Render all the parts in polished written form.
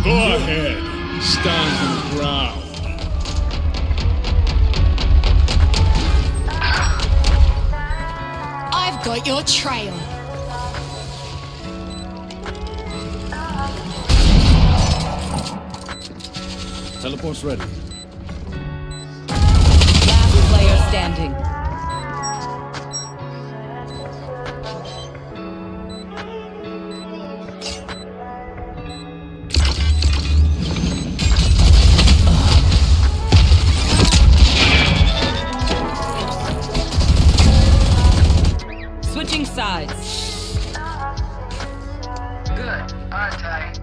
Go ahead. Stand your ground. I've got your trail. Teleport's ready. Last player standing. Switching sides. Good. Artai.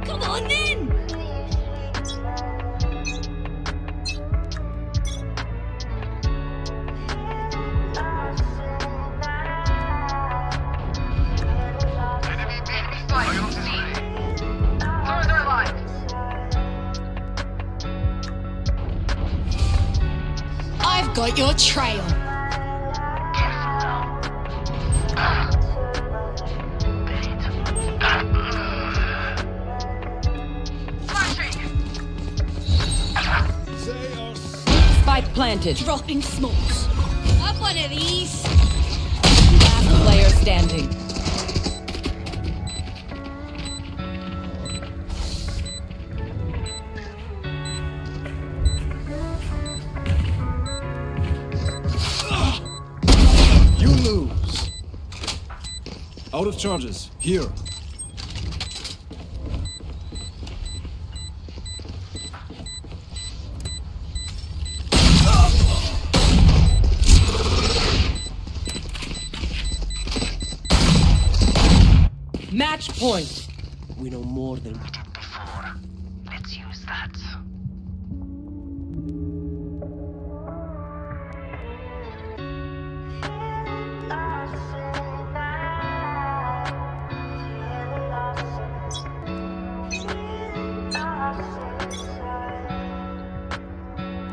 Come on then! Enemy fight. Further life. I've got your trail. Spike planted. Dropping smokes. Have one of these. Last player standing. You lose. Out of charges. Here. Match point. We know more than we Did before. Let's use that.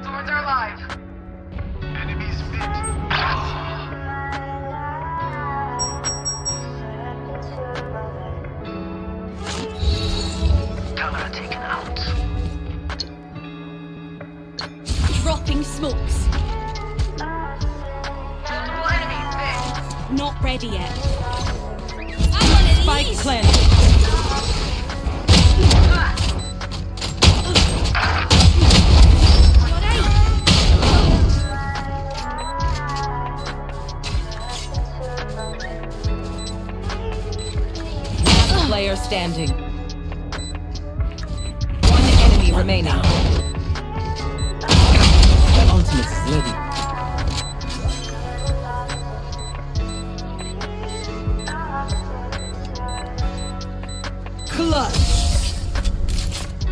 Swords are alive. Enemies mid. Camera taken out. Dropping smokes. Multiple enemies mid. Not ready yet. Have one of Spike these. planted. You're right. Last player standing. One enemy remaining. that ultimate is ready. Clutch.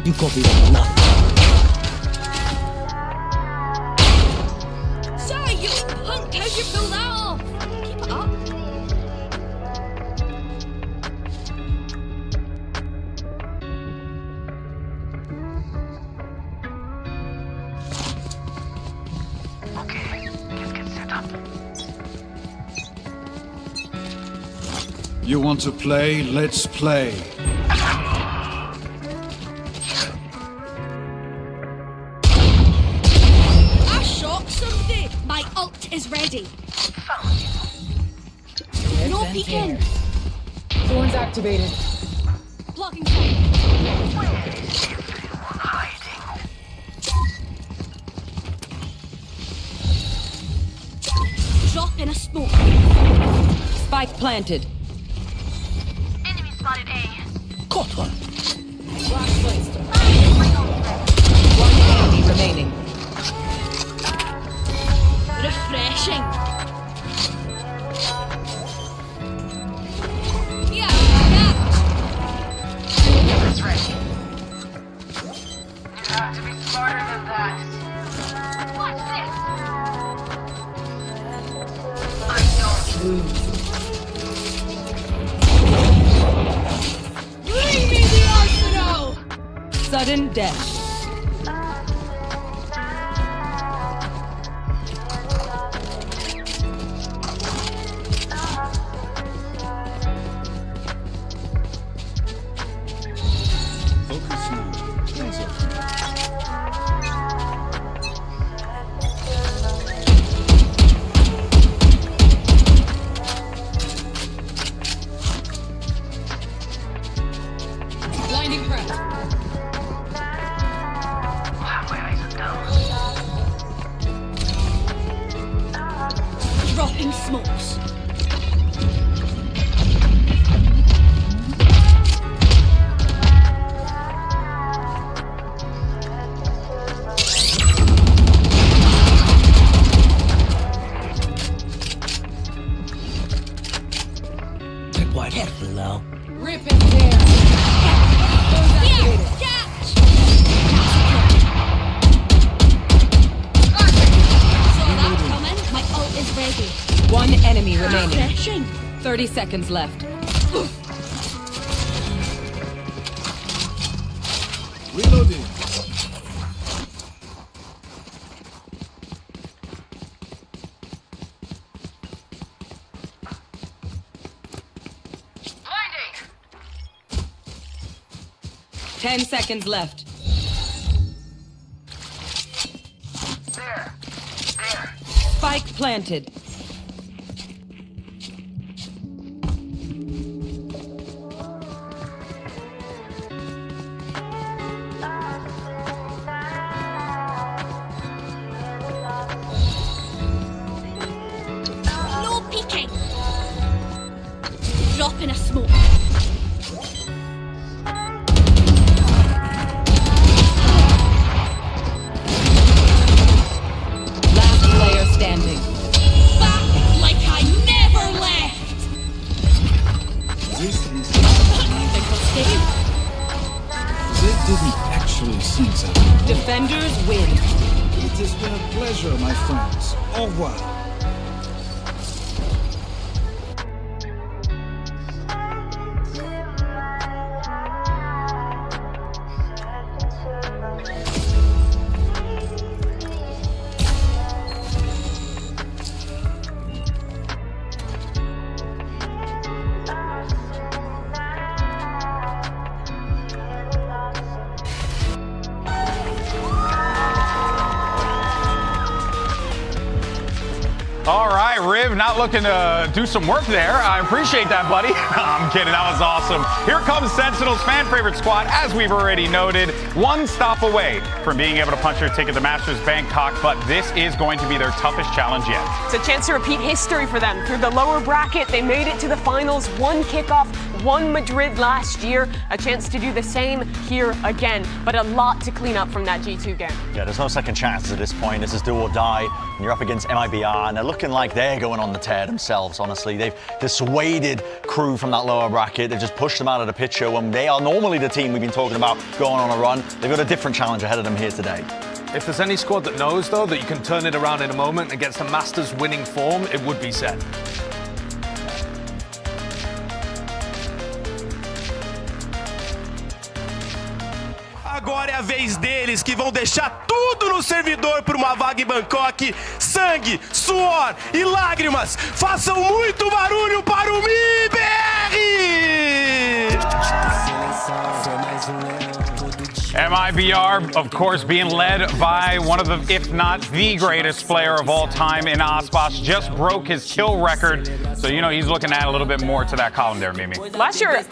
You copy that nothing. Sorry, you punk. How'd you pull that off? Keep it up. Okay, let's get set up. You want to play? Let's play. I shot somebody. My ult is ready. No peeking. Thorns activated. Blocking sight. Everyone hiding. Drop in a smoke. Spike planted. Enemy spotted A. Caught one. One enemy remaining. Refreshing. Yeah, That's right. You have to be smarter than that. What's this? I don't lose. Bring me the arsenal! Sudden death. Dropping smokes. Be quite careful now. Rip and tear. Here, catch! Saw that coming. My ult is ready. One enemy remaining. Refreshing. 30 seconds left. Reloading. Blinding! 10 seconds left. There. Spike planted. No peeking. Dropping a smoke. Last player standing. Back like I never left. This is... Think we'll stay? They didn't actually see that. Defenders win. It has been a pleasure, my friends. Au revoir. All right, Riv, not looking to do some work there. I appreciate that, buddy. I'm kidding, that was awesome. Here comes Sentinels, fan favorite squad, as we've already noted. One stop away from being able to punch their ticket to Masters Bangkok, but this is going to be their toughest challenge yet. It's a chance to repeat history for them. Through the lower bracket, they made it to the finals, one kickoff, won Madrid last year. A chance to do the same here again, but a lot to clean up from that G2 game. Yeah, there's no second chances at this point. This is do or die. And you're up against MIBR, and they're looking like they're going on the tear themselves, honestly. They've dissuaded crew from that lower bracket. They've just pushed them out of the picture when they are normally the team we've been talking about going on a run. They've got a different challenge ahead of them here today. If there's any squad that knows, though, that you can turn it around in a moment against the Masters winning form, it would be SEN. Agora é a vez deles, que vão deixar tudo no servidor por uma vaga em Bangkok. Sangue, suor e lágrimas. Façam muito barulho para o MIBR! MIBR, of course, being led by one of the, if not the greatest player of all time in Aspas, just broke his kill record. So, you know, he's looking at a little bit more to that column there, Mimi. Last year,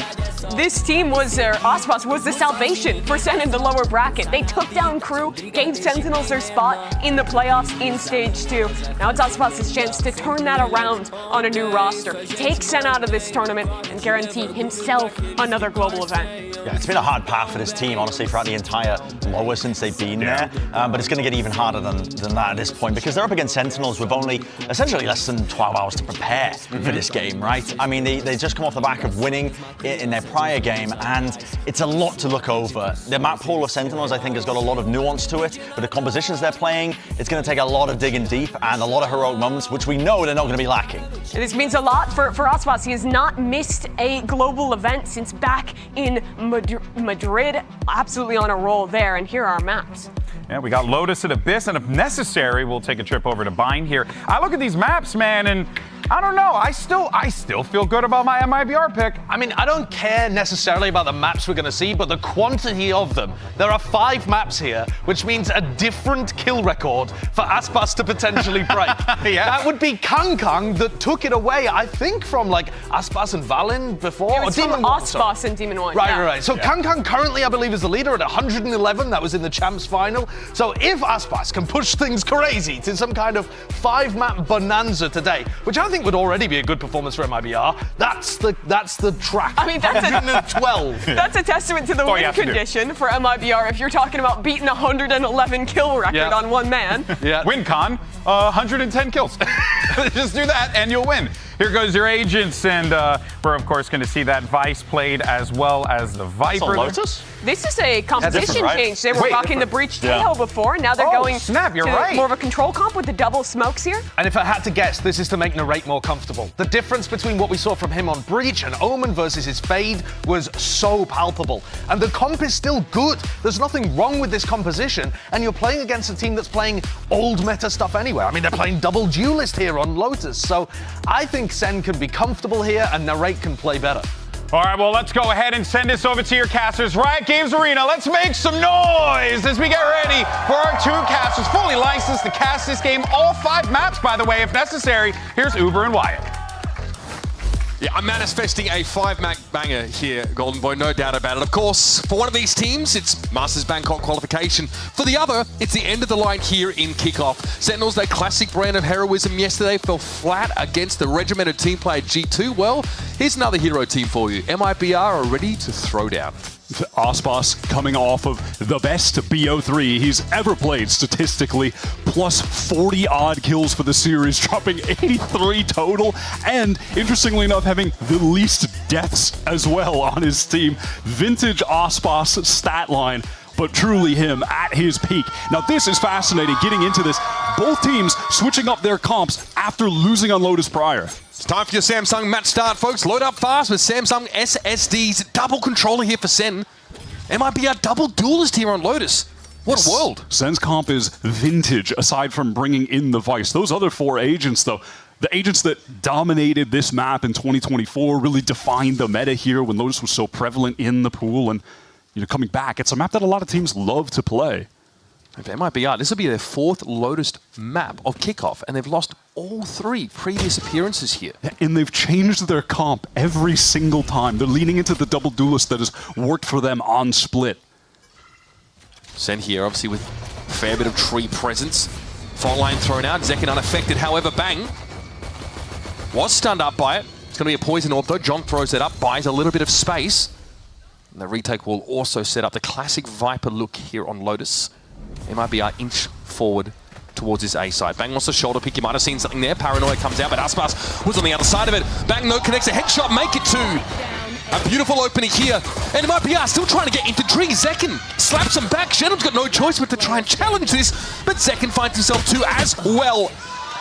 this team was, Aspas was the salvation for SEN in the lower bracket. They took down crew, gave Sentinels their spot in the playoffs in stage 2. Now it's Aspas' chance to turn that around on a new roster, take SEN out of this tournament, and guarantee himself another global event. Yeah, it's been a hard path for this team, honestly, throughout the entire lower since they've been there. But it's going to get even harder than that at this point, because they're up against Sentinels with only essentially less than 12 hours to prepare for this game, right? I mean, they just come off the back of winning in their prior game, and it's a lot to look over. The map pool of Sentinels, I think, has got a lot of nuance to it, but the compositions they're playing, it's going to take a lot of digging deep and a lot of heroic moments, which we know they're not going to be lacking. This means a lot for Aspas. He has not missed a global event since back in Madrid. Absolutely on a roll there, and here are our maps. Yeah, we got Lotus and Abyss, and if necessary, we'll take a trip over to Bind here. I look at these maps, man, and I don't know. I still feel good about my MIBR pick. I mean, I don't care necessarily about the maps we're going to see, but the quantity of them. There are 5 maps here, which means a different kill record for Aspas to potentially break. Yeah. That would be Kang that took it away, I think, from like Aspas and Valen before. It was or from Demon 1, Aspas and Demon 1. Right. So Kang currently, I believe, is the leader at 111. That was in the Champs final. So if Aspas can push things crazy to some kind of 5-map bonanza today, which I think would already be a good performance for MIBR, that's the track. I mean, that's 112. That's a testament to the win condition for MIBR if you're talking about beating a 111 kill record on one man. Win con, 110 kills. Just do that and you'll win. Here goes your agents, and we're of course going to see that Vice played as well as the Viper. Lotus? This is a composition right? change. They were rocking the breach Tail before. Now they're going to more of a control comp with the double smokes here. And if I had to guess, this is to make Narrate more comfortable. The difference between what we saw from him on Breach and Omen versus his Fade was so palpable. And the comp is still good. There's nothing wrong with this composition. And you're playing against a team that's playing old meta stuff anyway. I mean, they're playing double duelist here on Lotus. So I think Sen can be comfortable here and Narrate can play better. All right, well, let's go ahead and send this over to your casters. Riot Games Arena, let's make some noise as we get ready for our 2 casters, fully licensed to cast this game. All 5 maps, by the way, if necessary. Here's Uber and Wyatt. Yeah, I'm manifesting a 5-map banger here, Golden Boy, no doubt about it. Of course, for one of these teams, it's Masters Bangkok qualification. For the other, it's the end of the line here in kickoff. Sentinels, their classic brand of heroism yesterday, fell flat against the regimented team play at G2. Well, here's another hero team for you. MIBR are ready to throw down. Aspas coming off of the best BO3 he's ever played statistically, plus 40 odd kills for the series, dropping 83 total, and interestingly enough, having the least deaths as well on his team. Vintage Aspas stat line, but truly him at his peak. Now this is fascinating, getting into this. Both teams switching up their comps after losing on Lotus prior. It's time for your Samsung match start, folks. Load up fast with Samsung SSDs. Double controller here for Sen. MIBR double duelist here on Lotus. What a world. Sen's comp is vintage, aside from bringing in the Vice. Those other 4 agents, though, the agents that dominated this map in 2024, really defined the meta here when Lotus was so prevalent in the pool. And coming back, it's a map that a lot of teams love to play. If MIBR, this will be their 4th Lotus map of kickoff, and they've lost all 3 previous appearances here. And they've changed their comp every single time. They're leaning into the double duelist that has worked for them on Split. Sen here, obviously with a fair bit of tree presence. Fault line thrown out, Zekin unaffected. However, Bang was stunned up by it. It's going to be a poison orb though. John throws it up, buys a little bit of space. And the retake will also set up the classic Viper look here on Lotus. MIBR inch forward towards his A side. Bang wants the shoulder pick. You might have seen something there. Paranoia comes out, but Aspas was on the other side of it. Bang no connects a headshot, make it 2. A beautiful opening here. And MIBR still trying to get into Tree. Zekin slaps him back. Shenon's got no choice but to try and challenge this, but Zekin finds himself 2 as well.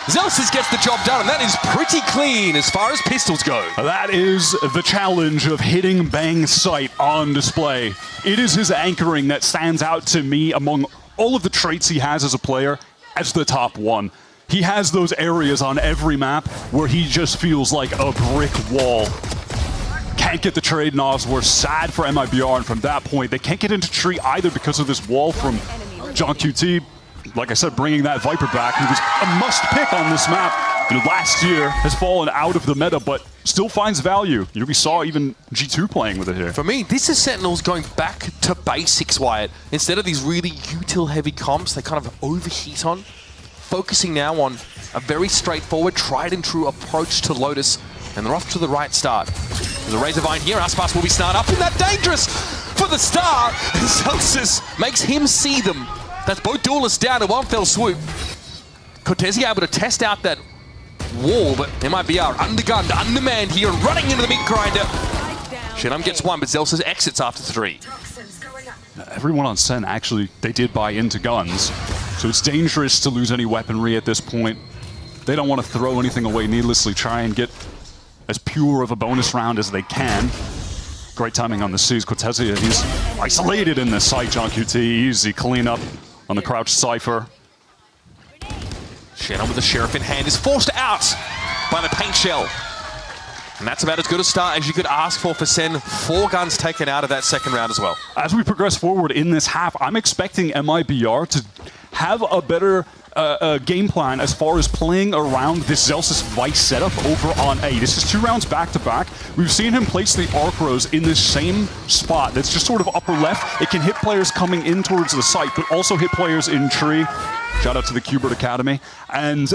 Zelsis gets the job done, and that is pretty clean as far as pistols go. That is the challenge of hitting Bang's sight on display. It is his anchoring that stands out to me among all of the traits he has as a player as the top one. He has those areas on every map where he just feels like a brick wall. Can't get the trade knobs. We're sad for MIBR, and from that point, they can't get into Tree either because of this wall from John QT. Like I said, bringing that Viper back, he was a must-pick on this map. Last year has fallen out of the meta, but still finds value. We saw even G2 playing with it here. For me, this is Sentinels going back to basics, Wyatt. Instead of these really util-heavy comps they kind of overheat on, focusing now on a very straightforward, tried-and-true approach to Lotus, and they're off to the right start. There's a Razorvine here. Aspas will be snarled up, and that dangerous for the start. Celsius makes him see them. That's both duelists down in one fell swoop. Cortesi able to test out that wall, but MIBR undergunned, undermanned here, and running into the meat grinder. Shenum gets 1, but Zelsis exits after 3. Everyone on Sen, actually, they did buy into guns, so it's dangerous to lose any weaponry at this point. They don't want to throw anything away needlessly, try and get as pure of a bonus round as they can. Great timing on the C's. Cortesi, he's isolated in this site. John QT, easy cleanup on the crouch Cypher. Shenum with the Sheriff in hand is forced out. by the paint shell. And that's about as good a start as you could ask for Sen. 4 guns taken out of that second round as well. As we progress forward in this half, I'm expecting MIBR to have a better game plan as far as playing around this Zelsis Vice setup over on A. This is 2 rounds back-to-back. We've seen him place the Arc-Rose in this same spot that's just sort of upper left. It can hit players coming in towards the site, but also hit players in tree. Shout out to the Qbert Academy. And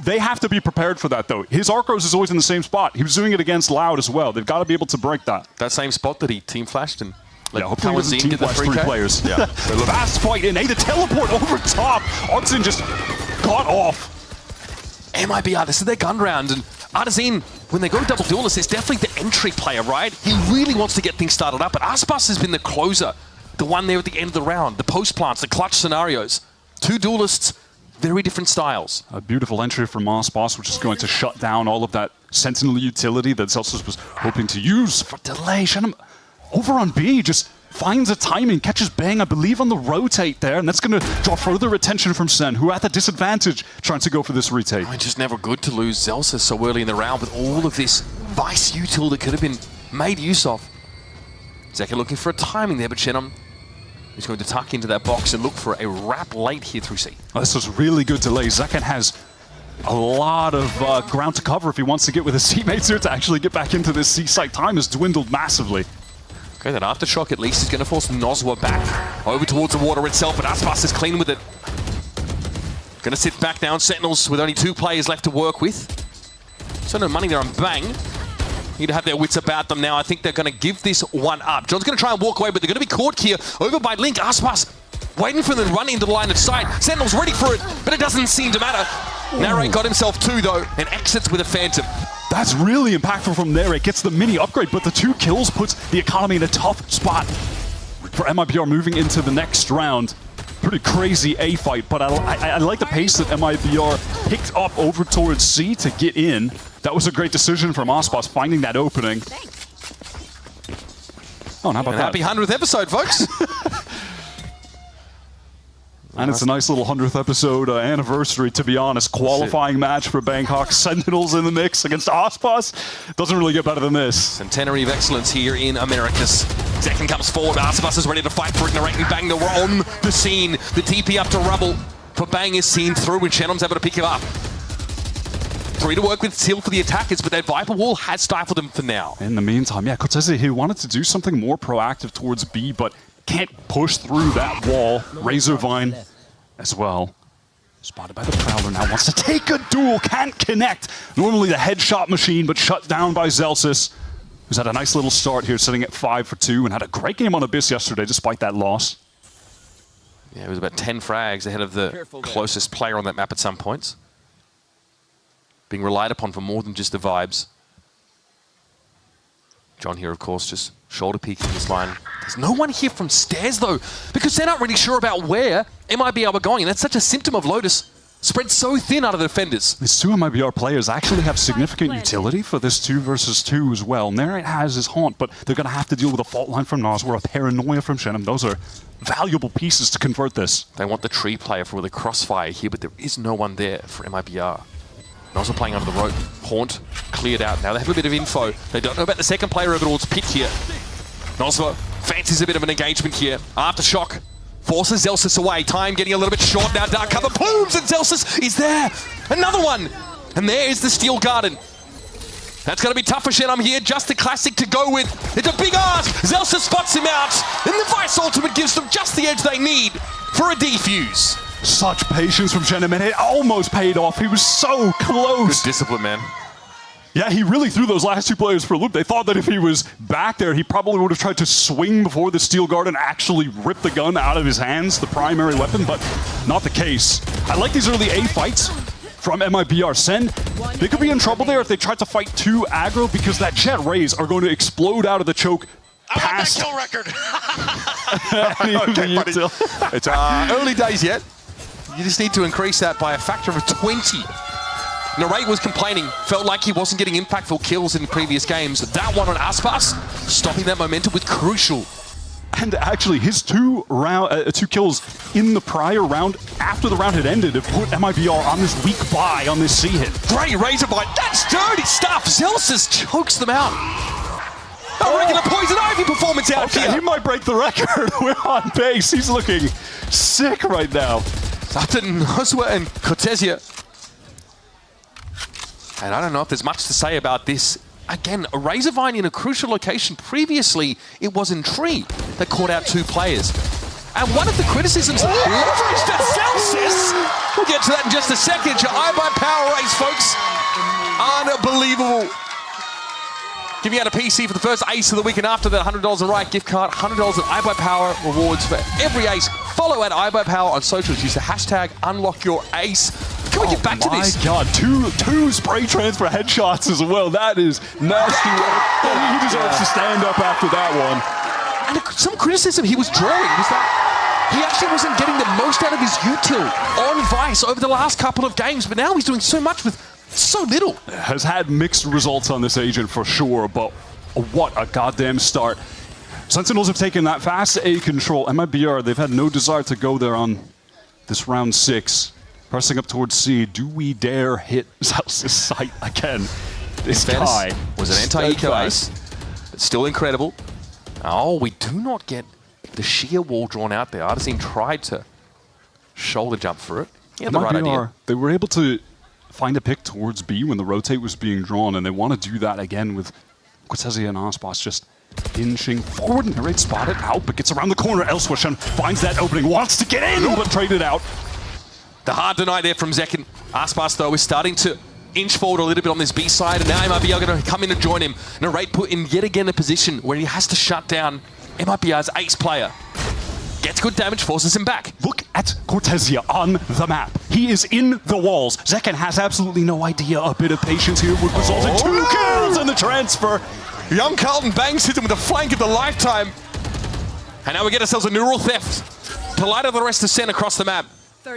they have to be prepared for that, though. His Arc-Rose is always in the same spot. He was doing it against Loud as well. They've got to be able to break that. That same spot that he team flashed and hopefully he doesn't team flash 3 players. Yeah. Fast fight in A. The teleport over top. Artisan just got off. MIBR, this is their gun round, and Artisan, when they go to double duelist, it's definitely the entry player, right? He really wants to get things started up, but Aspas has been the closer, the one there at the end of the round, the post plants, the clutch scenarios. 2 duelists, very different styles. A beautiful entry from Aspas, which is going to shut down all of that Sentinel utility that Zelsis was hoping to use for delay. Shannon over on B just finds a timing, catches Bang, I believe, on the rotate there, and that's going to draw further attention from Sen, who are at the disadvantage trying to go for this retake. It's just never good to lose Zelsis so early in the round with all of this Vice util that could have been made use of. Zeka looking for a timing there, but Shenum is going to tuck into that box and look for a wrap late here through C. Oh, this was really good delay. Zekan has a lot of ground to cover if he wants to get with his teammates here to actually get back into this C site. Time has dwindled massively. Okay, that aftershock at least is going to force Nozwa back over towards the water itself, but Aspas is clean with it. Going to sit back down. Sentinels with only 2 players left to work with. So no money there on Bang. Need to have their wits about them now. I think they're going to give this one up. John's going to try and walk away, but they're going to be caught here over by Link. Aspas waiting for them to run into the line of sight. Sentinels ready for it, but it doesn't seem to matter. Narrate got himself 2 though, and exits with a Phantom. That's really impactful from there. It gets the mini upgrade, but the 2 kills puts the economy in a tough spot for MIBR moving into the next round. Pretty crazy A fight, but I like the pace that MIBR picked up over towards C to get in. That was a great decision from Aspas, finding that opening. Oh, and how about that? Happy 100th episode, folks. And it's a nice little 100th episode anniversary, to be honest. Qualifying match for Bangkok. Sentinels in the mix against Aspas. Doesn't really get better than this. Centenary of excellence here in Americas. Second comes forward. Aspas is ready to fight for it. Narrating Bang are on the scene. The TP up to rubble for Bang is seen through, and Shenum's able to pick him up. 3 to work with still for the attackers, but that Viper wall has stifled him for now. In the meantime, yeah, Cortese, he wanted to do something more proactive towards B, but can't push through that wall. Razorvine as well. Spotted by the Prowler now, wants to take a duel, can't connect. Normally the headshot machine, but shut down by Zelsis, who's had a nice little start here, sitting at 5 for 2, and had a great game on Abyss yesterday, despite that loss. Yeah, it was about 10 frags ahead of the closest player on that map at some points. Being relied upon for more than just the vibes. John here, of course, just shoulder peeking this line. There's no one here from stairs, though, because they're not really sure about where MIBR were going, and that's such a symptom of Lotus. Spread so thin out of the defenders. These 2 MIBR players actually have significant utility for this 2 versus 2 as well. Narrate has his haunt, but they're going to have to deal with a fault line from Nozwa, a paranoia from Shenum. Those are valuable pieces to convert this. They want the tree player for the crossfire here, but there is no one there for MIBR. Nozwa playing under the rope. Haunt cleared out. Now they have a bit of info. They don't know about the second player over towards Pit here. Nozwa fancies a bit of an engagement here. Aftershock forces Zelsis away. Time getting a little bit short now. Dark cover plumes, and Zelsis is there. Another one. And there is the Steel Garden. That's going to be tough for Shenum here. Just the classic to go with. It's a big ask. Zelsis spots him out. And the Vice Ultimate gives them just the edge they need for a defuse. Such patience from Shenum, and it almost paid off. He was so close. Good discipline, man. Yeah, he really threw those last 2 players for a loop. They thought that if he was back there, he probably would have tried to swing before the Steel Garden actually ripped the gun out of his hands, the primary weapon, but not the case. I like these early A fights from MIBR. Sen, they could be in trouble there if they tried to fight 2 aggro, because that Jet Rays are going to explode out of the choke. I want that kill record. Okay, buddy. It's early days yet. You just need to increase that by a factor of 20. Narrate was complaining, felt like he wasn't getting impactful kills in previous games. That one on Aspas, stopping that momentum was crucial. And actually, his two kills in the prior round, after the round had ended, have put MIBR on this weak bye on this C hit. Great razor bite. That's dirty stuff. Zelsis chokes them out. A regular Poison Ivy performance out here. He might break the record. We're on base. He's looking sick right now. After Noswa and Cortesia. And I don't know if there's much to say about this. Again, a Razorvine in a crucial location. Previously, it was in Tree that caught out 2 players. And one of the criticisms leveraged at Celsius. We'll get to that in just a second. Your iBuyPower race, folks. Unbelievable. Giving out a PC for the first ace of the week, and after that, $100 in Riot gift card, $100 in iBuyPower rewards for every ace. Follow at iBuyPower on socials. Use the hashtag UnlockYourAce. Can we get back to this? My God, two spray transfer headshots as well. That is nasty. He deserves to stand up after that one. And some criticism he was drawing was that he actually wasn't getting the most out of his util on Vice over the last couple of games, but now he's doing so much with so little. Has had mixed results on this agent for sure, but what a goddamn start. Sentinels have taken that fast A control. MIBR, they've had no desire to go there on this round 6. Pressing up towards C. Do we dare hit Zelsis' sight again? This guy was an anti-eco ace. It's still incredible. Oh, we do not get the sheer wall drawn out there. Artisan tried to shoulder jump for it. He had the right idea. They were able to find a pick towards B when the rotate was being drawn, and they want to do that again with Cortesia and Aspas just inching forward. Narrate spotted out, but gets around the corner. Elsewhere, finds that opening, wants to get in, but traded out. The hard deny there from Zekin. Aspas, though, is starting to inch forward a little bit on this B side, and now MIBR going to come in and join him. Narrate put in yet again a position where he has to shut down MIBR's ace player. Gets good damage, forces him back. Look at Cortesia on the map. He is in the walls. Zekin has absolutely no idea. A bit of patience here would result in 2 kills in the transfer. Young Carlton bangs hit him with a flank of the lifetime. And now we get ourselves a neural theft to light up the rest of Sen across the map.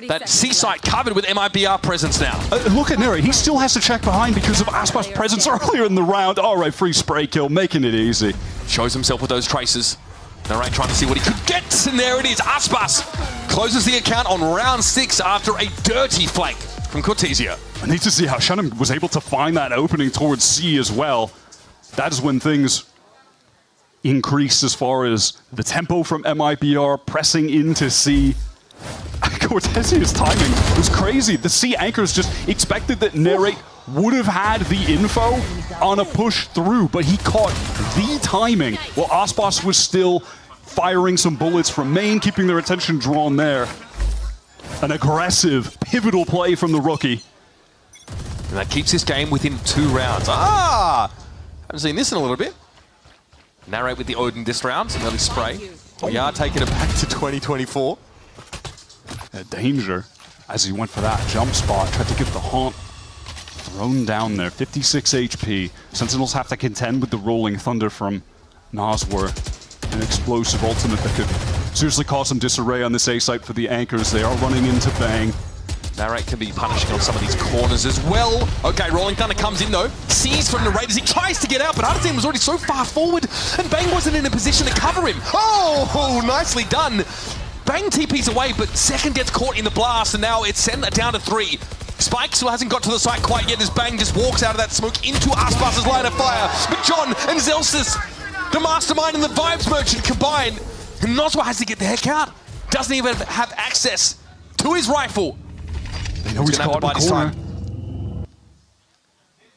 That C-site covered with MIBR presence now. Look at Neri. He still has to check behind because of Aspas' presence earlier in the round. All right, free spray kill, making it easy. Shows himself with those traces. Narrate trying to see what he could get, and there it is. Aspas closes the account on round 6 after a dirty flank from Cortesia. I need to see how Shannon was able to find that opening towards C as well. That is when things increase as far as the tempo from MIBR pressing into C. Cortesia's timing was crazy. The C anchors just expected that Narrate would have had the info on a push through, but he caught the timing while Aspas was still firing some bullets from main, keeping their attention drawn there. An aggressive, pivotal play from the rookie. And that keeps this game within 2 rounds. Haven't seen this in a little bit. Narrate with the Odin this round, some early spray. We are taking it back to 2024. Danger as he went for that jump spot, tried to get the haunt thrown down there. 56 HP. Sentinels have to contend with the rolling thunder from Noswer. An explosive ultimate that could seriously cause some disarray on this A site for the anchors. They are running into Bang. Narrate can be punishing on some of these corners as well. Okay, Rolling Thunder comes in though. Sees from Narrate as he tries to get out, but Artisan was already so far forward and Bang wasn't in a position to cover him. Oh, nicely done. Bang TP's away, but Second gets caught in the blast, and now it's Sen down to 3. Spike still hasn't got to the site quite yet as Bang just walks out of that smoke into Aspas' line of fire. But John and Zelsis, the mastermind and the vibes merchant combine. And Noswa has to get the heck out. Doesn't even have access to his rifle. They know he's caught in the corner.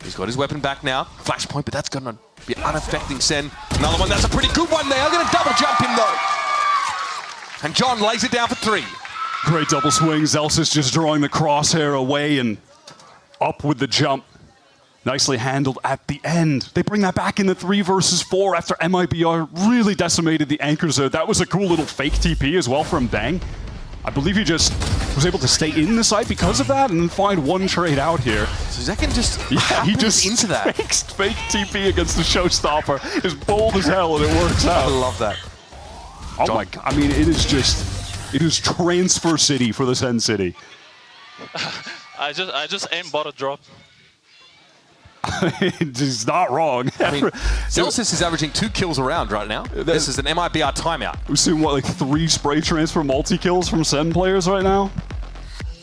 He's got his weapon back now. Flashpoint, but that's going to be unaffecting Sen. Another one, that's a pretty good one. They are going to double jump him though. And John lays it down for 3. Great double swing. Zelsis just drawing the crosshair away and up with the jump. Nicely handled at the end. They bring that back in the 3 versus 4 after MIBR really decimated the anchors there. That was a cool little fake TP as well from Bang. I believe he just was able to stay in the site because of that and then find one trade out here. So Zekin just he just into that. Fake TP against the showstopper. It's bold as hell and it works out. I love that. Oh John. My God, I mean, it is transfer city for the Sen City. I just aim bottle drop. He's not wrong. I mean, Celsius is averaging 2 kills a round right now. This is an MIBR timeout. We've seen, what, like 3 spray transfer multi-kills from SEN players right now?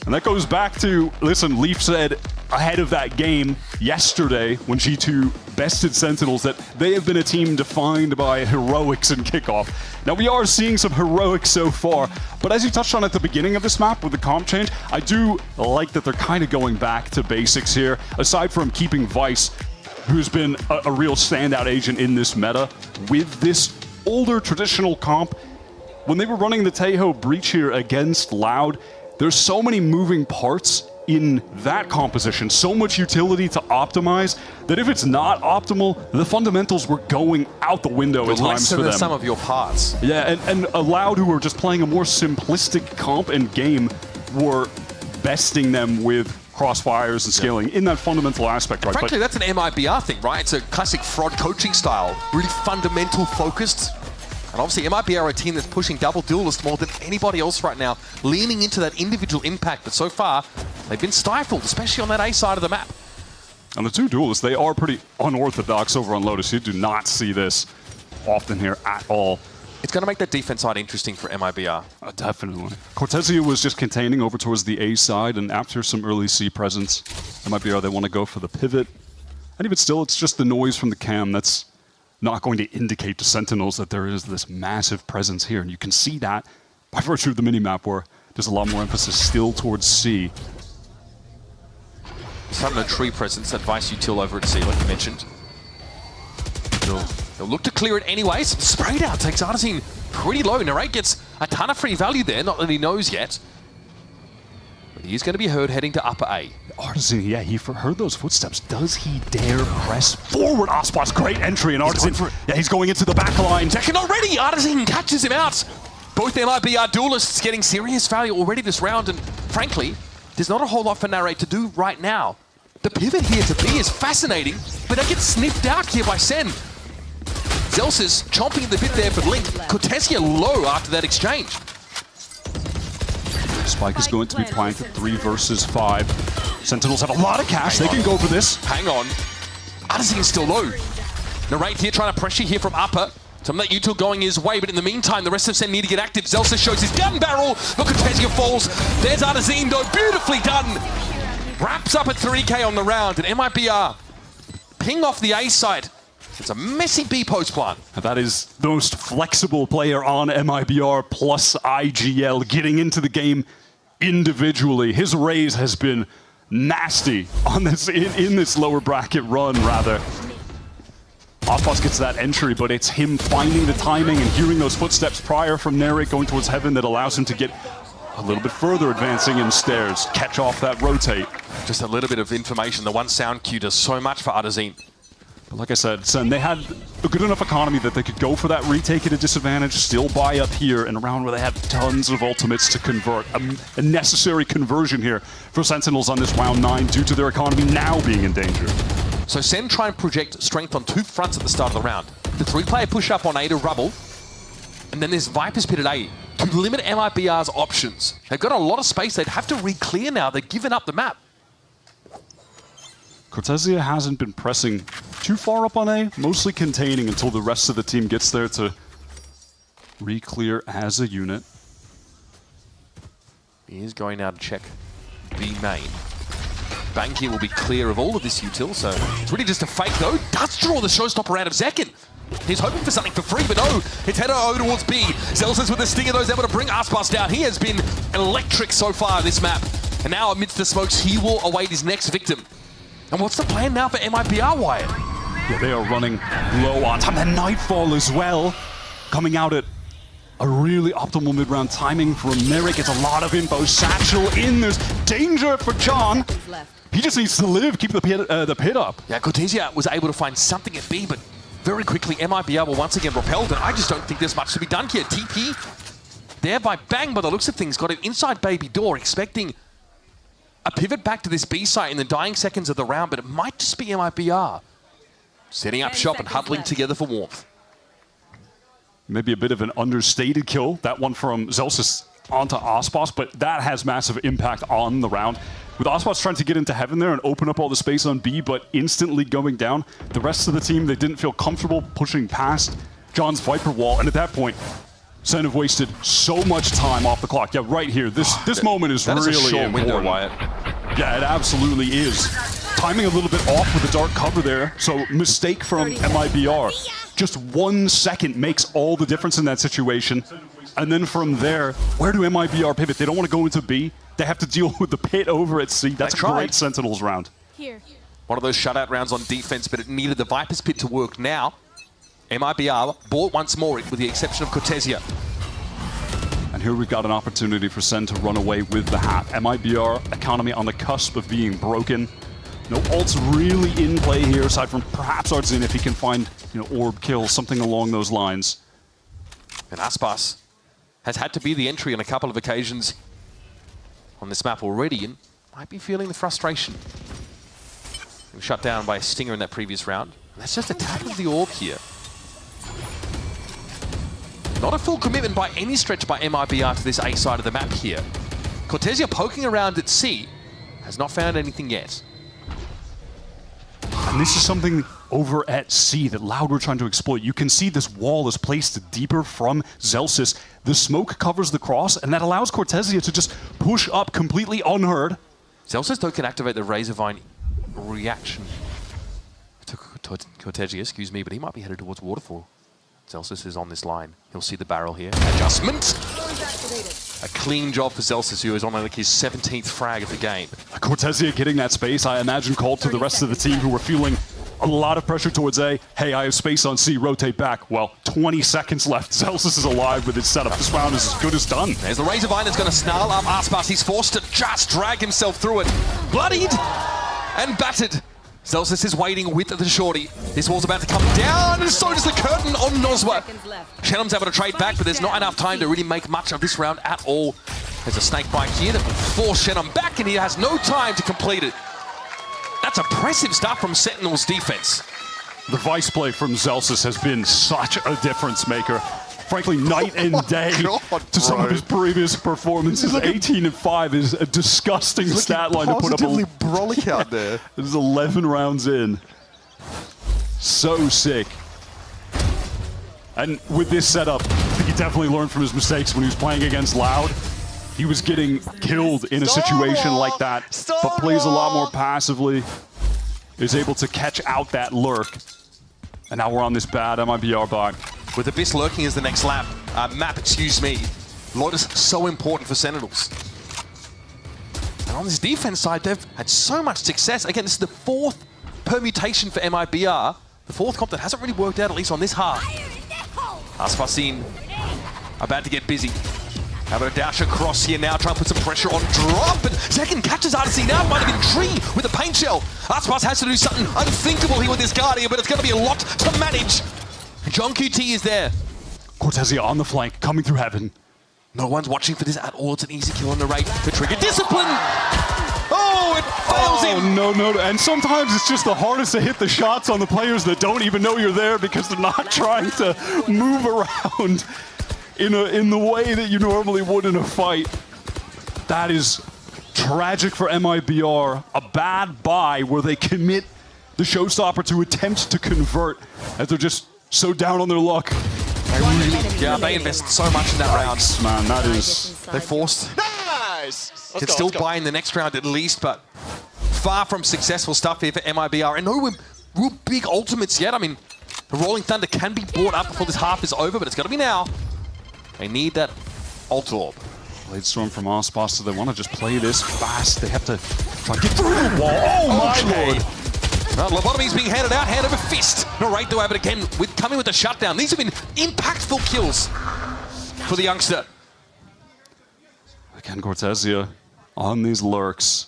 And that goes back to, listen, Leaf said ahead of that game yesterday when G2 bested Sentinels that they have been a team defined by heroics in kickoff. Now, we are seeing some heroics so far, but as you touched on at the beginning of this map with the comp change, I do like that they're kind of going back to basics here, aside from keeping Vice, who's been a real standout agent in this meta, with this older traditional comp. When they were running the Taeho Breach here against Loud, there's so many moving parts in that composition, so much utility to optimize, that if it's not optimal, the fundamentals were going out the window at times for them. Lesser than some of your parts. Yeah, and Loud, who were just playing a more simplistic comp and game, were besting them with crossfires and scaling in that fundamental aspect, right? Frankly, that's an MIBR thing, right? It's a classic fraud coaching style, really fundamental focused. And obviously, MIBR are a team that's pushing double duelists more than anybody else right now, leaning into that individual impact. But so far, they've been stifled, especially on that A side of the map. And the 2 duelists, they are pretty unorthodox over on Lotus. You do not see this often here at all. It's going to make that defense side interesting for MIBR. Definitely. Cortezia was just containing over towards the A side, and after some early C presence, MIBR, they want to go for the pivot. And even still, it's just the noise from the cam that's not going to indicate to Sentinels that there is this massive presence here. And you can see that by virtue of the minimap, where there's a lot more emphasis still towards C. Some of the tree presence, that Vice util over at C, like you mentioned. They'll look to clear it anyway. Some sprayed out takes Artazine pretty low. Narrate gets a ton of free value there, not that he knows yet. But he is going to be heard heading to upper A. Artazine, yeah, he heard those footsteps. Does he dare press forward? Ospas, great entry, and Artazine, yeah, he's going into the back line. Second already, Artazine catches him out. Both MIBR duelists getting serious value already this round, and frankly, there's not a whole lot for Narrate to do right now. The pivot here to B is fascinating, but they get sniffed out here by Sen. Zelsis chomping the bit there for Link. Cortesia low after that exchange. Spike is going to be planted 3 versus 5. Sentinels have a lot of cash. They can go for this. Hang on. Artazine still low. Narrate here trying to pressure here from upper. Some of that util going his way, but in the meantime, the rest of Sen need to get active. Zelsis shows his gun barrel, but Cortesia falls. There's Artazine though, beautifully done. Wraps up at 3K on the round, and MIBR ping off the A side. It's a messy B post plant. That is the most flexible player on MIBR plus IGL getting into the game individually. His raise has been nasty on this in this lower bracket run, rather. Ospas gets that entry, but it's him finding the timing and hearing those footsteps prior from Narrate going towards Heaven that allows him to get a little bit further advancing in stairs, catch off that rotate. Just a little bit of information. The one sound cue does so much for Artazine. But like I said, Sen, they had a good enough economy that they could go for that retake at a disadvantage, still buy up here in a round where they have tons of ultimates to convert. A necessary conversion here for Sentinels on this round 9 due to their economy now being in danger. So Sen try and project strength on 2 fronts at the start of the round. The 3-player push up on A to Rubble, and then there's Viper's pit at A to limit MIBR's options. They've got a lot of space. They'd have to re-clear now. They've given up the map. Cortezia hasn't been pressing too far up on A, mostly containing until the rest of the team gets there to re-clear as a unit. He is going now to check B main. Bang here will be clear of all of this util, so it's really just a fake though. Does draw the showstopper out of Zekin. He's hoping for something for free, but no, it's headed over towards B. Zelsis with the stinger though is able to bring Aspas down. He has been electric so far this map. And now amidst the smokes, he will await his next victim. And what's the plan now for MIBR, Wyatt? Yeah, they are running low on time. And Nightfall as well, coming out at a really optimal mid-round timing from Merrick. Gets a lot of info. Satchel in. There's danger for John. He just needs to live, keep the pit up. Yeah, Cortesia was able to find something at B, but very quickly MIBR will once again repelled, and I just don't think there's much to be done here. TP there by Bang, by the looks of things, got an inside baby door, expecting a pivot back to this B site in the dying seconds of the round, but it might just be MIBR setting up shop and huddling together for warmth. Maybe a bit of an understated kill, that one from Zelsis onto Ospas, but that has massive impact on the round. With Ospots trying to get into heaven there and open up all the space on B, but instantly going down, the rest of the team, they didn't feel comfortable pushing past John's Viper wall, and at that point, Sen have wasted so much time off the clock. Yeah, right here. This moment is really a short window, important. Wyatt. Yeah, it absolutely is. Timing a little bit off with the dark cover there, so mistake from MIBR. Just 1 second makes all the difference in that situation. And then from there, where do MIBR pivot? They don't want to go into B. They have to deal with the pit over at C. That's a great Sentinels round. Here. One of those shutout rounds on defense, but it needed the Viper's pit to work now. MIBR bought once more, with the exception of Cortesia. And here we've got an opportunity for Sen to run away with the hat. MIBR economy on the cusp of being broken. No ults really in play here, aside from perhaps Artzin if he can find, orb kill, something along those lines. And Aspas has had to be the entry on a couple of occasions on this map already, and might be feeling the frustration. He was shut down by a Stinger in that previous round. And that's just a tap of the orb here. Not a full commitment by any stretch by MIBR to this A side of the map here. Cortesia poking around at C, has not found anything yet. And this is something over at C that Loud were trying to exploit. You can see this wall is placed deeper from Zelsis. The smoke covers the cross, and that allows Cortesia to just push up completely unheard. Zelsis, though, can activate the Razorvine reaction to Cortesia, excuse me, but he might be headed towards Waterfall. Zelsis is on this line. He'll see the barrel here. Adjustment. A clean job for Zelsis, who is on like his 17th frag of the game. Cortesia getting that space, I imagine, called to the rest of the team who were feeling a lot of pressure towards A. Hey, I have space on C, rotate back. Well, 20 seconds left. Zelsis is alive with his setup. This round is as good as done. There's the Razorvine that's going to snarl up Aspas. He's forced to just drag himself through it. Bloodied and battered. Zelsis is waiting with the shorty. This wall's about to come down, and so does the curtain on Nozwa. Shenum's able to trade back, but there's not enough time to really make much of this round at all. There's a snake bite here that will force Shenum back, and he has no time to complete it. That's impressive stuff from Sentinels defense. The vice play from Zelsis has been such a difference maker. Frankly, night and day to some of his previous performances. 18-5 is a disgusting stat line to put up. Positively brolic out there. This is 11 rounds in. So sick. And with this setup, I think he definitely learned from his mistakes when he was playing against Loud. He was getting killed in a situation like that, but plays a lot more passively. Is able to catch out that lurk. And now we're on this bad MIBR bot. With Abyss lurking as the next map, excuse me. Lotus so important for Sentinels. And on this defense side, they've had so much success. Again, this is the fourth permutation for MIBR. The fourth comp that hasn't really worked out, at least on this half. Aspasin about to get busy. How about a dash across here now, trying to put some pressure on drop, and Zekin catches RC now, might have been Tree with a paint shell. Aspas has to do something unthinkable here with this Guardian, but it's going to be a lot to manage. John QT is there. Cortesia on the flank, coming through heaven. No one's watching for this at all. It's an easy kill on the right. The trigger discipline. Oh, it fails him. No. And sometimes it's just the hardest to hit the shots on the players that don't even know you're there because they're not trying to move around in the way that you normally would in a fight. That is tragic for MIBR. A bad buy where they commit the showstopper to attempt to convert as they're just so down on their luck. They invest so much in that round. Man, that is... They forced. Nice! Could still buy in the next round at least, but far from successful stuff here for MIBR. And no real big ultimates yet. I mean, the Rolling Thunder can be brought up before this half is over, but it's got to be now. They need that ult orb. Blade Storm from Aspas, so they want to just play this fast. They have to try to get through the wall. Oh my lord! Well, lobotomy's being handed out, hand over fist. No right though, but again, coming with the shutdown. These have been impactful kills for the youngster. Again, Cortesia on these lurks.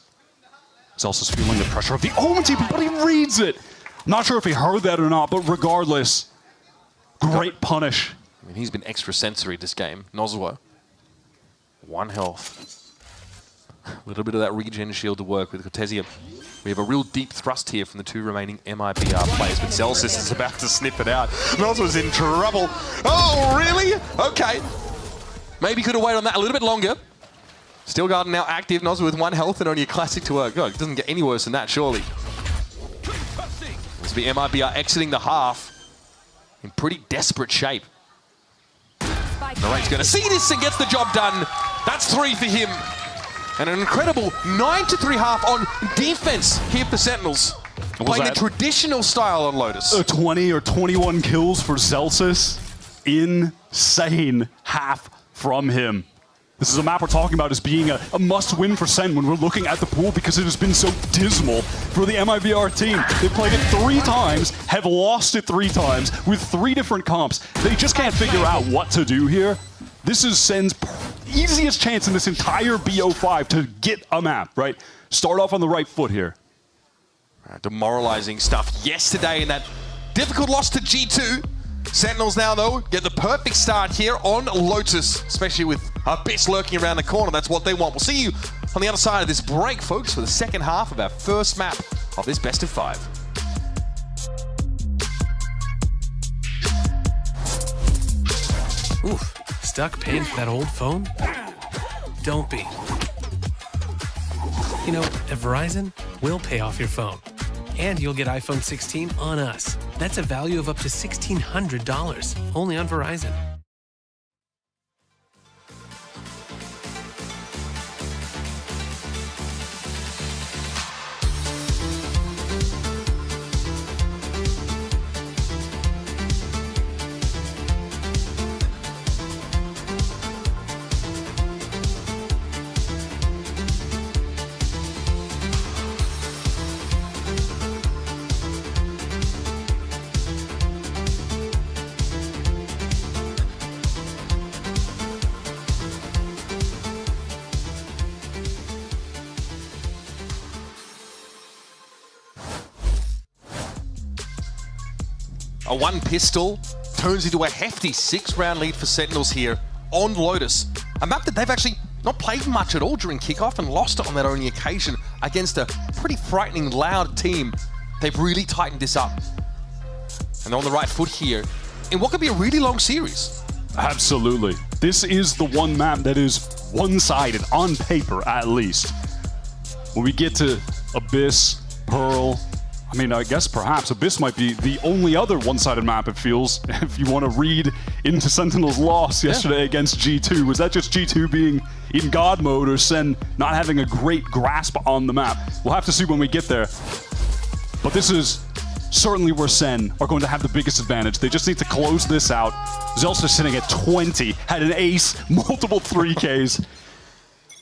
He's also feeling the pressure of the Omen TP, but he reads it. Not sure if he heard that or not, but regardless, great punish. I mean, he's been extra sensory this game. Nozwa, 1 health. A little bit of that regen shield to work with Cortesia. We have a real deep thrust here from the two remaining MIBR players, but Zelsis is about to snip it out. Nozwa's in trouble. Oh, really? Okay. Maybe could have waited on that a little bit longer. Still Garden now active, Noz with 1 health and only a classic to work. God, it doesn't get any worse than that, surely. This will be MIBR exiting the half in pretty desperate shape. Narrate's going to see this and gets the job done. That's 3 for him. And an incredible 9-3 half on defense here for Sentinels. Playing the traditional style on Lotus. 20 or 21 kills for Zelsis. Insane half from him. This is a map we're talking about as being a must-win for Sen when we're looking at the pool because it has been so dismal for the MIBR team. They've played it 3 times, have lost it 3 times with 3 different comps. They just can't figure out what to do here. This is Sen's easiest chance in this entire BO5 to get a map, right? Start off on the right foot here. Demoralizing stuff yesterday in that difficult loss to G2. Sentinels now, though, get the perfect start here on Lotus, especially with Abyss lurking around the corner. That's what they want. We'll see you on the other side of this break, folks, for the second half of our first map of this best of 5. Oof, stuck paying for that old phone? Don't be. You know, at Verizon, we'll pay off your phone. And you'll get iPhone 16 on us. That's a value of up to $1,600, only on Verizon. A 1 pistol turns into a hefty 6-round lead for Sentinels here on Lotus. A map that they've actually not played much at all during kickoff and lost it on that only occasion against a pretty frightening, loud team. They've really tightened this up. And they're on the right foot here in what could be a really long series. Absolutely. This is the one map that is one-sided, on paper at least. When we get to Abyss, Pearl, I mean, I guess perhaps Abyss might be the only other one-sided map, it feels, if you want to read into Sentinel's loss yesterday against G2. Was that just G2 being in God mode or Sen not having a great grasp on the map? We'll have to see when we get there. But this is certainly where Sen are going to have the biggest advantage. They just need to close this out. Zelsa sitting at 20, had an ace, multiple 3Ks.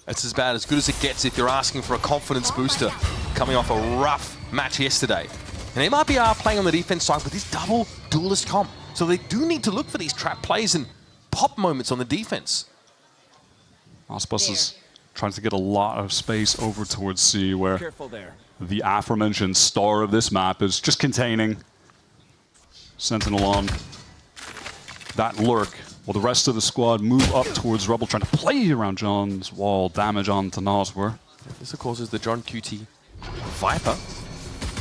That's as bad, as good as it gets if you're asking for a confidence booster coming off a rough match yesterday. And MIBR playing on the defense side with this double duelist comp. So they do need to look for these trap plays and pop moments on the defense. Osbus is trying to get a lot of space over towards C, where the aforementioned star of this map is just containing Sentinel on that lurk, while the rest of the squad move up towards Rebel, trying to play around John's wall, damage on to Noswer. This, of course, is the John QT Viper.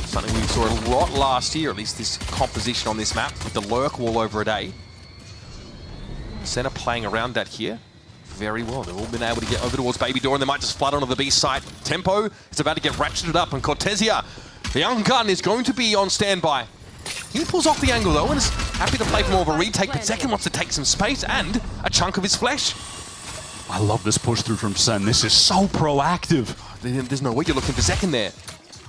Something we saw a lot last year, at least this composition on this map, with the lurk wall over at A. Center playing around that here very well. They've all been able to get over towards Baby Door, and they might just flood onto the B site. Tempo is about to get ratcheted up, and Cortesia, the young gun, is going to be on standby. He pulls off the angle though, and is happy to play for more of a retake, but Zekin wants to take some space and a chunk of his flesh. I love this push through from Sen. This is so proactive. There's no way you're looking for Zekin there.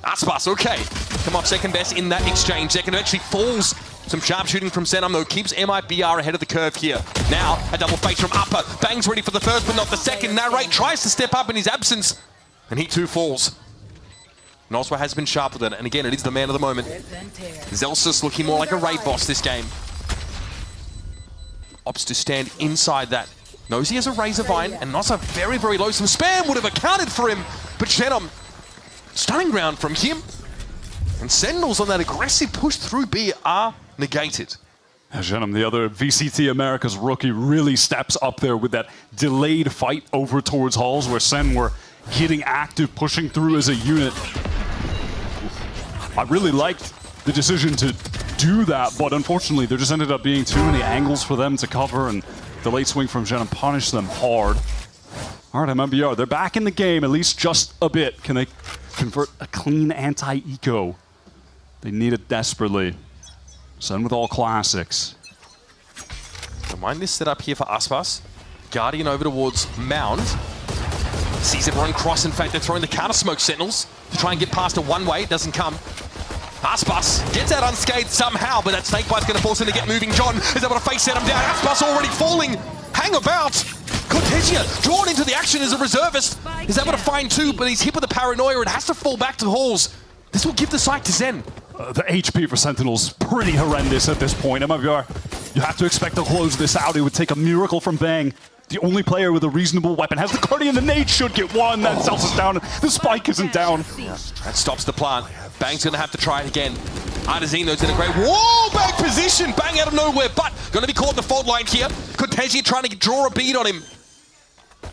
Aspas, okay. Come off second best in that exchange. Zekin actually falls. Some sharp shooting from Senum, though, keeps MIBR ahead of the curve here. Now, a double face from Upper. Bang's ready for the first, but not the second. Narrate tries to step up in his absence, and he too falls. Noswa has been sharp with it, and again, it is the man of the moment. Zelsis looking more like a raid boss this game. Opts to stand inside that. Knows he has a Razor Vine, and Noswa very, very low. Some spam would have accounted for him, but Shenom, stunning round from him. And Sentinels on that aggressive push through B are negated. Shenom, the other VCT America's rookie, really steps up there with that delayed fight over towards Halls, where Sen were getting active, pushing through as a unit. I really liked the decision to do that, but unfortunately there just ended up being too many angles for them to cover, and the late swing from Shenom punished them hard. All right, MIBR, they're back in the game, at least just a bit. Can they convert a clean anti-eco? They need it desperately. Sen with all classics. Don't mind this setup here for Aspas. Guardian over towards Mound. Sees everyone cross. In fact, they're throwing the counter smoke Sentinels to try and get past a one-way. It doesn't come. Aspas gets out unscathed somehow, but that snake bite's going to force him to get moving. John is able to face set him down. Aspas already falling. Hang about. Cortesia drawn into the action as a reservist. He's able to find two, but he's hit with the paranoia and has to fall back to the halls. This will give the site to Zen. The HP for Sentinels pretty horrendous at this point. MIBR, you have to expect to close this out. It would take a miracle from Bang. The only player with a reasonable weapon has the Guardian. The nade should get one. That Cells is down. The spike isn't down. That stops the plant. Bang's going to have to try it again. Artesino's in a great wall bang position. Bang out of nowhere, but going to be caught in the fault line here. Cortesia trying to draw a bead on him.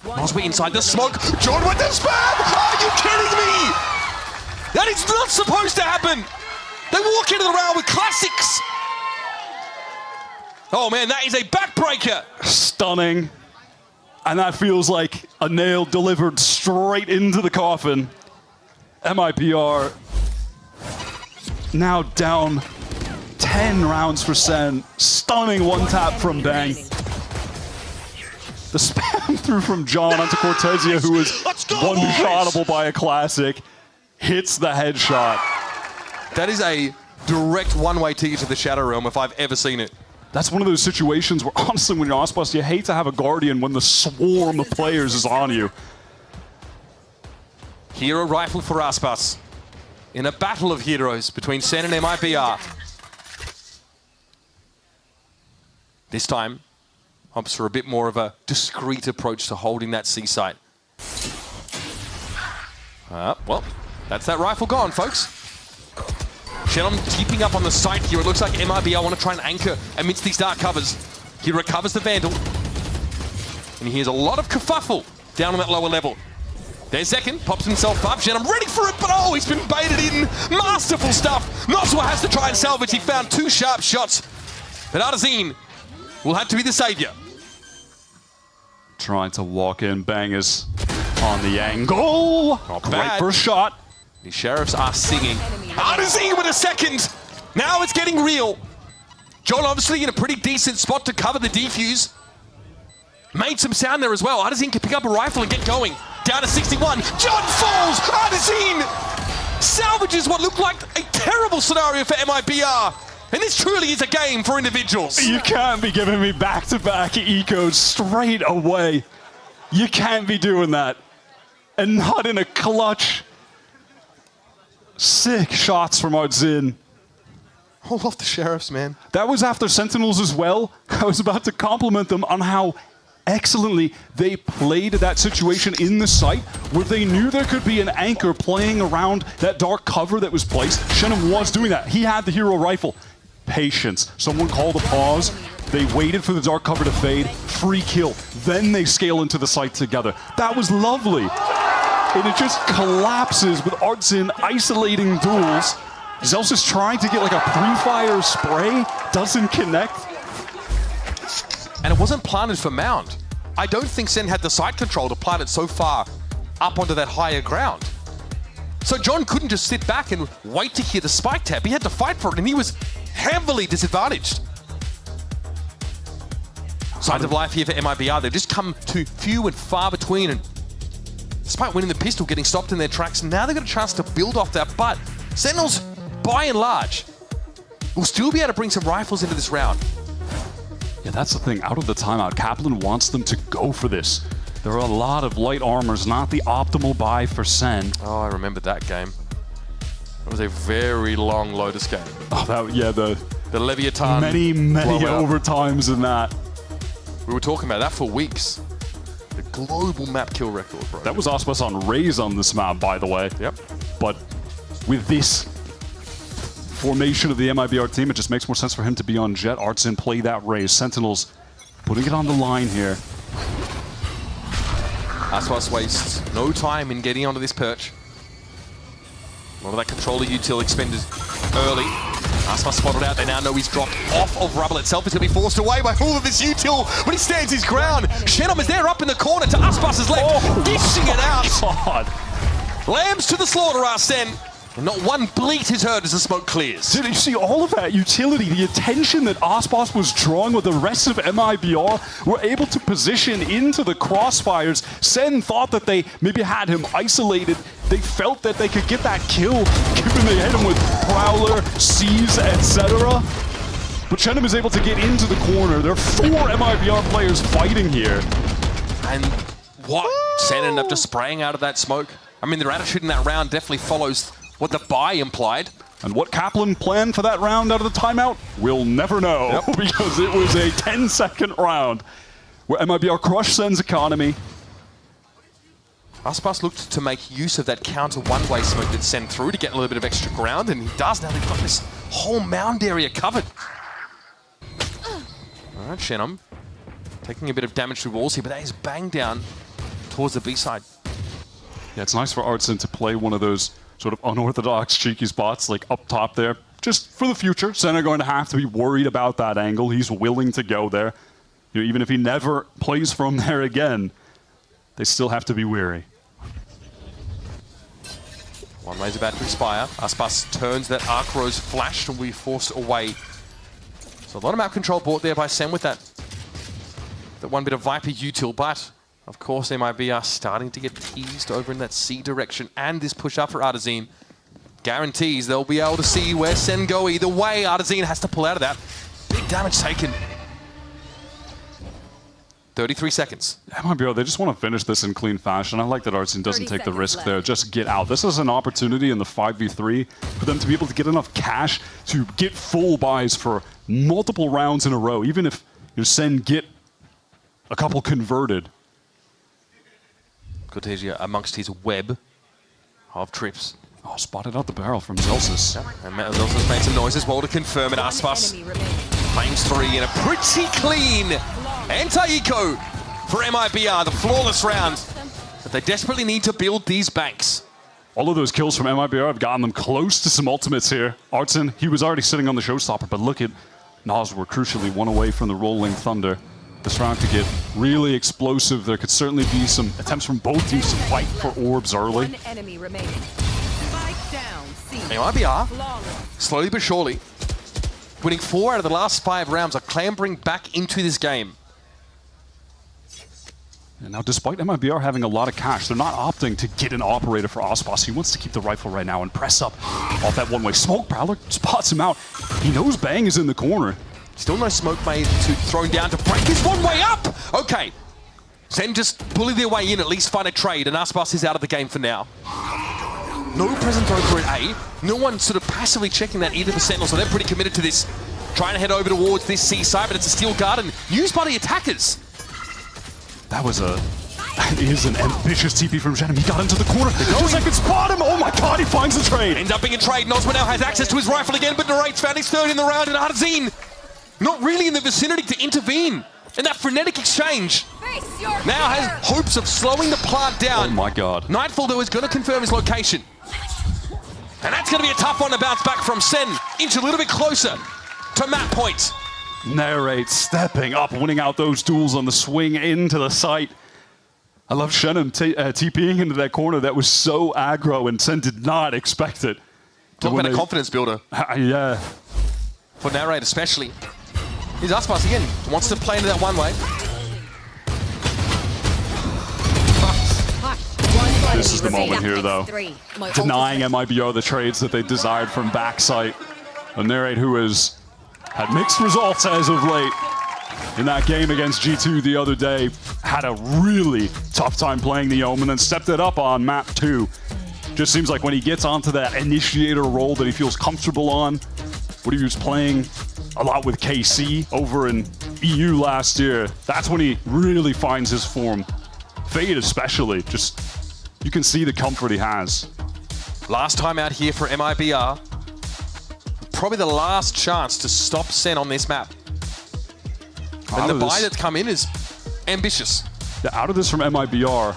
Mosby inside the smoke. John with the spam! Are you kidding me? That is not supposed to happen. They walk into the round with classics. Oh man, that is a backbreaker. Stunning. And that feels like a nail delivered straight into the coffin. MIBR now down 10 rounds for Sen. Stunning one tap from Bang. The spam through from John onto Cortesia, who was one-shotable by a classic. Hits the headshot. That is a direct one-way ticket to the Shadow Realm if I've ever seen it. That's one of those situations where, honestly, when you're Aspas, you hate to have a Guardian when the swarm of players is on you. Hero rifle for Aspas in a battle of heroes between Sen and MIBR. This time, opts for a bit more of a discreet approach to holding that C site. Well, that's that rifle gone, folks. Shannon keeping up on the site here. It looks like MIBR want to try and anchor amidst these dark covers. He recovers the Vandal. And he hears a lot of kerfuffle down on that lower level. There's Zekin, pops himself up. Shannon ready for it, but oh, he's been baited in. Masterful stuff. Noswa has to try and salvage. He found two sharp shots. But Artesine will have to be the savior. Trying to walk in. Bang is on the angle. Great first shot. The Sheriffs are singing. Artesine with a second. Now it's getting real. John obviously in a pretty decent spot to cover the defuse. Made some sound there as well. Artesine can pick up a rifle and get going. Down to 61. John falls. Artesine salvages what looked like a terrible scenario for MIBR. And this truly is a game for individuals. You can't be giving me back-to-back ecos straight away. You can't be doing that. And not in a clutch. Sick shots from Artesine. Hold off the Sheriffs, man. That was after Sentinels as well. I was about to compliment them on how excellently they played that situation in the site where they knew there could be an anchor playing around that dark cover that was placed. Shannon was doing that. He had the hero rifle. Patience. Someone called a pause. They waited for the dark cover to fade. Free kill. Then they scale into the site together. That was lovely. And it just collapses with Artesine isolating duels. Zeus is trying to get like a pre-fire spray. Doesn't connect. And it wasn't planted for Mound. I don't think Sen had the site control to plant it so far up onto that higher ground. So John couldn't just sit back and wait to hear the spike tap. He had to fight for it, and he was heavily disadvantaged. Signs of life here for MIBR. They've just come to few and far between, and despite winning the pistol, getting stopped in their tracks, now they've got a chance to build off that. But Sentinels, by and large, will still be able to bring some rifles into this round. Yeah, that's the thing. Out of the timeout, Kaplan wants them to go for this. There are a lot of light armors, not the optimal buy for Sen. Oh, I remember that game. It was a very long Lotus game. Oh, that, yeah, the Leviathan. Many blowout. overtimes in that. We were talking about that for weeks. The global map kill record, bro. That was Aspas on Raze on this map, by the way. Yep. But with this formation of the MIBR team, it just makes more sense for him to be on Jet. Artesine play that Raze. Sentinels putting it on the line here. Aspas wastes no time in getting onto this perch. A lot of that controller util expended early. Aspas spotted out. They now know he's dropped off of Rubble itself. He's going to be forced away by all of this util, but he stands his ground. Shenom is there up in the corner to Aspas's left, dishing it out. God. Lambs to the slaughter, Sen. Not one bleat is heard as the smoke clears. Did you see all of that utility, the attention that Aspas was drawing with the rest of MIBR were able to position into the crossfires. Sen thought that they maybe had him isolated. They felt that they could get that kill, given they hit him with Prowler, Seize, etc. But Shenom is able to get into the corner. There are 4 MIBR players fighting here. And what? Sen ended up just spraying out of that smoke. I mean, their attitude in that round definitely follows what the buy implied. And what Kaplan planned for that round out of the timeout, we'll never know, because it was a 10-second round where MIBR crushed Sen's economy. Aspas looked to make use of that counter one-way smoke that Sen threw to get a little bit of extra ground, and he does. Now they've got this whole mound area covered. All right, Shenom taking a bit of damage to walls here, but that is banged down towards the B side. Yeah, it's nice for Artson to play one of those sort of unorthodox, cheeky spots, like up top there. Just for the future, Sen are going to have to be worried about that angle. He's willing to go there. You know, even if he never plays from there again, they still have to be wary. One way's about to expire. Aspas turns that Arc Rose flash and will be forced away. So a lot of map control bought there by Sen with that one bit of Viper util, but of course, they might be starting to get teased over in that C direction, and this push up for Artazine guarantees they'll be able to see where Sen go either way. Artazine has to pull out of that. Big damage taken. 33 seconds. MIBR, they just want to finish this in clean fashion. I like that Artson doesn't take the risk there. Just get out. This is an opportunity in the 5v3 for them to be able to get enough cash to get full buys for multiple rounds in a row, even if Sen get a couple converted. Cortesia amongst his web of trips. Oh, spotted out the barrel from Zelsis. And Zelsis made some noise as well to confirm it. Aspas claims 3 in a pretty clean anti-eco for MIBR, the flawless round. But they desperately need to build these banks. All of those kills from MIBR have gotten them close to some ultimates here. Artson, he was already sitting on the showstopper, but look at Nas were crucially 1 away from the Rolling Thunder. This round could get really explosive. There could certainly be some attempts from both teams to fight for orbs early. One enemy remaining. Spike down. C. MIBR, slowly but surely, winning 4 out of the last 5 rounds, are clambering back into this game. And now, despite MIBR having a lot of cash, they're not opting to get an operator for Aspas. He wants to keep the rifle right now and press up off that one-way smoke. Prowler spots him out. He knows Bang is in the corner. Still no smoke made thrown down to break this one way up. Okay, Sen just bully their way in, at least find a trade, and Aspas is out of the game for now. No presence over at A. No one sort of passively checking that either for Sentinels, so they're pretty committed to this. Trying to head over towards this C side, but it's a steel garden used by the attackers. That is an ambitious TP from Shenom. He got into the corner. Just I could spot him. Oh my god, he finds the trade. Ends up being a trade. Nosma now has access to his rifle again, but Narrate's found his 3rd in the round, and Artazine not really in the vicinity to intervene. And that frenetic exchange now has hopes of slowing the plant down. Oh my god. Nightfall, though, is going to confirm his location. And that's going to be a tough one to bounce back from. Sen inch a little bit closer to map point. Narrate stepping up, winning out those duels on the swing into the site. I love Shenom TPing into that corner. That was so aggro, and Sen did not expect it. Talk about a confidence builder. Yeah. For Narrate especially. Here's Aspas again. Wants to play into that one way. This is the moment here, though. Denying MIBR the trades that they desired from backside. A Narrate who has had mixed results as of late. In that game against G2 the other day, had a really tough time playing the Omen, then stepped it up on map 2. Just seems like when he gets onto that initiator role that he feels comfortable on, what he was playing a lot with KC over in EU last year, that's when he really finds his form. Fade especially, just, you can see the comfort he has. Last time out here for MIBR. Probably the last chance to stop Sen on this map. And the buy that's come in is ambitious. Out of this from MIBR,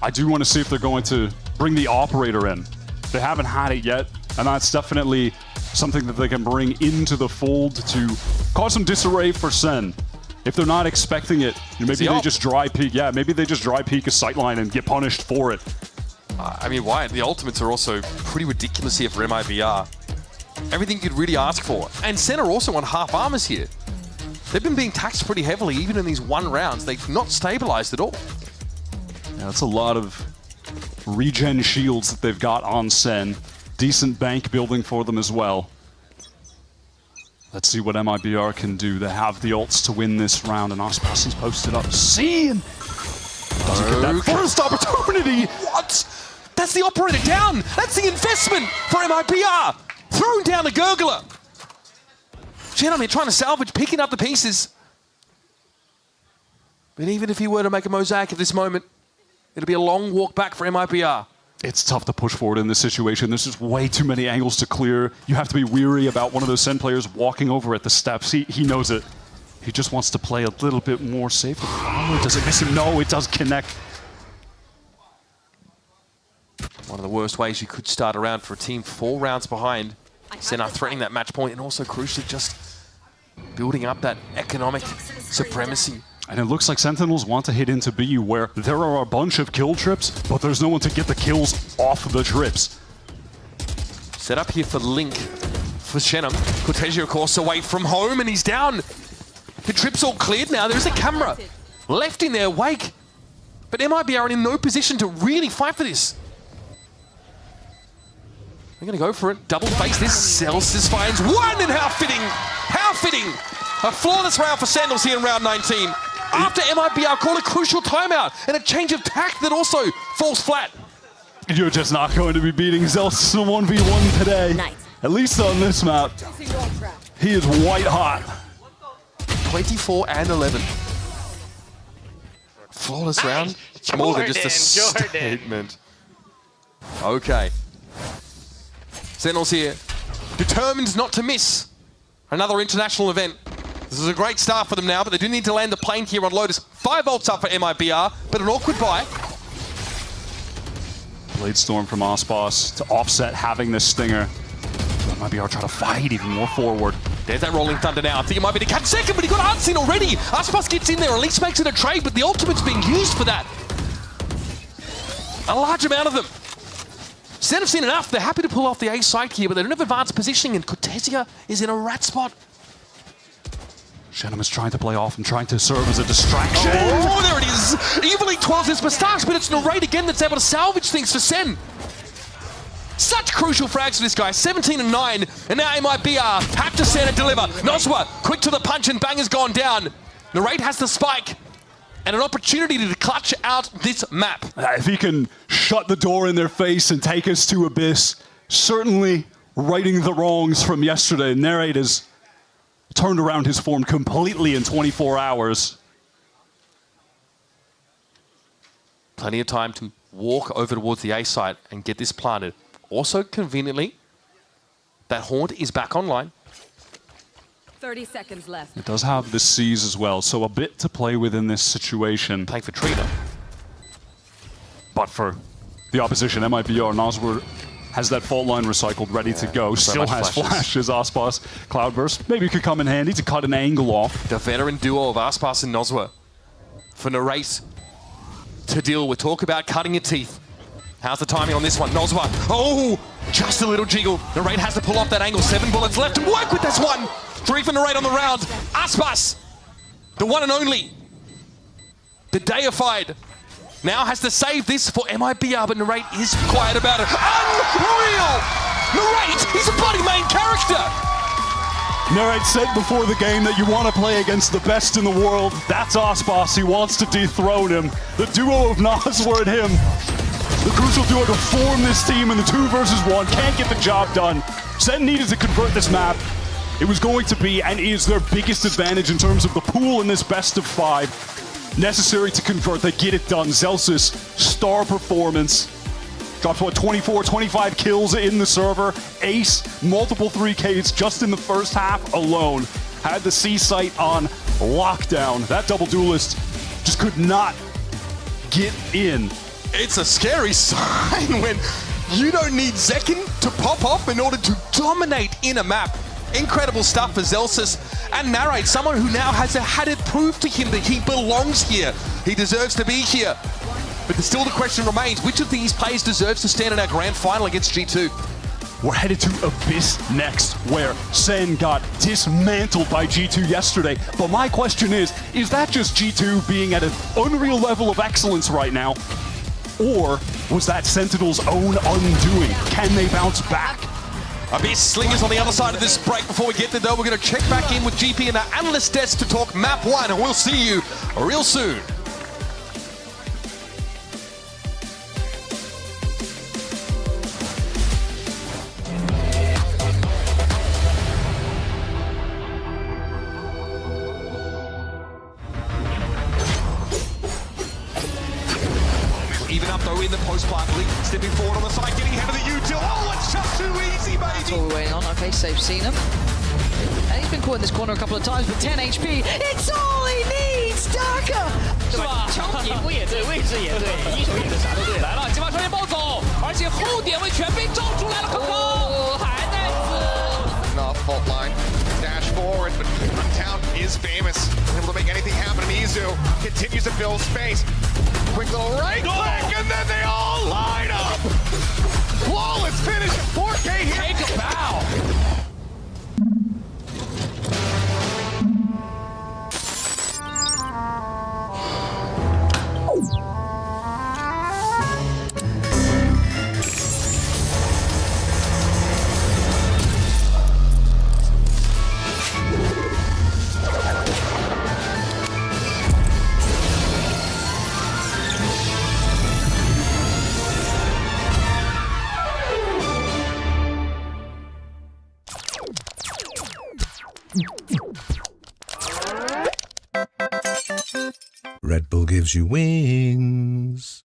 I do want to see if they're going to bring the operator in. They haven't had it yet. And that's definitely something that they can bring into the fold to cause some disarray for Sen. If they're not expecting it, maybe they just dry peek. Yeah, maybe they just dry peek a sightline and get punished for it. I mean, why? The ultimates are also pretty ridiculous here for MIBR. Everything you could really ask for. And Sen are also on half armors here. They've been being taxed pretty heavily, even in these 1 rounds. They've not stabilized at all. Yeah, that's a lot of regen shields that they've got on Sen. Decent bank building for them as well. Let's see what MIBR can do. They have the ults to win this round, and Aspas is posted up C and doesn't get that first opportunity. What? That's the operator down. That's the investment for MIBR. Thrown down the gurgler. Gentlemen, trying to salvage, picking up the pieces. But even if he were to make a mosaic at this moment, it'll be a long walk back for MIBR. It's tough to push forward in this situation. There's just way too many angles to clear. You have to be weary about one of those Sen players walking over at the steps. He knows it. He just wants to play a little bit more safe. Oh, does it miss him? No, it does connect. One of the worst ways you could start a round for a team 4 rounds behind. Sen are threatening that match point and also crucially just building up that economic supremacy. And it looks like Sentinels want to hit into B, where there are a bunch of kill trips, but there's no one to get the kills off the trips. Set up here for Link, for Shenham. Cortezio, of course, away from home, and he's down. The trip's all cleared now. There's a camera left in their wake. But MIBR are in no position to really fight for this. They're going to go for it. Double face this. Celsius finds 1, and how fitting! How fitting! A flawless round for Sentinels here in round 19. After MIBR call a crucial timeout and a change of tack that also falls flat. You're just not going to be beating Celsius in 1v1 today. Nice. At least on this map. He is white hot. 24 and 11. Flawless round. It's more than just a statement. Okay. Sentinels here. Determined not to miss another international event. This is a great start for them now, but they do need to land the plane here on Lotus. 5 ults up for MIBR, but an awkward buy. Blade Storm from Aspas to offset having this stinger. MIBR try to fight even more forward. There's that Rolling Thunder now. I think it might be the catch second, but he got Unseen already. Aspas gets in there, at least makes it a trade, but the ultimate's being used for that. A large amount of them. Sen have seen enough. They're happy to pull off the A site here, but they don't have advanced positioning, and Cortezia is in a rat spot. Shenham is trying to play off and trying to serve as a distraction. Oh, there it is. Evilly twirls his moustache, but it's Narrate again that's able to salvage things for Sen. Such crucial frags for this guy. 17 and 9, and now MIBR have to send and deliver. Noswa, quick to the punch, and bang has gone down. Narrate has the spike and an opportunity to clutch out this map. If he can shut the door in their face and take us to Abyss, certainly righting the wrongs from yesterday. Narrate has turned around his form completely in 24 hours. Plenty of time to walk over towards the A site and get this planted. Also, conveniently, that Haunt is back online. 30 seconds left. It does have the C's as well, so a bit to play with in this situation. Playing for Trina. But for the opposition, MIBR, Nosward has that fault line recycled, ready to go. Still has flashes. Aspas, Cloudburst, maybe could come in handy to cut an angle off. The veteran duo of Aspas and Noswa for Narrate to deal with. Talk about cutting your teeth. How's the timing on this one? Noswa, oh, just a little jiggle. Narrate has to pull off that angle. 7 bullets left and work with this one. 3 for Narrate on the round. Aspas, the one and only, the deified, now has to save this for MIBR, but Narrate is quiet about it. Unreal! Narrate, he's a bloody main character! Narrate said before the game that you want to play against the best in the world. That's Aspas. He wants to dethrone him. The duo of Noswar and him. The crucial duo to form this team in the 2 versus 1. Can't get the job done. Sen needed to convert this map. It was going to be and is their biggest advantage in terms of the pool in this best of 5. Necessary to convert, they get it done. Celsius, star performance. Dropped, what, 24, 25 kills in the server. Ace, multiple 3Ks just in the first half alone. Had the C site on lockdown. That double duelist just could not get in. It's a scary sign when You don't need Zekin to pop off in order to dominate in a map. Incredible stuff for Zelsis and Narrate, someone who now has had it proved to him that he belongs here. He deserves to be here. But still the question remains, which of these players deserves to stand in our grand final against G2? We're headed to Abyss next, where Sen got dismantled by G2 yesterday. But my question is that just G2 being at an unreal level of excellence right now? Or was that Sentinels' own undoing? Can they bounce back? Abyss Slingers on the other side of this break. Before we get there, though, we're going to check back in with GP and our analyst desk to talk map 1, and we'll see you real soon. Even up though in the post-plant, Lee stepping forward on the side, getting ahead of the util. Oh, it's just too easy, baby! That's all we're waiting on. Okay, so we've seen him. And he's been caught in this corner a couple of times, but 10 HP. It's all he needs, Darker! 是吧？抢点位也对，位置也对，一手一的啥都对。来了，金发双剑暴走，而且后点位全被罩出来了，康康还在死。 Off fault line, dash forward, but Untown is famous, able to make anything happen. And Izu continues to fill space. Quick little right click, and then they all line up. Flawless finish, 4K here. Take a bow. Red Bull gives you wings.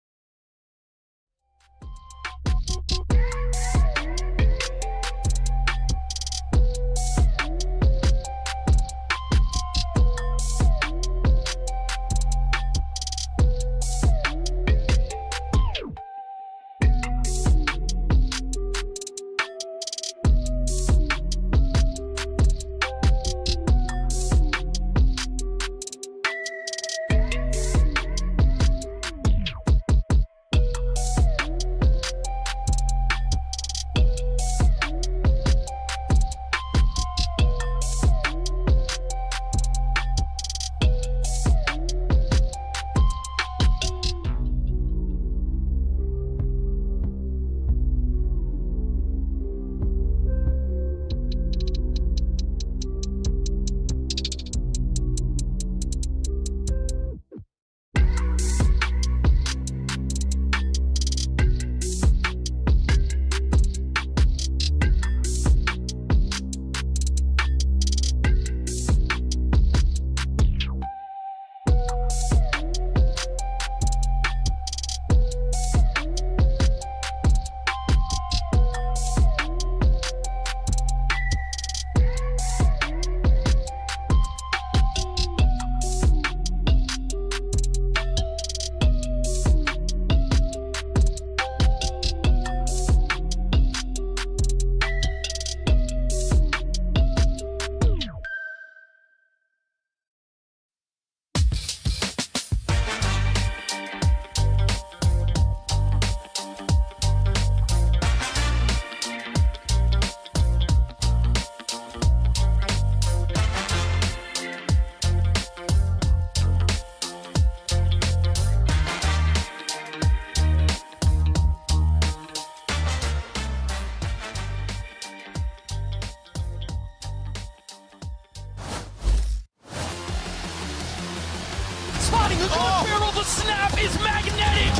Spotting the gun barrel, the snap is magnetic.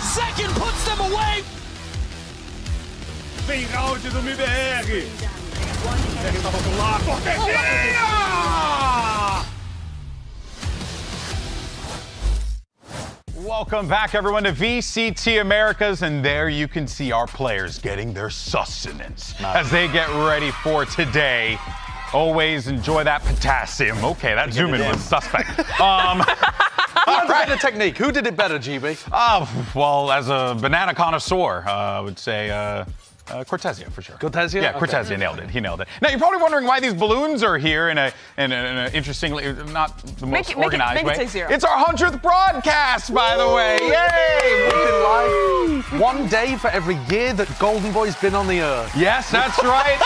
Second puts them away. Vem round do MIBR. MIBR tava do lado. Cortesia! Welcome back, everyone, to VCT Americas, and there you can see our players getting their sustenance as they get ready for today. Always enjoy that potassium. Okay, that zoom in was suspect. had the better technique? Who did it better, GB? Well, as a banana connoisseur, I would say Cortezia for sure. Cortezia? Yeah, Okay. Cortezia nailed it. He nailed it. Now you're probably wondering why these balloons are here in a interestingly not the most organized way. It's our 100th broadcast, by the way. Yay! We've been live 1 day for every year that Golden Boy's been on the earth. Yes, that's right.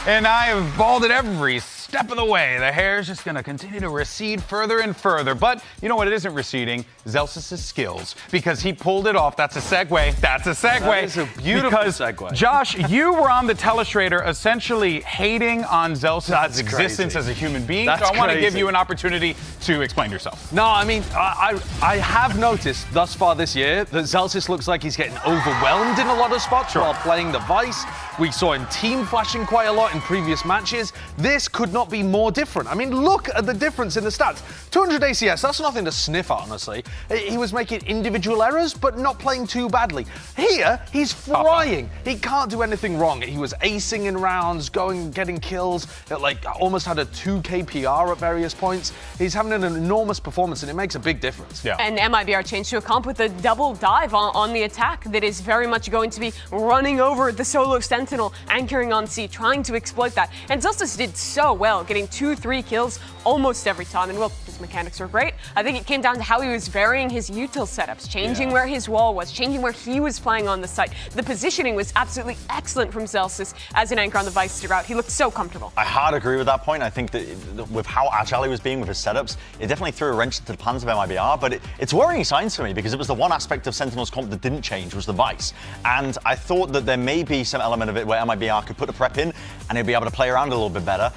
And I have balded every step of the way. The hair is just going to continue to recede further and further. But you know what? It isn't receding. Zelsys' skills, because he pulled it off. That's a segue. That's a segue. That is a beautiful segue. Josh, you were on the Telestrator essentially hating on Zelsys' existence as a human being. That's so I want to crazy. give you an opportunity to explain yourself. No, I mean, I have noticed thus far this year that Zelsys looks like he's getting overwhelmed in a lot of spots while playing the Vice. We saw him team flashing quite a lot in previous matches. This could not be more different. I mean, look at the difference in the stats. 200 ACS, that's nothing to sniff at, honestly. He was making individual errors, but not playing too badly. Here, he's flying. He can't do anything wrong. He was acing in rounds, getting kills. Like, almost had a 2K PR at various points. He's having an enormous performance, and it makes a big difference. Yeah. And MIBR changed to a comp with a double dive on the attack that is very much going to be running over the solo Sentinel, anchoring on C, trying to exploit that. And Zelsys did so well, getting 2-3 kills almost every time. And well, his mechanics were great. I think it came down to how he was varying his util setups, changing where his wall was, changing where he was playing on the site. The positioning was absolutely excellent from Zelsys as an anchor on the Vice throughout. He looked so comfortable. I hard agree with that point. I think that with how agile he was being with his setups, it definitely threw a wrench into the plans of MIBR, but it's worrying signs for me because it was the one aspect of Sentinel's comp that didn't change, was the Vice. And I thought that there may be some element of it where MIBR could put the prep in and they'd be able to play around a little bit better,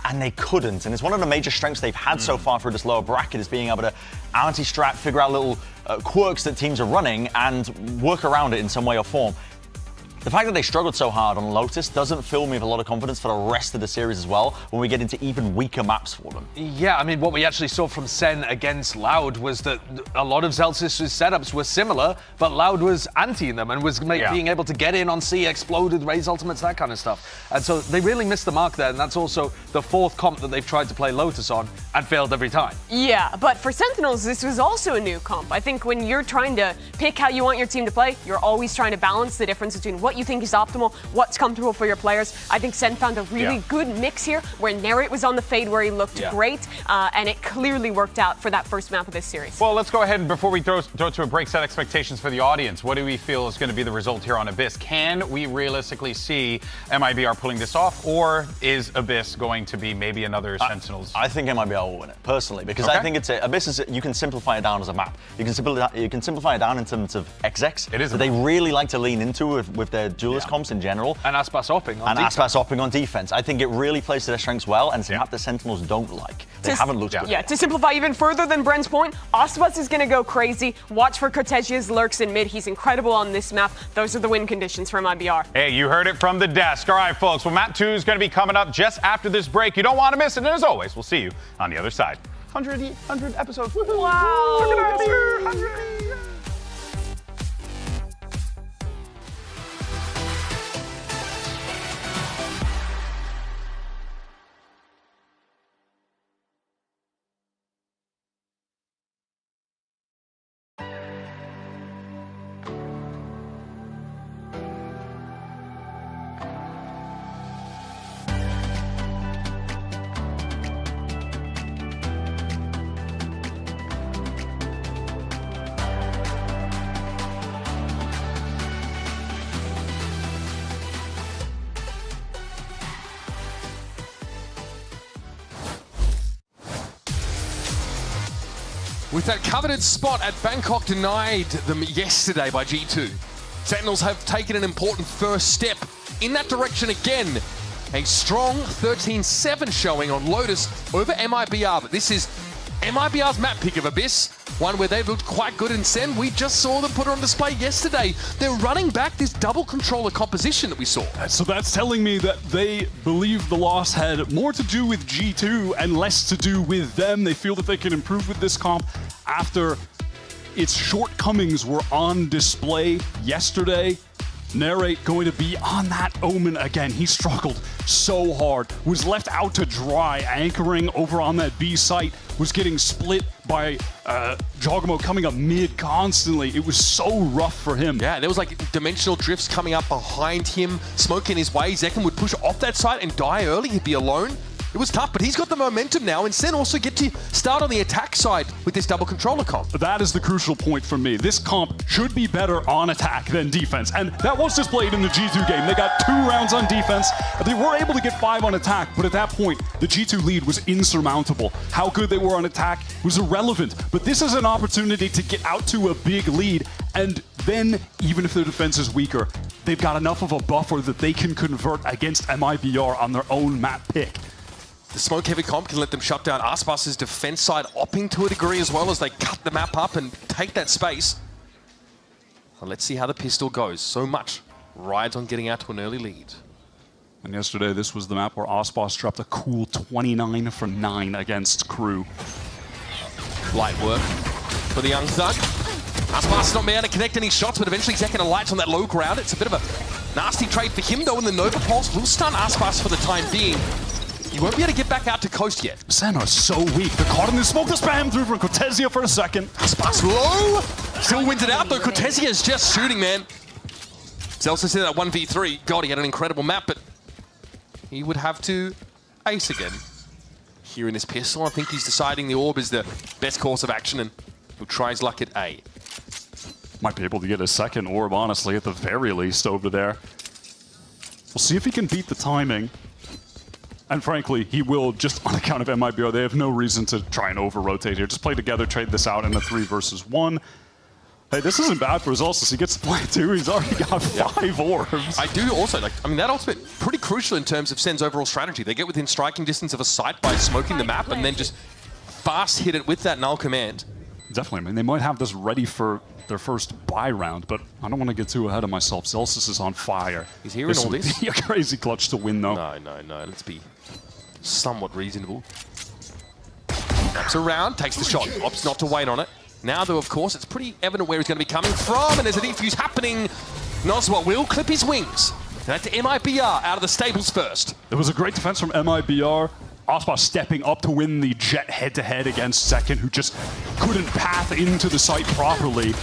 and they couldn't. And it's one of the major strengths they've had so far through this lower bracket, is being able to anti-strat, figure out little quirks that teams are running and work around it in some way or form. The fact that they struggled so hard on Lotus doesn't fill me with a lot of confidence for the rest of the series as well when we get into even weaker maps for them. Yeah, I mean, what we actually saw from Sen against Loud was that a lot of Zelsys' setups were similar, but Loud was anti-ing them and was being able to get in on C, exploded, raise ultimates, that kind of stuff. And so they really missed the mark there, and that's also the fourth comp that they've tried to play Lotus on and failed every time. Yeah, but for Sentinels, this was also a new comp. I think when you're trying to pick how you want your team to play, you're always trying to balance the difference between what you think is optimal, what's comfortable for your players. I think Sen found a really good mix here where Narrate was on the fade where he looked great, and it clearly worked out for that first map of this series. Well, let's go ahead and before we throw to a break, set expectations for the audience. What do we feel is going to be the result here on Abyss? Can we realistically see MIBR pulling this off, or is Abyss going to be maybe another Sentinels? I think MIBR will win it, personally, because I think Abyss is, you can simplify it down as a map. You can simplify it down in terms of XX. It is. That they really like to lean into with their duelist comps in general. And Aspas Opping on defense. Aspas Opping on defense. I think it really plays to their strengths well, and it's a map the Sentinels don't like. They haven't looked good. Yeah, to simplify even further than Bren's point, Aspas is going to go crazy. Watch for Cortesia's lurks in mid. He's incredible on this map. Those are the win conditions for MIBR. Hey, you heard it from the desk. All right, folks. Well, map 2 is going to be coming up just after this break. You don't want to miss it. And as always, we'll see you on the other side. 100 episodes. Woo-hoo. Wow. 100. With that coveted spot at Bangkok denied them yesterday by G2, Sentinels have taken an important first step in that direction again. A strong 13-7 showing on Lotus over MIBR, but this is MIBR's map pick of Abyss, one where they looked quite good in Sen. We just saw them put it on display yesterday. They're running back this double controller composition that we saw. So that's telling me that they believe the loss had more to do with G2 and less to do with them. They feel that they can improve with this comp after its shortcomings were on display yesterday. Narrate going to be on that Omen again. He struggled so hard, was left out to dry, anchoring over on that B site, was getting split by Jogamo coming up mid constantly. It was so rough for him. Yeah, there was like dimensional drifts coming up behind him, smoking his way. Zekken would push off that site and die early. He'd be alone. It was tough, but he's got the momentum now, and Sen also get to start on the attack side with this double controller comp. That is the crucial point for me. This comp should be better on attack than defense, and that was displayed in the G2 game. They got 2 rounds on defense. They were able to get 5 on attack, but at that point, the G2 lead was insurmountable. How good they were on attack was irrelevant, but this is an opportunity to get out to a big lead, and then, even if their defense is weaker, they've got enough of a buffer that they can convert against MIBR on their own map pick. The smoke-heavy comp can let them shut down Aspas's defense side, opping to a degree as well as they cut the map up and take that space. Well, let's see how the pistol goes. So much rides on getting out to an early lead. And yesterday, this was the map where Aspas dropped a cool 29 for 9 against Crew. Light work for the young thug. Aspas not able to connect any shots, but eventually Zekken alights on that low ground. It's a bit of a nasty trade for him, though, and the Nova Pulse will stun Aspas for the time being. You won't be able to get back out to coast yet. Sen are so weak. They're caught in the smoke. The spam through from Cortesia for a second. Aspas low. Still wins it out, though. Cortesia is just shooting, man. Zelsa said that 1v3. God, he had an incredible map, but he would have to ace again. Here in this pistol, I think he's deciding the orb is the best course of action, and he'll try his luck at A. Might be able to get a second orb, honestly, at the very least over there. We'll see if he can beat the timing. And frankly, he will, just on account of MIBR. They have no reason to try and over-rotate here. Just play together, trade this out in a 3 versus 1. Hey, this isn't bad for Zelsis. He gets to play 2. He's already got 5 orbs. I do also, that ultimate, pretty crucial in terms of Sen's overall strategy. They get within striking distance of a site by smoking the map and then just fast hit it with that null command. Definitely. I mean, they might have this ready for their first buy round, but I don't want to get too ahead of myself. Zelsis is on fire. He's hearing all this. This would be a crazy clutch to win, though. No. Let's be somewhat reasonable. Wraps around, takes the shot, opts not to wait on it. Now, though, of course, it's pretty evident where he's going to be coming from, and there's a defuse happening. Noswell will clip his wings. That's MIBR out of the stables first. There was a great defense from MIBR. Aspas stepping up to win the Jet head-to-head against Zekken, who just couldn't path into the site properly.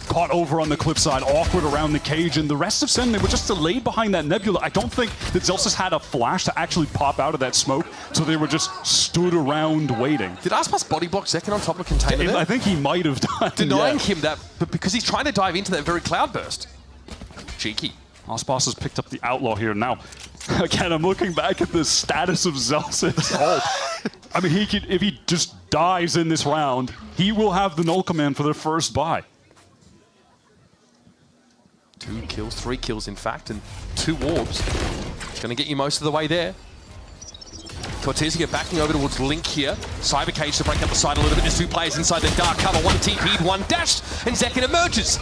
Caught over on the cliffside, awkward around the cage, and the rest of Sen, they were just delayed behind that nebula. I don't think that Zelsis had a flash to actually pop out of that smoke, so they were just stood around waiting. Did Aspas body block Zekken on top of a container there? I think he might have done. Denying him that, but because he's trying to dive into that very cloud burst. Cheeky. Aspas has picked up the Outlaw here now. Again, I'm looking back at the status of Zelsis. I mean, if he just dies in this round, he will have the null command for their first buy. 2 kills, 3 kills in fact, and 2 orbs. It's going to get you most of the way there. Cortesia backing over towards Link here. Cyber Cage to break up the side a little bit. There's 2 players inside the dark cover. 1 TP'd, 1 dashed, and Zekken emerges.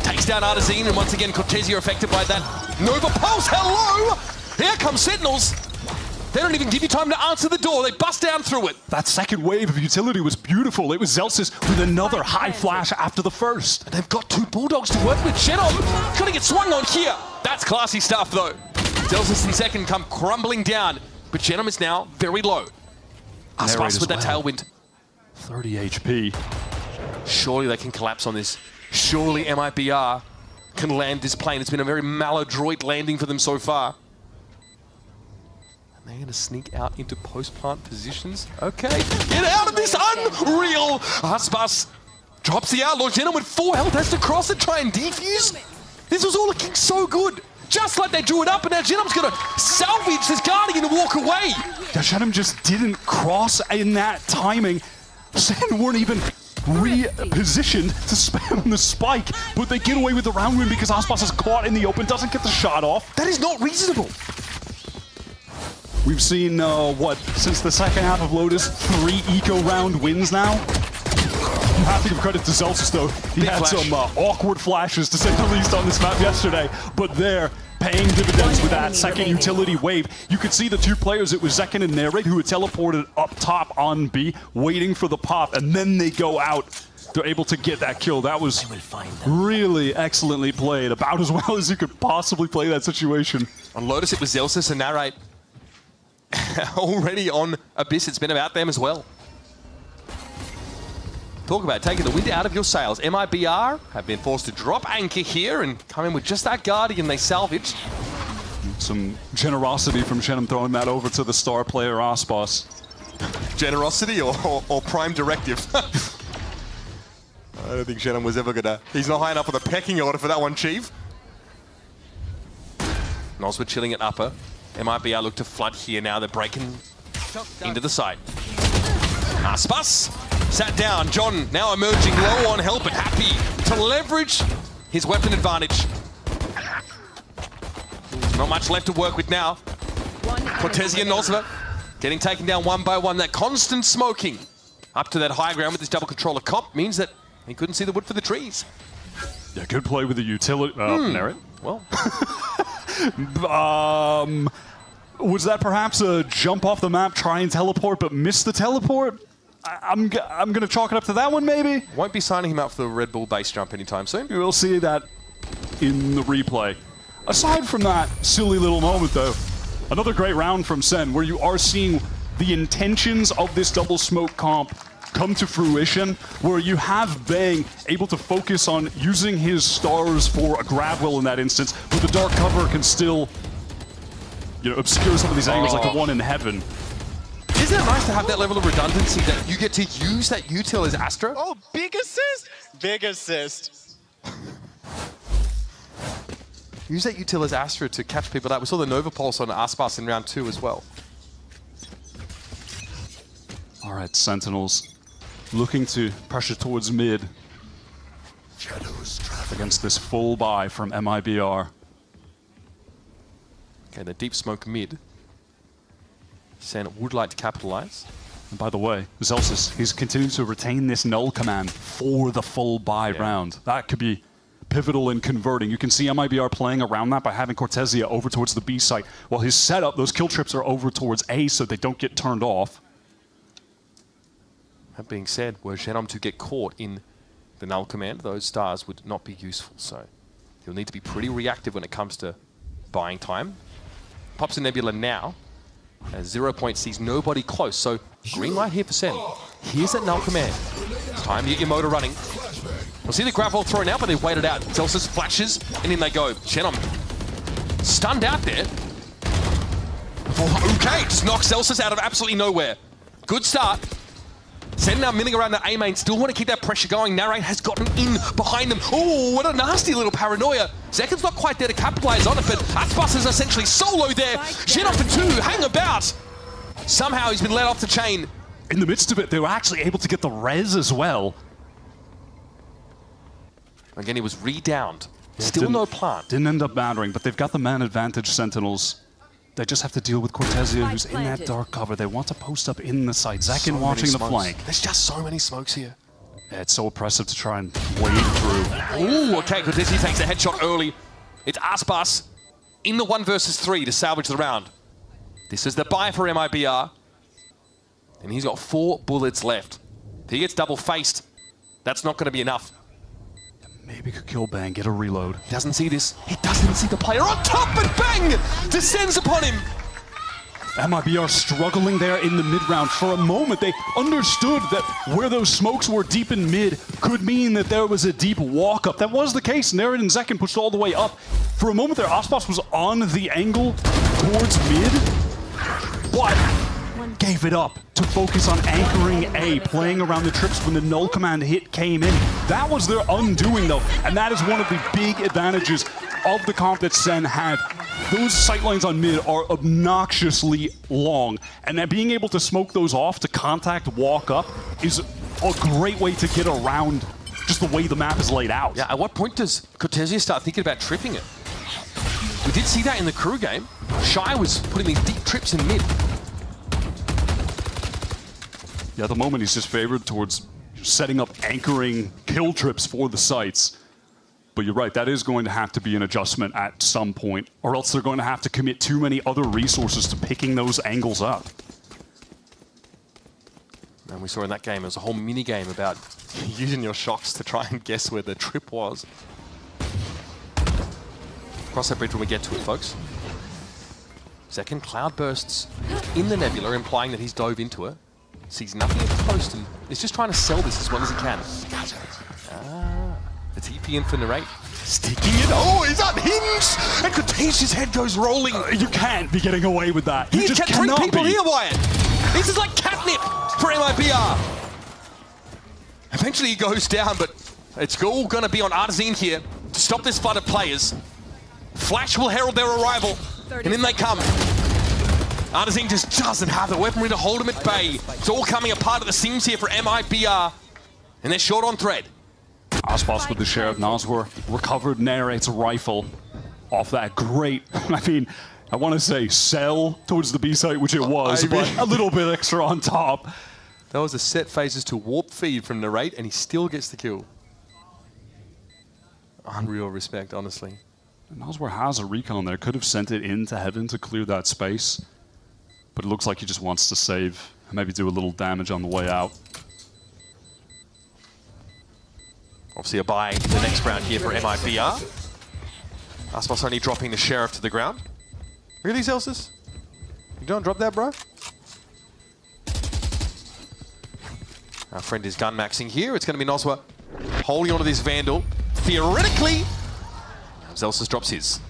Takes down Artazine, and once again, Cortesia affected by that Nova Pulse. Hello! Here comes Sentinels. They don't even give you time to answer the door. They bust down through it. That second wave of utility was beautiful. It was Zelsis with another high flash after the first. And they've got 2 Bulldogs to work with. Shenom gonna get swung on here. That's classy stuff, though. Zelsis and Zekken come crumbling down, but Shenom is now very low. Aspas with that tailwind. 30 HP. Surely they can collapse on this. Surely MIBR can land this plane. It's been a very maladroit landing for them so far. They're going to sneak out into post-plant positions. Okay, get out of this, unreal! Aspas drops the Outlaw. Shenom with 4 health has to cross and try and defuse. This was all looking so good. Just like they drew it up, and now Shenom's going to salvage this Guardian and walk away. Yeah, Shenom just didn't cross in that timing. Sen weren't even repositioned to spam the spike, but they get away with the round win because Aspas is caught in the open, doesn't get the shot off. That is not reasonable. We've seen, since the second half of Lotus, 3 eco round wins now. You have to give credit to Zelsis, though. He had some awkward flashes, to say the least, on this map yesterday, but they're paying dividends with that second utility wave. You could see the 2 players, it was Zekken and Narrate, who had teleported up top on B, waiting for the pop, and then they go out they're able to get that kill. That was really excellently played, about as well as you could possibly play that situation. On Lotus, it was Zelsis and Narrate. Already on Abyss, it's been about them as well. Talk about taking the wind out of your sails. MIBR have been forced to drop anchor here and come in with just that Guardian they salvaged. Some generosity from Shenum throwing that over to the star player, Aspas. Generosity or prime directive? I don't think Shenum was ever gonna... He's not high enough for the pecking order for that one, Chief. Noswa chilling at upper. MIBR look to flood here now. They're breaking into the site. Aspas sat down. John now emerging low on health, but happy to leverage his weapon advantage. Not much left to work with now. Cortesi and Nosva getting taken down one by one. That constant smoking up to that high ground with this double controller comp means that he couldn't see the wood for the trees. Yeah, good play with the utility. Narrate. Well. Was that perhaps a jump off the map, try and teleport, but miss the teleport? I'm going to chalk it up to that one, maybe? Won't be signing him up for the Red Bull base jump anytime soon. We'll see that in the replay. Aside from that silly little moment, though, another great round from Sen, where you are seeing the intentions of this double smoke comp come to fruition, where you have Bang able to focus on using his stars for a grab well in that instance, but the dark cover can still, you know, obscure some of these angles like the one in heaven. Isn't it nice to have that level of redundancy that you get to use that util as Astra? Oh, big assist! Big assist. Use that util as Astra to catch people out. We saw the Nova Pulse on Aspas in round 2 as well. All right, Sentinels looking to pressure towards mid against this full buy from MIBR. Okay, the deep smoke mid. Sen would like to capitalize. And by the way, Zelsis, he's continuing to retain this null command for the full buy round. That could be pivotal in converting. You can see MIBR playing around that by having Cortesia over towards the B site, while his setup, those kill trips are over towards A so they don't get turned off. That being said, were Shenum to get caught in the null command, those stars would not be useful, so he'll need to be pretty reactive when it comes to buying time. Pops a Nebula now, as 0 Point sees nobody close, so green light here for Sen. Here's that null command. It's time to get your motor running. We'll see the grab ball thrown out, but they've waited out. Zelsis flashes, and in they go. Shenum stunned out there. Oh, okay, just knocks Zelsis out of absolutely nowhere. Good start. Sen now milling around the A main, still want to keep that pressure going. Narrate has gotten in behind them. Oh, what a nasty little paranoia. Zekin's not quite there to capitalize on it, but Aspas is essentially solo there. Shenum for 2, hang about. Somehow he's been let off the chain. In the midst of it, they were actually able to get the res as well. Again, he was re-downed. Still no plant. Didn't end up mattering, but they've got the man advantage, Sentinels. They just have to deal with Cortesia, who's in that dark cover. They want to post up in the side. Zekin watching the flank. There's just so many smokes here. Yeah, it's so oppressive to try and wade through. Ooh, okay, Cortesia takes a headshot early. It's Aspas in the 1 versus 3 to salvage the round. This is the buy for MIBR. And he's got 4 bullets left. If he gets double-faced, that's not going to be enough. Maybe could kill Bang, get a reload. He doesn't see this. He doesn't see the player on top, and Bang descends upon him. MIBR struggling there in the mid-round. For a moment, they understood that where those smokes were deep in mid could mean that there was a deep walk-up. That was the case. Narrate and Zekin pushed all the way up. For a moment there, Aspas was on the angle towards mid, but gave it up to focus on anchoring A, playing around the trips when the null command hit came in. That was their undoing, though, and that is one of the big advantages of the comp that Sen had. Those sightlines on mid are obnoxiously long, and that being able to smoke those off to contact walk up is a great way to get around just the way the map is laid out. Yeah, at what point does Cortesia start thinking about tripping it? We did see that in the crew game. Shy was putting these deep trips in mid. Yeah, at the moment he's just favored towards setting up anchoring kill trips for the sites. But you're right, that is going to have to be an adjustment at some point, or else they're going to have to commit too many other resources to picking those angles up. And we saw in that game, it was a whole mini game about using your shocks to try and guess where the trip was. Cross that bridge when we get to it, folks. Second, cloud bursts in the nebula, implying that he's dove into it. Sees nothing at the post and is just trying to sell this as well as he can. The TP in for Narrate. Sticking it. Oh, he's unhinged! And Contagious's head goes rolling. You can't be getting away with that. You He's just kept 3 cannot people be. here, Wyatt. This is like catnip for MIBR. Eventually he goes down, but it's all going to be on Artazine here to stop this flood of players. Flash will herald their arrival, and in they come. Artazine just doesn't have the weaponry to hold him at bay. It's all coming apart at the seams here for MIBR, and they're short on thread. Aspas with the share of Naswar recovered Narrate's rifle off that great, I mean, I want to say sell towards the B site, which it was, but a little bit extra on top. That was a set phases to warp feed from Narrate, and he still gets the kill. Unreal respect, honestly. Naswar has a recon there, could have sent it into heaven to clear that space, but it looks like he just wants to save and maybe do a little damage on the way out. Obviously a buy in the next round here for MIBR. Aspas only dropping the Sheriff to the ground. Really, Celsius? You don't drop that, bro? Our friend is gun maxing here. It's going to be Noswa holding onto this Vandal. Theoretically, Celsius drops his.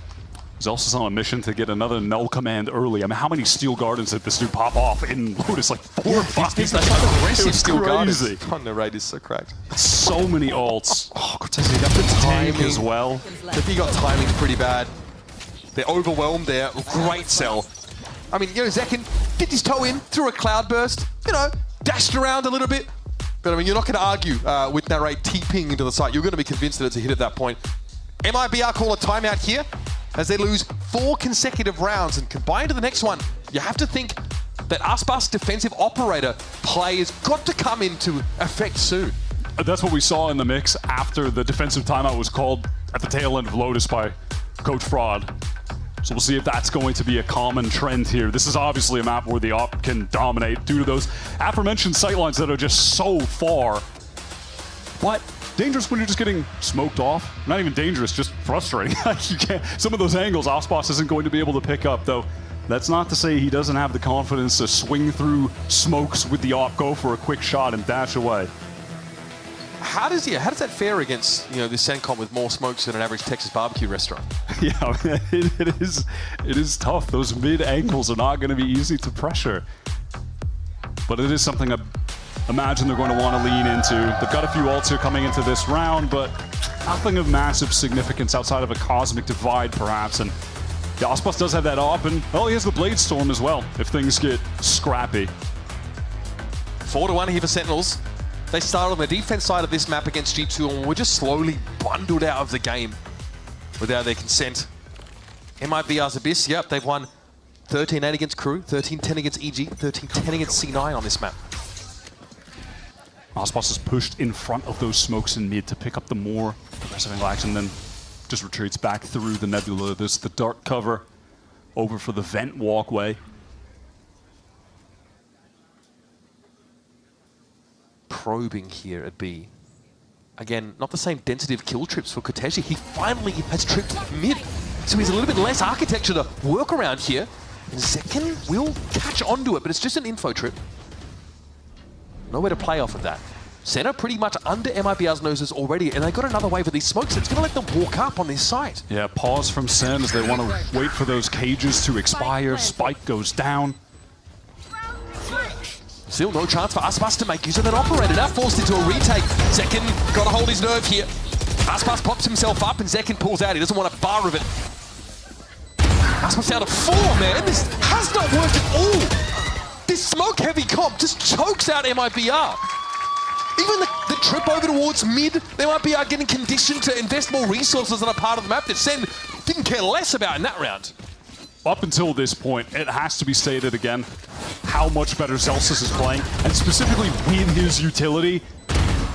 Zelsa's on a mission to get another null command early. I mean, how many Steel Gardens did this dude pop off in Lotus? Like 4 or 5. It's like aggressive Steel Gardens. Crazy. Oh, Narrate is so cracked. So many ults. Oh, Cortez, you got the timing as well. If he got timing pretty bad. They're overwhelmed there. Great sell. I mean, you know, Zekin dipped his toe in, threw a cloud burst, you know, dashed around a little bit. But I mean, you're not going to argue with Narrate TPing into the site. You're going to be convinced that it's a hit at that point. MIBR call a timeout here as they lose 4 consecutive rounds, and combined to the next one, you have to think that Aspas defensive operator play has got to come into effect soon. That's what we saw in the mix after the defensive timeout was called at the tail end of Lotus by Coach Fraud. So we'll see if that's going to be a common trend here. This is obviously a map where the op can dominate due to those aforementioned sightlines that are just so far. But dangerous when you're just getting smoked off. Not even dangerous, just frustrating. You can't, some of those angles Aspas isn't going to be able to pick up, though. That's not to say he doesn't have the confidence to swing through smokes with the op, go for a quick shot and dash away. How does that fare against, you know, this SEN comp with more smokes than an average Texas barbecue restaurant? Yeah, it is tough. Those mid angles are not going to be easy to pressure. But it is something I imagine they're going to want to lean into. They've got a few ults here coming into this round, but nothing of massive significance outside of a cosmic divide, perhaps. And the Aspas does have that op, and well, he has the Blade Storm as well, if things get scrappy. 4-1 here for Sentinels. They started on the defense side of this map against G2 and were just slowly bundled out of the game without their consent. MIBR's Abyss, yep, they've won 13-8 against Crew, 13-10 against EG, 13-10 against C9 on this map. Aspas is pushed in front of those smokes in mid to pick up the more aggressive angle action, then just retreats back through the nebula. There's the dark cover over for the vent walkway. Probing here at B. Again, not the same density of kill trips for Koteshi. He finally has tripped mid, so he's a little bit less architecture to work around here. And Zekin will catch onto it, but it's just an info trip. Nowhere to play off of that. Senna pretty much under MIBR's noses already, and they got another wave of these smokes. It's going to let them walk up on this site. Yeah, pause from Sen as they want to wait for those cages to expire. Spike goes down. Still no chance for Aspas to make use of that operator. Now forced into a retake. Zekin got to hold his nerve here. Aspas pops himself up and Zekin pulls out. He doesn't want a bar of it. Aspas down to 4, man. This has not worked at all. This smoke-heavy comp just chokes out MIBR. Even the trip over towards mid, they might be getting conditioned to invest more resources on a part of the map that Sen didn't care less about in that round. Up until this point, it has to be stated again how much better Celsius is playing, and specifically with his utility.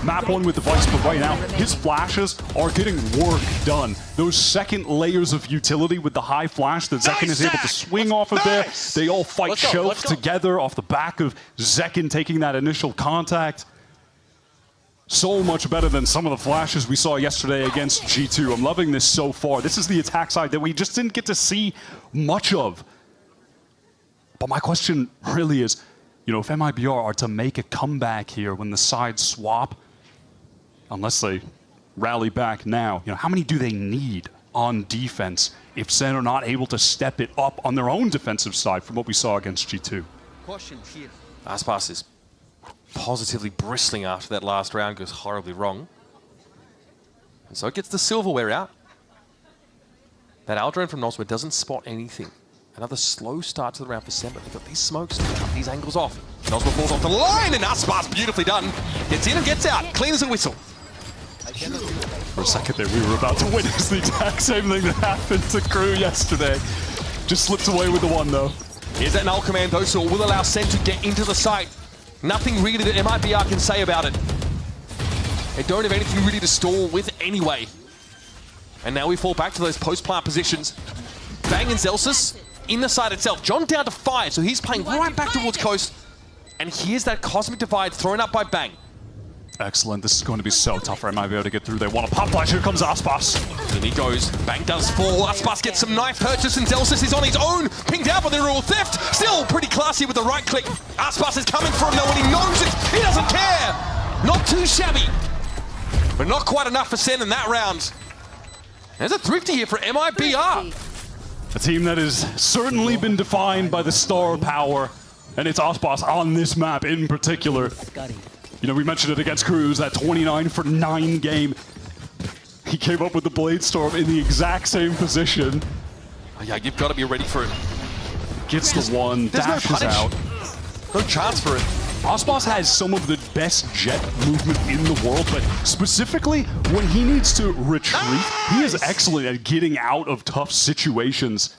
map 1 with device, but right now, his flashes are getting work done. Those second layers of utility with the high flash that Zekin is able to swing off of there, they all fight shelf together off the back of Zekin taking that initial contact. So much better than some of the flashes we saw yesterday against G2. I'm loving this so far. This is the attack side that we just didn't get to see much of. But my question really is, you know, if MIBR are to make a comeback here when the sides swap, unless they rally back now, you know, how many do they need on defense if SEN are not able to step it up on their own defensive side from what we saw against G2? Aspas is positively bristling after that last round goes horribly wrong. And so it gets the silverware out. That Aldrin from Nosworth doesn't spot anything. Another slow start to the round for SEN, but they've got these smokes to cut these angles off. Nosworth falls off the line, and Aspas, beautifully done. Gets in and gets out, clean as a whistle. For a second there, we were about to witness the exact same thing that happened to Crew yesterday. Just slipped away with the one, though. Here's that null command, though, so it will allow SEN to get into the site. Nothing really that MIBR can say about it. They don't have anything really to stall with anyway. And now we fall back to those post-plant positions. Bang and Zelsis in the site itself. John down to 5, so he's playing right back towards Coast. And here's that Cosmic Divide thrown up by Bang. Excellent. This is going to be so tough for MIBR to get through. They want a pop flash. Here comes Aspas. In he goes. Bang does fall. Aspas gets some knife purchase, and Zelsis is on his own. Pinged out by the rule theft. Still pretty classy with the right click. Aspas is coming for him though, and he knows it. He doesn't care. Not too shabby. But not quite enough for SEN in that round. There's a thrifty here for MIBR. A team that has certainly been defined by the star power, and it's Aspas on this map in particular. You know, we mentioned it against Cruz, that 29 for 9 game. He came up with the Blade Storm in the exact same position. Oh, yeah, you've got to be ready for it. Gets the one, dashes out. No chance for it. Aspas has some of the best jet movement in the world, but specifically when he needs to retreat, he is excellent at getting out of tough situations.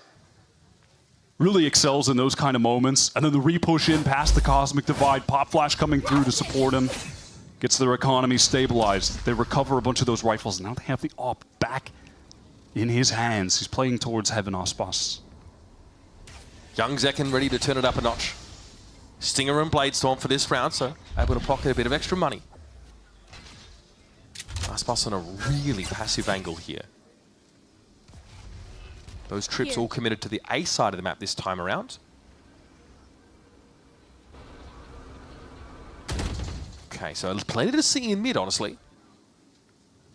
Really excels in those kind of moments. And then the repush in past the Cosmic Divide, Pop Flash coming through to support him. Gets their economy stabilized. They recover a bunch of those rifles. Now they have the AWP back in his hands. He's playing towards Heaven, Aspas. Young Zekin ready to turn it up a notch. Stinger and Blade Storm for this round, so able to pocket a bit of extra money. Aspas on a really passive angle here. Those trips all committed to the A side of the map this time around. Okay, so plenty to see in mid, honestly.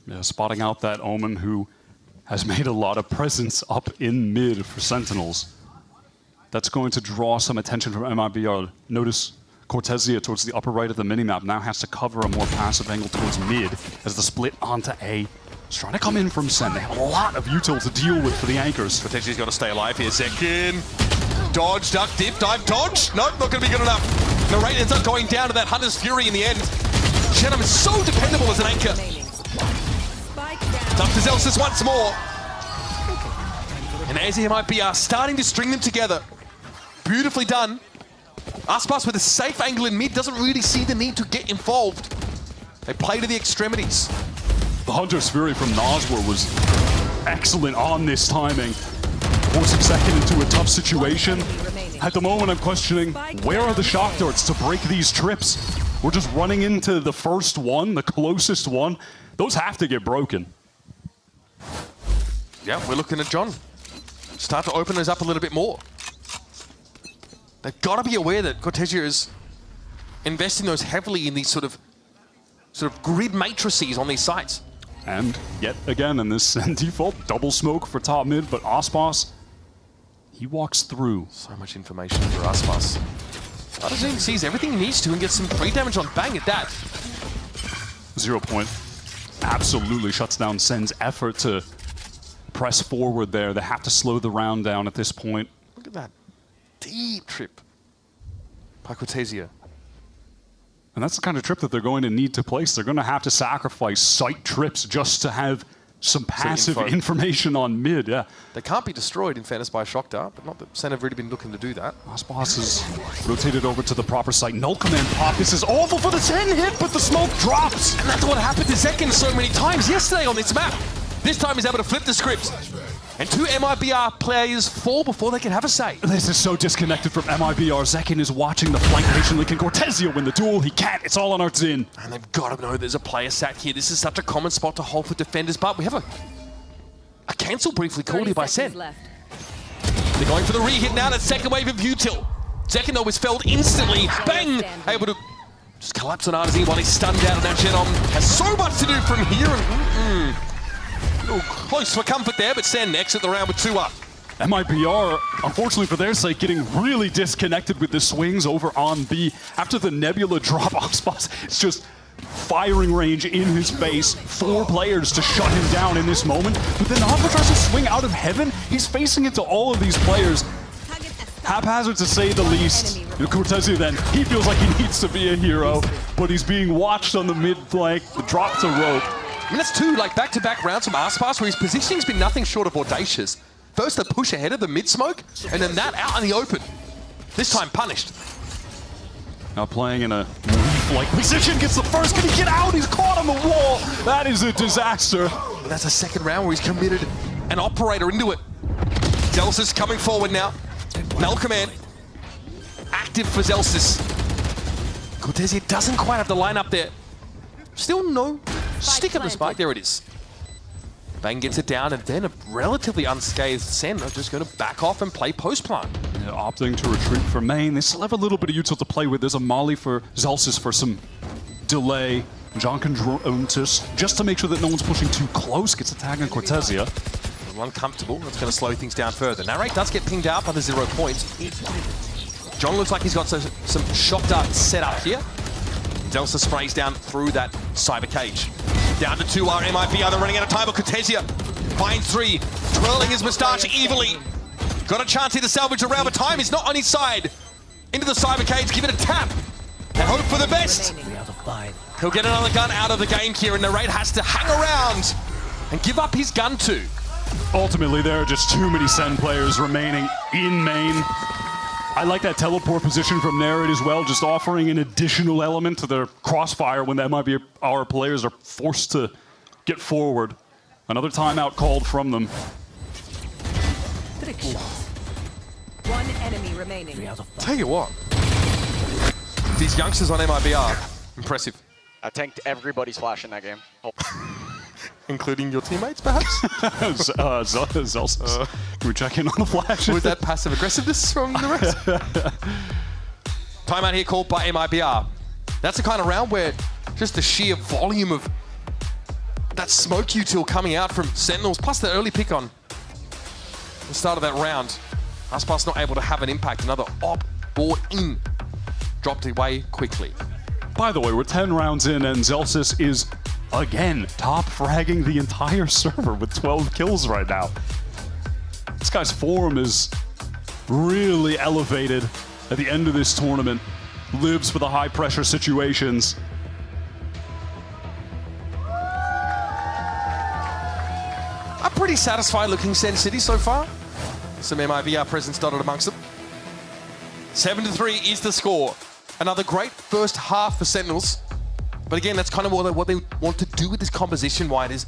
Yeah, spotting out that Omen who has made a lot of presence up in mid for Sentinels. That's going to draw some attention from MIBR. Notice Cortesia towards the upper right of the minimap now has to cover a more passive angle towards mid as the split onto A. He's trying to come in from SEN. They have a lot of util to deal with for the anchors. Cortesia's got to stay alive here. Zekin. Dodge, duck, dip, dive, dodge. Nope, not going to be good enough. Narrate ends up going down to that Hunter's Fury in the end. Shenham is so dependable as an anchor. It's up to Zelsis once more. And as MIBR starting to string them together. Beautifully done. Aspas with a safe angle in mid doesn't really see the need to get involved. They play to the extremities. The Hunter's Fury from Nosworth was excellent on this timing. Forcing Zekin into a tough situation. At the moment, I'm questioning, where are the shock darts to break these trips? We're just running into the first one, the closest one. Those have to get broken. Yeah, we're looking at John. Start to open those up a little bit more. They've got to be aware that Cortesia is investing those heavily in these sort of grid matrices on these sites. And yet again in this default double smoke for top mid, but Aspas, he walks through. So much information for Aspas. Other team sees everything he needs to and gets some free damage on Bang at that. 0 point absolutely shuts down SEN's effort to press forward there. They have to slow the round down at this point. Look at that deep trip by Cortesia. And that's the kind of trip that they're going to need to place. They're going to have to sacrifice site trips just to have some passive information on mid, yeah. They can't be destroyed, in fairness, by a shock dart, but not that Sen have really been looking to do that. Aspas is rotated over to the proper site. Null command pop. This is awful for the 10 hit, but the smoke drops. And that's what happened to Zekin so many times yesterday on this map. This time he's able to flip the script. And 2 MIBR players fall before they can have a say. This is so disconnected from MIBR. Zekin is watching the flank patiently. Can Cortezio win the duel? He can't. It's all on our Zin. And they've got to know there's a player sat here. This is such a common spot to hold for defenders, but we have a cancel briefly called here by Sen. They're going for the re-hit now. That second wave of util. Zekin, though, was felled instantly. Bang! Able to just collapse on Artazine while he's stunned down. And now Genom has so much to do from here. And close for comfort there, but Sen exit the round with 2 up. MIBR, unfortunately for their sake, getting really disconnected with the swings over on B. After the Nebula drop off spots, it's just firing range in his face. 4 players to shut him down in this moment. But then Alpha tries to swing out of heaven. He's facing into all of these players. Haphazard to say the least. Cortezio then, he feels like he needs to be a hero, but he's being watched on the mid flank. The drop to rope. I mean, that's 2 back-to-back rounds from Aspas where his positioning's been nothing short of audacious. First the push ahead of the mid-smoke, and then that out in the open. This time punished. Now playing in a leaf-like position, gets the first, can he get out? He's caught on the wall. That is a disaster. That's a second round where he's committed an operator into it. Zelsis coming forward now. Null command. Active for Zelsis. Cortezio doesn't quite have the line up there. Still no stick up the spike. There it is. Bang gets it down, and then a relatively unscathed Sen are just going to back off and play post plant. Yeah, opting to retreat for main. They still have a little bit of util to play with. There's a molly for Zelsis for some delay. John can just to make sure that no one's pushing too close. Gets a tag on Cortezia. A little uncomfortable. That's going to slow things down further. Narrate does get pinged out by the 0 points. John looks like he's got some shock darts set up here. Delta sprays down through that cyber cage. Down to 2 MIBR, they're running out of time, but Cortezia finds 3, twirling his moustache evilly. Got a chance here to salvage the round, but time is not on his side. Into the cyber cage, give it a tap, and hope for the best. He'll get another gun out of the game here, and Narrate has to hang around and give up his gun too. Ultimately, there are just too many Sen players remaining in main. I like that teleport position from Narrate as well, just offering an additional element to their crossfire when that might be our players are forced to get forward. Another timeout called from them. One enemy remaining. Tell you what, these youngsters on MIBR, impressive. I tanked everybody's flash in that game. Oh. Including your teammates, perhaps? Zelsis. Can we check in on the flash? Was that passive aggressiveness from the rest? Timeout here called by MIBR. That's the kind of round where just the sheer volume of that smoke util coming out from Sentinels, plus the early pick on the start of that round. Aspas not able to have an impact. Another op board in. Dropped away quickly. By the way, we're 10 rounds in, and Zelsis is again top fragging the entire server with 12 kills right now. This guy's form is really elevated at the end of this tournament. Lives for the high pressure situations. A pretty satisfied looking Sen City so far. Some MIBR presence dotted amongst them. 7-3 is the score. Another great first half for Sentinels. But again, that's kind of what they want to do with this composition, White, is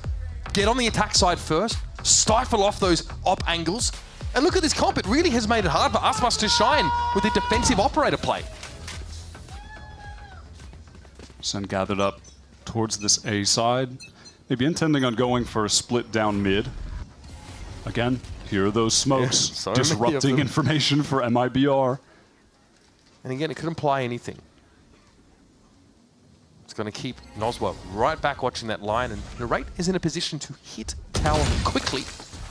get on the attack side first, stifle off those op angles, and look at this comp. It really has made it hard for Aspas to shine with the defensive operator play. Sen gathered up towards this A side, maybe intending on going for a split down mid. Again, here are those smokes, disrupting information for MIBR. And again, it could imply anything. It's going to keep Noswa right back watching that line, and Narrate is in a position to hit tower quickly.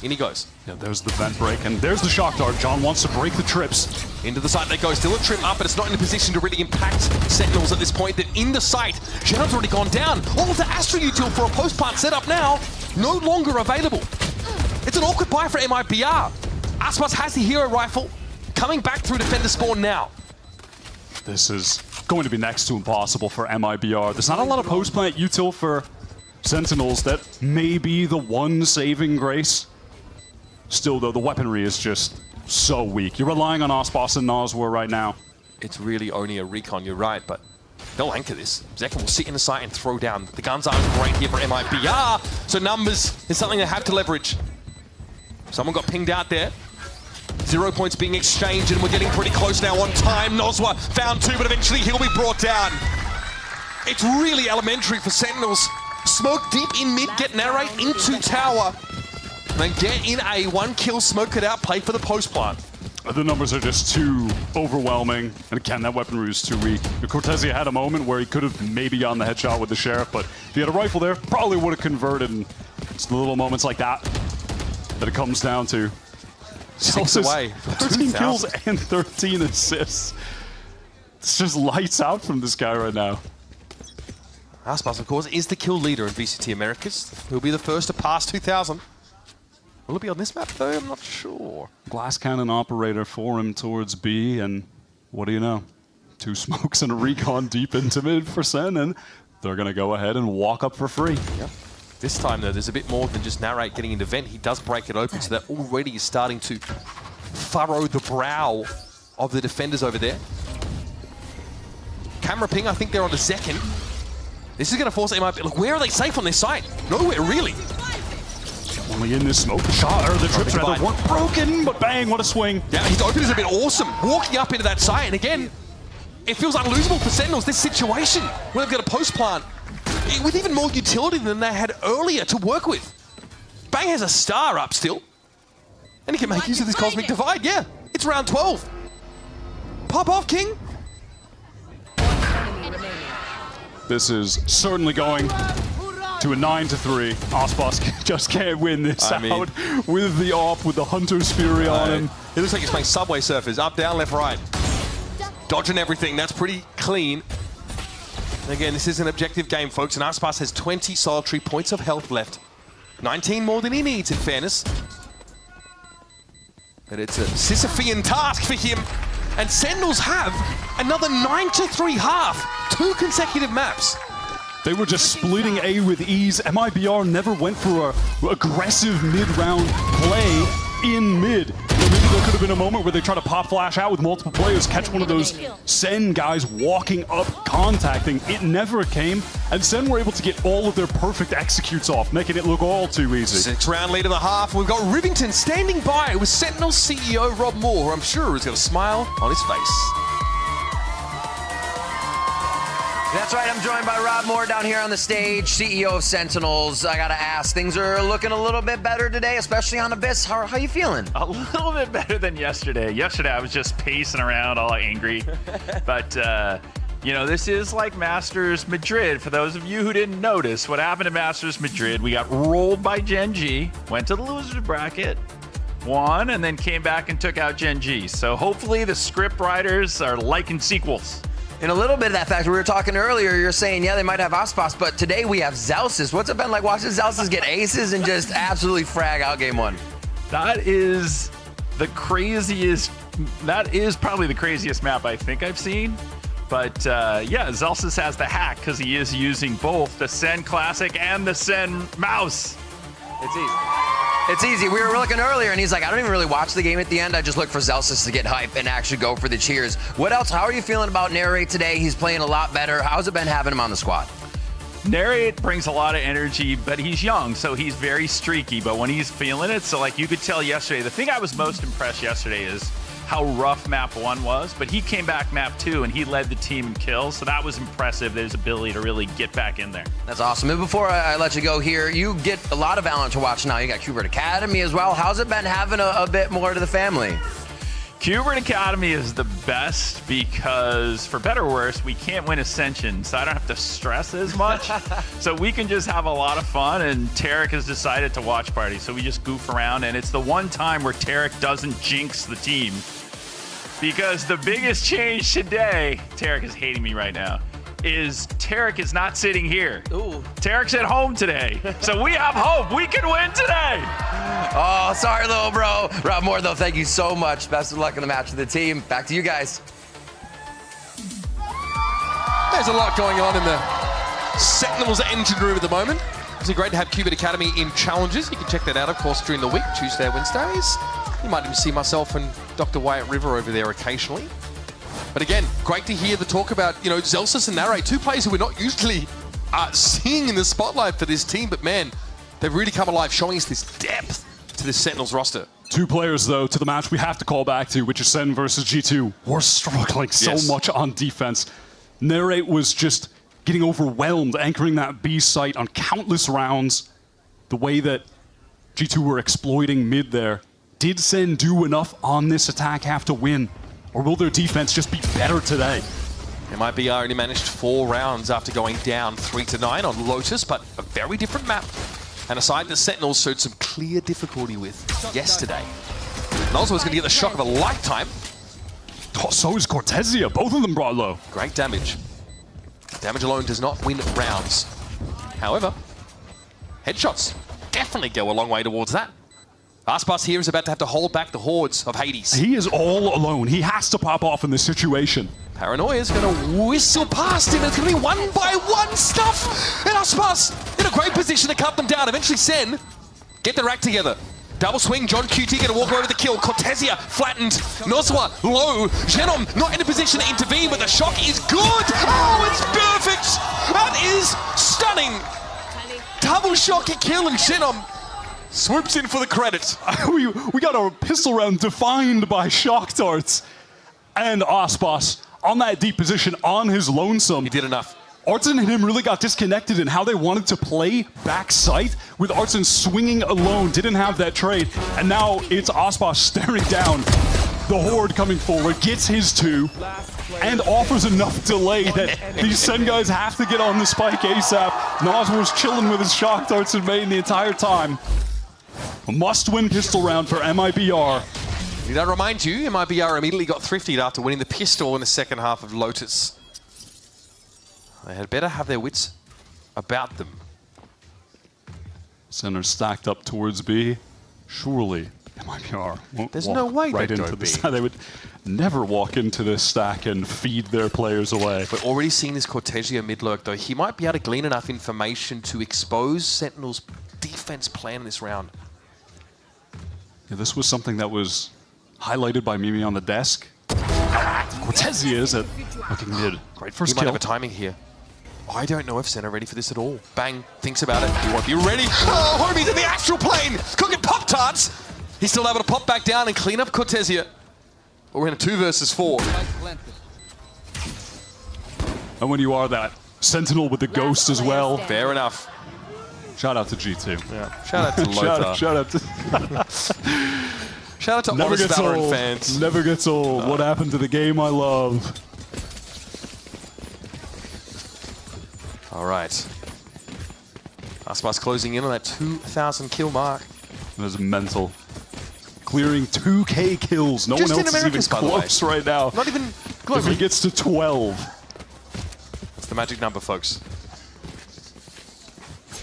In he goes. Yeah, there's the vent break, and there's the shock dart. John wants to break the trips. Into the site they go. Still a trip up, but it's not in a position to really impact Sentinels at this point. They're in the site. Genon's already gone down. All of the Astra util for a post-plant setup now, no longer available. It's an awkward buy for MIBR. Aspas has the hero rifle, coming back through defender spawn now. This is going to be next to impossible for MIBR. There's not a lot of post-plant util for Sentinels. That maybe the one saving grace. Still, though, the weaponry is just so weak. You're relying on Ospas and Noswar right now. It's really only a recon, you're right, but they'll anchor this. Zekin will sit in the site and throw down. The guns aren't great here for MIBR, so numbers is something they have to leverage. Someone got pinged out there. 0 points being exchanged, and we're getting pretty close now on time. Noswar found 2, but eventually he'll be brought down. It's really elementary for Sentinels. Smoke deep in mid, get Narrate into tower, and then get in a 1-kill, smoke it out, play for the post plant. The numbers are just too overwhelming, and again, that weaponry is too weak. Cortezia had a moment where he could have maybe gotten the headshot with the Sheriff, but if he had a rifle there, probably would have converted, and it's the little moments like that that it comes down to. 6 away. 13 kills and 13 assists. It's just lights out from this guy right now. Aspas, of course, is the kill leader in VCT Americas. He'll be the first to pass 2,000. Will it be on this map, though? I'm not sure. Glass cannon operator for him towards B, and what do you know? 2 smokes and a recon deep into mid for Sen, and they're going to go ahead and walk up for free. Yep. This time, though, there's a bit more than just Narrate getting into vent. He does break it open, so that already is starting to furrow the brow of the defenders over there. Camera ping, I think they're on the Zekin. This is going to force MIB. Look, where are they safe on this site? Nowhere, really. Only in this smoke. The shot, or the trips rather, weren't broken, but bang, what a swing. Yeah, his open has been awesome. Walking up into that site, and again, it feels unlosable for Sentinels, this situation, where they've got a post plant with even more utility than they had earlier to work with. Bang has a star up still, and he can make use of this Cosmic Divide. Yeah, it's round 12. Pop off, King. This is certainly going to a 9-3. Ospas just can't win this out with the AWP, with the Hunter's Fury on him. It looks like he's playing Subway Surfers, up, down, left, right. Dodging everything, that's pretty clean. And again, this is an objective game, folks, and Aspas has 20 solitary points of health left. 19 more than he needs, in fairness. But it's a Sisyphean task for him. And Sentinels have another 9-3 half, 2 consecutive maps. They were just splitting A with ease. MIBR never went for a aggressive mid-round play in mid. So maybe there could have been a moment where they try to pop flash out with multiple players, catch one of those Sen guys walking up, contacting. It never came, and Sen were able to get all of their perfect executes off, making it look all too easy. 6-round lead of the half. We've got Rivington standing by with Sentinels CEO Rob Moore, who I'm sure has got a smile on his face. That's right, I'm joined by Rob Moore down here on the stage, CEO of Sentinels. I gotta ask, things are looking a little bit better today, especially on Abyss. How you feeling? A little bit better than yesterday. Yesterday I was just pacing around all angry. But, you know, this is like Masters Madrid. For those of you who didn't notice, what happened at Masters Madrid, we got rolled by Gen G, went to the losers bracket, won, and then came back and took out Gen G. So hopefully the script writers are liking sequels. In a little bit of that fact, we were talking earlier, you're saying, yeah, they might have Ospas, but today we have Zelsis. What's it been like watching Zelsis get aces and just absolutely frag out game 1? That is the craziest, that is probably the craziest map I think I've seen. But yeah, Zelsis has the hack because he is using both the Sen Classic and the Sen Mouse. It's easy. It's easy. We were looking earlier, and he's like, I don't even really watch the game at the end. I just look for Zelsis to get hype and actually go for the cheers. What else? How are you feeling about Narrate today? He's playing a lot better. How's it been having him on the squad? Narrate brings a lot of energy, but he's young, so he's very streaky. But when he's feeling it, so like you could tell yesterday, the thing I was most impressed yesterday is how rough map 1 was, but he came back map 2 and he led the team in kills, so that was impressive, his ability to really get back in there. That's awesome. And before I let you go here, you get a lot of Valorant to watch now. You got Qbert Academy as well. How's it been having a bit more to the family? Qbert Academy is the best because, for better or worse, we can't win Ascension, so I don't have to stress as much. So we can just have a lot of fun, and Tarek has decided to watch party, so we just goof around, and it's the one time where Tarek doesn't jinx the team. Because the biggest change today, Tarek is hating me right now, is Tarek is not sitting here. Ooh. Tarek's at home today. So we have hope. We can win today. Oh, sorry, little bro. Rob Moore, though, thank you so much. Best of luck in the match with the team. Back to you guys. There's a lot going on in the Sentinels engine room at the moment. It's great to have Qubit Academy in challenges. You can check that out, of course, during the week, Tuesday, Wednesdays. You might even see myself and Dr. Wyatt River over there occasionally. But again, great to hear the talk about, you know, Zelsis and Narrate, two players who we're not usually seeing in the spotlight for this team, but man, they've really come alive, showing us this depth to this Sentinels roster. Two players, though, to the match we have to call back to, which is SEN versus G2. We're struggling so much on defense. Narrate was just getting overwhelmed, anchoring that B site on countless rounds. The way that G2 were exploiting mid there. Did SEN do enough on this attack half to win? Or will their defense just be better today? MIBR only managed 4 rounds after going down 3-9 on Lotus, but a very different map. And a side that Sentinels showed some clear difficulty with yesterday. Nozma was going to get the shock of a lifetime. Oh, so is Cortesia. Both of them brought low. Great damage. Damage alone does not win rounds. However, headshots definitely go a long way towards that. Aspas here is about to have to hold back the hordes of Hades. He is all alone. He has to pop off in this situation. Paranoia is going to whistle past him. It's going to be 1-by-1 stuff. And Aspas in a great position to cut them down. Eventually Sen get their act together. Double swing, John QT going to walk over the kill. Cortesia flattened. Nozwa low. Genom not in a position to intervene, but the shock is good. Oh, it's perfect. That is stunning. Double shock kill, and Genom swoops in for the credit. we got our pistol round defined by shock darts. And Aspas on that deep position on his lonesome. He did enough. Artson and him really got disconnected in how they wanted to play back sight, with Artson swinging alone, didn't have that trade, and now it's Aspas staring down. The Horde coming forward, gets his 2, and offers enough delay that these Sen guys have to get on the spike ASAP. Nas was chilling with his shock darts in main the entire time. A must-win pistol round for MIBR. Did I remind you, MIBR immediately got thriftied after winning the pistol in the second half of Lotus. They had better have their wits about them. Center stacked up towards B. Surely MIBR won't There's walk no way right they'd into go this. B. They would never walk into this stack and feed their players away. We're already seeing this Cortesia mid lurk, though. He might be able to glean enough information to expose Sentinel's defense plan in this round. Yeah, this was something that was highlighted by Mimi on the desk. How active Cortesia is at looking mid. Great first He might kill. have a timing here. I don't know if Sen are ready for this at all. Bang, thinks about it. He won't be ready. Oh, homie's in the astral plane, cooking Pop-Tarts. He's still able to pop back down and clean up Cortesia. But we're in a 2 versus 4. And when you are that Sentinel with the ghost as well. Fair enough. Shout out to G2. Yeah. Shout out to Lothar. shout out to Shout out to Never honest gets Valorant old. fans. Never gets old. What happened to the game I love? All right. Aspas closing in on that 2,000 kill mark. That is mental. Clearing 2K kills. No Just one in else is Americas, even by the way. close right now. Not even If globally. he gets to 12. That's the magic number, folks.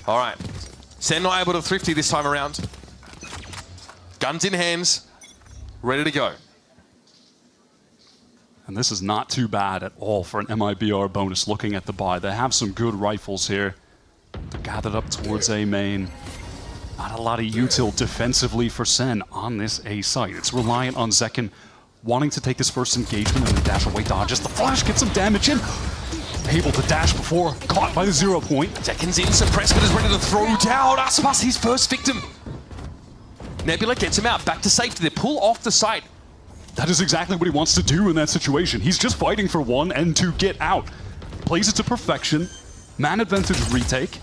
All right. Sen not able to thrifty this time around. Guns in hands. Ready to go. And this is not too bad at all for an MIBR bonus looking at the buy. They have some good rifles here. They're gathered up towards A main. Not a lot of util defensively for Sen on this A site. It's reliant on Zekin wanting to take this first engagement and the dash away dodges. The flash gets some damage in. Able to dash before, caught by the 0 point. Zekin's in, suppressed, but is ready to throw down. Aspas, his first victim. Nebula gets him out, back to safety. They pull off the site. That is exactly what he wants to do in that situation. He's just fighting for 1 and to get out. Plays it to perfection. Man advantage retake.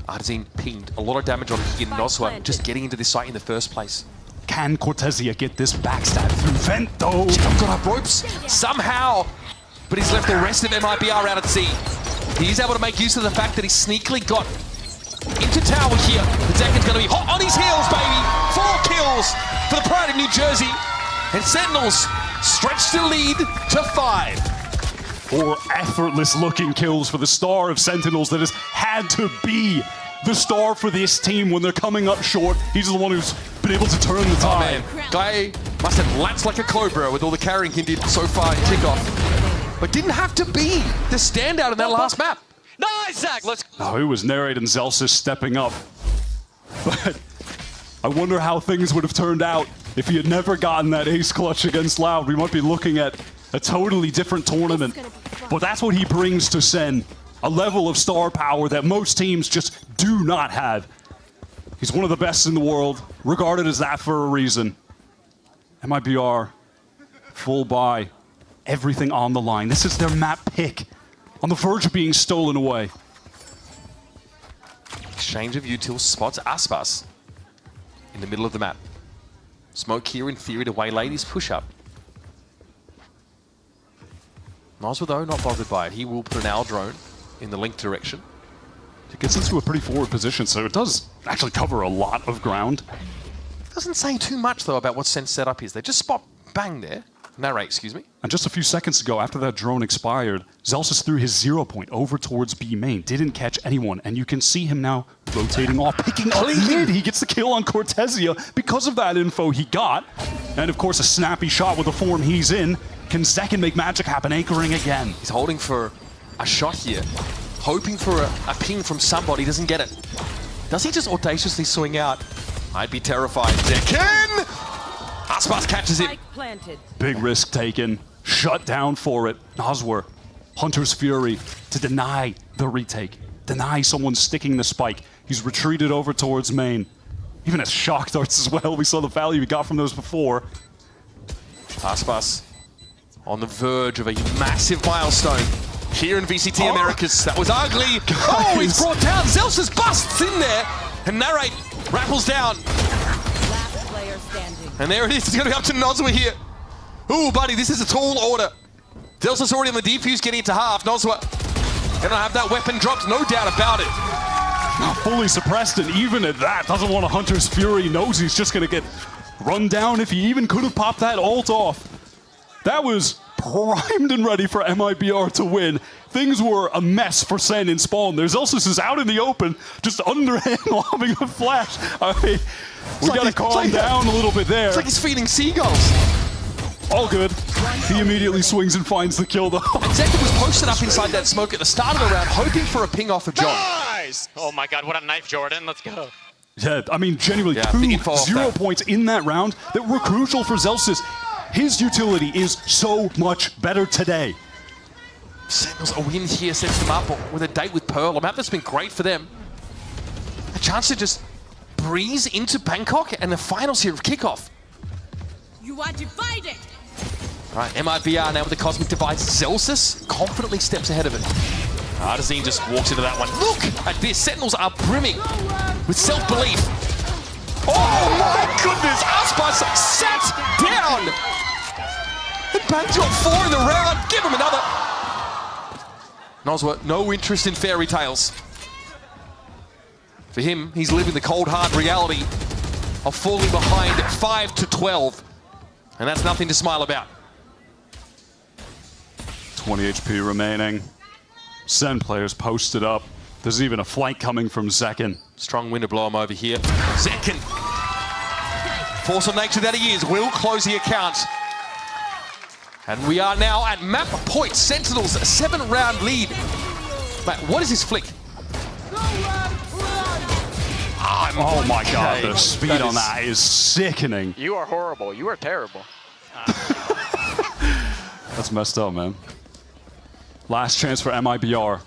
Artazine pinged a lot of damage on Higgin Noswa just getting into this site in the first place. Can Cortesia get this backstab through Vent though? Got up ropes somehow, but he's left the rest of MIBR out at sea. He's able to make use of the fact that he sneakily got into tower here. The Zekin's going to be hot on his heels, baby. 4 kills for the Pride of New Jersey. And Sentinels stretch the lead to 5. 4 effortless looking kills for the star of Sentinels that has had to be the star for this team when they're coming up short. He's the one who's been able to turn the tide. Oh man, Guy must have lapped like a cobra with all the carrying he did so far in kickoff. But didn't have to be the standout in that last map. Nice, Zach. Let's. Oh, it was Narrate and Zelsis stepping up. But I wonder how things would have turned out if he had never gotten that ace clutch against Loud. We might be looking at a totally different tournament. But that's what he brings to SEN. A level of star power that most teams just do not have. He's one of the best in the world, regarded as that for a reason. MIBR, full buy, everything on the line. This is their map pick, on the verge of being stolen away. Exchange of util spots Aspas in the middle of the map. Smoke here in theory to waylay his push-up. Noswa, though, not bothered by it. He will put an owl drone in the link direction. It gets into a pretty forward position, so it does actually cover a lot of ground. Doesn't say too much, though, about what Sen's setup is. They just spot bang there. Narrate, excuse me. And just a few seconds ago, after that drone expired, Zelsis threw his 0 point over towards B main. Didn't catch anyone, and you can see him now rotating off, picking up mid. He gets the kill on Cortesia because of that info he got. And of course, a snappy shot with the form he's in. Can Zekin make magic happen, anchoring again? He's holding for a shot here, hoping for a ping from somebody, doesn't get it. Does he just audaciously swing out? I'd be terrified. Zekin! Aspas catches it. Big risk taken, shut down for it. Noswer, Hunter's Fury to deny the retake, deny someone sticking the spike. He's retreated over towards main. Even as shock darts as well. We saw the value we got from those before. Aspas on the verge of a massive milestone here in VCT Americas. That was ugly. Oh, he's brought down. Zelsis busts in there, and Narrate rappels down. Last player standing. And there it is. It's going to be up to Noswa here. Ooh, buddy, this is a tall order. Zelsis already on the defuse, getting it to half. Noswa gonna have that weapon dropped, no doubt about it. Not fully suppressed, and even at that, doesn't want a Hunter's Fury. Knows he's just gonna get run down if he even could have popped that ult off. That was primed and ready for MIBR to win. Things were a mess for Sen in spawn. There's Zelsis is out in the open, just underhand lobbing a flash. I mean, we gotta calm down a little bit there. It's like he's feeding seagulls. All good. He immediately swings and finds the kill though. And Zekin was posted up inside that smoke at the start of the round, hoping for a ping off of John. Nice! Oh my god, what a knife, Jordan. Let's go. Yeah, I mean, genuinely, 2 0 points in that round that were crucial for Zelsis. His utility is so much better today. Sentinels a win here sets them up with a date with Pearl, a map that's been great for them. A chance to just breeze into Bangkok and the finals here of kickoff. You are divided. All right, MIBR now with the Cosmic Divide. Zelsis confidently steps ahead of it. Artazine just walks into that one. Look at this. Sentinels are brimming with self-belief. Oh my goodness! Aspas sat down! And Bang got 4 in the round. Give him another. Noswa, no interest in fairy tales. For him, he's living the cold, hard reality of falling behind 5-12. And that's nothing to smile about. 20 HP remaining. Sen players posted up. There's even a flank coming from Zekin. Strong wind to blow him over here. Zekin, force of nature that he is, will close the account. And we are now at map point. Sentinels, a 7-round lead. Matt, what is this flick? Oh my god, the speed on that is sickening. You are horrible. You are terrible. That's messed up, man. Last chance for MIBR.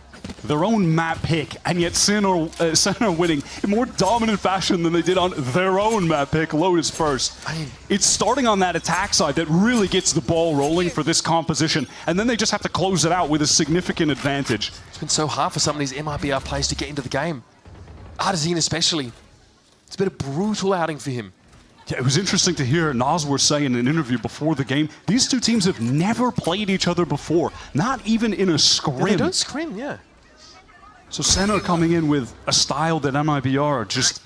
Their own map pick, and yet Sen are winning in more dominant fashion than they did on their own map pick, Lotus first. It's starting on that attack side that really gets the ball rolling for this composition, and then they just have to close it out with a significant advantage. It's been so hard for some of these MIBR players to get into the game. Artazine especially. It's been a brutal outing for him. Yeah, it was interesting to hear Noswer say in an interview before the game, these two teams have never played each other before, not even in a scrim. Yeah, they don't scrim, yeah. So Sen are coming in with a style that MIBR are just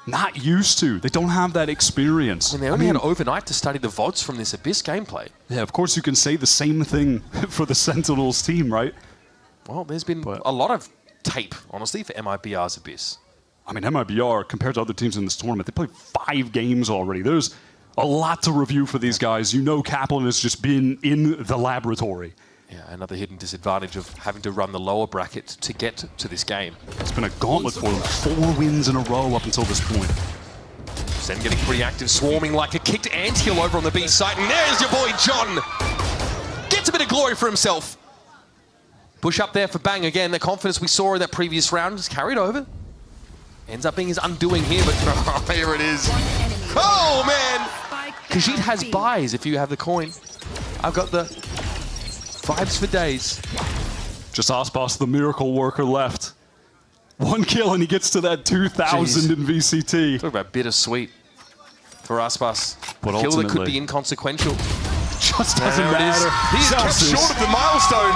not used to. They don't have that experience. And they only had overnight to study the VODs from this Abyss gameplay. Yeah, of course you can say the same thing for the Sentinels team, right? Well, there's been a lot of tape, honestly, for MIBR's Abyss. I mean, MIBR, compared to other teams in this tournament, they played 5 games already. There's a lot to review for these guys. You know Kaplan has just been in the laboratory. Yeah, another hidden disadvantage of having to run the lower bracket to get to this game. It's been a gauntlet for them. 4 wins in a row up until this point. Sen getting pretty active, swarming like a kicked anthill over on the B site. And there's your boy, John. Gets a bit of glory for himself. Push up there for Bang again. The confidence we saw in that previous round is carried over. Ends up being his undoing here, but here it is. Oh, man. Khajiit has buys if you have the coin. I've got the vibes for days. Just Aspas, the miracle worker, left. 1 kill and he gets to that 2,000 in VCT. Talk about bittersweet for Aspas. But A kill that could ultimately- be inconsequential. Just doesn't There it is. matter. He is kept Zelsis. short of the milestone.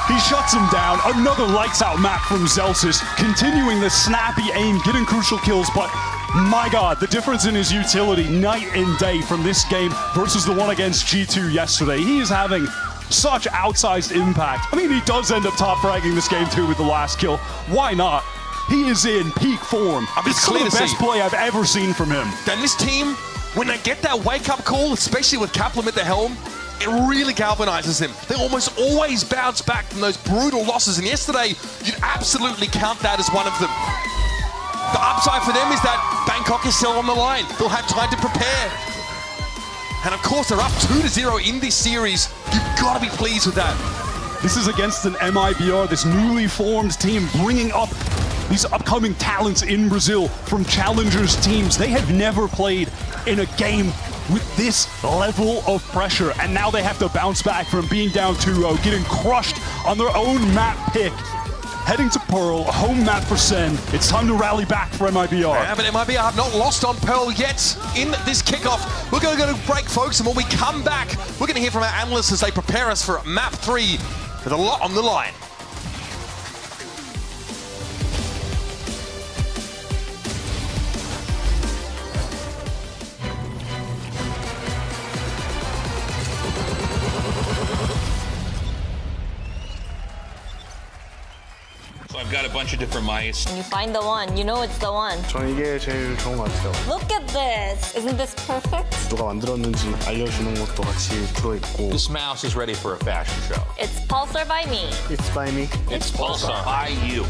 He shuts him down. Another lights out map from Zelsis, continuing the snappy aim, getting crucial kills, but my god, the difference in his utility night and day from this game versus the one against G2 yesterday. He is having such outsized impact. I mean, he does end up top fragging this game too with the last kill. Why not? He is in peak form. It's some of the best play I've ever seen from him. And this team, when they get that wake-up call, especially with Kaplan at the helm, it really galvanizes them. They almost always bounce back from those brutal losses, and yesterday, you'd absolutely count that as one of them. The upside for them is that Bangkok is still on the line. They'll have time to prepare. And of course, they're up 2-0 in this series. You've got to be pleased with that. This is against an MIBR, this newly formed team, bringing up these upcoming talents in Brazil from challengers teams. They have never played in a game with this level of pressure, and now they have to bounce back from being down 2-0, getting crushed on their own map pick. Heading to Pearl, a home map for Sen. It's time to rally back for MIBR. Yeah, but MIBR have not lost on Pearl yet in this kickoff. We're going to go to break, folks, and when we come back, we're going to hear from our analysts as they prepare us for map 3 with a lot on the line. So I've got a bunch of different mice. When you find the one, you know it's the one. 저는 이게 제일 좋은 것 같아요. Look at this. Isn't this perfect? 누가 만들었는지 알려주는 것도 같이 들어있고. This mouse is ready for a fashion show. It's Pulsar by me. It's by me. It's Pulsar by you.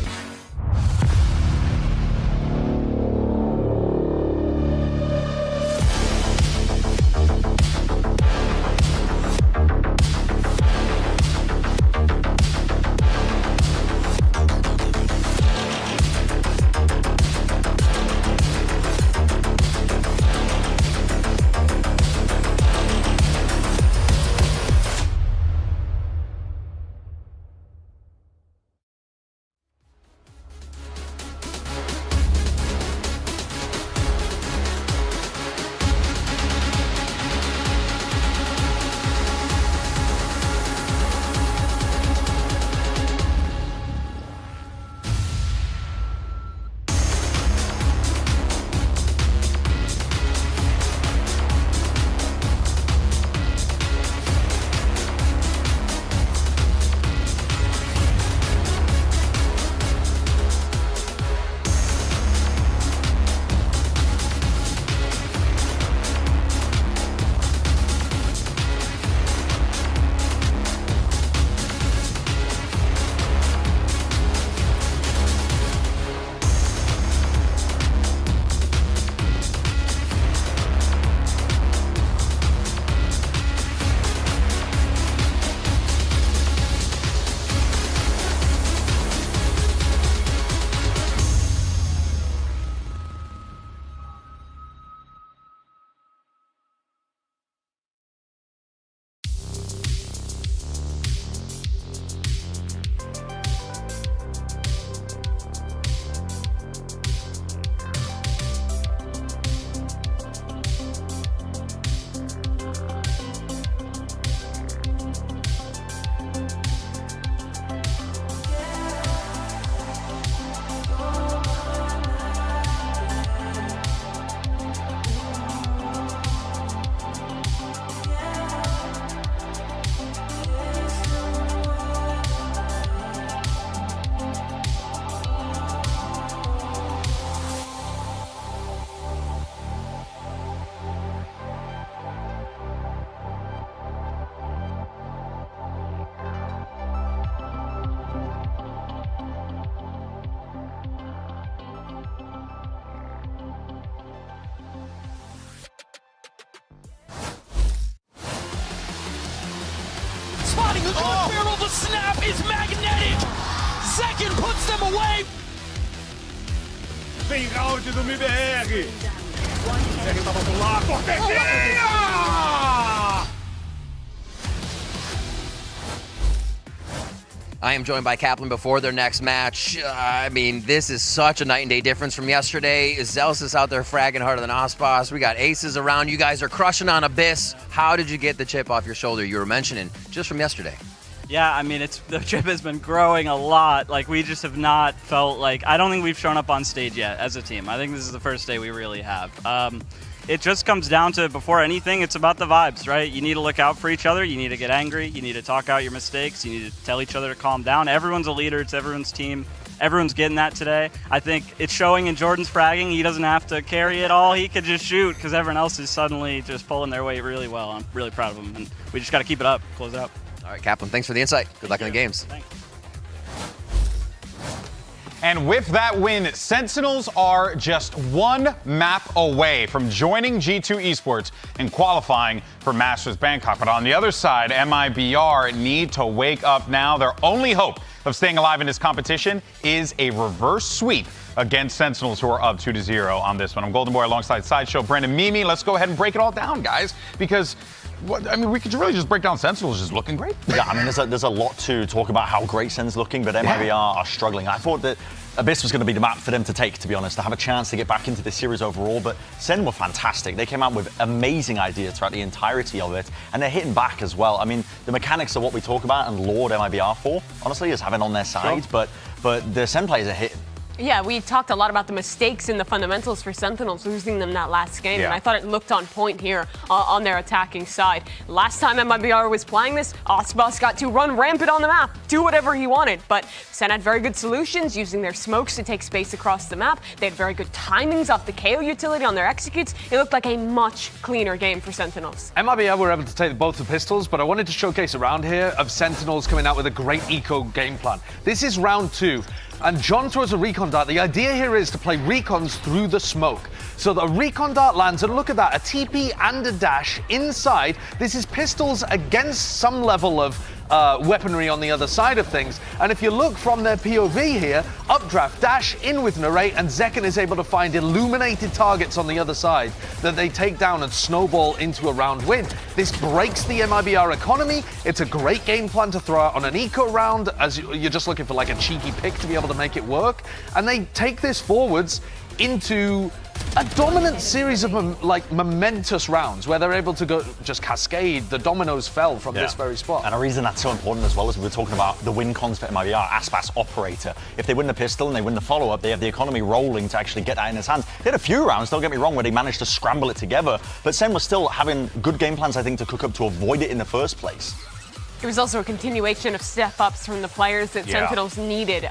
Johnny, who's on the barrel of the snap, is magnetic. Second puts them away. Vem round do MIBR. Ele tava pro lado. Cortesia! I am joined by Kaplan before their next match. I mean, this is such a night and day difference from yesterday. Zelsis out there fragging harder than Ospas. We got aces around. You guys are crushing on Abyss. How did you get the chip off your shoulder you were mentioning just from yesterday? Yeah, I mean, the chip has been growing a lot. Like, we just have not felt like, I don't think we've shown up on stage yet as a team. I think this is the first day we really have. It just comes down to, before anything, it's about the vibes, right? You need to look out for each other. You need to get angry. You need to talk out your mistakes. You need to tell each other to calm down. Everyone's a leader. It's everyone's team. Everyone's getting that today. I think it's showing in Jordan's fragging. He doesn't have to carry it all. He could just shoot because everyone else is suddenly just pulling their weight really well. I'm really proud of him, and we just got to keep it up, close it out. All right, Kaplan, thanks for the insight. Good luck in the games. Thanks. And with that win, Sentinels are just one map away from joining G2 Esports and qualifying for Masters Bangkok. But on the other side, MIBR need to wake up now. Their only hope of staying alive in this competition is a reverse sweep against Sentinels, who are up 2-0 on this one. I'm Golden Boy alongside Sideshow, Brendan, Mimi. Let's go ahead and break it all down, guys, because we could really just break down Sentinels just looking great. Yeah, I mean, there's a lot to talk about how great Sen's looking, but MIBR are struggling. I thought that Abyss was going to be the map for them to take, to be honest, to have a chance to get back into this series overall, but Sen were fantastic. They came out with amazing ideas throughout the entirety of it, and they're hitting back as well. I mean, the mechanics are what we talk about and laud MIBR for, honestly, is having on their side, but the Sen players are hitting. Yeah, we talked a lot about the mistakes in the fundamentals for Sentinels, losing them that last game, and I thought it looked on point here on their attacking side. Last time MIBR was playing this, Ospas got to run rampant on the map, do whatever he wanted, but Sen had very good solutions, using their smokes to take space across the map. They had very good timings off the KO utility on their executes. It looked like a much cleaner game for Sentinels. MIBR were able to take both the pistols, but I wanted to showcase a round here of Sentinels coming out with a great eco game plan. This is round 2. And John throws a recon dart. The idea here is to play recons through the smoke. So the recon dart lands, and look at that, a TP and a dash inside. This is pistols against some level of weaponry on the other side of things. And if you look from their POV here, updraft, dash, in with narrate, and Zekken is able to find illuminated targets on the other side that they take down and snowball into a round win. This breaks the MIBR economy. It's a great game plan to throw out on an eco round, as you're just looking for like a cheeky pick to be able to make it work. And they take this forwards into a dominant series of momentous rounds where they're able to go just cascade. The dominoes fell from this very spot. And a reason that's so important as well is we were talking about the win cons for MIBR, Aspas operator. If they win the pistol and they win the follow-up, they have the economy rolling to actually get that in his hands. They had a few rounds, don't get me wrong, where they managed to scramble it together, but Sen was still having good game plans, I think, to cook up to avoid it in the first place. It was also a continuation of step-ups from the players that Sentinels needed.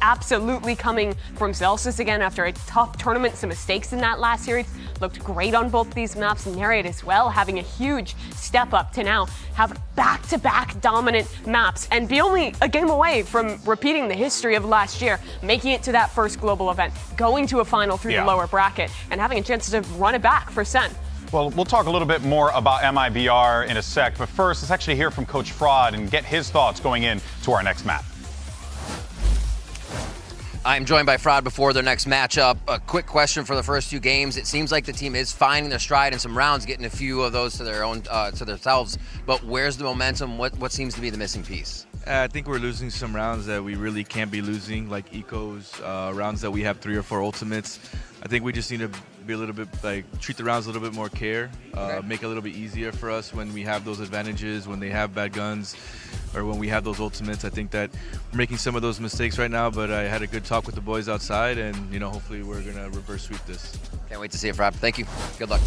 Absolutely coming from Zelsis again after a tough tournament. Some mistakes in that last series. Looked great on both these maps. Narrate as well, having a huge step up to now have back-to-back dominant maps and be only a game away from repeating the history of last year, making it to that first global event, going to a final through the lower bracket, and having a chance to run it back for Sen. Well, we'll talk a little bit more about MIBR in a sec, but first, let's actually hear from Coach Fraud and get his thoughts going into our next map. I'm joined by Fraud before their next matchup. A quick question for the first 2 games. It seems like the team is finding their stride in some rounds, getting a few of those to their own, to themselves. But where's the momentum? What seems to be the missing piece? I think we're losing some rounds that we really can't be losing, like ecos, rounds that we have 3 or 4 ultimates. I think we just need to be a little bit, treat the rounds a little bit more care, make it a little bit easier for us when we have those advantages, when they have bad guns, or when we have those ultimates. I think that we're making some of those mistakes right now, but I had a good talk with the boys outside, and hopefully we're going to reverse sweep this. Can't wait to see it, Fraud. Thank you. Good luck.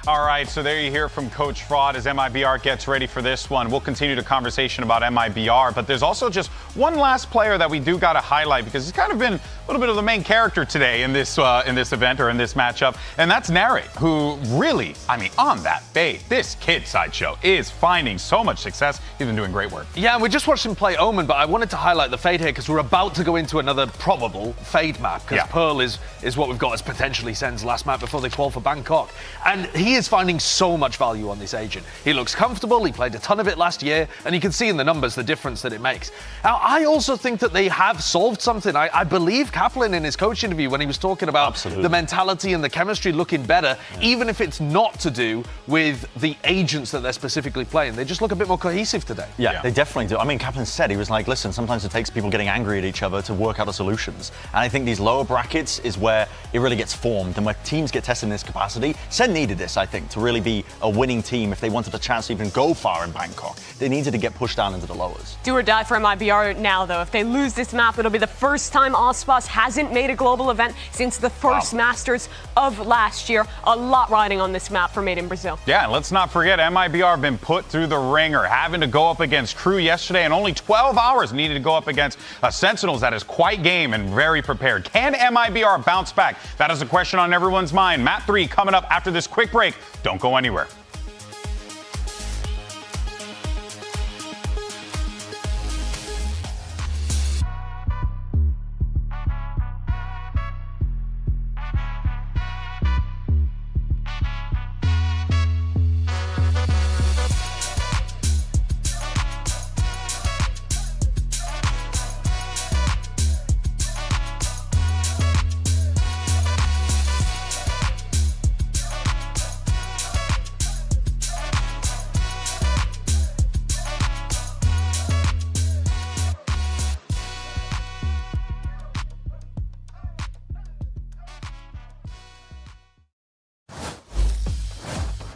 All right, so there you hear from Coach Fraud as MIBR gets ready for this one. We'll continue the conversation about MIBR, but there's also just one last player that we do got to highlight because he's kind of been a little bit of the main character today in this event or in this matchup, and that's Narrate, who really, on that bait, this kid, Sideshow, is finding so much success. He's been doing great work. Yeah, we just watched him play Omen, but I wanted to highlight the Fade here because we're about to go into another probable Fade map because Pearl is what we've got as potentially Sen's last map before they qual for Bangkok. And he he is finding so much value on this agent. He looks comfortable, he played a ton of it last year, and you can see in the numbers the difference that it makes. Now, I also think that they have solved something. I believe Kaplan in his coach interview when he was talking about the mentality and the chemistry looking better, even if it's not to do with the agents that they're specifically playing. They just look a bit more cohesive today. Yeah, they definitely do. I mean, Kaplan said, he was like, listen, sometimes it takes people getting angry at each other to work out the solutions. And I think these lower brackets is where it really gets formed and where teams get tested in this capacity. SEN needed this, I think, to really be a winning team if they wanted a chance to even go far in Bangkok. They needed to get pushed down into the lowers. Do or die for MIBR now, though. If they lose this map, it'll be the first time Ospas hasn't made a global event since the first Masters of last year. A lot riding on this map for Made in Brazil. Yeah, and let's not forget MIBR have been put through the ringer, having to go up against Crew yesterday, and only 12 hours needed to go up against Sentinels that is quite game and very prepared. Can MIBR bounce back? That is a question on everyone's mind. Map 3 coming up after this quick break. Don't go anywhere.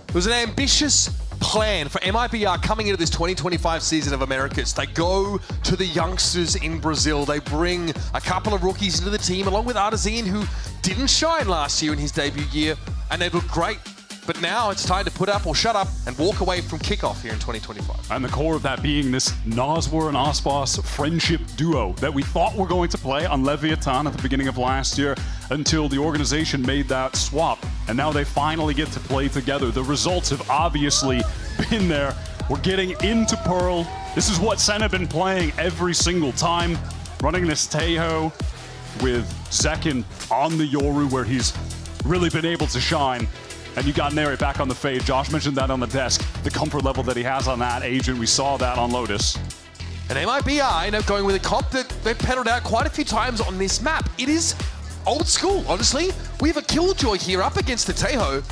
It was an ambitious plan for MIBR coming into this 2025 season of Americas. They go to the youngsters in Brazil. They bring a couple of rookies into the team, along with Artesian, who didn't shine last year in his debut year, and they look great. But now it's time to put up or shut up and walk away from kickoff here in 2025. And the core of that being this Noswar and Ospas friendship duo that we thought were going to play on Leviathan at the beginning of last year until the organization made that swap. And now they finally get to play together. The results have obviously been there. We're getting into Pearl. This is what SEN have been playing every single time. Running this Tejo with Zekin on the Yoru where he's really been able to shine. And you got Neri back on the fade. Josh mentioned that on the desk. The comfort level that he has on that agent. We saw that on Lotus. And MIBR end up going with a comp that they've pedaled out quite a few times on this map. It is old school, honestly. We have a Killjoy here up against the Tejo.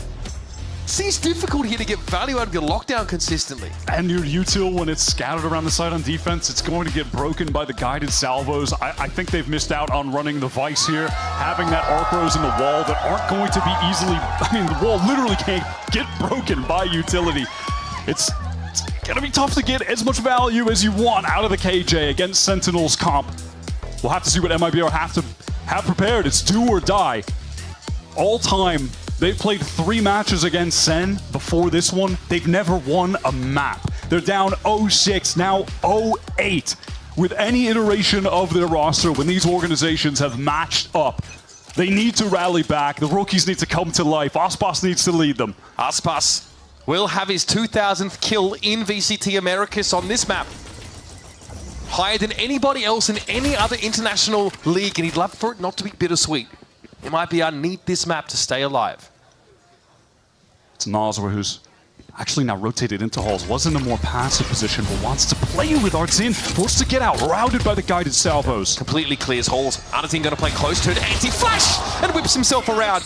Seems difficult here to get value out of your lockdown consistently. And your util, when it's scattered around the site on defense, it's going to get broken by the guided salvos. I think they've missed out on running the Vice here, having that arc rows in the wall that aren't going to be easily, the wall literally can't get broken by utility. It's going to be tough to get as much value as you want out of the KJ against Sentinels comp. We'll have to see what MIBR have prepared. It's do or die. All time, they've played 3 matches against SEN before this one. They've never won a map. They're down 0-6, now 0-8. With any iteration of their roster, when these organizations have matched up, they need to rally back. The rookies need to come to life. Ospas needs to lead them. Ospas will have his 2,000th kill in VCT Americas on this map. Higher than anybody else in any other international league, and he'd love for it not to be bittersweet. MIBR need this map to stay alive. It's Noswar who's actually now rotated into halls, was in a more passive position, but wants to play with Artesian, forced to get out, routed by the guided salvos. Completely clears halls. Artesian going to play close to it, anti-flash, and whips himself around.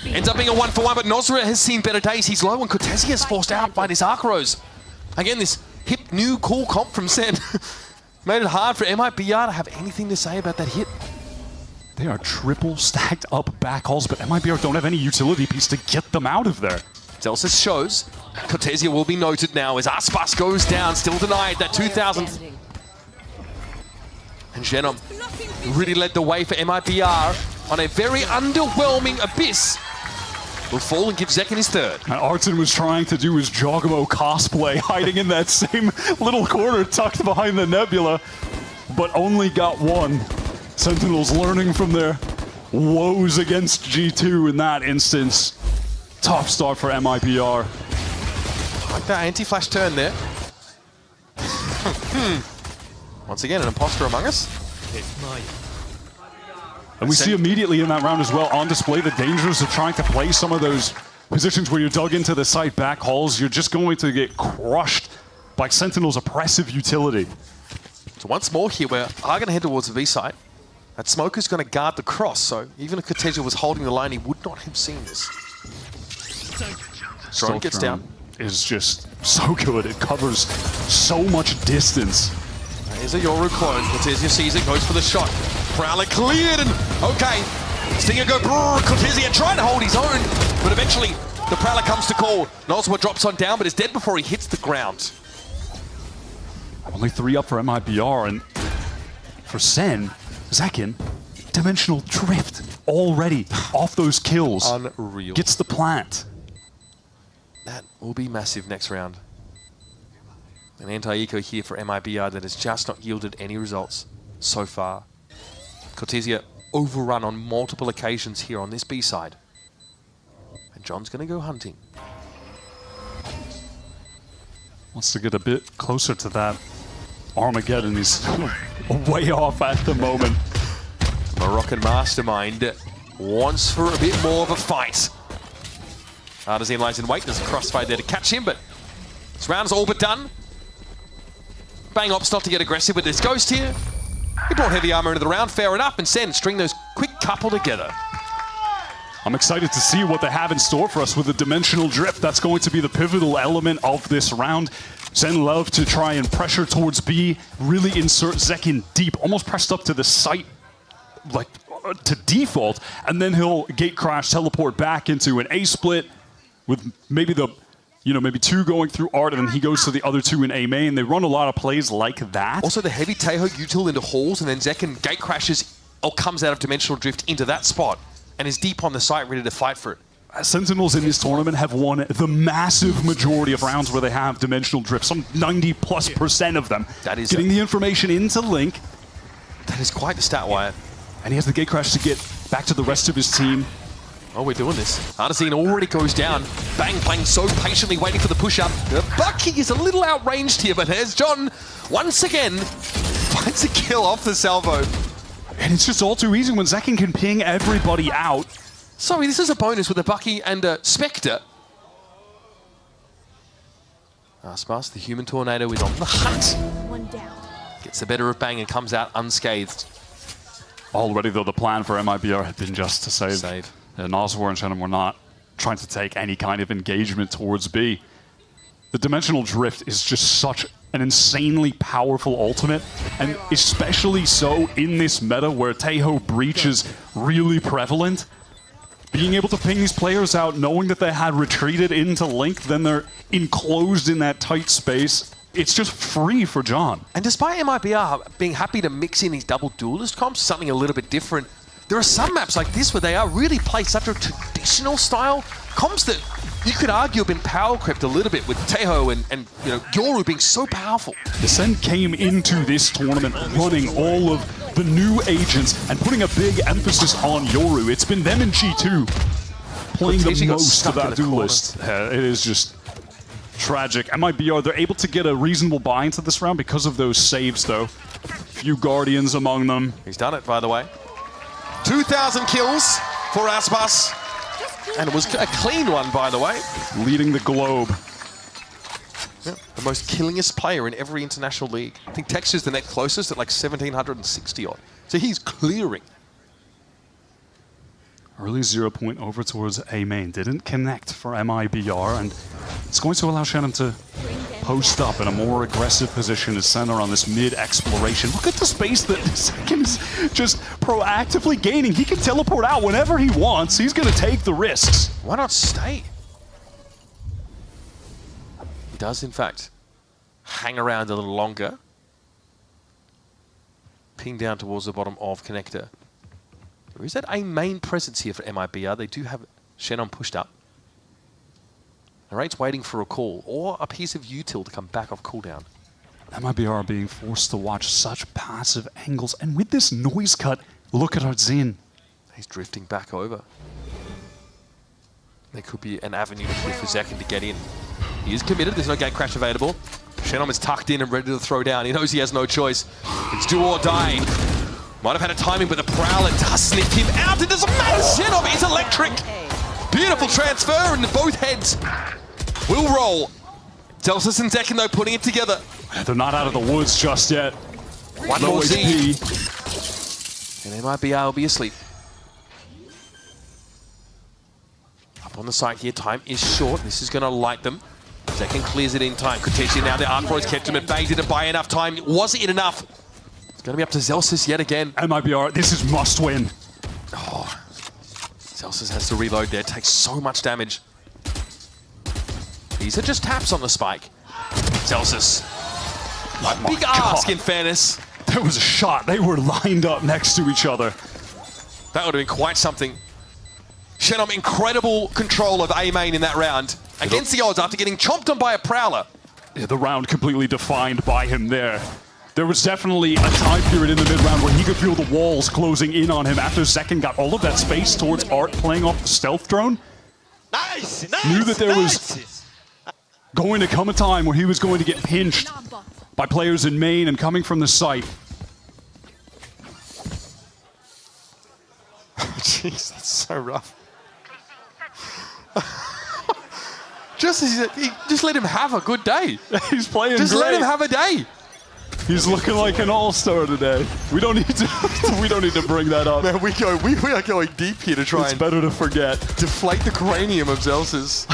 Ends up being a 1-for-1, but Noswar has seen better days. He's low, and Cortesia is forced out by this arc rose. Again, this hip, new, cool comp from SEN made it hard for MIBR to have anything to say about that hit. They are triple stacked up back halls, but MIBR don't have any utility piece to get them out of there. Zelsis shows. Cortesia will be noted now as Aspas goes down, still denied that 2,000th. And Genom really led the way for MIBR on a very underwhelming Abyss. Will fall and give Zekin his 3rd. And Arten was trying to do his Jogamo cosplay, hiding in that same little corner tucked behind the Nebula, but only got 1. Sentinels learning from their woes against G2 in that instance. Tough start for MIBR. Like that anti-flash turn there. Once again, an imposter among us. And we see immediately in that round as well on display the dangers of trying to play some of those positions where you're dug into the site back halls, you're just going to get crushed by Sentinel's oppressive utility. So once more here, we are going to head towards the V site. That Smoker's going to guard the cross, so even if Cortezia was holding the line, he would not have seen this. Drone gets down. Is just so good. It covers so much distance. There's a Yoru clone. Cortezia sees it, goes for the shot. Prowler cleared, and okay. Stinger go, brrr, Cortezia trying to hold his own, but eventually the Prowler comes to call. Noswa drops on down, but is dead before he hits the ground. Only 3 up for MIBR, and for Sen, Zekin, Dimensional Drift already off those kills. Unreal. Gets the plant. That will be massive next round. An anti-eco here for MIBR that has just not yielded any results so far. Cortezia overrun on multiple occasions here on this B side. And John's going to go hunting. Wants to get a bit closer to that Armageddon. He's way off at the moment. Moroccan mastermind wants for a bit more of a fight. Artisan lies in wait. There's a crossfire there to catch him, but this round's all but done. Bang opts not to get aggressive with this Ghost here. He brought heavy armor into the round, fair enough, and Sen string those quick couple together. I'm excited to see what they have in store for us with the Dimensional Drift. That's going to be the pivotal element of this round. Sen love to try and pressure towards B, really insert Zekin deep, almost pressed up to the site, like to default, and then he'll gate crash, teleport back into an A split with maybe the, maybe 2 going through Art, and then he goes to the other 2 in A main. They run a lot of plays like that. Also the heavy Teho util into halls, and then Zekin gate crashes or comes out of Dimensional Drift into that spot and is deep on the site ready to fight for it. Sentinels in this tournament have won the massive majority of rounds where they have Dimensional Drift, some 90+% of them. That is getting the information into Link. That is quite the stat wire. And he has the gate crash to get back to the rest of his team. Oh, we're doing this. Artisan already goes down. Bang, playing so patiently, waiting for the push-up. Bucky is a little outranged here, but there's John once again finds a kill off the salvo. And it's just all too easy when Zekin can ping everybody out. Sorry, this is a bonus with a Bucky and a Spectre. Aspas, the human tornado, is on the hunt. One down. Gets the better of Bang and comes out unscathed. Already, though, the plan for MIBR had been just to save. Noswar and Shannon were not trying to take any kind of engagement towards B. The Dimensional Drift is just such an insanely powerful ultimate, and especially so in this meta where Teho Breach is really prevalent. Being able to ping these players out, knowing that they had retreated into Link, then they're enclosed in that tight space. It's just free for John. And despite MIBR being happy to mix in these double duelist comps, something a little bit different, there are some maps like this where they are really play such a traditional style comps that you could argue have been power crept a little bit with Teho and Yoru being so powerful. The Sen came into this tournament running all of the new agents and putting a big emphasis on Yoru. It's been them and G2 playing the most of that duelist. It is just tragic. MIBR, they're able to get a reasonable buy into this round because of those saves, though. Few Guardians among them. He's done it, by the way. 2,000 kills for Aspas. And it was a clean one, by the way. Leading the globe. Yeah, the most killingest player in every international league. I think Texture's the next closest at like 1,760 odd. So he's clearing. Early 0 point over towards A main. Didn't connect for MIBR, and it's going to allow Shannon to post up in a more aggressive position as center on this mid-exploration. Look at the space that Zekin is just proactively gaining. He can teleport out whenever he wants. He's going to take the risks. Why not stay? He does, in fact, hang around a little longer. Ping down towards the bottom of Connector. There is that A main presence here for MIBR. They do have Shannon pushed up. Narrate's waiting for a call or a piece of util to come back off cooldown. MIBR being forced to watch such passive angles, and with this noise cut, look at Artzin. He's drifting back over. There could be an avenue here for Zekin to get in. He is committed, there's no gate crash available. Shannon is tucked in and ready to throw down. He knows he has no choice. It's do or die. Might have had a timing, but the Prowler does sniff him out. It doesn't matter. Shannon is electric. Beautiful transfer, and both heads will roll. Zelsis and Zekin, though, putting it together. They're not out of the woods just yet. One Low more Z. HP. And MIBR will be asleep. Up on the side here, time is short. This is going to light them. Zekin clears it in time. Cortesi now, the Arc Rose kept him at bay. Didn't buy enough time. Was it enough? It's going to be up to Zelsis yet again. MIBR, this is must win. Oh, Zelsis has to reload there. Takes so much damage. These are just taps on the spike. Zelsis. Big ask, in fairness. There was a shot. They were lined up next to each other. That would have been quite something. Shenom, incredible control of A main in that round. Against the odds after getting chomped on by a Prowler. Yeah, the round completely defined by him there. There was definitely a time period in the mid-round where he could feel the walls closing in on him after Zekin got all of that space towards Art playing off the stealth drone. Nice! Knew that there was going to come a time where he was going to get pinched by players in main and coming from the site. Jeez, that's so rough. Just let him have a good day. He's playing Just great. let him have a day. He's looking like an all-star today. We don't need to bring that up. Man, we are going deep here to try It's and better to forget. deflate the cranium of Zelsis.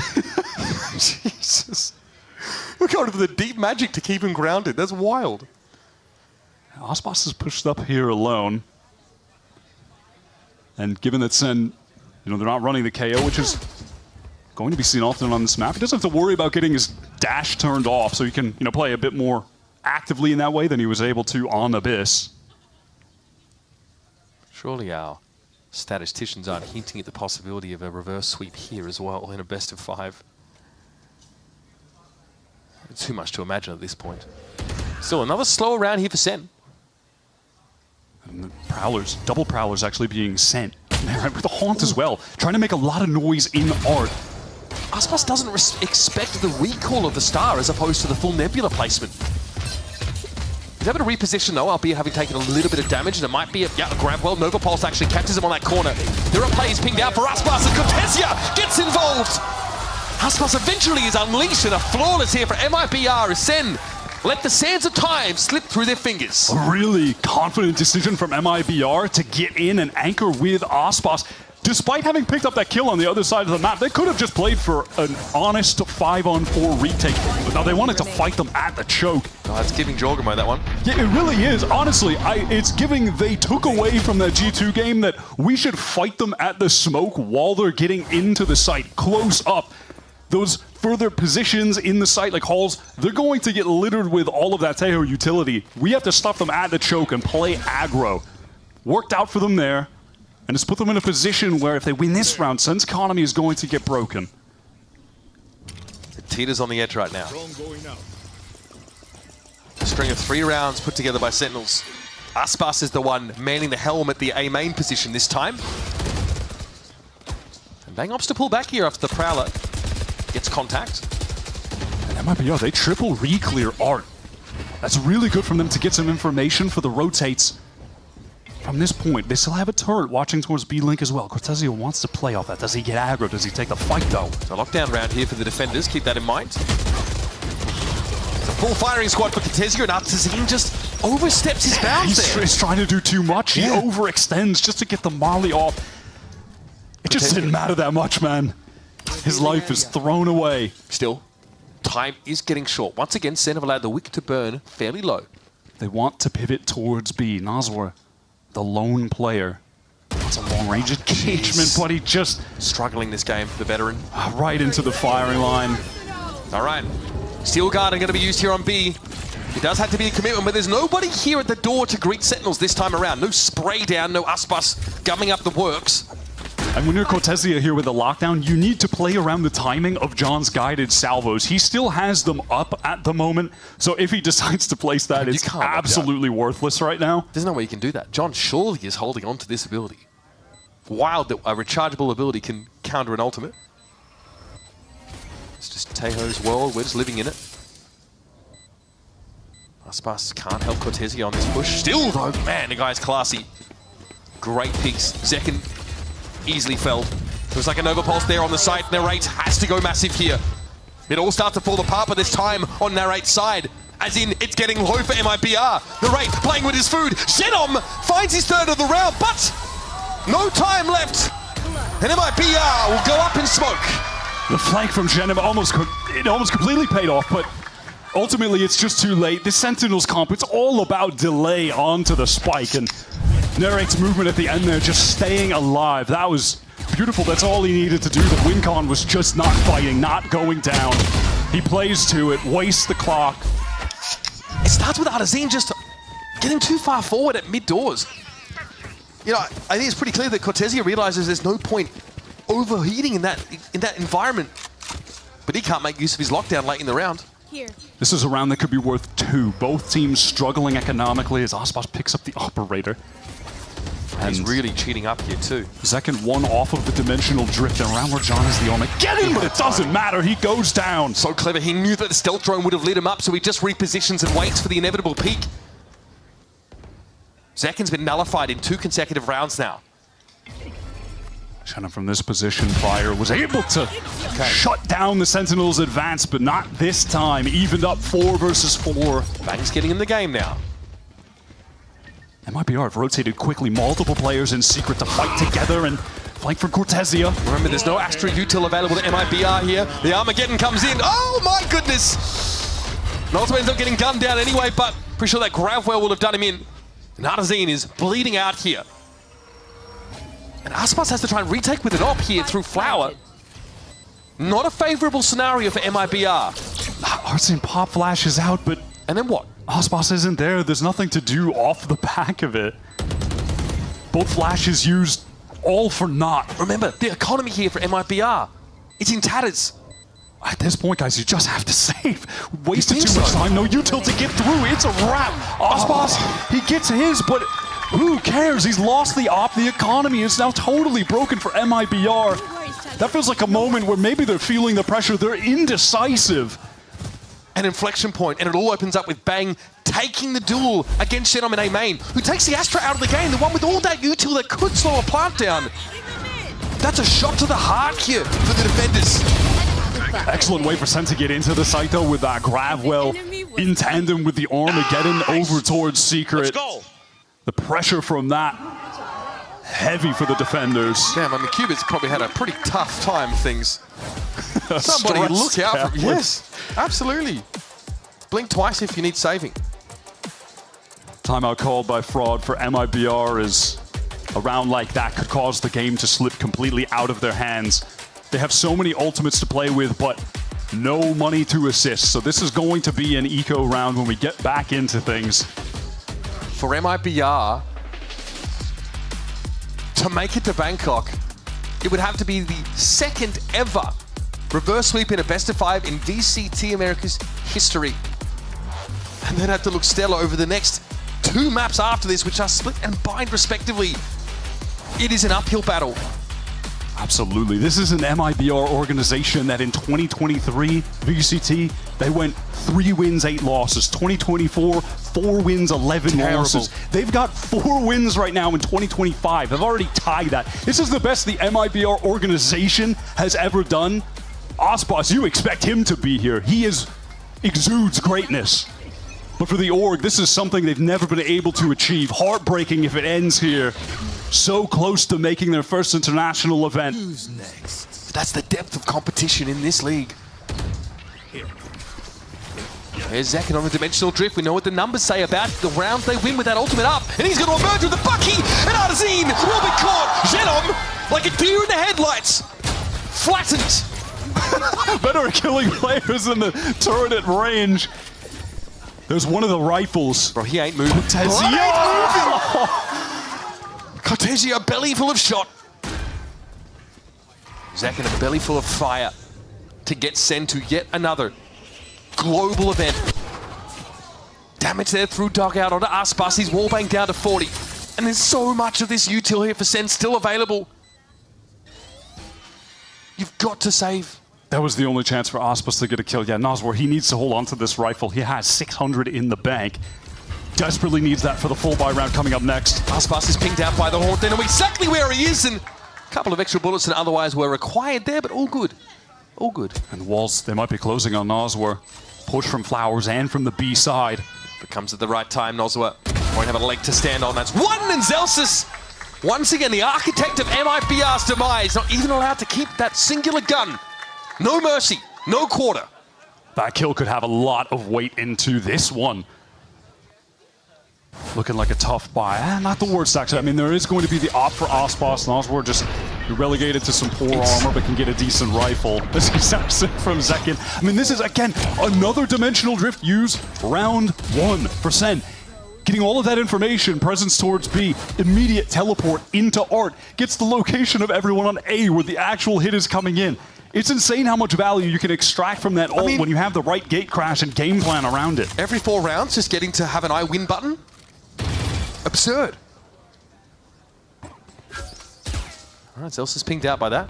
Jesus. We're going for the deep magic to keep him grounded. That's wild. Aspas is pushed up here alone. And given that Sen, they're not running the KO, which is going to be seen often on this map, he doesn't have to worry about getting his dash turned off, so he can, play a bit more actively in that way than he was able to on Abyss. Surely our statisticians aren't hinting at the possibility of a reverse sweep here as well in a best of 5. It's too much to imagine at this point. Still another slower round here for Sen. And the Prowlers, double Prowlers actually being sent. With the Haunt as well, trying to make a lot of noise in Art. Aspas doesn't expect the recall of the star as opposed to the full Nebula placement. He's able to reposition though, albeit having taken a little bit of damage, and it might be a grab. Well, Nova Pulse actually catches him on that corner. There are plays pinged out for Aspas, and Cortesia gets involved! Aspas eventually is unleashed, and a flawless here for MIBR as Sen let the sands of time slip through their fingers. A really confident decision from MIBR to get in and anchor with Aspas. Despite having picked up that kill on the other side of the map, they could have just played for an honest 5-on-4 retake. But now they wanted to fight them at the choke. Oh, it's giving Jorgamo that one. Yeah, it really is. Honestly, it's giving they took away from that G2 game that we should fight them at the smoke while they're getting into the site, close up. Those further positions in the site, like halls, they're going to get littered with all of that Teho utility. We have to stuff them at the choke and play aggro. Worked out for them there. And it's put them in a position where if they win this round, Sen's economy is going to get broken. The Tita's on the edge right now. A string of 3 rounds put together by Sentinels. Aspas is the one manning the helm at the A main position this time. And Bang opts to pull back here after the Prowler gets contact. And MIBR, they triple re-clear Art. That's really good from them to get some information for the rotates. From this point, they still have a turret watching towards B-Link as well. Cortesia wants to play off that. Does he get aggro? Does he take the fight, though? So lockdown round here for the defenders. Keep that in mind. It's a full firing squad for Cortesia, and Artesian just oversteps his bounds there. He's trying to do too much. He overextends just to get the Molly off. It just didn't matter that much, man. His life is thrown away. Still, time is getting short. Once again, Sen have allowed the wick to burn fairly low. They want to pivot towards B. Nazwar, the lone player. That's a long-range engagement, but he just... struggling this game, the veteran. Right into the firing line. All right. Steel Guardian going to be used here on B. It does have to be a commitment, but there's nobody here at the door to greet Sentinels this time around. No spray down, no Aspas gumming up the works. And when you're Cortesia here with the lockdown, you need to play around the timing of John's guided salvos. He still has them up at the moment, so if he decides to place that, it's absolutely worthless right now. There's no way you can do that. John surely is holding on to this ability. Wild that a rechargeable ability can counter an ultimate. It's just Teho's world, we're just living in it. Aspas can't help Cortesia on this push. Still though, man, the guy's classy. Great piece. Zekin easily felled. Looks like a Nova Pulse there on the side. Narrate has to go massive here. It all starts to fall apart, but this time on Narrate's side. As in, it's getting low for MIBR. Narrate playing with his food. Xenom finds his third of the round, but no time left. And MIBR will go up in smoke. The flank from Xenom almost completely paid off, but ultimately it's just too late. This Sentinels comp, it's all about delay onto the spike, and Narrate's movement at the end there, just staying alive. That was beautiful. That's all he needed to do. The WinCon was just not fighting, not going down. He plays to it, wastes the clock. It starts with Artazine just getting too far forward at mid-doors. You know, I think it's pretty clear that Cortesia realizes there's no point overheating in that environment. But he can't make use of his lockdown late in the round. Here. This is a round that could be worth 2. Both teams struggling economically as Aspas picks up the operator. And he's really cheating up here too. Second one off of the dimensional drift, and around where John is the Armageddon, but it doesn't matter, he goes down. So clever, he knew that the stealth drone would have lit him up, so he just repositions and waits for the inevitable peak. Zekin's been nullified in 2 consecutive rounds now. Shannon from this position, Fire was able to shut down the Sentinels' advance, but not this time. Evened up 4 versus 4. Bang's getting in the game now. MIBR have rotated quickly, multiple players in secret to fight together and flank from Cortesia. Remember, there's no Astra util available to MIBR here. The Armageddon comes in. Oh my goodness! And ultimately ends up getting gunned down anyway, but pretty sure that Gravwell will have done him in. And Artazine is bleeding out here. And Aspas has to try and retake with an op here through Flower. Not a favorable scenario for MIBR. Artazine pop flashes out, but... And then what? Aspas isn't there. There's nothing to do off the back of it. Both flashes used, all for naught. Remember, the economy here for MIBR, it's in tatters. At this point, guys, you just have to save. Wasted too much time. No util to get through. It's a wrap. Aspas, he gets his, but who cares? He's lost the op. The economy is now totally broken for MIBR. That feels like a moment where maybe they're feeling the pressure. They're indecisive. An inflection point, and it all opens up with Bang taking the duel against Xenom in A main, who takes the Astra out of the game, the one with all that util that could slow a plant down. That's a shot to the heart here for the defenders. Excellent way for Sen to get into the site, though, with that Gravwell in tandem with the Armageddon over towards Secret. Let's go. The pressure from that, heavy for the defenders. Damn, I mean, Cubit's probably had a pretty tough time with things. Somebody look out for... Yes, absolutely. Blink twice if you need saving. Timeout called by Fraud for MIBR is a round like that could cause the game to slip completely out of their hands. They have so many ultimates to play with, but no money to assist. So this is going to be an eco round when we get back into things. For MIBR to make it to Bangkok, it would have to be the second ever reverse sweep in a best of 5 in VCT America's history. And then have to look stellar over the next 2 maps after this, which are split and bind respectively. It is an uphill battle. Absolutely. This is an MIBR organization that in 2023, VCT, they went 3 wins, 8 losses. 2024, 4 wins, 11 losses. They've got 4 wins right now in 2025. They've already tied that. This is the best the MIBR organization has ever done. Aspas, you expect him to be here. He exudes greatness. But for the org, this is something they've never been able to achieve. Heartbreaking if it ends here. So close to making their first international event. Who's next? That's the depth of competition in this league. Here's Zekin on the dimensional drift. We know what the numbers say about the rounds they win with that ultimate up. And he's going to emerge with the Bucky. And Artazine will be caught. Xenom, like a deer in the headlights. Flattened. Better at killing players than the turret at range. There's one of the rifles. Bro, he ain't moving. Cortesia, a belly full of shot. Zach in a belly full of fire to get Sen to yet another global event. Damage there through dugout onto Aspas. He's wallbang down to 40. And there's so much of this util here for Sen still available. You've got to save. That was the only chance for Aspas to get a kill. Yeah, Nazwar, he needs to hold on to this rifle. He has 600 in the bank. Desperately needs that for the full buy round coming up next. Aspas is pinged out by the Haunt. They know exactly where he is, and Couple of extra bullets than otherwise were required there, but all good. All good. And walls, they might be closing on Noswer. Push from Flowers and from the B side. If it comes at the right time, Noswer won't have a leg to stand on. That's one, and Zelsis, once again, the architect of MIBR's demise, not even allowed to keep that singular gun. No mercy, no quarter. That kill could have a lot of weight into this one. Looking like a tough buy. Not the worst, actually. I mean, there is going to be the op for Ospas. Noswer just relegated to some poor armor, but can get a decent rifle. This is from Zekin. I mean, this is, again, another dimensional drift use. Round 1 for Sen. Getting all of that information, presence towards B, immediate teleport into Art, gets the location of everyone on A where the actual hit is coming in. It's insane how much value you can extract from that ult when you have the right gate crash and game plan around it. Every 4 rounds, just getting to have an I win button? Absurd. All right, Zelsis is pinged out by that.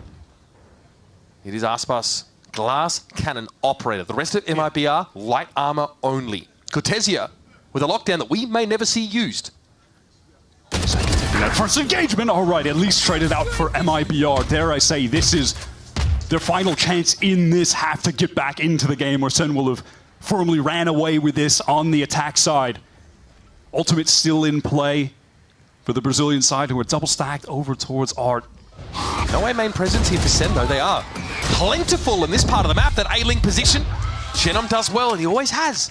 It is Aspas, glass cannon operator. The rest of MIBR, light armor only. Cortesia with a lockdown that we may never see used. That first engagement, all right, at least traded out for MIBR. Dare I say, this is their final chance in this half to get back into the game, where Sen will have firmly ran away with this on the attack side. Ultimate still in play for the Brazilian side, who are double stacked over towards Art. No A main presence here for Sen, though. They are plentiful in this part of the map, that A-link position. Chenom does well, and he always has.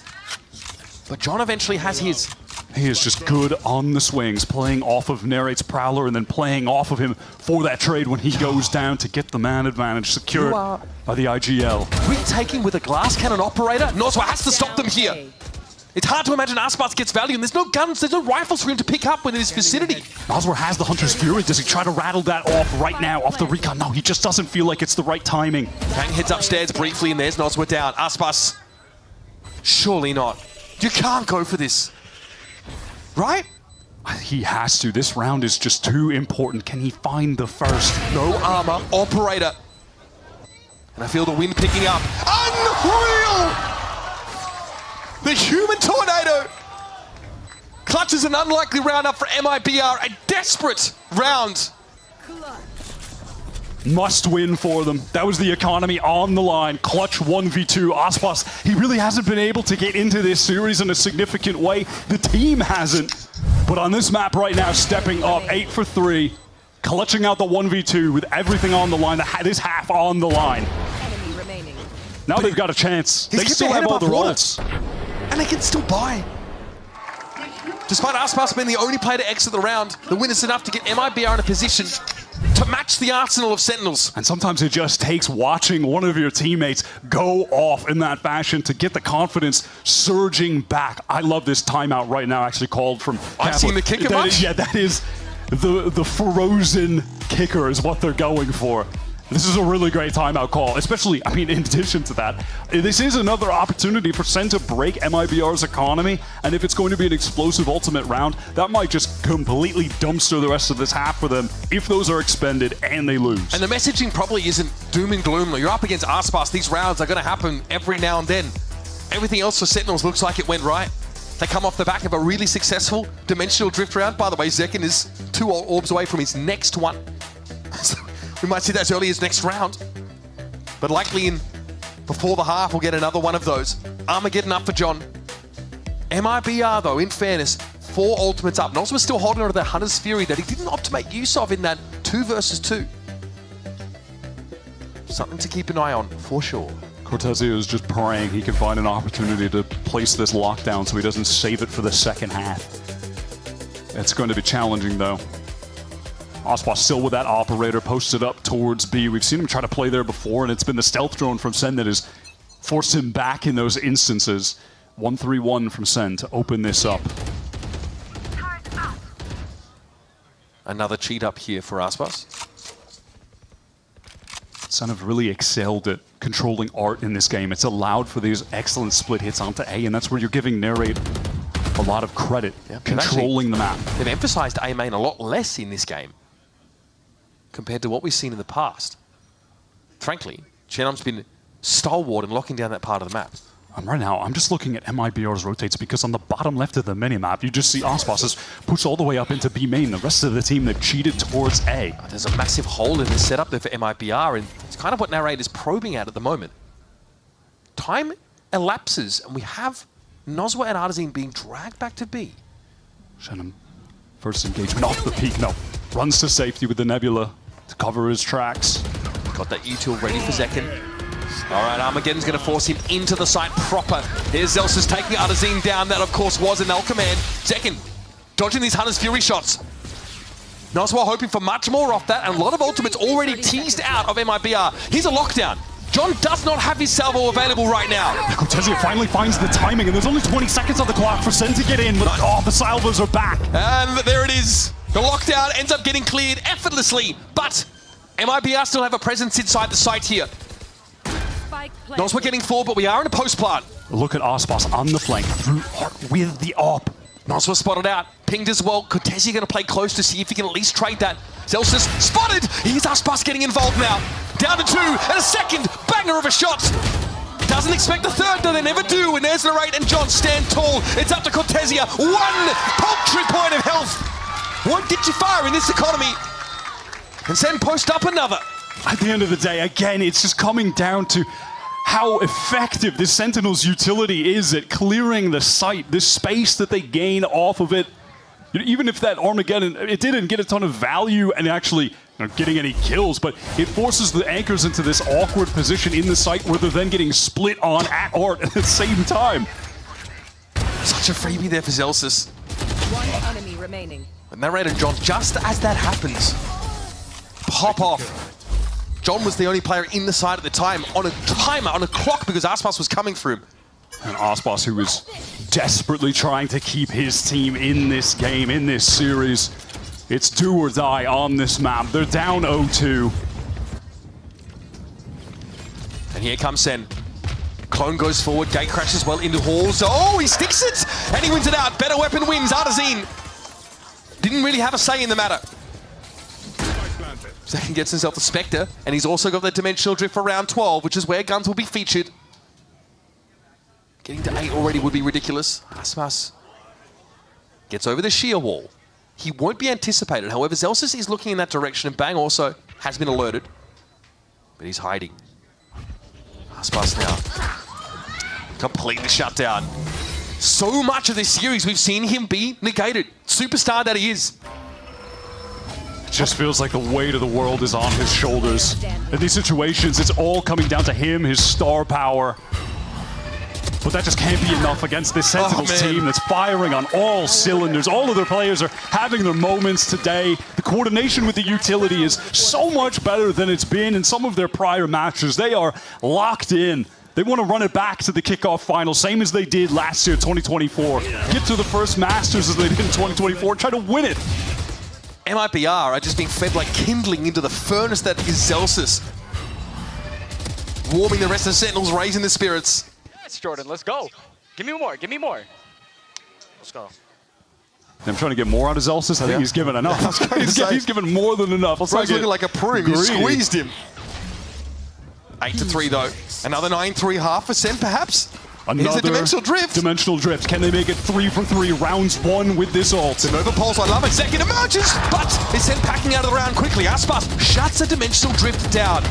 But John eventually has his. He is just good on the swings, playing off of Narrate's Prowler and then playing off of him for that trade when he goes down to get the man advantage secured by the IGL. Retaking with a glass cannon operator? Noswer has to stop them here. It's hard to imagine Aspas gets value, and there's no guns, there's no rifles for him to pick up within his vicinity. Noswer has the Hunter's Fury. Does he try to rattle that off right now off the recon? No, he just doesn't feel like it's the right timing. Bang heads upstairs briefly, and there's Noswer down. Aspas, surely not. You can't go for this. Right? He has to. This round is just too important. Can he find the first? No armor, operator. And I feel the wind picking up. Unreal! The human tornado clutches an unlikely round up for MIBR. A desperate round. Must win for them. That was the economy on the line. Clutch 1v2. Aspas, he really hasn't been able to get into this series in a significant way. The team hasn't. But on this map right now, stepping up 8 for 3, clutching out the 1v2 with everything on the line, this half on the line. Now they've got a chance. They still have all the rolls. And they can still buy. Despite Aspas being the only player to exit the round, the win is enough to get MIBR in a position to match the arsenal of Sentinels. And sometimes it just takes watching one of your teammates go off in that fashion to get the confidence surging back. I love this timeout right now, actually called from I've seen the kicker much? Yeah, that is the frozen kicker is what they're going for. This is a really great timeout call, especially, I mean, in addition to that, this is another opportunity for Sen to break MIBR's economy, and if it's going to be an explosive ultimate round, that might just completely dumpster the rest of this half for them if those are expended and they lose. And the messaging probably isn't doom and gloom. You're up against Aspas. These rounds are going to happen every now and then. Everything else for Sentinels looks like it went right. They come off the back of a really successful dimensional drift round. By the way, Zekin is 2 orbs away from his next one. So we might see that as early as next round. But likely before the half, we'll get another one of those. Armageddon up for John. MIBR, though, in fairness, 4 ultimates up. Noswer still holding on to that Hunter's Fury that he didn't opt to make use of in that 2 versus 2. Something to keep an eye on, for sure. Cortesia is just praying he can find an opportunity to place this lockdown so he doesn't save it for the second half. It's going to be challenging, though. Aspas still with that operator posted up towards B. We've seen him try to play there before, and it's been the stealth drone from Sen that has forced him back in those instances. 1-3-1 from Sen to open this up. Another cheat up here for Aspas. Sen have really excelled at controlling Art in this game. It's allowed for these excellent split hits onto A, and that's where you're giving Narrate a lot of credit, controlling the map. They've emphasized A main a lot less in this game compared to what we've seen in the past. Frankly, Chenom's been stalwart in locking down that part of the map. Right now, I'm just looking at MIBR's rotates because on the bottom left of the minimap, you just see Aspas is pushed all the way up into B main. The rest of the team, they've cheated towards A. There's a massive hole in the setup there for MIBR, and it's kind of what Narrate is probing at the moment. Time elapses, and we have Nozwa and Artazine being dragged back to B. Shannon, first engagement off the peak. No, runs to safety with the Nebula to cover his tracks. Got that util ready for Zekin. All right, Armageddon's going to force him into the site proper. Here's Zelsus taking Artazine down. That, of course, was an L command. Zekin dodging these Hunter's Fury shots. Nozwa hoping for much more off that, and a lot of ultimates already teased out of MIBR. Here's a lockdown. John does not have his salvo available right now. Cortezia finally finds the timing, and there's only 20 seconds on the clock for Sen to get in, but the salvos are back. And there it is. The lockdown ends up getting cleared effortlessly, but MIBR still have a presence inside the site here. Nozwa getting forward, but we are in a post plant. Look at Aspas on the flank through with the AWP. Nozwa spotted out, pinged as well. Cortezia going to play close to see if he can at least trade that. Zelsus spotted. Here's Aspas getting involved now. Down to 2 and a second banger of a shot. Doesn't expect the third, though they never do. And there's Narrate and John stand tall. It's up to Cortezia. 1 paltry point of health. Won't get you far in this economy. And Sen post up another. At the end of the day, again, it's just coming down to how effective this Sentinels utility is at clearing the site, this space that they gain off of it. Even if that Armageddon, it didn't get a ton of value and actually getting any kills, but it forces the anchors into this awkward position in the site where they're then getting split on at Art at the same time. Such a freebie there for Zelsus. One enemy remaining. And Narrate and John, just as that happens, pop off. John was the only player in the side at the time, on a timer, on a clock, because Aspas was coming for him. And Aspas, who was desperately trying to keep his team in this game, in this series. It's do or die on this map. They're down 0-2. And here comes Sen. Clone goes forward, gate crashes well into halls. Oh, he sticks it! And he wins it out. Better weapon wins. Artazine didn't really have a say in the matter. Zekin gets himself the Spectre, and he's also got the Dimensional Drift for round 12, which is where guns will be featured. Getting to 8 already would be ridiculous. Aspas gets over the sheer wall. He won't be anticipated. However, Zelsus is looking in that direction, and Bang also has been alerted. But he's hiding. Aspas now completely shut down. So much of this series, we've seen him be negated. Superstar that he is. Just feels like the weight of the world is on his shoulders. In these situations, it's all coming down to him, his star power. But that just can't be enough against this Sentinels team that's firing on all cylinders. All of their players are having their moments today. The coordination with the utility is so much better than it's been in some of their prior matches. They are locked in. They want to run it back to the kickoff final, same as they did last year, 2024. Get to the first Masters as they did in 2024, try to win it. MIBR are just being fed like kindling into the furnace that is Zelsus. Warming the rest of the Sentinels, raising the spirits. Yes, Jordan, let's go. Give me more, give me more. Let's go. I'm trying to get more out of Zelsus. I think he's given enough. He's given more than enough. Bro's looking like a prude. He squeezed him. 8-3 though. Another 9-3 half for Sen perhaps. Here's a Dimensional Drift. Dimensional Drift. Can they make it 3 for 3 rounds 1 with this ult? The Nova Pulse, I love it. Zekin emerges, but is sent packing out of the round quickly. Aspas shuts a Dimensional Drift down.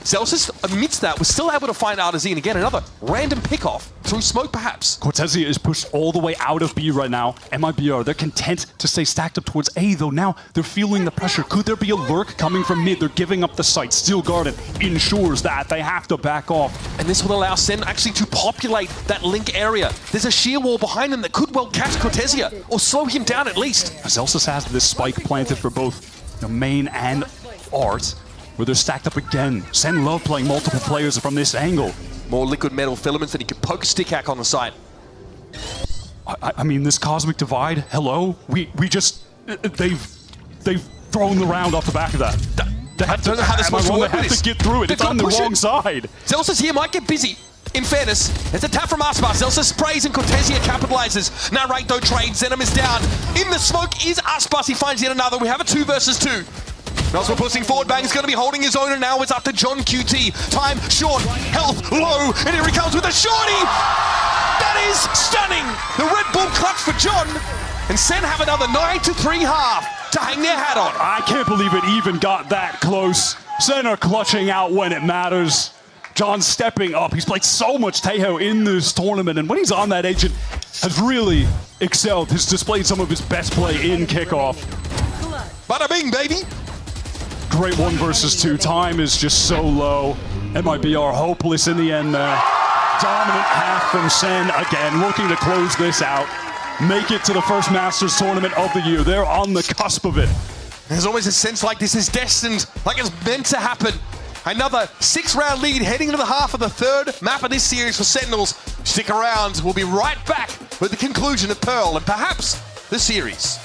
Zelsus, amidst that, was still able to find Artazine again. Another random pick-off through smoke, perhaps. Cortezia is pushed all the way out of B right now. MIBR, they're content to stay stacked up towards A, though now they're feeling the pressure. Could there be a lurk coming from mid? They're giving up the site. Steel Garden ensures that. They have to back off. And this will allow Sen actually to populate that link area. There's a sheer wall behind them that could well catch Cortezia, or slow him down at least. Zelsus has this spike planted for both the main and Art, where they're stacked up again. Sen love playing multiple players from this angle. More liquid metal filaments that he can poke a stick hack on the side. I mean, this cosmic divide, hello? We just, they've thrown the round off the back of that. I don't know how this supposed to work with this. They have to get through it. It's on the wrong side. Zelsus here might get busy. In fairness, there's a tap from Aspas. Zelsus sprays and Cortezia capitalizes. Narrate though trades. Zenom is down. In the smoke is Aspas. He finds yet another. We have a 2 versus 2. Nozwa pushing forward, Bang's going to be holding his own, and now it's up to John QT. Time short, health low, and here he comes with a shorty! That is stunning! The Red Bull clutch for John, and Sen have another 9-3 half to hang their hat on. I can't believe it even got that close. Sen are clutching out when it matters. John stepping up. He's played so much Tejo in this tournament, and when he's on that agent, has really excelled. He's displayed some of his best play in kickoff. Bada bing, baby! Great 1 versus 2. Time is just so low. MIBR hopeless in the end there. Dominant half from Sen again, looking to close this out. Make it to the first Masters tournament of the year. They're on the cusp of it. There's always a sense like this is destined, like it's meant to happen. Another 6-round lead heading into the half of the third map of this series for Sentinels. Stick around, we'll be right back with the conclusion of Pearl and perhaps the series.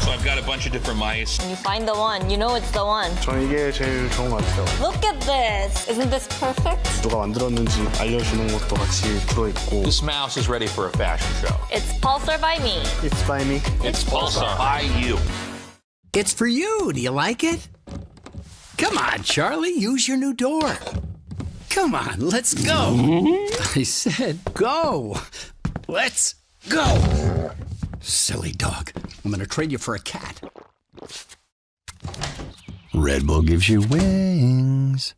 So I've got a bunch of different mice. When you find the one, you know it's the one. 전 이게 제일 좋은 것 같아요. Look at this. Isn't this perfect? 누가 만들었는지 알려주는 것도 같이 들어있고. This mouse is ready for a fashion show. It's Pulsar by me. It's by me. It's Pulsar by you. It's for you. Do you like it? Come on, Charlie. Use your new door. Come on, let's go. I said go. Let's go. Silly dog. I'm gonna trade you for a cat. Red Bull gives you wings.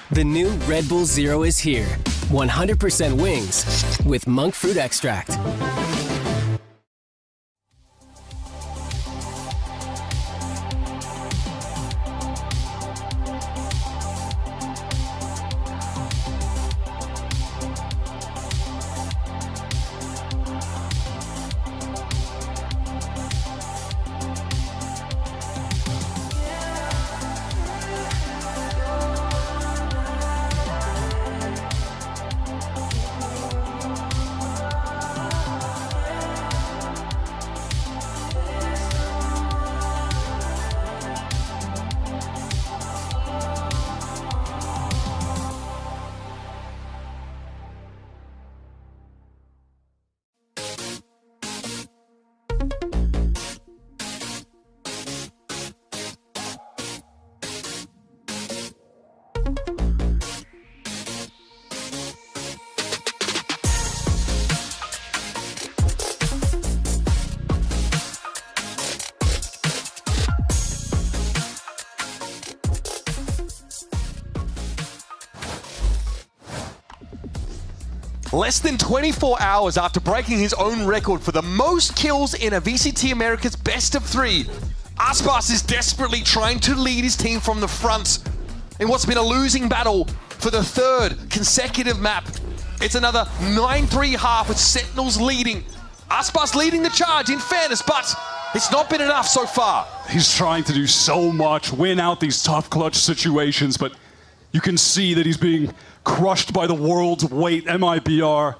The new Red Bull Zero is here. 100% wings with monk fruit extract. Less than 24 hours after breaking his own record for the most kills in a VCT America's best of 3, Aspas is desperately trying to lead his team from the front in what's been a losing battle for the 3rd consecutive map. It's another 9-3 half with Sentinels leading. Aspas leading the charge in fairness, but it's not been enough so far. He's trying to do so much, win out these tough clutch situations, but you can see that he's being crushed by the world's weight. MIBR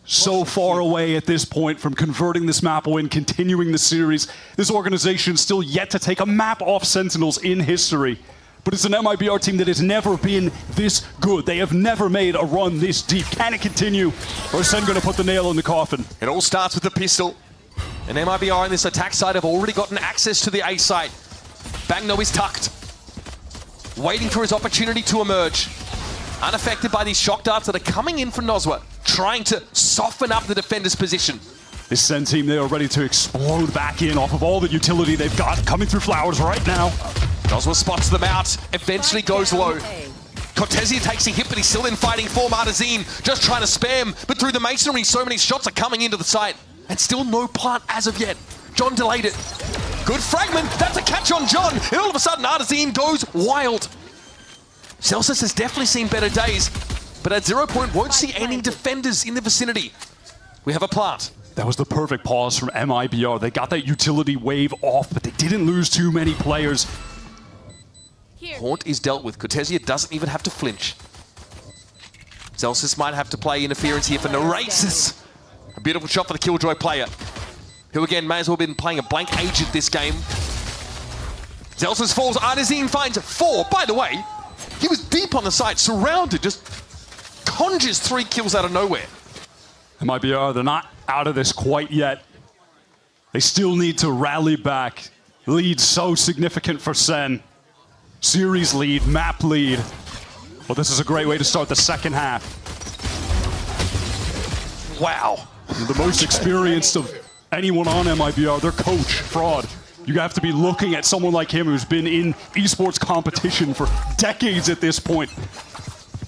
so far away at this point from converting this map win, continuing the series. This organization still yet to take a map off Sentinels in history. But it's an MIBR team that has never been this good. They have never made a run this deep. Can it continue? Or is Sen going to put the nail in the coffin? It all starts with the pistol. And MIBR on this attack side have already gotten access to the A site. Bang though is tucked, waiting for his opportunity to emerge. Unaffected by these shock darts that are coming in from Nozwa, trying to soften up the defender's position. This Sen team, they are ready to explode back in off of all the utility they've got coming through Flowers right now. Nozwa spots them out, eventually goes low. Cortezia takes a hit, but he's still in fighting for Martazine, just trying to spam, but through the masonry, so many shots are coming into the site, and still no plant as of yet. John delayed it. Good fragment, that's a catch on John, and all of a sudden Artazine goes wild. Celsius has definitely seen better days, but at 0 point won't see any defenders in the vicinity. We have a plant. That was the perfect pause from MIBR. They got that utility wave off, but they didn't lose too many players. Haunt is dealt with. Cortezia doesn't even have to flinch. Celsius might have to play interference here for Neraces. A beautiful shot for the Killjoy player, who again may as well have been playing a blank agent this game. Celsius falls, Artazine finds 4. By the way, he was deep on the site, surrounded, just conjures 3 kills out of nowhere. MIBR, they're not out of this quite yet. They still need to rally back. Lead so significant for Sen. Series lead, map lead. Well, this is a great way to start the second half. Wow. The most experienced of anyone on MIBR, their coach, Fraud. You have to be looking at someone like him who's been in esports competition for decades at this point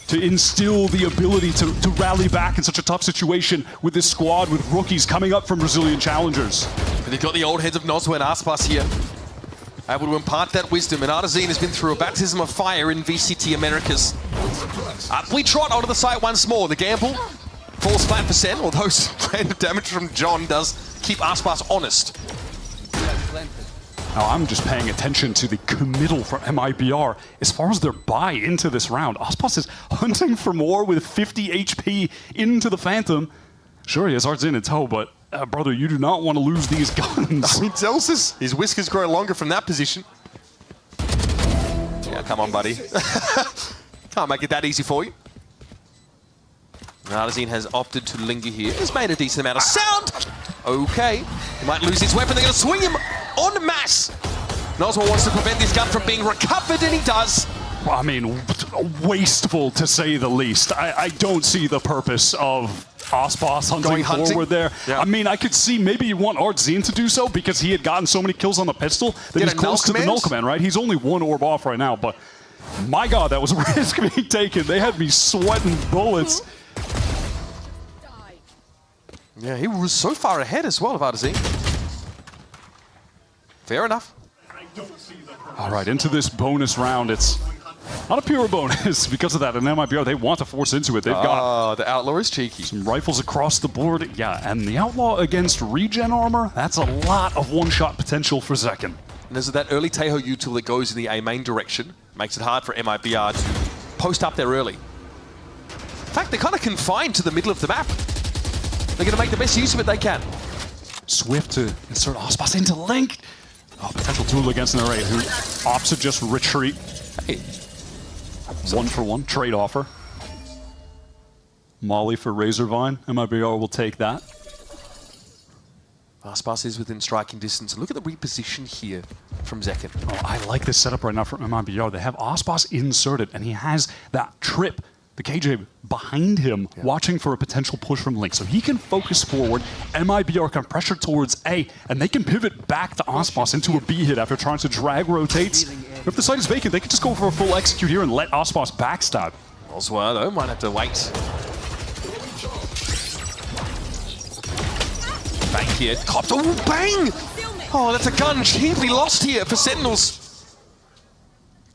to instill the ability to rally back in such a tough situation with this squad with rookies coming up from Brazilian challengers. But they've got the old heads of Nozwa and Aspas here, able to impart that wisdom, and Artazine has been through a baptism of fire in VCT Americas. We trot onto the site once more. The gamble falls flat for Sen, although random damage from John does keep Aspas honest. Now, I'm just paying attention to the committal from MIBR. As far as their buy into this round, Aspas is hunting for more with 50 HP into the Phantom. Sure, he has Arts in tow, but brother, you do not want to lose these guns. I mean, Zelsis, his whiskers grow longer from that position. Yeah, come on, buddy. Can't make it that easy for you. Artazine has opted to linger here. He's made a decent amount of sound. Okay, he might lose his weapon. They're going to swing him en masse. Nozwa wants to prevent this gun from being recovered, and he does. Well, I mean, wasteful to say the least. I don't see the purpose of Aspas hunting forward there. Yeah. I mean, I could see maybe you want Artzine to do so because he had gotten so many kills on the pistol that he's close to the null command, right? He's only one orb off right now, but my God, that was a risk being taken. They had me sweating bullets. Yeah, he was so far ahead as well of Artazine. Fair enough. All right, into this bonus round. It's not a pure bonus because of that. And MIBR, they want to force into it. They've got the Outlaw is cheeky. Some rifles across the board. Yeah, and the Outlaw against regen armor, that's a lot of one-shot potential for Zekken. And there's that early Teho util that goes in the A main direction. Makes it hard for MIBR to post up there early. In fact, they're kind of confined to the middle of the map. They're going to make the best use of it they can. Swift to insert Aspas into Link. Oh, potential tool against an array who opts to just retreat. Hey. 1-for-1 trade offer. Molly for Razorvine. MIBR will take that. Aspas is within striking distance. Look at the reposition here from Zekken. Oh, I like this setup right now from MIBR. They have Aspas inserted, and he has that trip, the KJ behind him, watching for a potential push from Link. So he can focus forward, MIBR can pressure towards A, and they can pivot back to Aspas into a B hit after trying to drag rotates. If the site is vacant, they can just go for a full execute here and let Aspas backstab. Nozwa, though, might have to wait. Bang here. Cops. Oh, bang! Oh, that's a gun cheaply lost here for Sentinels.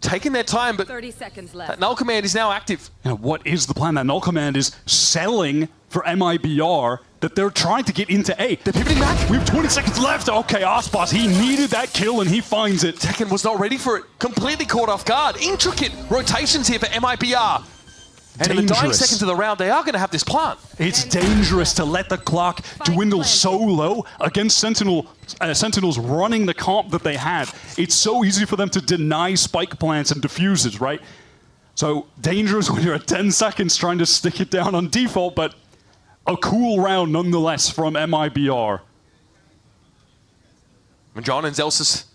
Taking their time, but 30 seconds left. That null command is now active. Now, what is the plan? That null command is selling for MIBR that they're trying to get into A. They're pivoting back. We have 20 seconds left. Okay, Aspas, he needed that kill and he finds it. Tekken was not ready for it. Completely caught off guard. Intricate rotations here for MIBR. And in the dying seconds of the round, they are going to have this plant. It's dangerous to let the clock dwindle so low against Sentinels running the comp that they had. It's so easy for them to deny spike plants and diffuses, right? So dangerous when you're at 10 seconds trying to stick it down on default, but a cool round nonetheless from MIBR. John and Zelsis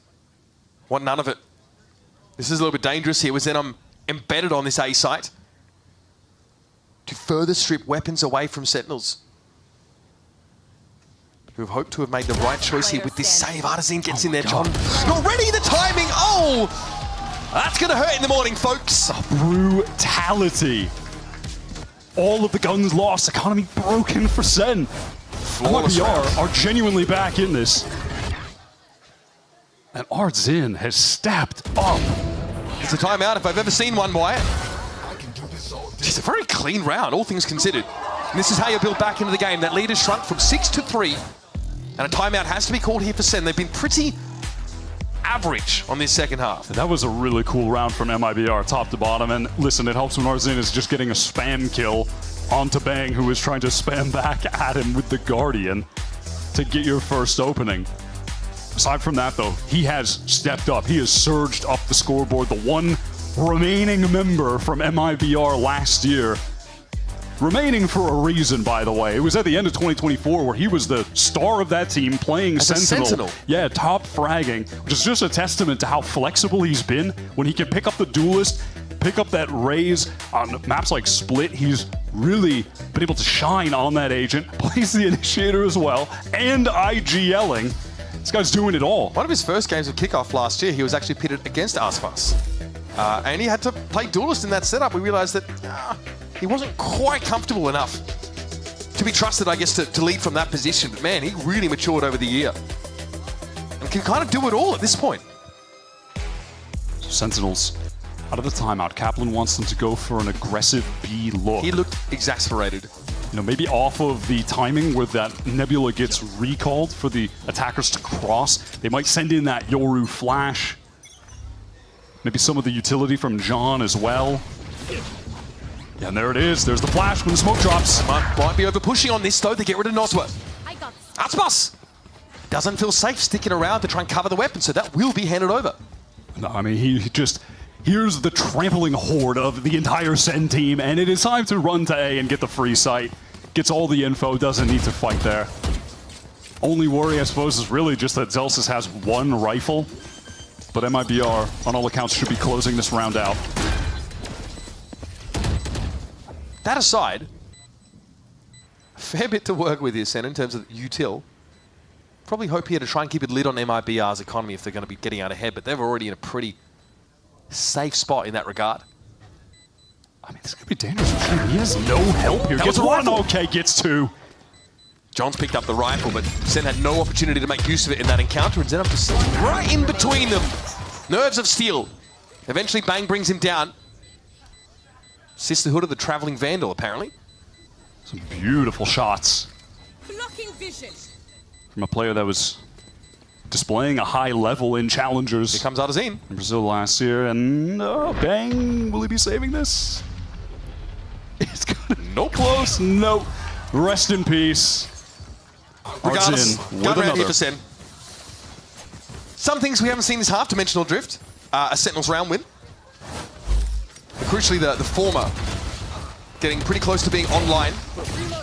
want none of it. This is a little bit dangerous here with Zenom embedded on this A site to further strip weapons away from Sentinels, who have hoped to have made the right choice here with this save. Artazine gets in there, John. Not ready, the timing! Oh! That's going to hurt in the morning, folks. Brutality. All of the guns lost, economy broken for Sen. MIBR are genuinely back in this. And Artzin has stepped up. It's a timeout if I've ever seen one, Wyatt. It's a very clean round, all things considered. And this is how you build back into the game. That lead has shrunk from 6 to 3. And a timeout has to be called here for Sen. They've been pretty average on this second half. That was a really cool round from MIBR, top to bottom. And listen, it helps when Artzin is just getting a spam kill onto Bang, who is trying to spam back at him with the Guardian to get your first opening. Aside from that, though, he has stepped up. He has surged up the scoreboard. The one remaining member from MIBR last year. remaining for a reason, by the way. It was at the end of 2024 where he was the star of that team playing Sentinel. Yeah, top fragging, which is just a testament to how flexible he's been when he can pick up the Duelist, pick up that Raze on maps like Split. He's really been able to shine on that agent, plays the Initiator as well, and IGLing. This guy's doing it all. One of his first games of kickoff last year, he was actually pitted against Aspas. And he had to play Duelist in that setup. We realized that he wasn't quite comfortable enough to be trusted, I guess, to lead from that position. But man, he really matured over the year and can kind of do it all at this point. Sentinels out of the timeout. Kaplan wants them to go for an aggressive B look. He looked exasperated. You know, maybe off of the timing where that Nebula gets recalled for the attackers to cross. They might send in that Yoru flash. Maybe some of the utility from John as well. Yeah, and there it is. There's the flash when the smoke drops. Might be over pushing on this though to get rid of Nosworth. Aspas doesn't feel safe sticking around to try and cover the weapon, so that will be handed over. No, I mean, he just... Here's the trampling horde of the entire SEN team, and it is time to run to A and get the free site. Gets all the info, doesn't need to fight there. Only worry, I suppose, is really just that Zellsis has one rifle, but MIBR, on all accounts, should be closing this round out. That aside, a fair bit to work with here, Sen, in terms of util. Probably hope here to try and keep a lid on MIBR's economy if they're going to be getting out ahead, but they're already in a pretty safe spot in that regard. I mean, this could be dangerous. He has no help here. Gets one, okay, gets two. John's picked up the rifle, but Sen had no opportunity to make use of it in that encounter, and Zen just right in between them. Nerves of steel. Eventually, Bang brings him down. Sisterhood of the Traveling Vandal, apparently. Some beautiful shots. Blocking vision. From a player that was displaying a high level in challengers. Here comes Artazine. In Brazil last year, and Bang, will he be saving this? It's gonna nope. Close. Nope. Rest in peace. Regardless, gun round here for Sen. Sen. Some things we haven't seen this half, Dimensional Drift, a Sentinels round win. But crucially, the former getting pretty close to being online.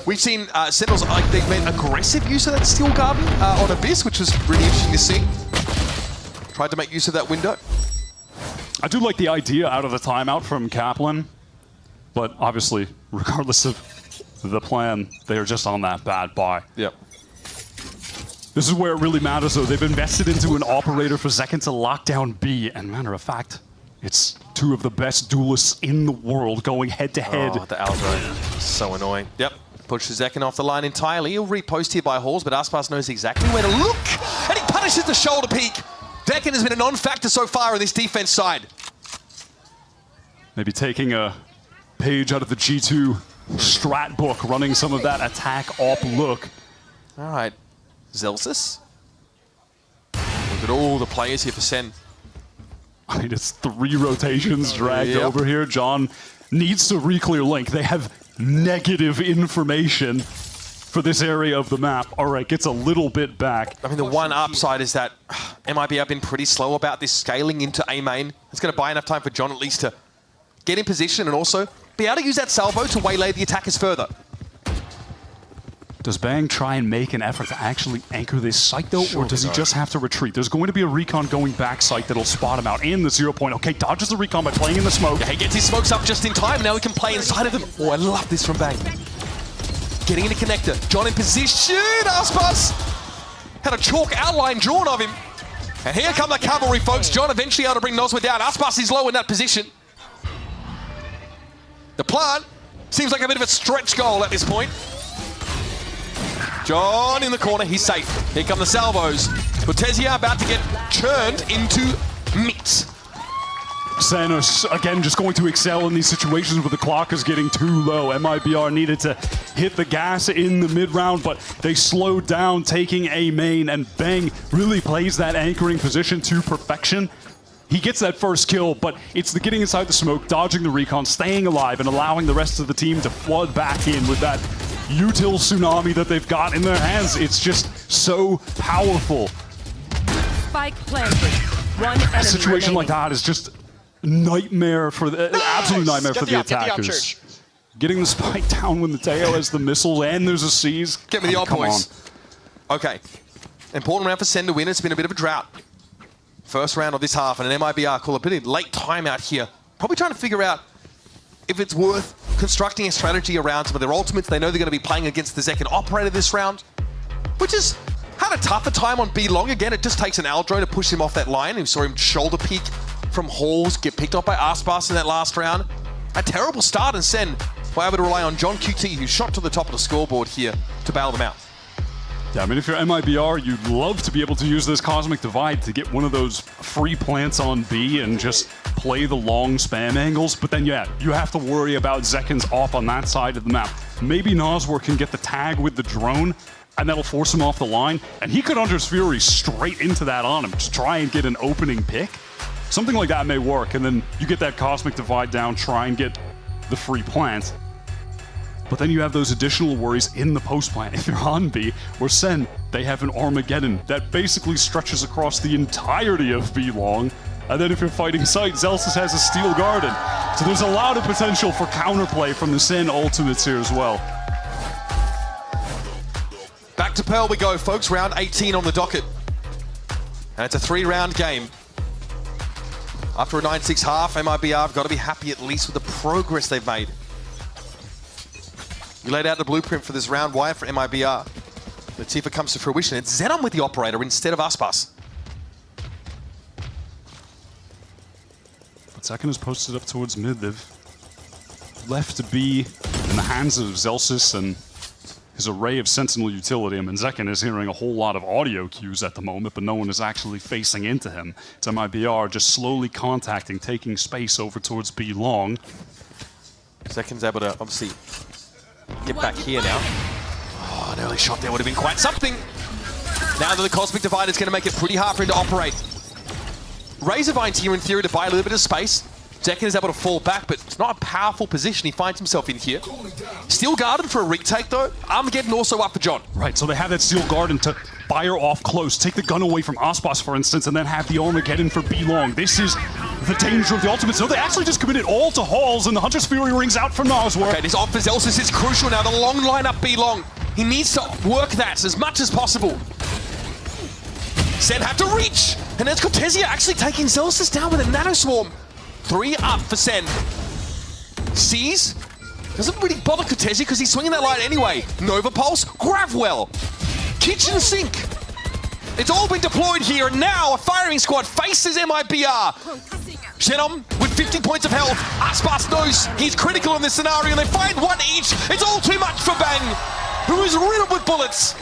We've seen Sentinels, they've made aggressive use of that Steel Garden on Abyss, which was really interesting to see. Tried to make use of that window. I do like the idea out of the timeout from Kaplan, but obviously, regardless of the plan, they are just on that bad buy. Yep. This is where it really matters, though. They've invested into an operator for Zekin to lock down B, and matter of fact, it's two of the best duelists in the world going head-to-head. Oh, the Alzo. So annoying. Yep. Pushes Zekin off the line entirely. He'll repost here by Halls, but Aspas knows exactly where to look, and he punishes the shoulder peek. Zekin has been a non-factor so far on this defense side. Maybe taking a page out of the G2 strat book, running some of that attack op look. All right, Zellsis. Look at all the players here for Sen. I mean, it's 3 rotations dragged over here. John needs to re-clear Link. They have negative information for this area of the map. All right, gets a little bit back. I mean, the one upside is that MIBR have been pretty slow about this scaling into A main. It's going to buy enough time for John at least to get in position and also be able to use that salvo to waylay the attackers further. Does Bang try and make an effort to actually anchor this site, though, or does he just have to retreat? There's going to be a recon going back site that'll spot him out in the 0 point. Okay, dodges the recon by playing in the smoke. Yeah, he gets his smokes up just in time. Now he can play inside of them. Oh, I love this from Bang. Getting in the connector. John in position. Aspas had a chalk outline drawn of him. And here come the cavalry, folks. John eventually able to bring Nosworth down. Aspas is low in that position. The plant seems like a bit of a stretch goal at this point. John in the corner, he's safe. Here come the salvos. Cortesia about to get churned into meat. Sanos, again, just going to excel in these situations where the clock is getting too low. MIBR needed to hit the gas in the mid-round, but they slowed down, taking A main, and Bang really plays that anchoring position to perfection. He gets that first kill, but it's the getting inside the smoke, dodging the recon, staying alive, and allowing the rest of the team to flood back in with that util tsunami that they've got in their hands. It's just so powerful. Spike planted. One enemy A situation remaining. like that is just nightmare for the absolute nightmare for the attackers. getting the spike down when the Teo has the missiles and there's a seize. Get me the old come boys. Okay. Important round for Sen to win. It's been a bit of a drought. First round of this half, and an MIBR call a bit of late timeout here. Probably trying to figure out if it's worth constructing a strategy around some of their ultimates. They know they're going to be playing against the second operator this round, which has had a tougher time on B long. Again, it just takes an Aldro to push him off that line. We saw him shoulder peek from Halls, get picked up by Arspas in that last round. A terrible start, and Sen were able to rely on John QT, who shot to the top of the scoreboard here to bail them out. Yeah, I mean, if you're MIBR, you'd love to be able to use this Cosmic Divide to get one of those free plants on B and just play the long spam angles. But then, yeah, you have to worry about Zekken's off on that side of the map. Maybe Noswar can get the tag with the drone, and that'll force him off the line. And he could Hunter's Fury straight into that on him to try and get an opening pick. Something like that may work, and then you get that Cosmic Divide down, try and get the free plant. But then you have those additional worries in the post plant. If you're on B, or Sen, they have an Armageddon that basically stretches across the entirety of B long. And then if you're fighting site, Zelsis has a Steel Garden. So there's a lot of potential for counterplay from the Sen ultimates here as well. Back to Pearl we go, folks. Round 18 on the docket. And it's a 3-round game. After a 9-6 half, MIBR have got to be happy at least with the progress they've made. You laid out the blueprint for this round. Why for MIBR? Let's see if it comes to fruition. It's Zenon with the operator instead of Aspas. Second is posted up towards mid. They've left to be in the hands of Zelsis and his array of Sentinel utility. I mean, Zekken is hearing a whole lot of audio cues at the moment, but no one is actually facing into him. It's MIBR just slowly contacting, taking space over towards B long. Zekken's able to obviously get back here now. Oh, an early shot there would have been quite something. Now that the Cosmic Divide is going to make it pretty hard for him to operate. Razorvine's here in theory to buy a little bit of space. Zekken is able to fall back, but it's not a powerful position he finds himself in here. Still guarded for a retake though. Armageddon also up for John. Right, so they have that Steel Garden to fire off close, take the gun away from Aspas, for instance, and then have the Armageddon for B long. This is the danger of the ultimates. No, they actually just committed all to Halls, and the Hunter's Fury rings out from Noswar. Okay, this off for Zelsis is crucial now. The long lineup B long. He needs to work that as much as possible. Sen had to reach, and there's Cortesia actually taking Zelsis down with a Nano Swarm. 3 up for Sen. Sees. Doesn't really bother Cortesia because he's swinging that line anyway. Nova Pulse, Gravwell, Kitchen Sink. It's all been deployed here, and now a firing squad faces MIBR. Shenom with 50 points of health. Aspas knows he's critical in this scenario, and they find one each. It's all too much for Bang, who is riddled with bullets.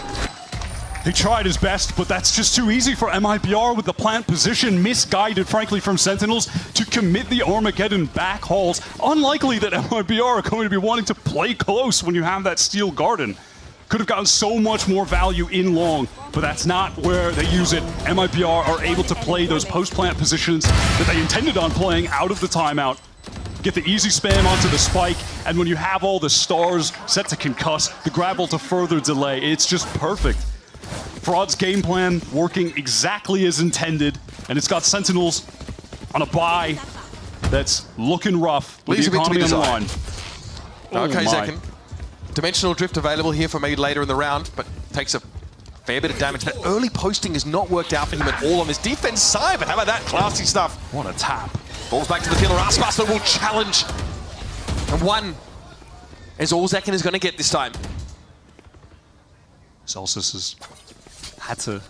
He tried his best, but that's just too easy for MIBR with the plant position misguided, frankly, from Sentinels to commit the Armageddon back Halls. Unlikely that MIBR are going to be wanting to play close when you have that Steel Garden. Could have gotten so much more value in long, but that's not where they use it. MIBR are able to play those post-plant positions that they intended on playing out of the timeout. Get the easy spam onto the spike, and when you have all the stars set to concuss, the grapple to further delay, it's just perfect. Fraud's game plan working exactly as intended, and it's got Sentinels on a buy that's looking rough with the economy on the line. Okay, Zekken. Dimensional Drift available here for maybe later in the round, but takes a fair bit of damage. That early posting has not worked out for him at all on his defense side, but how about that classy stuff? What a tap. Balls back to the pillar. Aspas will challenge. And one is all Zekken is going to get this time. Zelsis has had to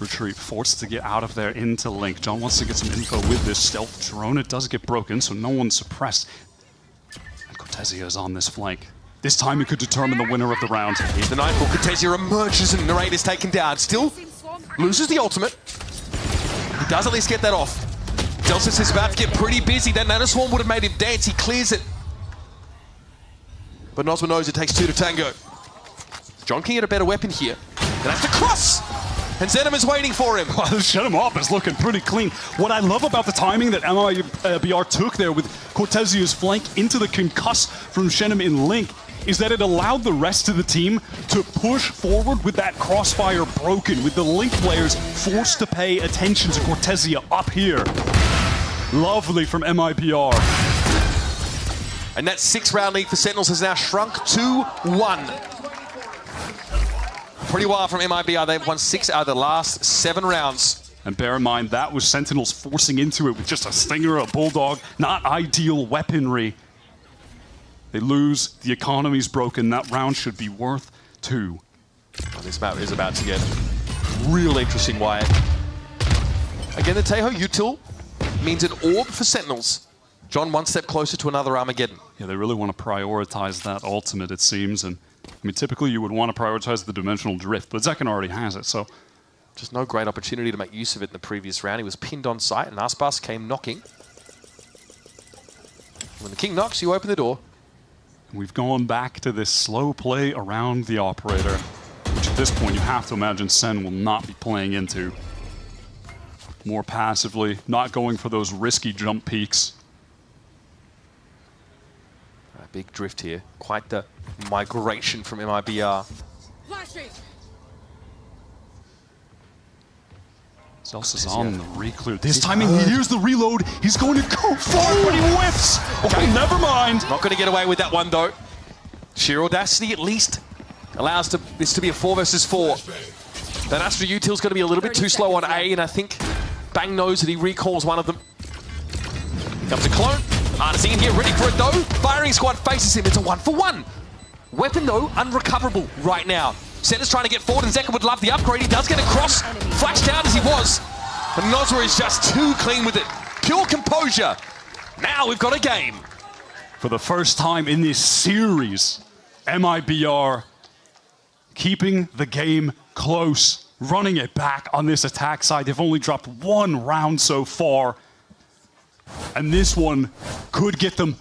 retreat, forced to get out of there into Link. John wants to get some info with this stealth drone. It does get broken, so no one's suppressed. And Cortesia is on this flank. This time he could determine the winner of the round. Here's the Nightfall. Cortesia emerges and Narrate is taken down. Still loses the ultimate. He does at least get that off. Zelsis is about to get pretty busy. That Nano Swarm would have made him dance. He clears it. But Noswar knows it takes 2 to tango. John can get a better weapon here. Gonna have to cross! And Zenom is waiting for him. Shut him up, is looking pretty clean. What I love about the timing that MIBR took there with Cortesia's flank into the concuss from Shenom in Link is that it allowed the rest of the team to push forward with that crossfire broken, with the Link players forced to pay attention to Cortesia up here. Lovely from MIBR. And that 6-round lead for Sentinels has now shrunk to 1. Pretty wild from MIBR. They've won 6 out of the last 7 rounds. And bear in mind, that was Sentinels forcing into it with just a Stinger, a Bulldog, not ideal weaponry. They lose, the economy's broken, that round should be worth 2. Well, this map is about to get real interesting, Wyatt. Again, the Taeho util means an orb for Sentinels. John, one step closer to another Armageddon. Yeah, they really want to prioritize that ultimate, it seems. And I mean, typically you would want to prioritize the dimensional drift, but Zekken already has it, so. Just no great opportunity to make use of it in the previous round. He was pinned on site, and Aspas came knocking. When the king knocks, you open the door. We've gone back to this slow play around the operator, which at this point you have to imagine Sen will not be playing into. More passively, not going for those risky jump peaks. A big drift here. Quite the migration from MIBR. Zelsa's on the re-clear. This timing, he hears the reload. He's going to go for it, but he whiffs. Okay, never mind. Not going to get away with that one, though. Sheer audacity at least allows this to be a 4 versus 4. That Astra util's going to be a little bit too slow on A, and I think Bang knows that he recalls one of them. Here comes a clone. Artisan in here, ready for it, though. Firing squad faces him. It's a 1-for-1. Weapon, though, unrecoverable right now. Sentinel's trying to get forward, and Zekken would love the upgrade. He does get across, flashed out as he was. But Nozra is just too clean with it. Pure composure. Now we've got a game. For the first time in this series, MIBR keeping the game close, running it back on this attack side. They've only dropped 1 round so far. And this one could get them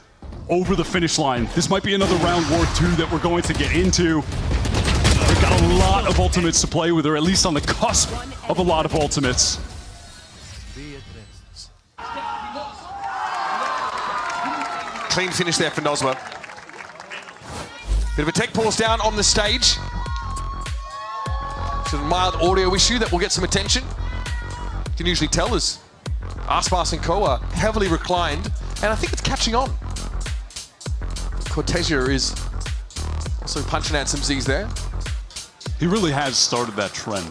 over the finish line. This might be another round war 2 that we're going to get into. They've got a lot of ultimates to play with, or at least on the cusp of a lot of ultimates. Clean finish there for Nozma. Bit of a tech pause down on the stage. Some mild audio issue that will get some attention. You can usually tell us Aspas and Ko are heavily reclined, and I think it's catching on. Cortesia is also punching out some Z's there. He really has started that trend.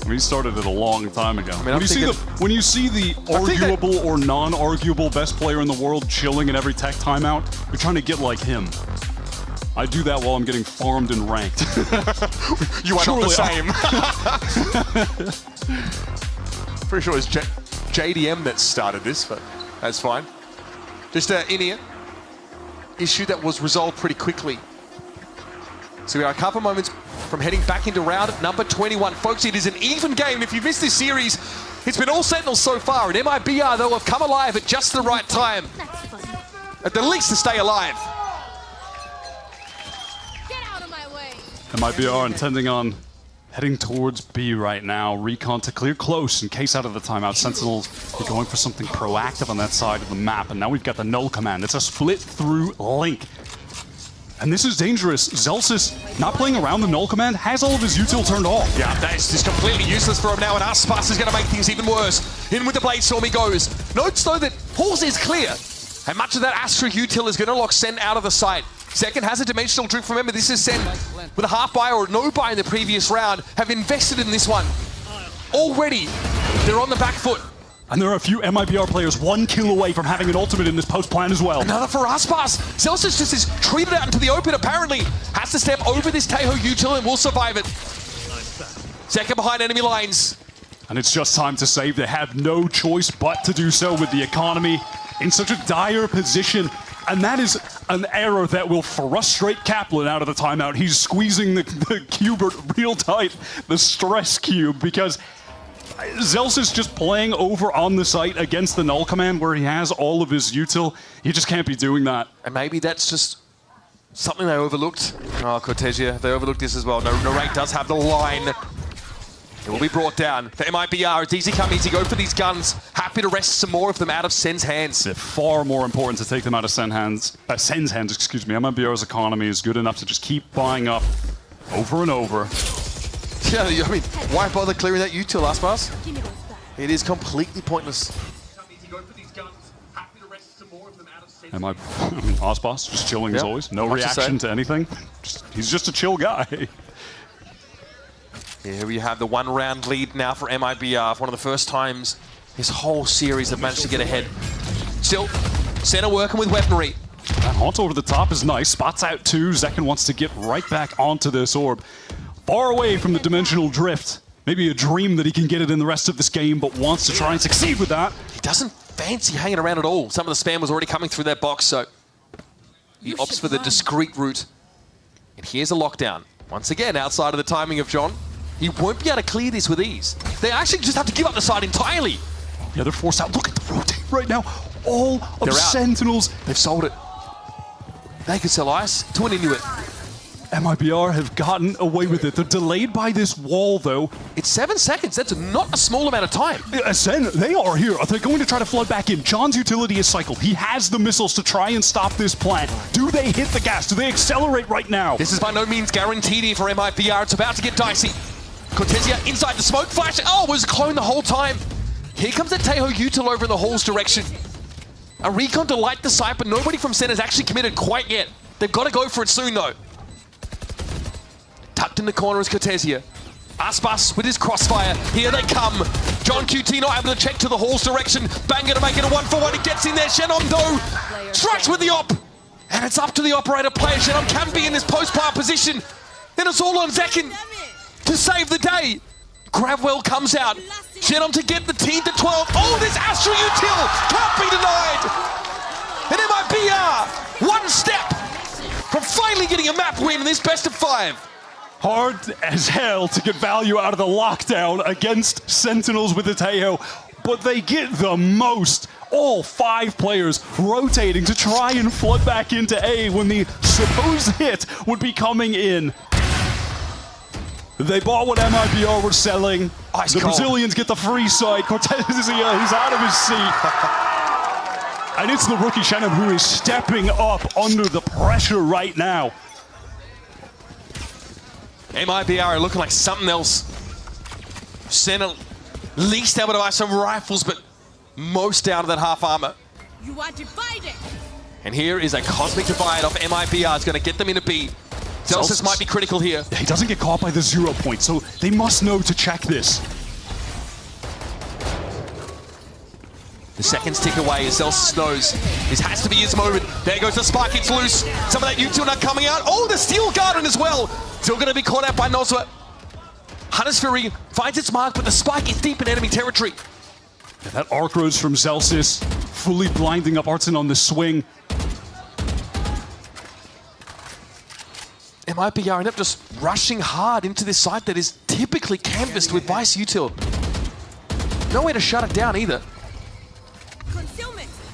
I mean, he started it a long time ago. I mean, when you see the arguable or non-arguable best player in the world chilling in every tech timeout, you're trying to get like him. I do that while I'm getting farmed and ranked. You are not the same. Pretty sure it's JDM that started this, but that's fine. Just an in-ear issue that was resolved pretty quickly. So we are a couple moments from heading back into round number 21. Folks, it is an even game. If you've missed this series, it's been all Sentinels so far. And MIBR, though, have come alive at just the right time. At the least to stay alive. MIBR intending on heading towards B right now. Recon to clear close in case out of the timeout. Sentinels are going for something proactive on that side of the map. And now we've got the null command. It's a split through link. And this is dangerous. Zelsis, not playing around the null command, has all of his util turned off. Yeah, that's just completely useless for him now, and Aspas is going to make things even worse. In with the Blade Storm he goes. Notes, though, that pause is clear. And much of that Astra util is going to lock Sen out of the sight. Zekken has a dimensional drift. Remember, this is Sen with a half buy or no buy in the previous round, have invested in this one. Already, they're on the back foot. And there are a few MIBR players 1 kill away from having an ultimate in this post plan as well. Another for Aspas. Zelsis just is treated out into the open, apparently. Has to step over this Taeho util and will survive it. Zekken behind enemy lines. And it's just time to save. They have no choice but to do so with the economy in such a dire position. And that is an error that will frustrate Kaplan out of the timeout. He's squeezing the cube real tight, the stress cube, because Zels is just playing over on the site against the null command where he has all of his util. He just can't be doing that. And maybe that's just something they overlooked. Oh, Cortesia, they overlooked this as well. Narrate does have the line. It will be brought down for MIBR. It's easy come, easy go for these guns. Happy to wrest some more of them out of Sen's hands. They're far more important to take them out of Sen's hands, excuse me. MIBR's economy is good enough to just keep buying up over and over. Yeah, I mean, why bother clearing that util, Aspas? It is completely pointless. Am I mean, Osboss just chilling as always. No Much to reaction say. to anything. He's just a chill guy. Here we have the 1-round lead now for MIBR. One of the first times this whole series have managed to get ahead. Still, Senna working with weaponry. That haunt over the top is nice. Spots out 2. Zekken wants to get right back onto this orb. Far away from the dimensional drift. Maybe a dream that he can get it in the rest of this game, but wants to try and succeed with that. He doesn't fancy hanging around at all. Some of the spam was already coming through that box, so he opts for the discreet route. And here's a lockdown. Once again, outside of the timing of John. He won't be able to clear this with ease. They actually just have to give up the side entirely. Yeah, they're forced out. Look at the rotate right now. All of They're out. Sentinels. They've sold it. They could sell ice to an Inuit. MIBR have gotten away with it. They're delayed by this wall, though. It's 7 seconds. That's not a small amount of time. SEN, they are here. They're going to try to flood back in. John's utility is cycled. He has the missiles to try and stop this plant. Do they hit the gas? Do they accelerate right now? This is by no means guaranteed here for MIBR. It's about to get dicey. Cortesia inside the smoke flash. Oh, was clone the whole time. Here comes the Teho Util over in the Hall's direction. A recon to light the site, but nobody from Sen has actually committed quite yet. They've got to go for it soon, though. Tucked in the corner is Cortesia. Aspas with his crossfire. Here they come. John QT not able to check to the Hall's direction. Banger to make it a 1-for-1. He gets in there. Shenomdo strikes with the op. And it's up to the operator player. Shenom can be in this post-player position. Then it's all on Zekken to save the day. Gravwell comes out. Shenom to get the team to 12. Oh, this Astro Util can't be denied. And MIBR, one step from finally getting a map win in this best of 5. Hard as hell to get value out of the lockdown against Sentinels with the Teho, but they get the most. All 5 players rotating to try and flood back into A when the supposed hit would be coming in. They bought what MIBR were selling. The Brazilians get the free side. Cortesia, he's out of his seat. And it's the rookie Shenom who is stepping up under the pressure right now. MIBR are looking like something else. Sen at least able to buy some rifles, but most down to that half armor. You are divided. And here is a cosmic divide off MIBR. It's going to get them into B. Celsius might be critical here. He doesn't get caught by the 0 point, so they must know to check this. The seconds tick away as Celsius knows this has to be his moment. There goes the spike, it's loose. Some of that util not coming out. Oh, the Steel Garden as well. Still going to be caught out by Nozwa. Hunter's Fury finds its mark, but the spike is deep in enemy territory. Yeah, that arc rose from Celsius, fully blinding up Artson on the swing. MIBR end up just rushing hard into this site that is typically canvassed with Vice Util. No way to shut it down either.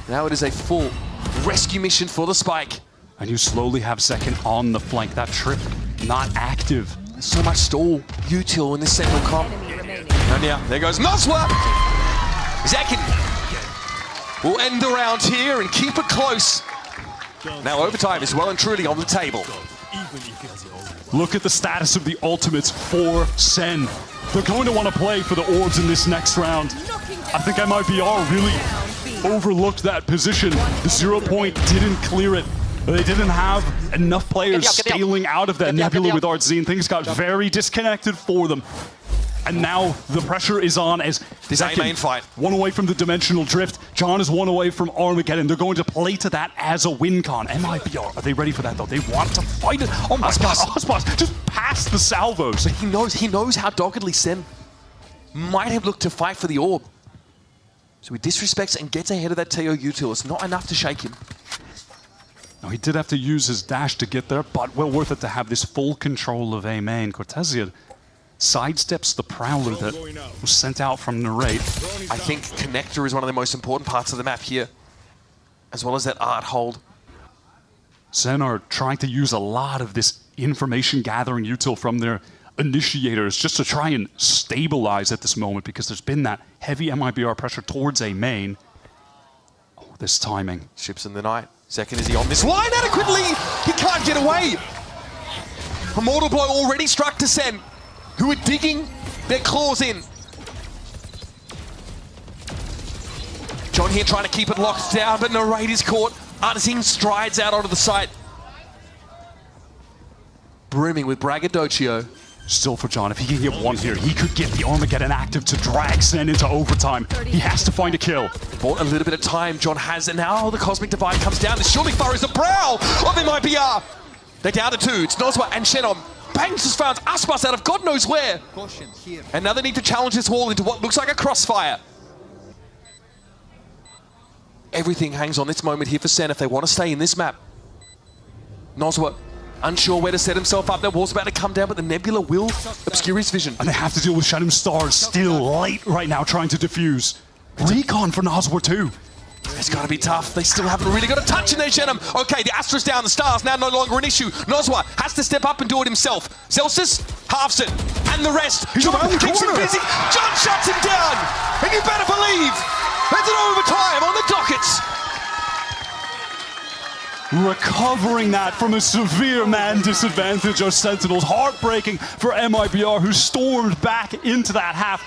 Now it is a full rescue mission for the spike. And you slowly have Zekken on the flank. That trip not active. There's so much stall util in this Sentinel comp. And yeah, there goes Nozwa! Zekken will end the round here and keep it close. Now overtime is well and truly on the table. Look at the status of the ultimates for Sen. They're going to want to play for the orbs in this next round. I think MIBR really overlooked that position. The 0 point didn't clear it. They didn't have enough players scaling out of that nebula with Artzine. Things got very disconnected for them. And now the pressure is on as this main fight. 1 away from the dimensional drift. John is 1 away from Armageddon. They're going to play to that as a win con. MIBR, are they ready for that though? They want to fight it. Oh my god, Ospas just passed the salvos. He knows how doggedly Sen might have looked to fight for the orb. So he disrespects and gets ahead of that Teho Util. It's not enough to shake him. Now he did have to use his dash to get there, but well worth it to have this full control of A main. Cortesia sidesteps the Prowler that was sent out from Narrate. I think Connector is one of the most important parts of the map here, as well as that art hold. Sen are trying to use a lot of this information gathering util from their initiators just to try and stabilize at this moment because there's been that heavy MIBR pressure towards A main. Oh, this timing. Ships in the night. Zekken, is he on this line adequately? He can't get away. A mortal blow already struck to Sen, who are digging their claws in. John John here trying to keep it locked down, but Narrate is caught. Artizine strides out onto the site. Brimming with braggadocio. Still for John, if he can get one here, he could get the Armageddon active to drag Sen into overtime. He has to find a kill. Bought a little bit of time, John has it now. The Cosmic Divide comes down. This surely furrows the brow of MIBR. They're down to 2. It's Nozwa and Shenom. Bangs has found Aspas out of God knows where. And now they need to challenge this wall into what looks like a crossfire. Everything hangs on this moment here for Sen if they want to stay in this map. Nozwa unsure where to set himself up. That wall's about to come down, but the Nebula will obscure his vision. And they have to deal with Shannon Stars still late right now trying to defuse. Recon for Nozwa too. It's got to be tough. They still haven't really got a touch in there, Shannon. Okay, the Astra's down. The Stars now no longer an issue. Nozwa has to step up and do it himself. Celsius halves it. And the rest. John keeps him busy. John shuts him down. And you better believe there's an overtime on the dockets. Recovering that from a severe man disadvantage of Sentinels. Heartbreaking for MIBR, who stormed back into that half.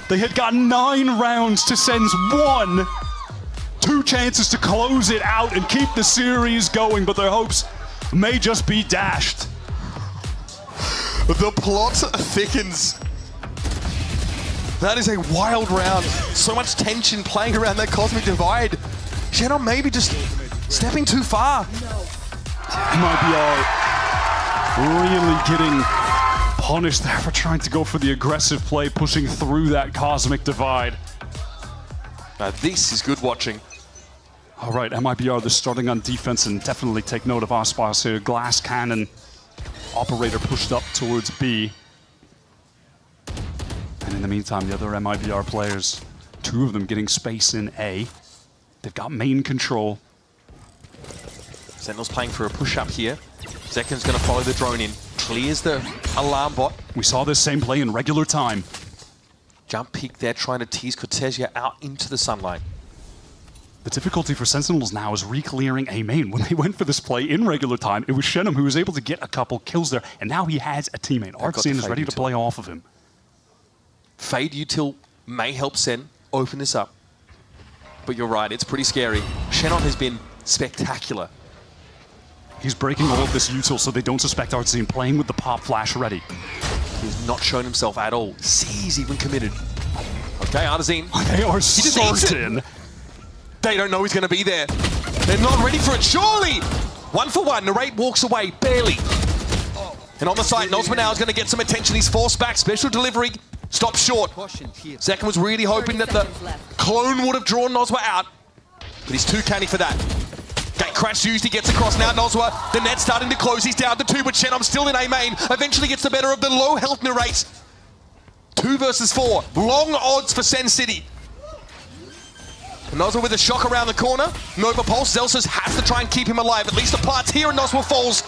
They had gotten 9 rounds to Sen's 1. 2 chances to close it out and keep the series going, but their hopes may just be dashed. The plot thickens. That is a wild round. So much tension playing around that Cosmic Divide. Shannon maybe just stepping too far. MIBR really getting punished there for trying to go for the aggressive play, pushing through that Cosmic Divide. Now this is good watching. All right, MIBR, they're starting on defense, and definitely take note of Aspas here. Glass Cannon operator pushed up towards B. And in the meantime, the other MIBR players, 2 of them getting space in A. They've got main control. Sentinels playing for a push-up here. Zekin's going to follow the drone in. Clears the alarm bot. We saw this same play in regular time. Jump peek there, trying to tease Cortesia out into the sunlight. The difficulty for Sentinels now is re-clearing A main. When they went for this play in regular time, it was Shenom who was able to get a couple kills there, and now he has a teammate. Artizine is ready to play off of him. Fade Util may help Sen open this up. But you're right, it's pretty scary. Shenom has been spectacular. He's breaking all of this util so they don't suspect Artizine, playing with the pop flash ready. He's not shown himself at all. C's even committed. Okay, Artizine. They are certain. They don't know he's going to be there. They're not ready for it, surely! 1 for 1, Narrate walks away, barely. And on the side, Nozma now is going to get some attention. He's forced back, special delivery, stops short. Zekin was really hoping that the clone would have drawn Nozma out, but he's too canny for that. Gate crash used, he gets across now, Nozwa. The net's starting to close, he's down to 2, but Shenom still in A main. Eventually gets the better of the low health Narrate. 2 versus 4, long odds for Sen City. Nozwa with a shock around the corner. Nova Pulse, Zelsus has to try and keep him alive. At least the parts here, and Nozwa falls.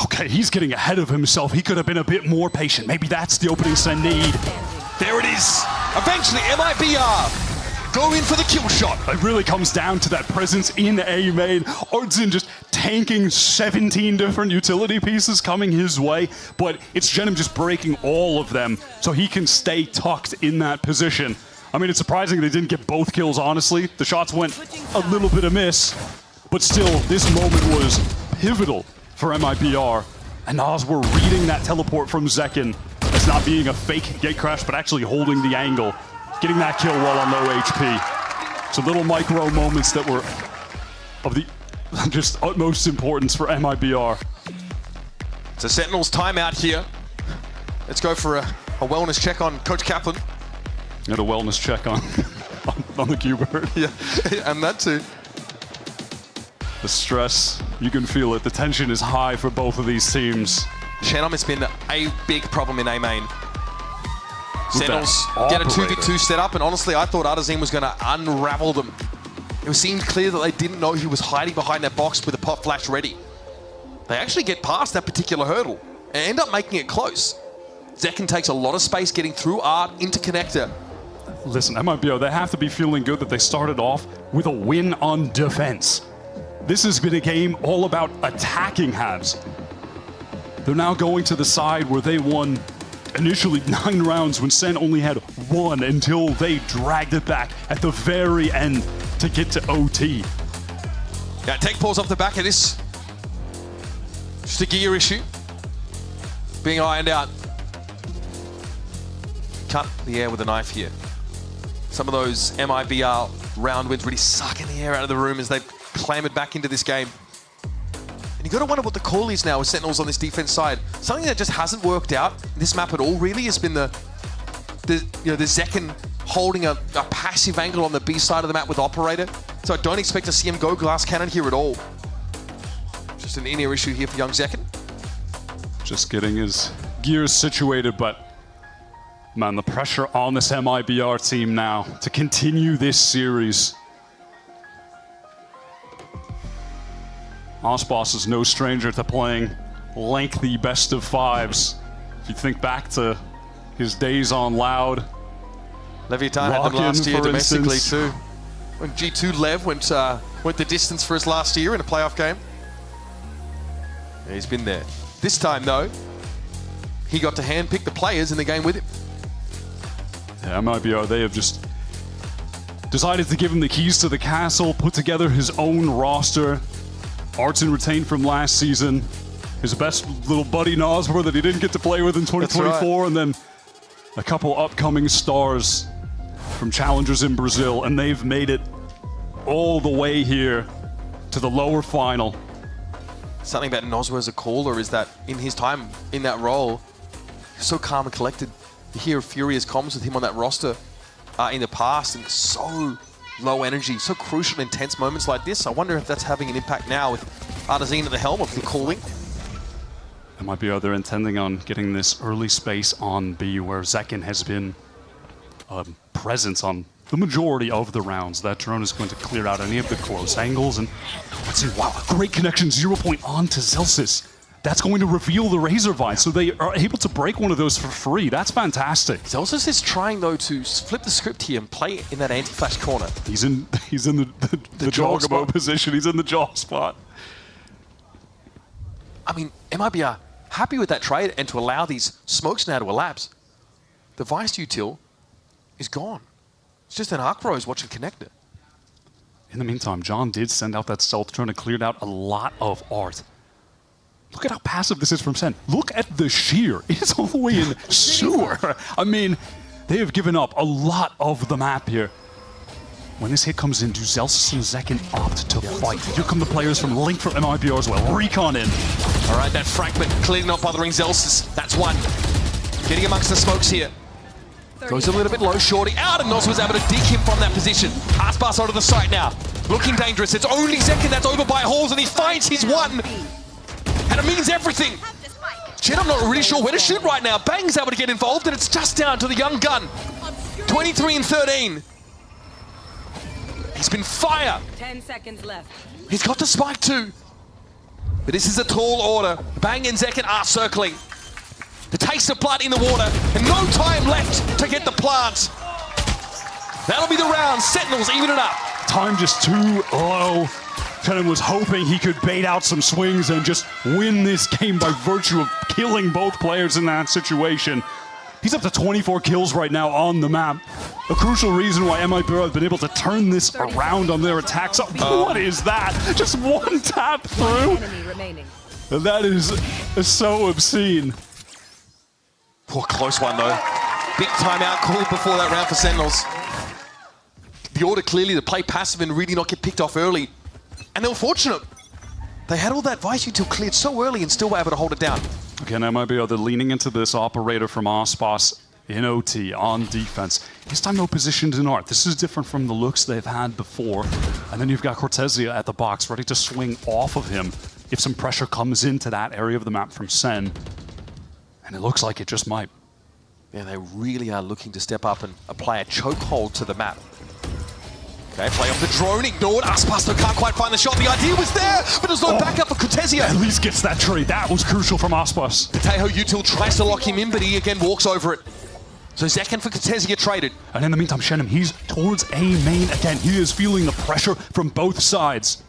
Okay, he's getting ahead of himself. He could have been a bit more patient. Maybe that's the opening Sen need. There it is. Eventually, MIBR go in for the kill shot. It really comes down to that presence in A main. Artizine just tanking 17 different utility pieces coming his way, but it's Shenom just breaking all of them so he can stay tucked in that position. I mean, it's surprising they didn't get both kills, honestly. The shots went a little bit amiss, but still, this moment was pivotal for MIBR. And Nozwa reading that teleport from Zekin as not being a fake gate crash, but actually holding the angle, getting that kill while on low HP. So little micro moments that were of the just utmost importance for MIBR. It's a Sentinels timeout here. Let's go for a wellness check on Coach Kaplan. And a wellness check on the Q-Bird. Yeah, and that too. The stress, you can feel it. The tension is high for both of these teams. Shenom has been a big problem in A main. Sentinels get a 2v2 set up, and honestly, I thought Artizine was going to unravel them. It seemed clear that they didn't know he was hiding behind that box with a pop flash ready. They actually get past that particular hurdle and end up making it close. Zekin takes a lot of space getting through Art into connector. Listen, MIBR, they have to be feeling good that they started off with a win on defense. This has been a game all about attacking halves. They're now going to the side where they won initially 9 rounds when Sen only had won until they dragged it back at the very end to get to OT. Yeah, take pause off the back of this. Just a gear issue being ironed out. Cut the air with a knife here. Some of those MIBR round wins really sucking the air out of the room as they've clambered back into this game. And you got to wonder what the call is now with Sentinels on this defense side. Something that just hasn't worked out in this map at all really has been the Zekken holding a passive angle on the B side of the map with Operator. So I don't expect to see him go glass cannon here at all. Just an in-ear issue here for young Zekken. Just getting his gears situated, but man, the pressure on this MIBR team now to continue this series. Osboss is no stranger to playing lengthy best of fives. If you think back to his days on Loud. Leviathan had them last year domestically too. When G2 Lev went the distance for his last year in a playoff game. Yeah, he's been there. This time though, he got to handpick the players in the game with him. Yeah, MIBR, they have just decided to give him the keys to the castle, put together his own roster. Artson retained from last season. His best little buddy Nosbor that he didn't get to play with in 2024, and then a couple upcoming stars from challengers in Brazil, and they've made it all the way here to the lower final. Something about Nosbor as a caller is that in his time in that role, he's so calm and collected. You hear furious comms with him on that roster in the past, and so low energy, so crucial, intense moments like this. I wonder if that's having an impact now with Artazine at the helm of the calling. There might be other intending on getting this early space on B, where Zekken has been a presence on the majority of the rounds. That drone is going to clear out any of the close angles, and let's see, wow, great connection, 0 point on to Zelsis. That's going to reveal the Razor Vine, so they are able to break one of those for free. That's fantastic. Zelsis is trying though to flip the script here and play in that anti-flash corner. He's in the jaw spot position. He's in the jaw spot. I mean, MIBR happy with that trade and to allow these smokes now to elapse. The Vice util is gone. It's just an Arc Rose watching Connector. In the meantime, John did send out that stealth drone and cleared out a lot of art. Look at how passive this is from Sen. Look at the shear. It's all the way in sewer. I mean, they have given up a lot of the map here. When this hit comes in, do Zelsis and Zekken opt to fight? Here come the players from Link from MIBR as well. Recon in. All right, that fragment clearly not bothering Zelsis. That's one. Getting amongst the smokes here. Goes a little bit low, Shorty out, and Nos was able to dig him from that position. Aspas onto the site now. Looking dangerous. It's only Zekken that's over by Halls, and he finds his one. And it means everything. Chen, I'm not really sure where to shoot right now. Bang's able to get involved, and it's just down to the young gun. 23 and 13. He's been fire. 10 seconds left. He's got the spike too. But this is a tall order. Bang and Zekken are circling. The taste of blood in the water, and no time left to get the plant. That'll be the round. Sentinels even it up. Time just too low. Shannon was hoping he could bait out some swings and just win this game by virtue of killing both players in that situation. He's up to 24 kills right now on the map. A crucial reason why MIBR have been able to turn this around on their attacks. What is that? Just one tap through? And that is so obscene. Poor close one though. Big timeout called before that round for Sentinels. The order clearly to play passive and really not get picked off early. And they were fortunate. They had all that Vice util cleared so early and still were able to hold it down. Again, MIBR, they're leaning into this operator from Ospas in OT on defense. This time no positioned in art. This is different from the looks they've had before. And then you've got Cortesia at the box ready to swing off of him if some pressure comes into that area of the map from Sen. And it looks like it just might. Yeah, they really are looking to step up and apply a chokehold to the map. Okay, play off the drone, ignored. Aspasto can't quite find the shot. The idea was there, but there's no backup for Cortesia. At least gets that trade. That was crucial from Aspas. Patejo util tries to lock him in, but he again walks over it. So Zekken for Cortesia traded. And in the meantime, Shannon, he's towards A main again. He is feeling the pressure from both sides.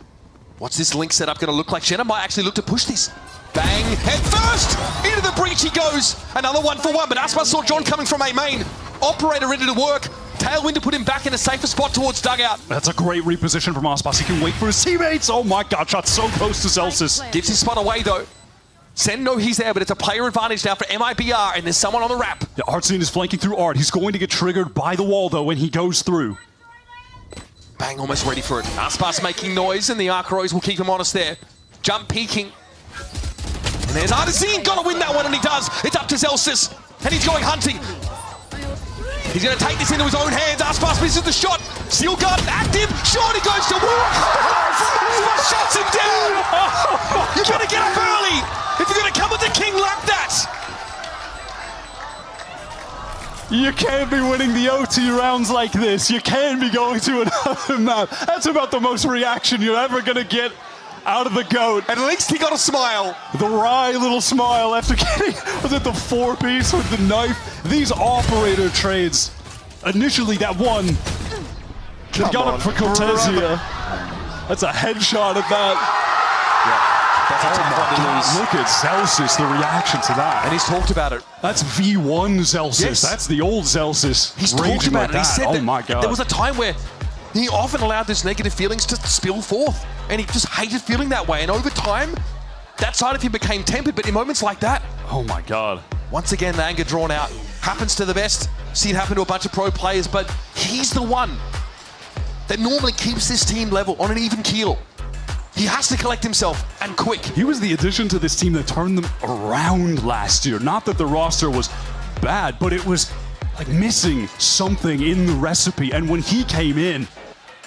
What's this Link setup going to look like? Shannon might actually look to push this. Bang, head first! Into the breach he goes. Another 1-for-1, but Aspas saw John coming from A main. Operator ready to work. Tailwind to put him back in a safer spot towards dugout. That's a great reposition from Aspas. He can wait for his teammates. Oh my god, shot so close to Zelsis. Gives his spot away though. Sen know he's there, but it's a player advantage now for MIBR, and there's someone on the wrap. Yeah, Artsine is flanking through Art. He's going to get triggered by the wall though when he goes through. Bang almost ready for it. Aspas making noise, and the Archeros will keep him honest there. Jump peeking. And there's Artisine, gotta win that one, and he does. It's up to Zelsis, and he's going hunting. He's gonna take this into his own hands. Aspas misses the shot. Steel gun active. Shorty goes to work. Aspas shuts him down. You gotta get up early if you're gonna come with the king like that. You can't be winning the OT rounds like this. You can't be going to another map. That's about the most reaction you're ever gonna get out of the GOAT. At least he got a smile. The wry little smile after getting, was it the 4-piece with the knife? These operator trades, initially that one, they got him for Cortesia. That's a headshot at that. Look at Zelsis, the reaction to that. And he's talked about it. That's V1 Zelsis. Yes. That's the old Zelsis. He's talked about it. He said oh that my god. There was a time where he often allowed those negative feelings to spill forth, and he just hated feeling that way. And over time, that side of him became tempered. But in moments like that, oh my god. Once again, the anger drawn out. Happens to the best. See it happen to a bunch of pro players, but he's the one that normally keeps this team level on an even keel. He has to collect himself, and quick. He was the addition to this team that turned them around last year. Not that the roster was bad, but it was like missing something in the recipe. And when he came in,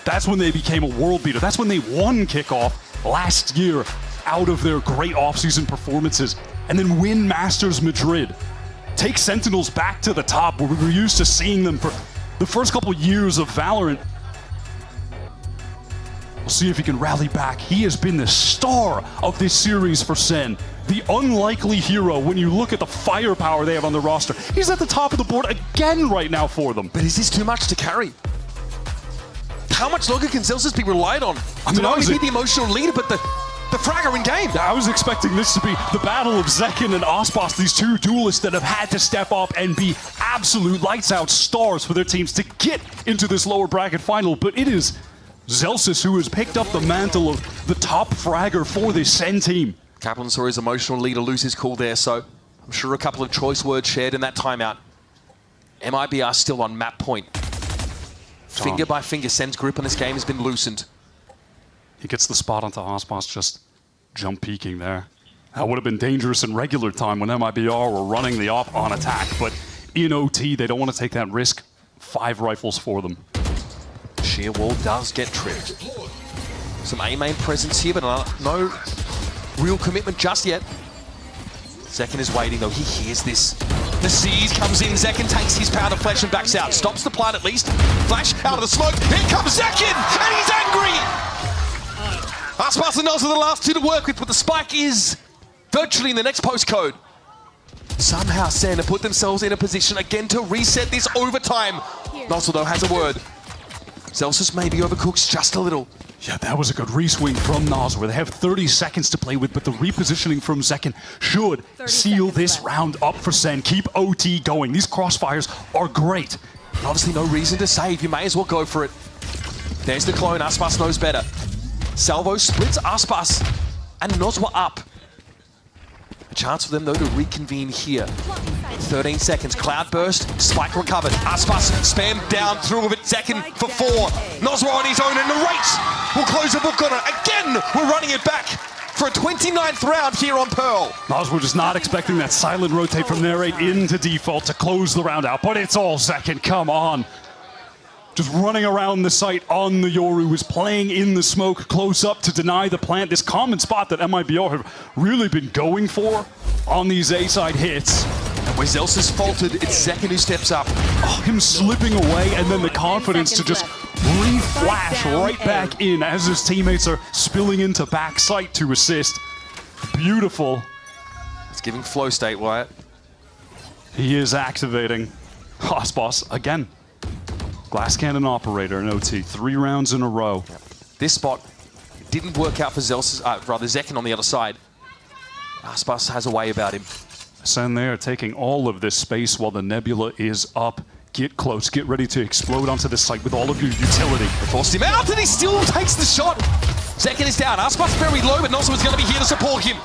that's when they became a world beater. That's when they won kickoff last year out of their great offseason performances. And then win Masters Madrid. Take Sentinels back to the top where we were used to seeing them for the first couple years of Valorant. We'll see if he can rally back. He has been the star of this series for Sen. The unlikely hero when you look at the firepower they have on the roster. He's at the top of the board again right now for them. But is this too much to carry? How much longer can Zelsis be relied on? I mean, not only be the emotional leader, but the fragger in game. I was expecting this to be the battle of Zekin and Aspas, these two duelists that have had to step up and be absolute lights-out stars for their teams to get into this lower bracket final, but it is Zelsis who has picked up the mantle of the top fragger for this Sen team. Kaplan saw his emotional leader lose his cool there, so I'm sure a couple of choice words shared in that timeout. MIBR still on map point. Finger by finger, Sen's grip on this game has been loosened. He gets the spot onto Aspas, just jump peeking there. That would have been dangerous in regular time when MIBR were running the op on attack, but in OT, they don't want to take that risk. 5 rifles for them. Sheer wall does get tripped. Some A-main presence here, but no real commitment just yet. Zekin is waiting though, he hears this. The Seas comes in, Zekin takes his powder flash and backs out. Stops the plant at least. Flash out of the smoke, here comes Zekin, and he's angry! Aspas and Nos are the last two to work with, but the spike is virtually in the next postcode. Somehow Sen have put themselves in a position again to reset this overtime. Nozzle though has a word. Zelsis maybe overcooks just a little. Yeah, that was a good reswing from Nas, where they have 30 seconds to play with, but the repositioning from Zekin should seal this round up for Sen. Keep OT going. These crossfires are great. And obviously no reason to save. You may as well go for it. There's the clone. Aspas knows better. Salvo splits Aspas, and Nozwa up. A chance for them, though, to reconvene here. 13 seconds. Cloud burst. Spike recovered. Aspas spammed down through with it. Zekin for 4. Nozwa on his own, and Narrate will close the book on it. Again, we're running it back for a 29th round here on Pearl. Nos were just not expecting that silent rotate from Narrate into default to close the round out, but it's all Zekin. Come on. Just running around the site on the Yoru, was playing in the smoke close up to deny the plant. This common spot that MIBR have really been going for on these A-side hits. And where Zelsis faltered, it's Zekin who steps up. Oh, him slipping away and then the confidence to just re-flash right back in as his teammates are spilling into back site to assist. Beautiful. It's giving flow state, Wyatt. He is activating Aspas again. Glass cannon operator in OT, 3 rounds in a row. This spot didn't work out for Zekin on the other side. Aspas has a way about him. Sen there taking all of this space while the Nebula is up. get close. Get ready to explode onto the site with all of your utility. Forced him out, and he still takes the shot. Second is down. Aspas very low, but Nozzle is going to be here to support him.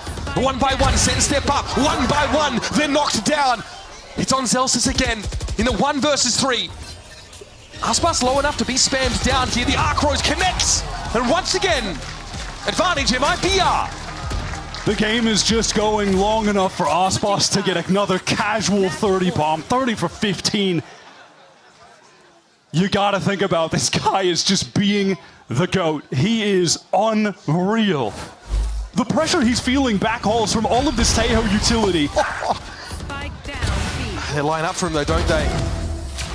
One by one, Sen step up. One by one, they're knocked down. It's on Zelsis again in the 1 versus 3. Aspas low enough to be spammed down here. The Arc Rose connects, and once again, advantage MIBR. The game is just going long enough for Aspas to get another casual 30 bomb. 30 for 15. You gotta think about this guy is just being the GOAT. He is unreal. The pressure he's feeling back hauls from all of this Taeho utility. They line up for him though, don't they?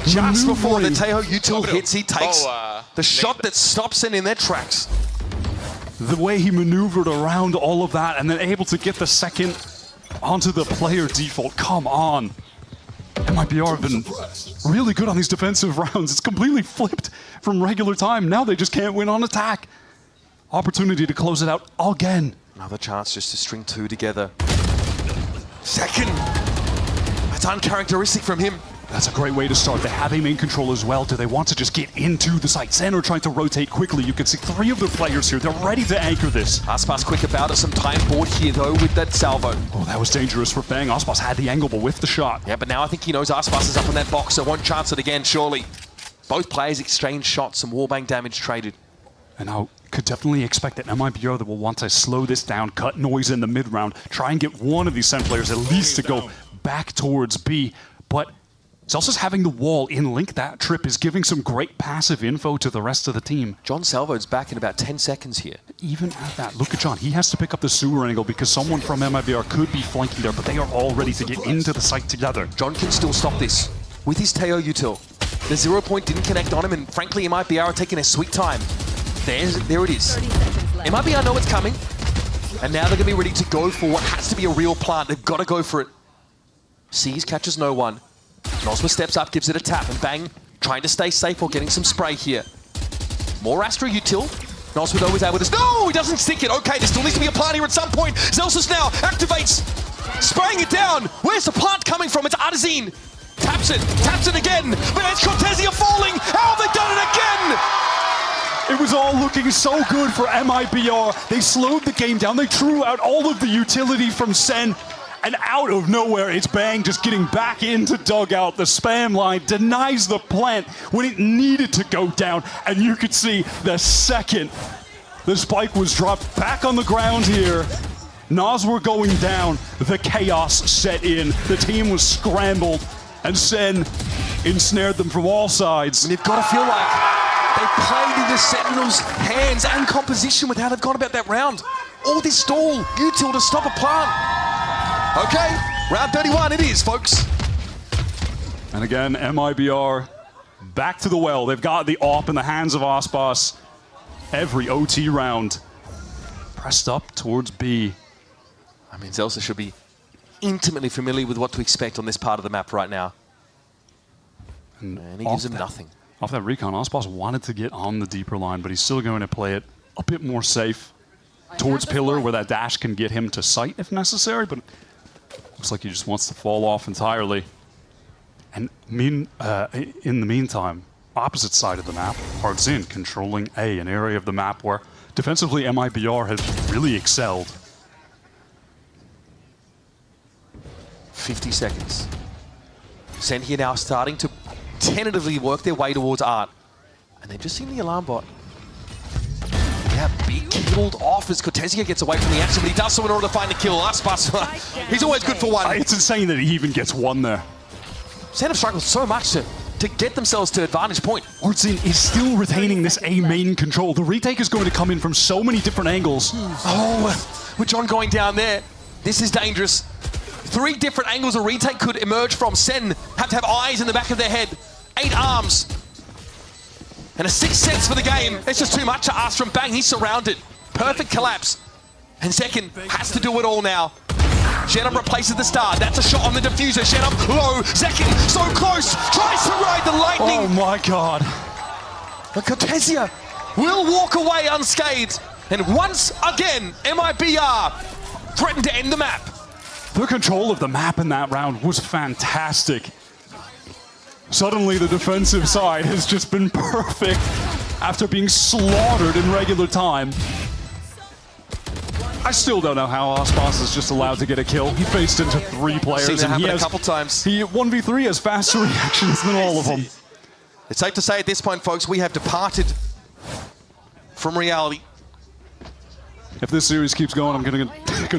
Just before the Taeho util hits, he takes the shot that stops it in their tracks. The way he maneuvered around all of that and then able to get the second onto the player default. Come on. MIBR have been really good on these defensive rounds. It's completely flipped from regular time. Now they just can't win on attack. Opportunity to close it out again. Another chance just to string 2 together. Second. That's uncharacteristic from him. That's a great way to start. They have a main control as well. Do they want to just get into the site? Sen are trying to rotate quickly. You can see 3 of their players here. They're ready to anchor this. Aspas quick about it. Some time board here though with that salvo. Oh, that was dangerous for Bang. Aspas had the angle but whiffed the shot. Yeah, but now I think he knows Aspas is up in that box, so won't chance it again, surely. Both players exchange shots, some wallbang damage traded. And now could definitely expect that MIBR that will want to slow this down, cut noise in the mid-round, try and get one of these Sen players at least to go back towards B. But Zelsis having the wall in link that trip is giving some great passive info to the rest of the team. John Salvo's back in about 10 seconds here. Even at that, look at John. He has to pick up the sewer angle because someone from MIBR could be flanking there, but they are all ready to get into the site together. John can still stop this with his Taeho util. The 0 point didn't connect on him, and frankly, MIBR are taking a sweet time. There it is. MIBR know it's coming, and now they're going to be ready to go for what has to be a real plant. They've got to go for it. Sees, catches no one. Nosma steps up, gives it a tap, and Bang trying to stay safe while getting some spray here. More Astra util. Nosma though is able to... No, he doesn't stick it. Okay, there still needs to be a plant here at some point. Zelsis now activates, spraying it down. Where's the plant coming from? It's Artazine. Taps it again, but it's Cortesia falling. How have they done it again? It was all looking so good for MIBR. They slowed the game down. They threw out all of the utility from Sen. And out of nowhere, it's Bang just getting back into dugout. The spam line denies the plant when it needed to go down. And you could see the second the spike was dropped back on the ground here, Nas were going down. The chaos set in. The team was scrambled. And Sen ensnared them from all sides. And you've got to feel like they played in the Sentinels' hands and composition with how they've gone about that round. All this stall, util to stop a plant. Okay, round 31 it is, folks. And again, MIBR back to the well. They've got the AWP in the hands of Aspas. Every OT round pressed up towards B. I mean, Zelsa should be intimately familiar with what to expect on this part of the map right now. And he gives him nothing. Off that recon, Aspas wanted to get on the deeper line, but he's still going to play it a bit more safe towards Pillar, where that dash can get him to sight if necessary, but looks like he just wants to fall off entirely. And in the meantime, opposite side of the map, Hardzin controlling A, an area of the map where defensively MIBR has really excelled. 50 seconds. Sen here now starting to tentatively work their way towards Art. And they've just seen the alarm bot. Yeah, be killed off as Cortesia gets away from the action, but he does so in order to find the kill. Aspas, he's always good for one. It's insane that he even gets one there. Sen have struggled so much to get themselves to advantage point. Hardzin is still retaining this A main control. The retake is going to come in from so many different angles. Oh, with John going down there, this is dangerous. 3 different angles a retake could emerge from. Sen have to have eyes in the back of their head. 8 arms. And a 6 sets for the game. It's just too much to ask from Bang. He's surrounded. Perfect collapse. And Second has to do it all now. Shenup replaces the star. That's a shot on the diffuser. Shenup low. Second so close. Tries to ride the lightning. Oh my god. But Cortesia will walk away unscathed. And once again, MIBR threatened to end the map. The control of the map in that round was fantastic. Suddenly the defensive side has just been perfect after being slaughtered in regular time. I still don't know how Aspas is just allowed to get a kill. He faced into 3 players Seen that and happen he a has couple times. He 1v3 has faster reactions than all of them. It's safe to say at this point, folks, we have departed from reality. If this series keeps going, I'm gonna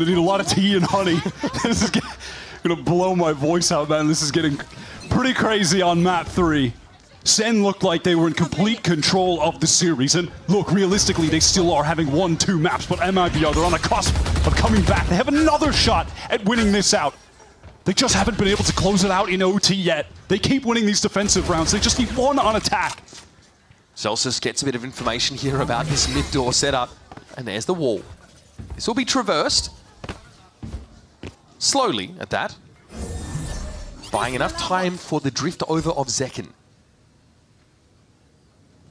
need a lot of tea and honey. This is gonna blow my voice out, man. This is getting pretty crazy on map 3. Sen looked like they were in complete control of the series, and look, realistically, they still are having 1-2 maps, but MIBR, they're on the cusp of coming back. They have another shot at winning this out. They just haven't been able to close it out in OT yet. They keep winning these defensive rounds. They just need one on attack. Celsius gets a bit of information here about this mid-door setup, and there's the wall. This will be traversed. Slowly, at that. Buying enough time for the drift over of Zekin.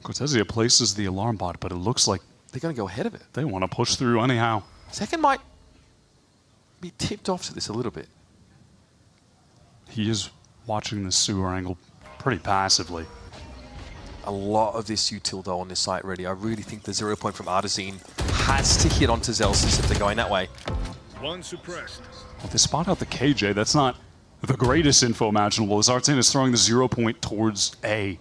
Cortezia places the alarm bot, but it looks like they're going to go ahead of it. They want to push through anyhow. Zekin might be tipped off to this a little bit. He is watching the sewer angle pretty passively. A lot of this util though on this site ready. I really think the 0 point from Artazine has to hit onto Zelsis if they're going that way. One suppressed. Well, they spot out the KJ. That's not the greatest info imaginable, as Artazine is throwing the 0 point towards A,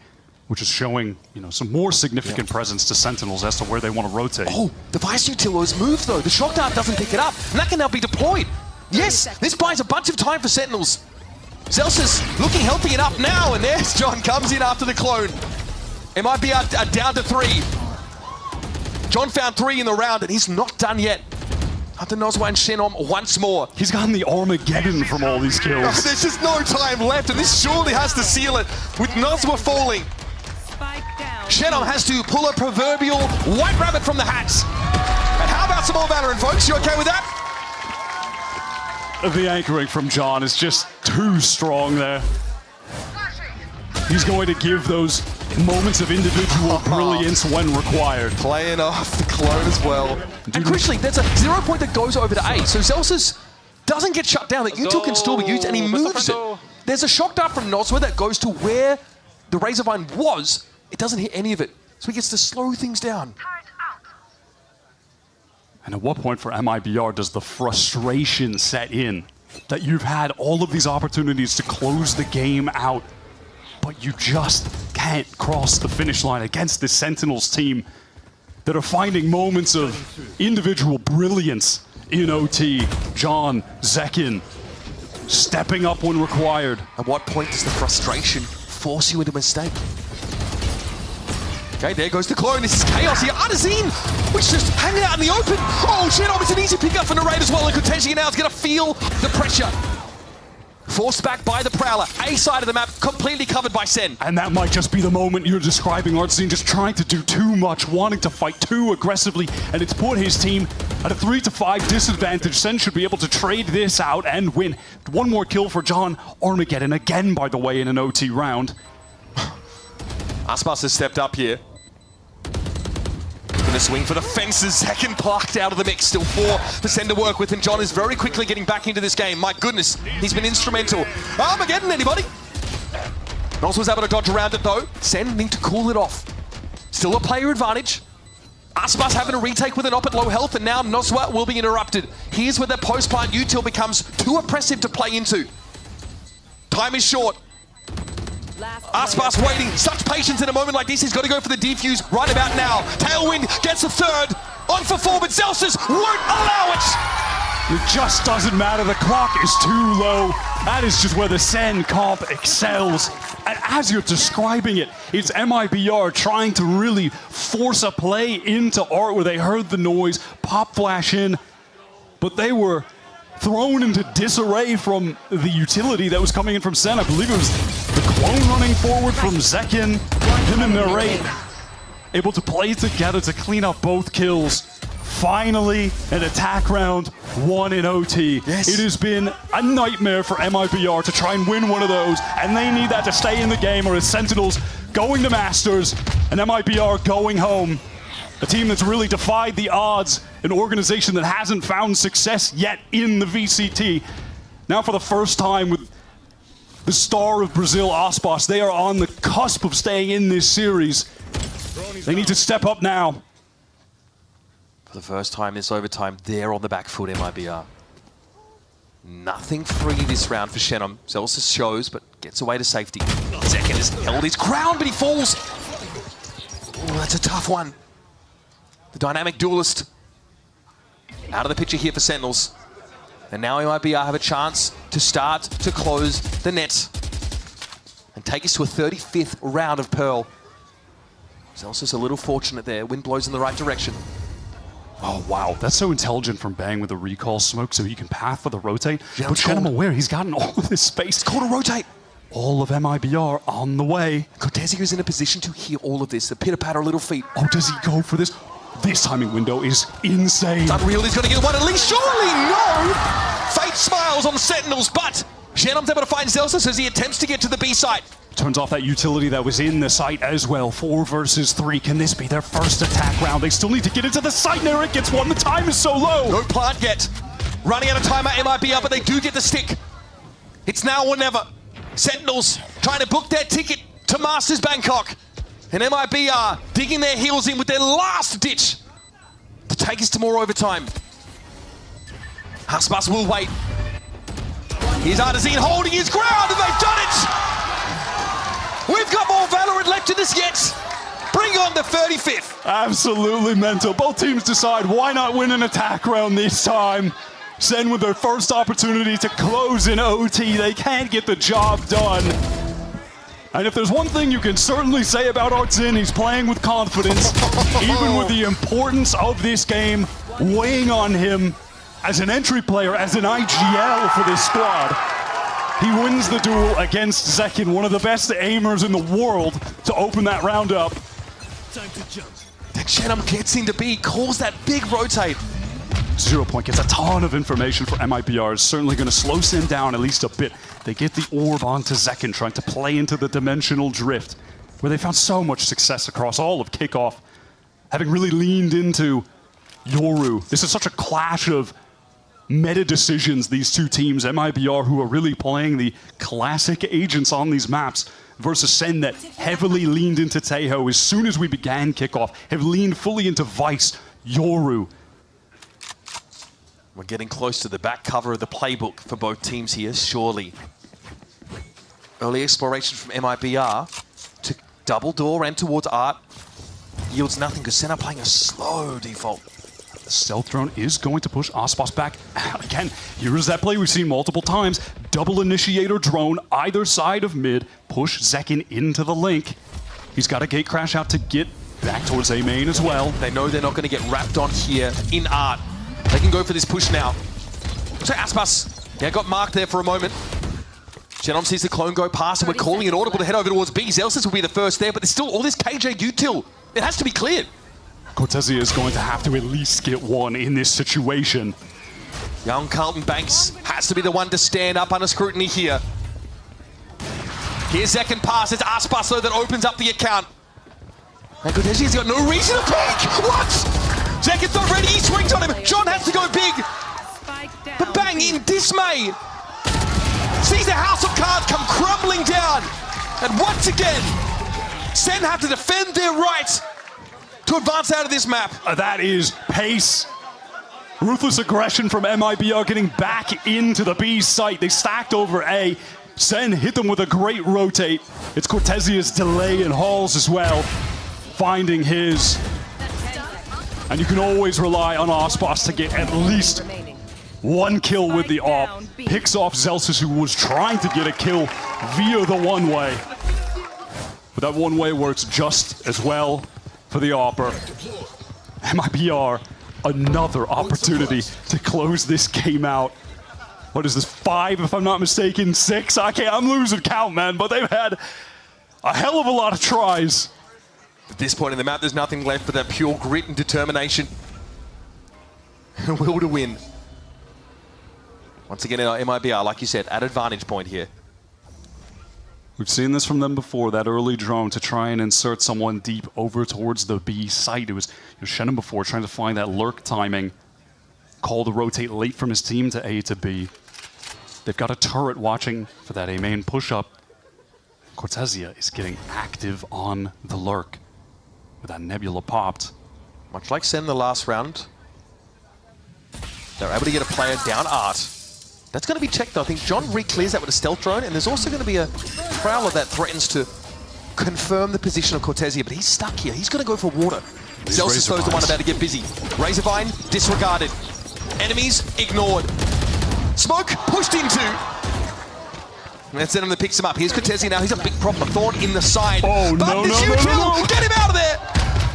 which is showing, you know, some more significant presence to Sentinels as to where they want to rotate. Oh, the Vice Utilo's moved though. The shock dart doesn't pick it up, and that can now be deployed. Yes, this buys a bunch of time for Sentinels. Zelsis looking healthy enough now, and there's John comes in after the clone. MIBR down to 3. John found 3 in the round, and he's not done yet. After Nozwa and Shenom once more. He's gotten the Armageddon from all these kills. There's just no time left, and this surely has to seal it with Nozwa falling. Shenom has to pull a proverbial white rabbit from the hat. And how about some more Valorant, folks? You okay with that? The anchoring from John is just too strong there. He's going to give those moments of individual brilliance when required. Playing off the clone as well. And crucially, there's a 0 point that goes over to A, so Zelsis doesn't get shut down. That util can still be used, and he moves it. There's a shock dart from Nozwa that goes to where the Razorvine was. It doesn't hit any of it, so he gets to slow things down. And at what point for MIBR does the frustration set in that you've had all of these opportunities to close the game out, but you just can't cross the finish line against this Sentinels team that are finding moments of individual brilliance in OT? John, Zekin, stepping up when required. At what point does the frustration force you into a mistake? Okay, there goes the clone. This is chaos here. Artazine, which just hanging out in the open. Oh, Shenom, it's an easy pickup for Narrate as well. And Cortesia now is going to feel the pressure. Forced back by the Prowler. A side of the map, completely covered by Sen. And that might just be the moment you're describing, Artazine, just trying to do too much, wanting to fight too aggressively, and it's put his team at a 3-5 disadvantage. Sen should be able to trade this out and win. One more kill for John. Armageddon again, by the way, in an OT round. Aspas has stepped up here. Gonna swing for the fences. Second plucked out of the mix. Still 4 for Sen to work with, and John is very quickly getting back into this game. My goodness, he's been instrumental. Armageddon, anybody? Nos was able to dodge around it though. Sen need to cool it off. Still a player advantage. Aspas having a retake with an op at low health, and now Nozwa will be interrupted. Here's where the post-plant util becomes too oppressive to play into. Time is short. Aspas waiting, such patience in a moment like this. He's got to go for the defuse right about now. Tailwind gets a 3rd. On for 4, but Zelsis won't allow it. It just doesn't matter. The clock is too low. That is just where the Sen comp excels. And as you're describing it, it's MIBR trying to really force a play into Art where they heard the noise, pop flash in, but they were thrown into disarray from the utility that was coming in from Sen. I believe it was the clone running forward from Zekin, him and Narrate, able to play together to clean up both kills. Finally, an attack round, 1 in OT. Yes. It has been a nightmare for MIBR to try and win one of those, and they need that to stay in the game, or as Sentinels going to Masters, and MIBR going home. A team that's really defied the odds, an organization that hasn't found success yet in the VCT. Now for the first time with the star of Brazil, Aspas. They are on the cusp of staying in this series. They need to step up now. For the first time this overtime, they're on the back foot, MIBR. Nothing free this round for Shannon. Zelsis shows, but gets away to safety. Zekin has held his ground, but he falls. Ooh, that's a tough one. The dynamic duelist out of the picture here for Sentinels. And now MIBR have a chance to start to close the net and take us to a 35th round of Pearl. Zelsis a little fortunate there. Wind blows in the right direction. Oh, wow. That's so intelligent from Bang with the recall smoke so he can path for the rotate. But Shannon aware, he's gotten all of this space. It's called a rotate. All of MIBR on the way. Cortezio is in a position to hear all of this. The pitter-patter little feet. Oh, does he go for this? This timing window is insane. It's unreal. He's going to get one at least. Surely no! Fate smiles on Sentinels, but Shannon's able to find Zelsis as he attempts to get to the B site. Turns off that utility that was in the site as well. 4 versus 3. Can this be their first attack round? They still need to get into the site. Narek gets one. The time is so low. No plant yet. Running out of time at MIBR, but they do get the stick. It's now or never. Sentinels trying to book their ticket to Masters Bangkok. And MIBR digging their heels in with their last ditch to take us to more overtime. Aspas will wait. Here's Artazine holding his ground, and they've done it! We've got more Valorant left in this yet. Bring on the 35th. Absolutely mental. Both teams decide why not win an attack round this time. Sen with their first opportunity to close in OT. They can't get the job done. And if there's one thing you can certainly say about Artzin, he's playing with confidence, even with the importance of this game weighing on him as an entry player, as an IGL for this squad. He wins the duel against Zekin, one of the best aimers in the world, to open that round up. Time to jump. Then Shannon gets into B, calls that big rotate. 0 Point gets a ton of information for MIBR. It's certainly going to slow Sen down at least a bit. They get the orb onto Zekin, trying to play into the dimensional drift, where they found so much success across all of kickoff, having really leaned into Yoru. This is such a clash of meta decisions, these two teams, MIBR, who are really playing the classic agents on these maps, versus Sen that heavily leaned into Tejo as soon as we began kickoff, have leaned fully into Vice, Yoru. We're getting close to the back cover of the playbook for both teams here, surely. Early exploration from MIBR to double door and towards Art. Yields nothing because Sen are playing a slow default. The stealth drone is going to push Aspas back. Again, here is that play we've seen multiple times. Double initiator drone, either side of mid, push Zekin into the link. He's got a gate crash out to get back towards A main as well. They know they're not going to get wrapped on here in Art. They can go for this push now. So Aspas, yeah, got marked there for a moment. Shannon sees the clone go past, and we're calling it audible to head over towards B. Zelsis will be the first there, but there's still all this KJ util. It has to be cleared. Cortezia is going to have to at least get one in this situation. Young Carlton Banks has to be the one to stand up under scrutiny here. Here's second pass. It's Aspas though that opens up the account. And Cortezia's got no reason to pick. What? Zekin's not ready. He swings on him. John has to go big. But Bang in dismay sees the house of cards come crumbling down. And once again, Sen have to defend their right to advance out of this map. That is pace. Ruthless aggression from MIBR getting back into the B site. They stacked over A. Sen hit them with a great rotate. It's Cortezia's delay and hauls as well, finding his. And you can always rely on Aspas to get at least one kill with the AWP. Picks off Zelsis, who was trying to get a kill via the one-way. But that one-way works just as well for the AWPer. MIBR, another opportunity to close this game out. What is this, 5 if I'm not mistaken, 6? I'm losing count, man, but they've had a hell of a lot of tries. At this point in the map, there's nothing left but that pure grit and determination. Will to win. Once again, MIBR, like you said, at advantage point here. We've seen this from them before, that early drone to try and insert someone deep over towards the B site. It was Shannon before trying to find that lurk timing. Call to rotate late from his team to A to B. They've got a turret watching for that A main push-up. Cortezia is getting active on the lurk with that Nebula popped. Much like Sen in the last round, they're able to get a player down Art. That's going to be checked though. I think John re-clears that with a stealth drone, and there's also going to be a Prowler that threatens to confirm the position of Cortezia, but he's stuck here. He's going to go for water. Zelsis throws the one about to get busy. Razorvine disregarded. Enemies ignored. Smoke pushed into. And that's Zenom that picks him up. Here's Cortezia now. He's a big problem. A thorn in the side. Oh, no. Get him out of there!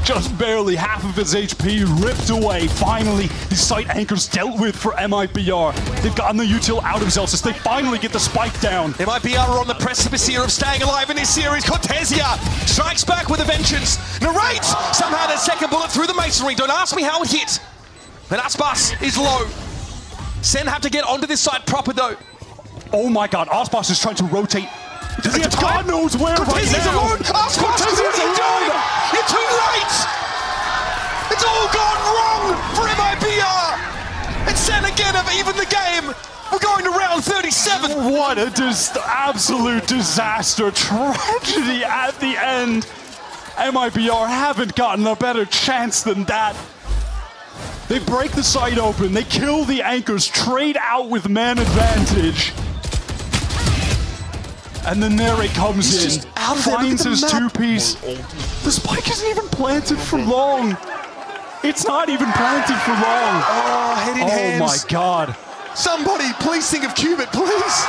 Just barely half of his HP ripped away. Finally, the site anchors dealt with for MIBR. They've gotten the util out of Zelsis. They finally get the spike down. MIBR are on the precipice here of staying alive in this series. Cortezia strikes back with a vengeance. Narrate somehow that second bullet through the masonry. Don't ask me how it hit. And Aspas is low. Sen have to get onto this side proper though. Oh my god, Aspas is trying to rotate. God knows where Cortezia's right now. alone. Aspas, what are you doing? You're too late. It's all gone wrong for MIBR. And Sen again have evened the game. We're going to round 37. What a absolute disaster. Tragedy at the end. MIBR haven't gotten a better chance than that. They break the site open, they kill the anchors, trade out with man advantage. And then Narrate comes in, finds his two-piece. The spike isn't even planted for long. It's not even planted for long. Oh, head in hands. Oh my god. Somebody, please think of Cubit, please.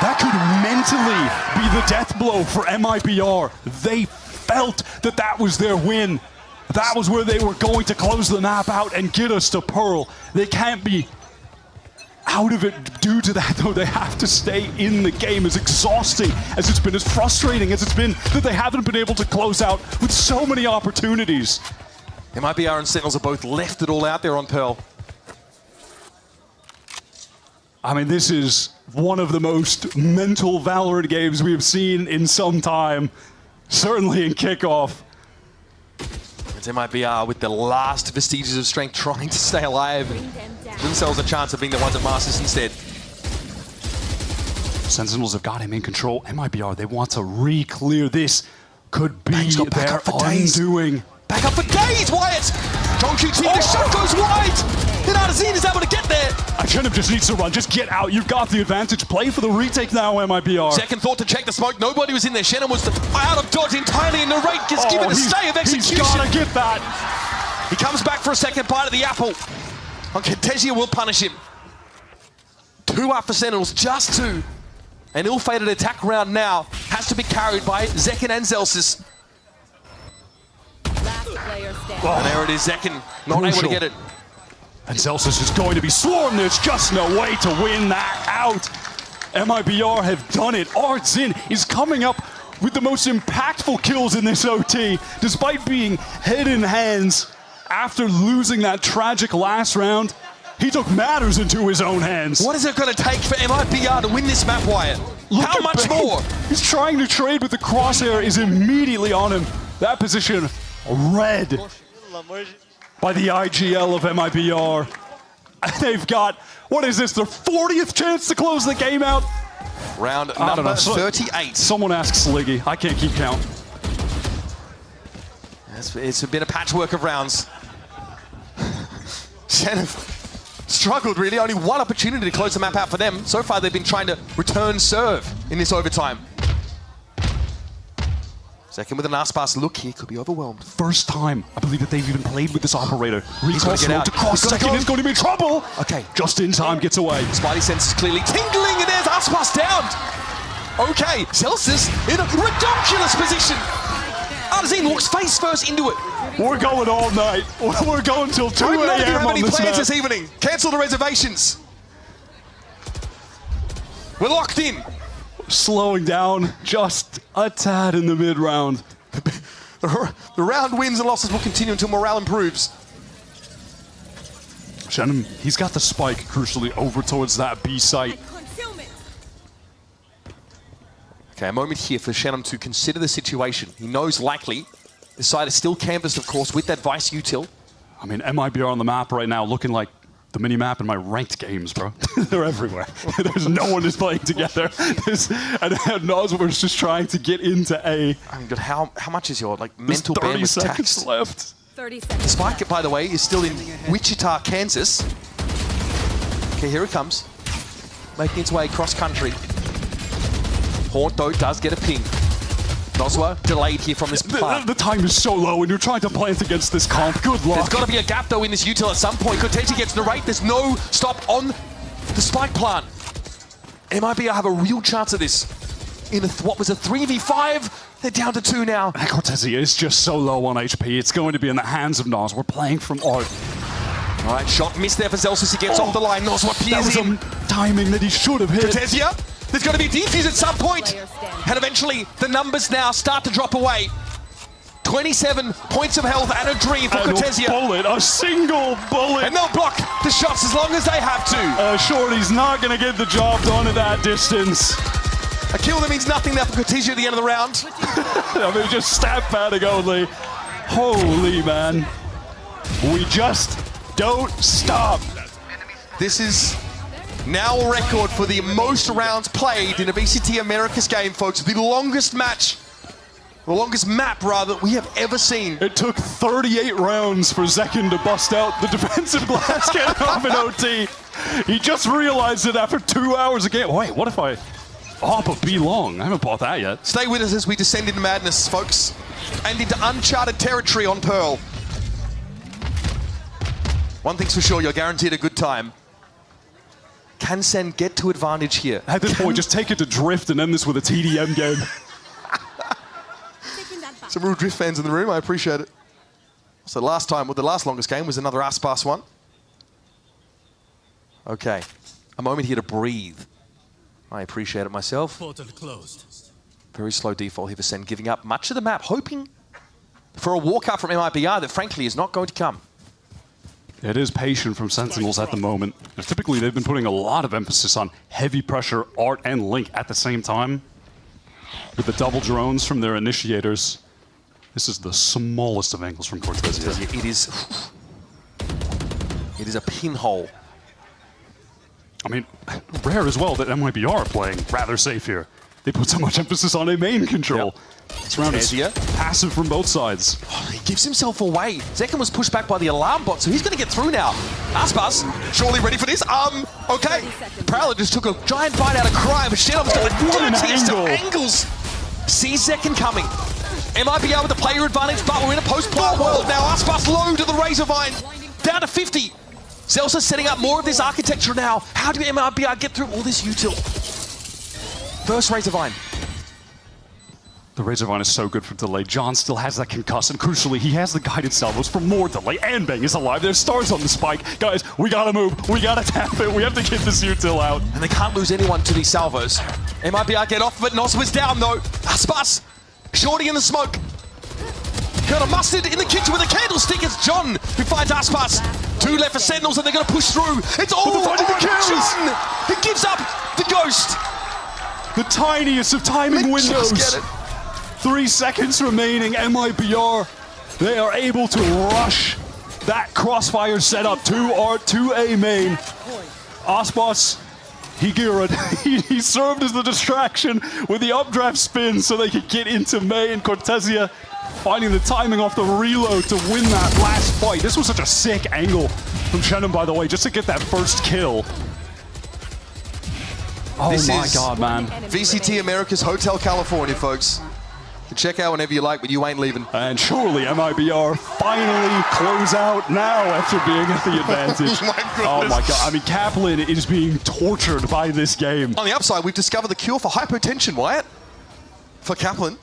That could mentally be the death blow for MIBR. They felt that that was their win. That was where they were going to close the map out and get us to Pearl. They can't be out of it due to that, though. They have to stay in the game. As exhausting as it's been, as frustrating as it's been, that they haven't been able to close out with so many opportunities. MIBR and Sentinels are both left it all out there on Pearl. I mean, this is one of the most mental Valorant games we have seen in some time. Certainly in kickoff. It's MIBR with the last vestiges of strength trying to stay alive and give themselves a chance of being the ones at Masters instead. Sentinels have got him in control. MIBR, they want to re-clear this. Could be their undoing. Back up for days, Wyatt! John QT, the shot goes wide! And Artezine is able to get there! Shenum just needs to run, just get out. You've got the advantage. Play for the retake now, MIBR. Second thought to check the smoke. Nobody was in there. Shenum was out of dodge entirely, and Narrate gets given a stay of execution. He's gotta get that. He comes back for a second bite of the apple. Cortezia will punish him. 2 up for Sentinels, just 2. An ill-fated attack round now has to be carried by Zekin and Zelsis. And there it is, Zekin, not able to get it. And Zelsis is going to be swarmed. There's just no way to win that out. MIBR have done it. Artzin is coming up with the most impactful kills in this OT, despite being head in hands after losing that tragic last round. He took matters into his own hands. What is it going to take for MIBR to win this map, Wyatt? How much more? He's trying to trade, but the crosshair is immediately on him. That position red by the IGL of MIBR. They've got, what is this, their 40th chance to close the game out? Round number 38. Someone ask Sliggy. I can't keep count. It's been a patchwork of rounds. Shen have struggled, really. Only one opportunity to close the map out for them. So far, they've been trying to return serve in this overtime. Second with an Aspas look here, could be overwhelmed. First time, I believe, that they've even played with this operator. He's going to get out. To cross. Second is going to be in trouble. Okay. Just in time, gets away. Spidey sense is clearly tingling, and there's Aspas downed. Okay, Zelsis in a ridiculous position. Artezine walks face first into it. We're going all night. We're going till 2 a.m. Don't know if you have any plans map. this evening. Cancel the reservations. We're locked in. Slowing down just a tad in the mid-round. The round wins and losses will continue until morale improves. Shenum, he's got the spike, crucially, over towards that B site. Okay, a moment here for Shenum to consider the situation. He knows likely the side is still canvassed, of course, with that Vice util. I mean, MIBR on the map right now looking like the mini-map in my ranked games, bro. They're everywhere. There's no one is playing together. And Nos was just trying to get into A. I mean, how much is your mental bandwidth 30 seconds taxed? left. 30 seconds. The spike, by the way, is still in Wichita, Kansas. Okay, here it comes. Making its way cross country. Haunt, though, does get a ping. Noswa delayed here from this plant. The time is so low and you're trying to plant against this comp. Good luck. There's got to be a gap, though, in this util at some point. Cortezi gets narrate. There's no stop on the spike plant. MIBR have a real chance of this. In what was a 3v5, they're down to 2 now. Cortezi is just so low on HP. It's going to be in the hands of Nos. We're playing from Art. All right, shot missed there for Zelsis. He gets off the line. Noswa peers in. That was a timing that he should have hit. Cortezia, there's going to be a defuse at some point. And eventually, the numbers now start to drop away. 27 points of health and a dream for Cortezia. A single bullet. And they'll block the shots as long as they have to. Shorty's not going to get the job done at that distance. A kill that means nothing there for Cortezia at the end of the round. I mean, just stat padding only. Holy man. We just don't stop. This is now a record for the most rounds played in a VCT Americas game, folks. The longest match, the longest map, rather, we have ever seen. It took 38 rounds for Zekin to bust out the defensive glass cannon off an OT. He just realized it after 2 hours of game. Wait, what if I op a B long? I haven't bought that yet. Stay with us as we descend into madness, folks, and into uncharted territory on Pearl. One thing's for sure, you're guaranteed a good time. Can Sen get to advantage here? At this point, just take it to Drift and end this with a TDM game. Some real Drift fans in the room, I appreciate it. So last time, the last longest game was another Aspas one. Okay, a moment here to breathe. I appreciate it myself. Portal closed. Very slow default here for Sen, giving up much of the map, hoping for a walkout from MIBR that frankly is not going to come. It is patient from Sentinels at the moment. Typically, they've been putting a lot of emphasis on heavy pressure, Art, and Link at the same time. With the double drones from their initiators. This is the smallest of angles from Cortezia. It is a pinhole. I mean, rare as well that MIBR are playing rather safe here. They put so much emphasis on a main control. This round is passive from both sides. Oh, he gives himself away. Zekin was pushed back by the alarm bot, so he's going to get through now. Aspas, surely ready for this. Okay. Prowler just took a giant bite out of Crime. Sheddom's got the dirtiest of angles. Sees Zekin coming. MIBR with the player advantage, but we're in a post-plant world now. Aspas low to the Razorvine. Down to 50. Zelsa setting up more of this architecture now. How do MIBR get through all this util? First Razorvine. The Razorvine is so good for delay. John still has that concuss, and crucially, he has the guided salvos for more delay. And Bang is alive. There's stars on the spike. Guys, we gotta move. We gotta tap it. We have to get this util out. And they can't lose anyone to these salvos. MIBR get off of it. Nos was down, though. Aspas, Shorty in the smoke. Got a mustard in the kitchen with a candlestick. It's John who finds Aspas. 2 left for Sentinels, and they're going to push through. It's all on John. He gives up the ghost. The tiniest of timing windows. Just get it. 3 seconds remaining. MIBR, they are able to rush that crossfire setup to Art, to A main. Aspas, he served as the distraction with the updraft spin so they could get into main. Cortezia finding the timing off the reload to win that last fight. This was such a sick angle from Shannon, by the way, just to get that first kill. Oh my god, man. VCT Americas Hotel California, folks. You can check out whenever you like, but you ain't leaving. And surely MIBR finally close out now after being at the advantage. Oh my god. I mean, Kaplan is being tortured by this game. On the upside, we've discovered the cure for hypotension, Wyatt. For Kaplan.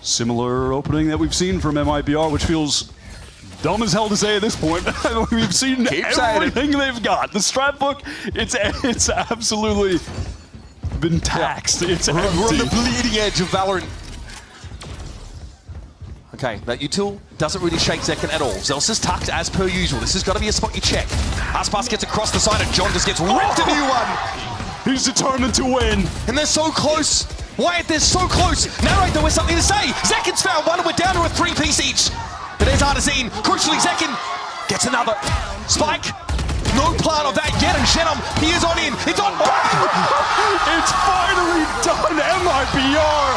Similar opening that we've seen from MIBR, which feels dumb as hell to say at this point. We've seen everything they've got. The strat book, it's absolutely been taxed. It's We're on the bleeding edge of Valorant. Okay, that util doesn't really shake Zekin at all. Zelsa's tucked as per usual. This has got to be a spot you check. Aspas gets across the side and John just gets ripped a new one. He's determined to win. And they're so close. Wyatt, they're so close. Narrate there with something to say. Zekin's found one and we're down to a 3-piece each. But there's Artazine. Crucially, Zekin Gets another. Spike. No plan of that yet, and Shenum, he is on in. It's on. It's finally done, MIBR.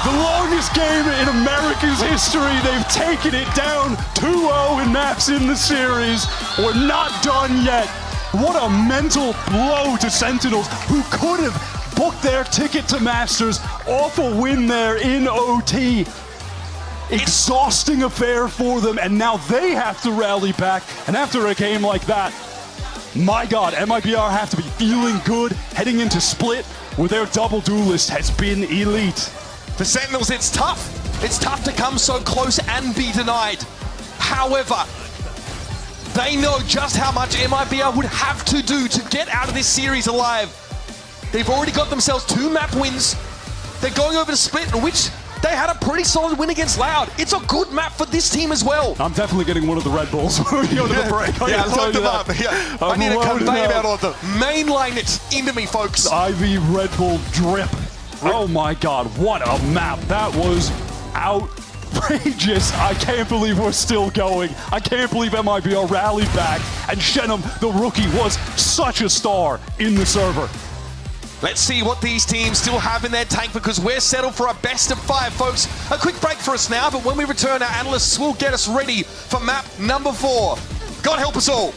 The longest game in America's history. They've taken it down 2-0 in maps in the series. We're not done yet. What a mental blow to Sentinels, who could have booked their ticket to Masters off a win there in OT. Exhausting affair for them, and now they have to rally back. And after a game like that, my God, MIBR have to be feeling good heading into Split, where their double duelist has been elite. For Sentinels, it's tough. It's tough to come so close and be denied. However, they know just how much MIBR would have to do to get out of this series alive. They've already got themselves 2 map wins. They're going over to Split, in which they had a pretty solid win against Loud. It's a good map for this team as well. I'm definitely getting one of the Red Bulls when we go to the break. Yeah, load them up. Yeah. I need a conveyor belt of them. Mainline it into me, folks. IV Red Bull drip. Oh my God, what a map. That was outrageous. I can't believe we're still going. I can't believe MIBR rallied back. And Shenum, the rookie, was such a star in the server. Let's see what these teams still have in their tank, because we're settled for a best of 5, folks. A quick break for us now, but when we return, our analysts will get us ready for map number 4. God help us all.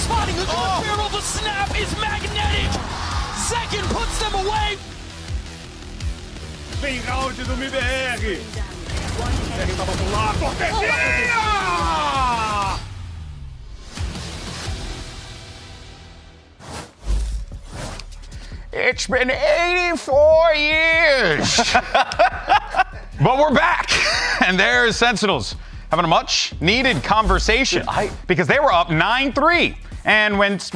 Spotting the barrel, the snap is magnetic. Second puts them away. Vem round do MIBR. MIBR tava pro lado. Cortesia! It's been 84 years. But we're back. And there's Sentinels having a much needed conversation because they were up 9-3. And once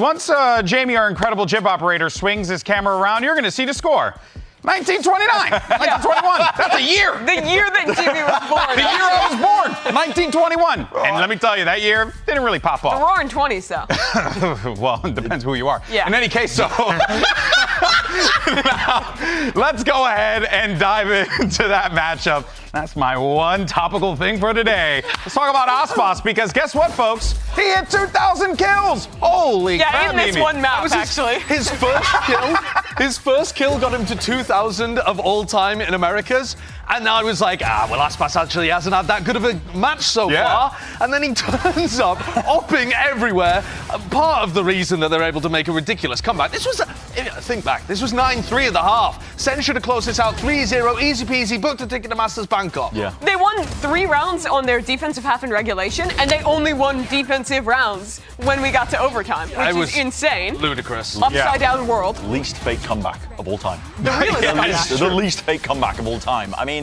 Jamie, our incredible jib operator, swings his camera around, you're going to see the score. 1929, 1921. That's a year. The year that Jimmy was born. The year I was born, 1921. And let me tell you, that year didn't really pop off. The roaring 20s, though. Well, it depends who you are. Yeah. In any case, so now, let's go ahead and dive into that matchup. That's my one topical thing for today. Let's talk about Aspas, because guess what, folks? He hit 2,000 kills! Holy crap, Yeah, in this Mimi. one map, was actually. His first kill got him to 2,000 of all time in Americas. And I was like, well, Aspas actually hasn't had that good of a match so far. And then he turns up, hopping everywhere. Part of the reason that they're able to make a ridiculous comeback. This was, think back, this was 9-3 at the half. Sen should have closed this out 3-0, easy peasy, booked a ticket to Masters Bangkok. Yeah. They won 3 rounds on their defensive half in regulation, and they only won defensive rounds when we got to overtime, which is insane. Ludicrous. Upside down world. Least fake comeback of all time. The least fake comeback of all time. I mean,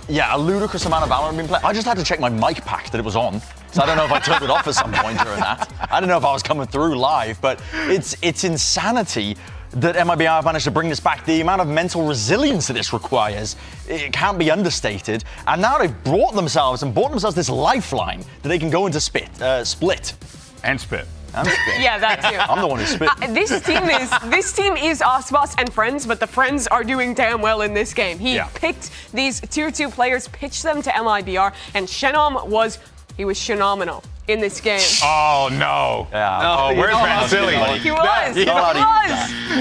yeah, a ludicrous amount of Valorant being played. I just had to check my mic pack that it was on. So I don't know if I turned it off at some point during that. I don't know if I was coming through live, but it's insanity that MIBR have managed to bring this back. The amount of mental resilience that this requires, it can't be understated. And now they've brought themselves this lifeline that they can go into split. And spit. And spit. Yeah, that too. I'm the one who's spit. This team is Aspas and friends, but the friends are doing damn well in this game. He picked these tier 2 players, pitched them to MIBR, and Shenom was phenomenal in this game. Oh, no. Yeah. Oh, where's Mansili? He was.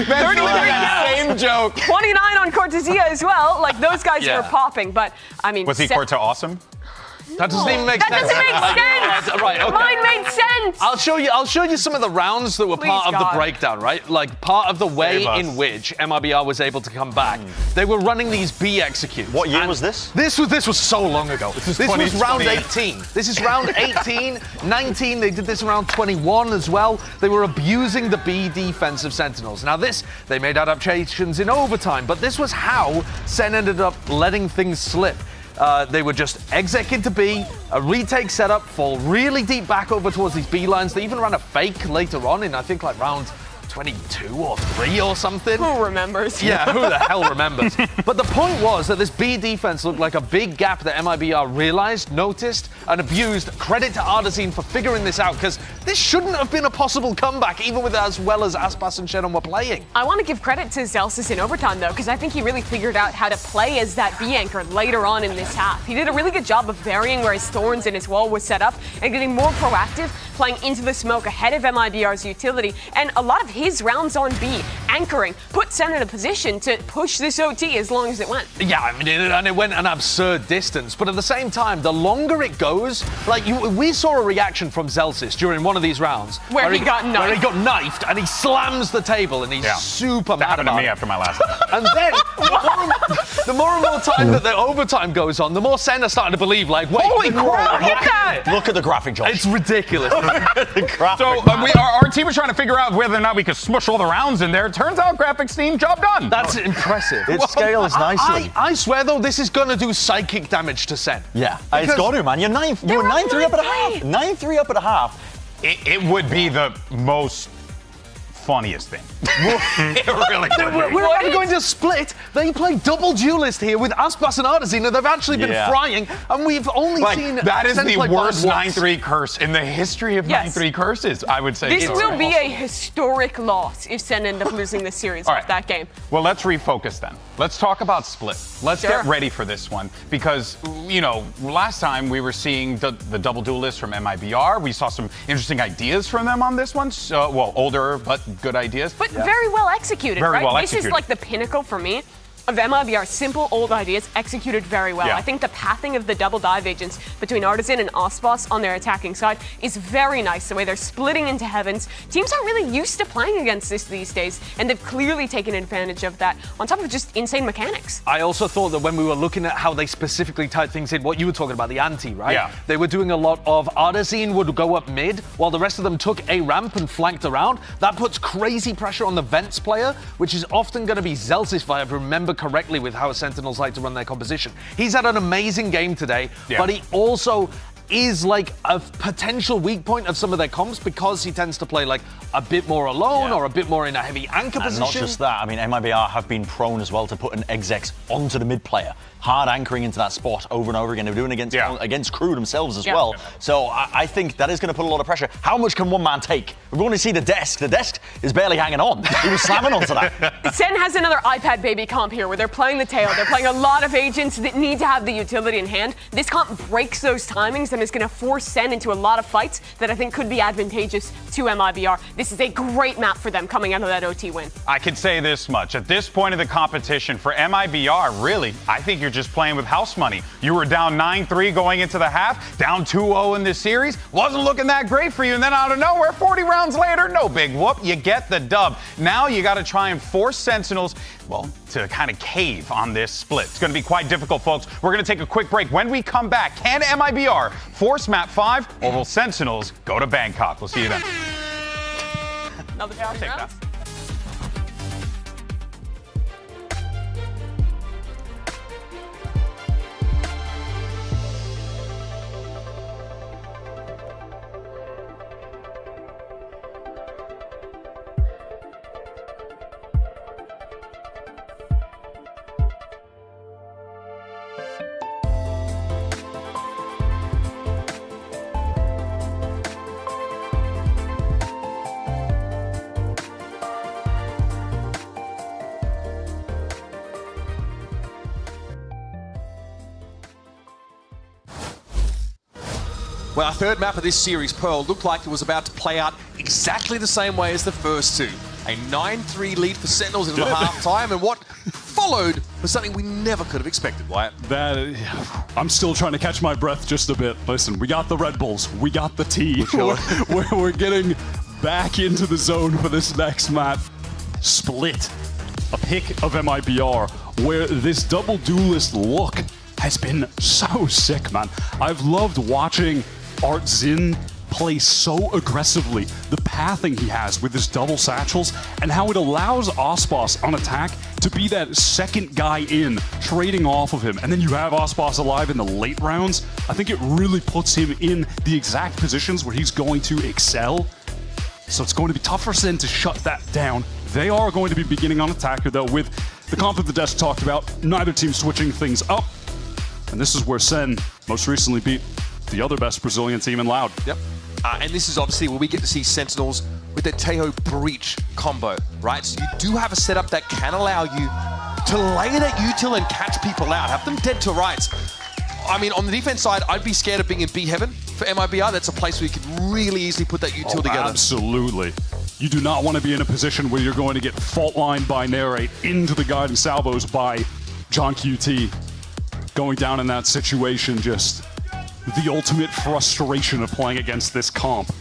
33 Same joke. 29 on Cortesia as well. Like, those guys were popping, but, I mean... Was he Corta awesome? That doesn't even make sense. That doesn't make sense. Right, okay. Mine made sense. I'll show you some of the rounds that were part of the breakdown, right? Like part of the way in which MIBR was able to come back. They were running these B executes. What year was this? This was so long ago. This was round 18. This is round 18, 19. They did this around 21 as well. They were abusing the B defense of Sentinels. Now they made adaptations in overtime, but this was how Sen ended up letting things slip. They would just exec into B, a retake setup, fall really deep back over towards these B lines. They even ran a fake later on in, I think, like round 22 or 3 or something. Who remembers? Yeah, who the hell remembers? But the point was that this B defense looked like a big gap that MIBR realized, noticed, and abused. Credit to Artazine for figuring this out, because this shouldn't have been a possible comeback, even with as well as Aspas and Shenom were playing. I want to give credit to Zelsis in overtime, though, because I think he really figured out how to play as that B anchor later on in this half. He did a really good job of varying where his thorns and his wall was set up and getting more proactive, playing into the smoke ahead of MIBR's utility. And a lot of his rounds on B, anchoring, put Sen in a position to push this OT as long as it went. Yeah, I mean, and it went an absurd distance. But at the same time, the longer it goes, we saw a reaction from Zelsis during one of these rounds. Where he got knifed. Where he got knifed, and he slams the table, and he's super mad happened about to me it. after my last And then, the more and more time that the overtime goes on, the more Sen are starting to believe, like, wait, holy crap! Look at the graphic, Josh. It's ridiculous. So our team was trying to figure out whether or not we could smush all the rounds in there. Turns out graphics team, job done. That's impressive. It scales nicely. I swear, though, this is going to do psychic damage to Sen. Yeah, it's got to, man. You were 9-3 up at a half. 9-3 up at a half. It would be the most funniest thing. It really would. We're already going to split. They play double duelist here with Aspas and Artazine, and they've actually been frying, and we've only seen... That is the worst once. 9-3 curse in the history of 9-3 curses, I would say. This will be a historic loss if Sen end up losing this series off that game. Well, let's refocus then. Let's talk about split. Let's get ready for this one because, you know, last time we were seeing the double duelist from MIBR. We saw some interesting ideas from them on this one. So, well, older but good ideas. But very well executed, Very right? well This is executed. like the pinnacle for me of MIBR, simple old ideas executed very well. Yeah. I think the pathing of the double dive agents between Artazine and Aspas on their attacking side is very nice. The way they're splitting into heavens. Teams aren't really used to playing against this these days, and they've clearly taken advantage of that, on top of just insane mechanics. I also thought that when we were looking at how they specifically tied things in, what you were talking about, the ante, right? Yeah. They were doing a lot of Artazine would go up mid, while the rest of them took a ramp and flanked around. That puts crazy pressure on the Vents player, which is often going to be Zelsis, if I remember correctly, with how Sentinels like to run their composition. He's had an amazing game today, but he also is like a potential weak point of some of their comps because he tends to play like a bit more alone or a bit more in a heavy anchor And position. not just that, I mean, MIBR have been prone as well to putting execs onto the mid player. hard anchoring into that spot over and over again. They were doing it against crew themselves as well. So I think that is going to put a lot of pressure. How much can one man take? We're going to see the desk. The desk is barely hanging on. He was slamming onto that. Sen has another iPad baby comp here where they're playing the tail. They're playing a lot of agents that need to have the utility in hand. This comp breaks those timings and is going to force Sen into a lot of fights that I think could be advantageous to MIBR. This is a great map for them coming out of that OT win. I can say this much. At this point of the competition for MIBR, really, I think you're just playing with house money. You were down 9-3 going into the half, down 2-0 in this series. Wasn't looking that great for you. And then out of nowhere, 40 rounds later, no big whoop. You get the dub. Now you got to try and force Sentinels, well, to kind of cave on this split. It's going to be quite difficult, folks. We're going to take a quick break. When we come back, can MIBR force map 5 or will Sentinels go to Bangkok? We'll see you then. Another I'll take that. Well, our third map of this series, Pearl, looked like it was about to play out exactly the same way as the first two. A 9-3 lead for Sentinels in the half-time, and what followed was something we never could have expected, Wyatt. I'm still trying to catch my breath just a bit. Listen, we got the Red Bulls, we got the tea. We're getting back into the zone for this next map. Split, a pick of MIBR, where this double duelist look has been so sick, man. I've loved watching Art Zin play so aggressively, the pathing he has with his double satchels, and how it allows Ospas on attack to be that second guy in, trading off of him. And then you have Ospas alive in the late rounds. I think it really puts him in the exact positions where he's going to excel. So it's going to be tough for Sen to shut that down. They are going to be beginning on attacker, though, with the comp that the desk talked about, neither team switching things up. And this is where Sen most recently beat the other best Brazilian team in Loud. Yep. And this is obviously where we get to see Sentinels with the Tejo Breach combo, right? So you do have a setup that can allow you to lay that util and catch people out, have them dead to rights. I mean, on the defense side, I'd be scared of being in B Heaven for MIBR. That's a place where you could really easily put that util together. Absolutely. You do not want to be in a position where you're going to get fault lined by Narrate into the guiding salvos by John QT. Going down in that situation, just the ultimate frustration of playing against this comp.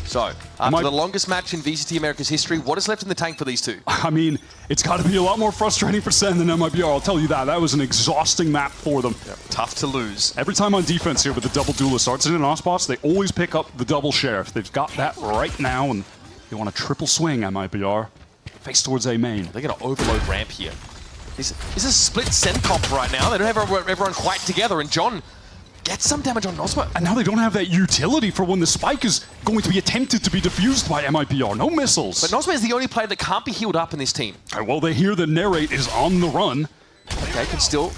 So, after the longest match in VCT America's history, what is left in the tank for these two? I mean, it's got to be a lot more frustrating for Sen than MIBR, I'll tell you that. That was an exhausting map for them. Yep. Tough to lose. Every time on defense here with the double duelist Arts and Ospas, they always pick up the double sheriff. They've got that right now, and they want a triple swing, MIBR. Face towards A main. They're going to overload ramp here. This is a split Sen comp right now. They don't have everyone quite together, and John gets some damage on Nosma. And now they don't have that utility for when the spike is going to be attempted to be defused by MIBR. No missiles. But Nosma is the only player that can't be healed up in this team. Okay, well, they hear the Narrate is on the run. Okay, can still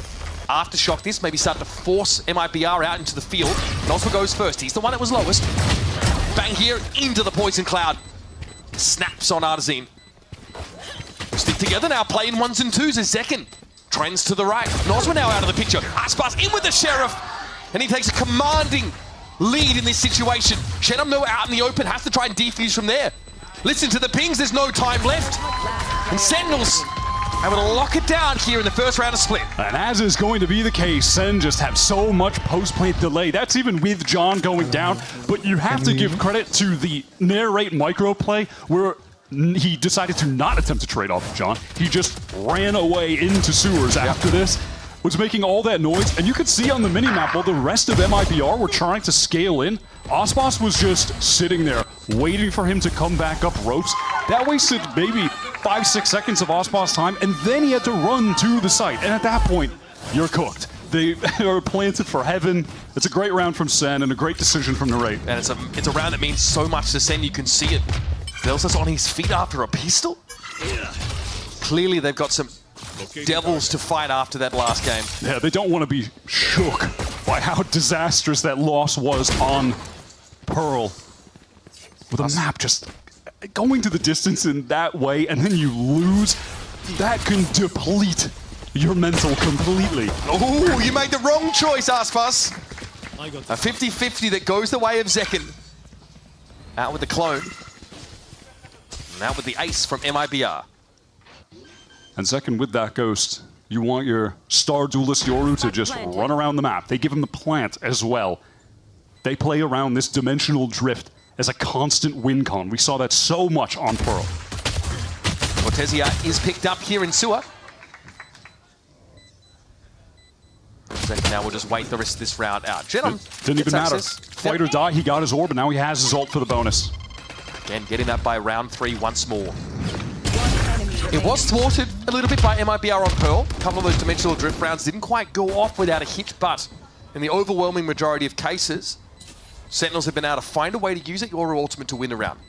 aftershock this, maybe start to force MIBR out into the field. Nosma goes first. He's the one that was lowest. Bang here into the poison cloud. Snaps on Artazine. Stick together now, playing ones and twos as Zekin trends to the right. Nosma now out of the picture. Aspas in with the Sheriff, and he takes a commanding lead in this situation. Shenamno out in the open, has to try and defuse from there. Listen to the pings, there's no time left. And Sentinels able to lock it down here in the first round of split. And as is going to be the case, Sen just have so much post-plant delay. That's even with John going down, but you have to give credit to the Narrate micro play where he decided to not attempt to trade off of John. He just ran away into sewers after this, was making all that noise, and you could see on the minimap while the rest of MIBR were trying to scale in, Ospas was just sitting there, waiting for him to come back up ropes. That wasted maybe 5-6 seconds of Ospas' time, and then he had to run to the site, and at that point, you're cooked. They are planted for heaven. It's a great round from Sen and a great decision from Narrate. And it's a round that means so much to Sen, you can see it. Velsa's on his feet after a pistol. Clearly they've got some devils to fight after that last game. Yeah, they don't want to be shook by how disastrous that loss was on Pearl. With a map just going to the distance in that way, and then you lose, that can deplete your mental completely. Oh, you made the wrong choice, Aspas. A 50-50 that goes the way of Zekin. Out with the clone. Now with the ace from MIBR. And Zekin with that ghost, you want your star duelist Yoru to just run around the map. They give him the plant as well. They play around this dimensional drift as a constant win con. We saw that so much on Pearl. Cortesia is picked up here in Sewer. Zekin now will just wait the rest of this round out. Genom didn't even matter. Fight or die, he got his orb, and now he has his ult for the bonus. Again, getting that by round 3 once more. It was thwarted a little bit by MIBR on Pearl. A couple of those dimensional drift rounds didn't quite go off without a hit, but in the overwhelming majority of cases, Sentinels have been able to find a way to use it, your ultimate to win a round.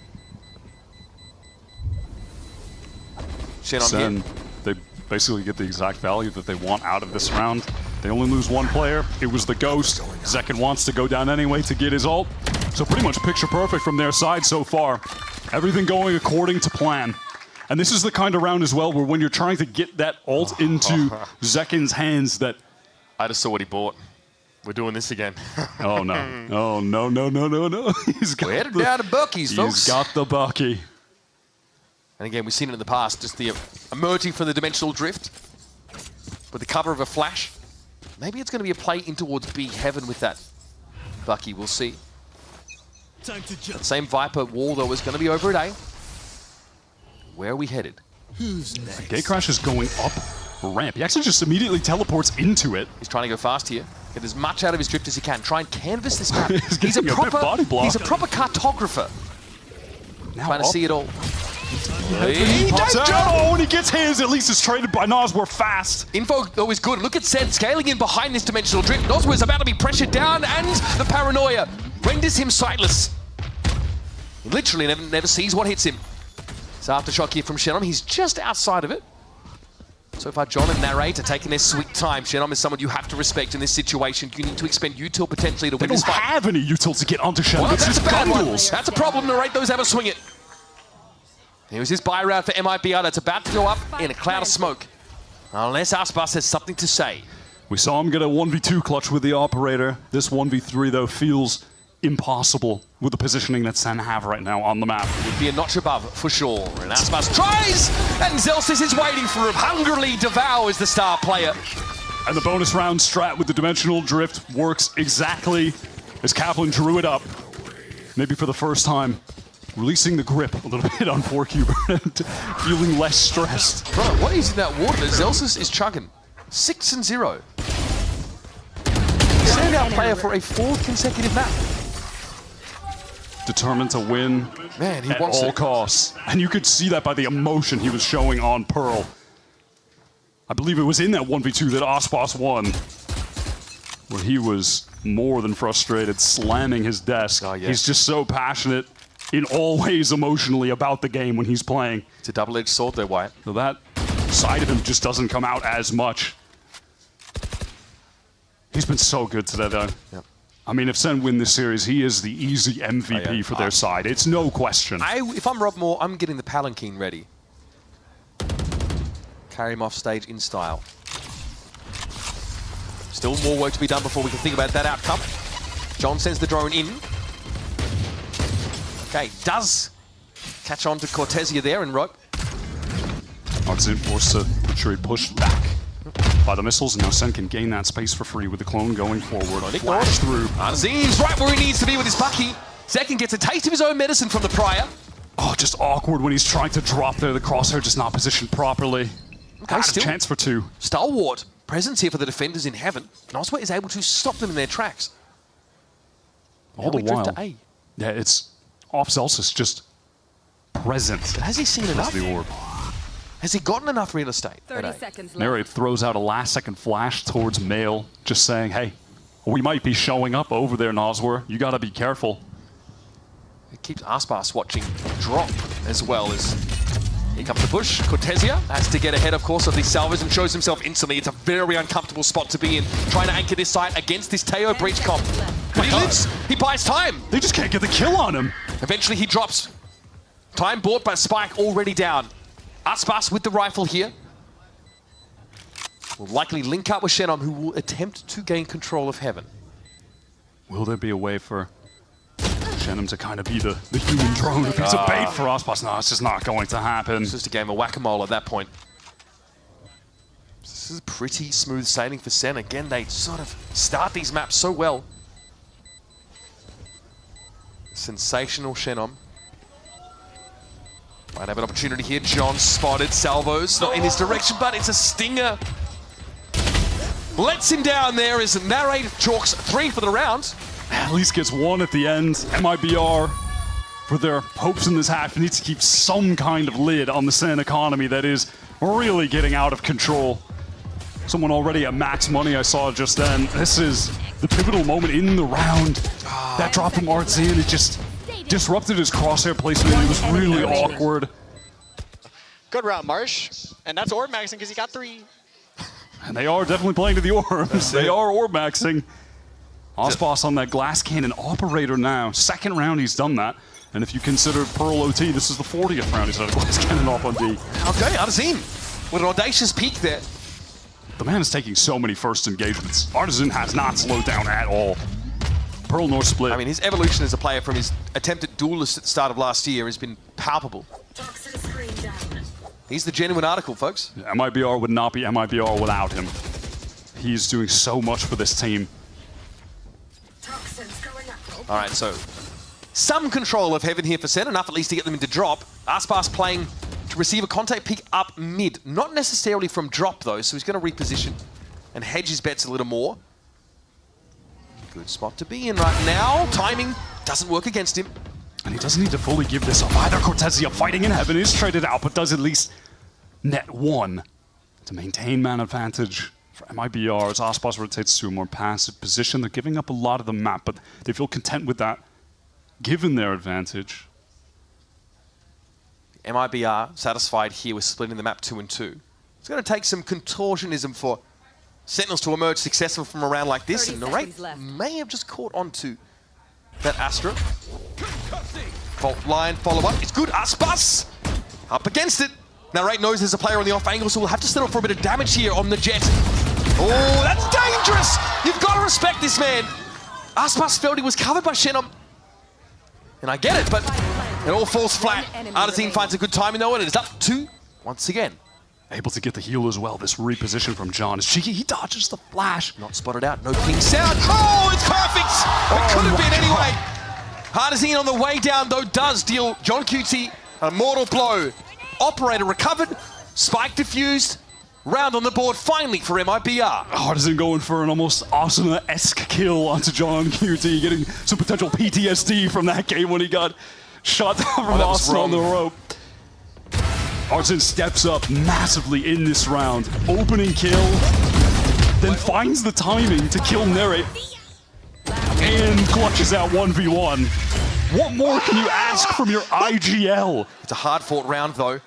Sen, they basically get the exact value that they want out of this round. They only lose one player. It was the Ghost. Zekin wants to go down anyway to get his ult. So pretty much picture perfect from their side so far. Everything going according to plan. And this is the kind of round as well where when you're trying to get that ult into Zekin's hands that... I just saw what he bought. We're doing this again. Oh, no. Oh, no, no, no, no, no. We're headed down to Bucky's, folks. He's got the Bucky. And again, we've seen it in the past, just the emerging from the dimensional drift with the cover of a flash. Maybe it's going to be a play in towards B Heaven with that Bucky, we'll see. That same Viper wall, though, is going to be over at A. Where are we headed? Gatecrash is going up ramp. He actually just immediately teleports into it. He's trying to go fast here. Get as much out of his drift as he can. Try and canvas this map. He's a proper cartographer. Now trying to see it all. He pops out. Oh, and he gets his. At least it's traded by Nas. We're fast. Info, though, is good. Look at Sen scaling in behind this dimensional drift. Noswa is about to be pressured down, and the paranoia renders him sightless. He literally never sees what hits him. It's aftershock here from Shenom. He's just outside of it. So far, John and Narrate are taking their sweet time. Shenom is someone you have to respect in this situation. You need to expend util potentially to win this fight. They don't have any util to get onto Shenom. Well, it's that's his a bad one. Gundles. That's a problem. Narrate those ever swing it. Here was his buy round for MIBR that's about to go up in a cloud of smoke. Unless Aspas has something to say. We saw him get a 1v2 clutch with the operator. This 1v3, though, feels impossible with the positioning that Sen have right now on the map. Would be a notch above, for sure. And Aspas tries, and Zelsis is waiting for him. Hungrily devours the star player. And the bonus round strat with the dimensional drift works exactly as Kaplan drew it up. Maybe for the first time. Releasing the grip a little bit on 4Cuber and feeling less stressed. Bro, what is in that water that Zelsis is chugging? 6-0. Standout player for a 4th consecutive map. Determined to win Man, he at wants all it. costs. And you could see that by the emotion he was showing on Pearl. I believe it was in that 1v2 that Aspas won, where he was more than frustrated, slamming his desk. Oh, yeah. He's just so passionate in all ways emotionally about the game when he's playing. It's a double-edged sword there, Wyatt. So that side of him just doesn't come out as much. He's been so good today, though. Yep. I mean, if Sen win this series, he is the easy MVP for their side. It's no question. If I'm Rob Moore, I'm getting the Palanquin ready. Carry him off stage in style. Still more work to be done before we can think about that outcome. John sends the drone in. Okay, does catch on to Cortesia there and rope. Oxen forced to trade pushed back by the missiles, and now Sen can gain that space for free with the clone going forward. Flash through. Azim's right where he needs to be with his Bucky. Zekin gets a taste of his own medicine from the prior. Oh, just awkward when he's trying to drop there. The crosshair just not positioned properly. Okay, Got still a chance for 2. Stalwart presence here for the defenders in heaven. Noswa is able to stop them in their tracks. All the we drift while. to A. Yeah, it's off Zelsis, just present. But has he seen enough? The orb. Has he gotten enough real estate? 30 seconds left. Narrate throws out a last-second flash towards Mail, just saying, hey, we might be showing up over there, Noswer. You gotta be careful. It keeps Aspas watching drop as well as Here comes the push. Cortesia has to get ahead, of course, of the salvage and shows himself instantly. It's a very uncomfortable spot to be in, trying to anchor this site against this Teo breach comp. But he lives. He buys time. They just can't get the kill on him. Eventually he drops. Time bought by Spike already down. Aspas with the rifle here. Will likely link up with Shenom, who will attempt to gain control of Heaven. Will there be a way for Shenom to kind of be the human drone, a piece of bait for Aspas? No, it's just not going to happen. It's just a game of whack-a-mole at that point. This is pretty smooth sailing for Sen. Again, they sort of start these maps so well. Sensational Shenom. Might have an opportunity here. John spotted. Salvo's not in his direction, but it's a stinger. Lets him down there as Narrate chalks 3 for the round. At least gets 1 at the end. MIBR, for their hopes in this half, needs to keep some kind of lid on the SEN economy that is really getting out of control. Someone already at max money I saw just then. This is the pivotal moment in the round. That drop from Artzin, it just disrupted his crosshair placement. It was really awkward. Good round, Marsh. And that's orb maxing because he got 3. And they are definitely playing to the orbs. They are orb maxing. Aspas on that glass cannon operator now. Second round he's done that. And if you consider Pearl OT, this is the 40th round he's had a glass cannon off on D. Okay, Artisan with an audacious peek there. The man is taking so many first engagements. Artisan has not slowed down at all. Pearl North split. I mean, his evolution as a player from his attempt at duelist at the start of last year has been palpable. He's the genuine article, folks. MIBR would not be MIBR without him. He's doing so much for this team. All right, so some control of Heaven here for Sen, enough at least to get them into drop. Aspas playing to receive a contact pick up mid. Not necessarily from drop, though, so he's going to reposition and hedge his bets a little more. Good spot to be in right now. Timing doesn't work against him. And he doesn't need to fully give this up either. Cortesia fighting in Heaven is traded out, but does at least net 1 to maintain man advantage for MIBR as Aspas rotates to a more passive position. They're giving up a lot of the map, but they feel content with that, given their advantage. MIBR satisfied here with splitting the map 2 and 2. It's going to take some contortionism for Sentinels to emerge successful from a round like this, and Narrate may have just caught onto that Astra. Fault line follow-up. It's good. Aspas up against it. Narrate knows there's a player on the off angle, so we'll have to settle for a bit of damage here on the Jet. Oh, that's dangerous! You've got to respect this man. Aspas felt he was covered by Shenom. And I get it, but it all falls flat. Artisan finds a good timing though, and it is up 2 once again. Able to get the heal as well. This reposition from John is cheeky. He dodges the flash. Not spotted out. No ping sound. Oh, it's perfect! It could have been anyway. Artisan on the way down though does deal John QT a mortal blow. Operator recovered. Spike diffused. Round on the board finally for MIBR. Artisan going for an almost Asuna-esque kill onto John QT, getting some potential PTSD from that game when he got shot down from Austin on the rope. Artisan steps up massively in this round. Opening kill, then finds the timing to kill Narrate. And clutches out 1v1. What more can you ask from your IGL? It's a hard-fought round, though.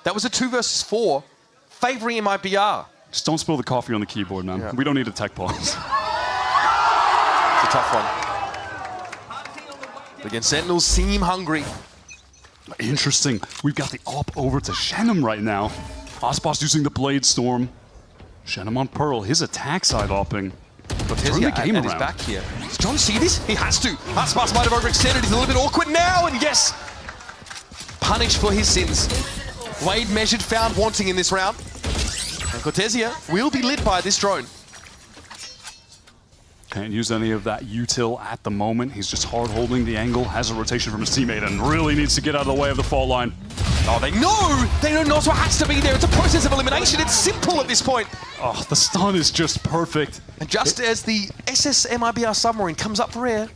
That was a 2 versus 4, favoring MIBR. Just don't spill the coffee on the keyboard, man. Yeah. We don't need a tech pause. It's a tough one. But again, Sentinels seem hungry. Interesting. We've got the op over to Shenom right now. Aspas using the Blade Storm. Shenom on Pearl. His attack side opping. Turn the game around. His back here. Does John see this? He has to. Aspas might have overextended. He's a little bit awkward now, and yes, punished for his sins. Wade measured, found wanting in this round. And Cortesia will be lit by this drone. Can't use any of that util at the moment. He's just hard holding the angle, has a rotation from his teammate, and really needs to get out of the way of the fault line. Oh, they know! They know Noswa has to be there. It's a process of elimination. It's simple at this point. Oh, the stun is just perfect. And just as the SS MIBR submarine comes up for air,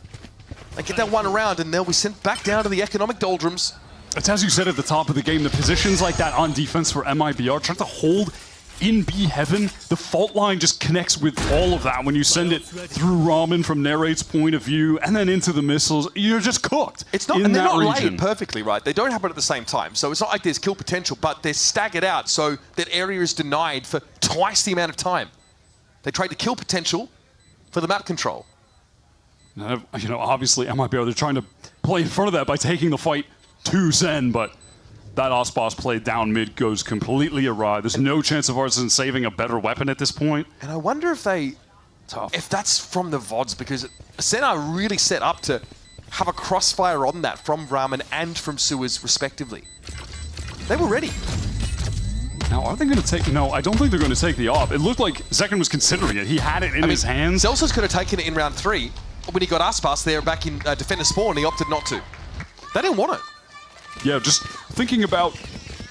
they get that one around, and they'll be sent back down to the economic doldrums. It's as you said at the top of the game, the positions like that on defense for MIBR, trying to hold in B heaven, the fault line just connects with all of that when you send it through Ramen from Narrate's point of view and then into the missiles. You're just cooked. It's not, and they're not laid perfectly, right? They don't happen at the same time. So it's not like there's kill potential, but they're staggered out so that area is denied for twice the amount of time. They trade the kill potential for the map control. Now, you know, obviously MIBR, they're trying to play in front of that by taking the fight to Sen, but that Osboss play down mid goes completely awry. There's no chance of Artisan saving a better weapon at this point. And I wonder if if that's from the VODs, because Sen are really set up to have a crossfire on that from Ramen and from Sewers respectively. They were ready. Now, are they going to take... No, I don't think they're going to take the op. It looked like Zekken was considering it. He had it in his hands. Zelsus could have taken it in round 3 when he got Aspas there back in Defender Spawn. He opted not to. They didn't want it. Yeah, just thinking about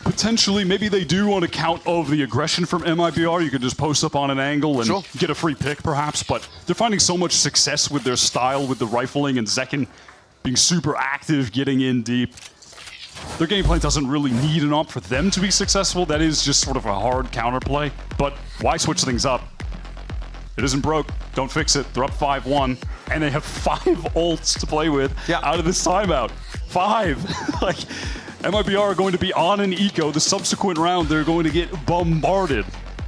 potentially maybe they do on account of the aggression from MIBR. You could just post up on an angle and get a free pick perhaps, but they're finding so much success with their style, with the rifling, and Zekken being super active, getting in deep. Their gameplay doesn't really need an op for them to be successful. That is just sort of a hard counterplay, but why switch things up? It isn't broke. Don't fix it. They're up 5-1, and they have 5 ults to play with out of this timeout. 5. Like, MIBR are going to be on an eco. The subsequent round, they're going to get bombarded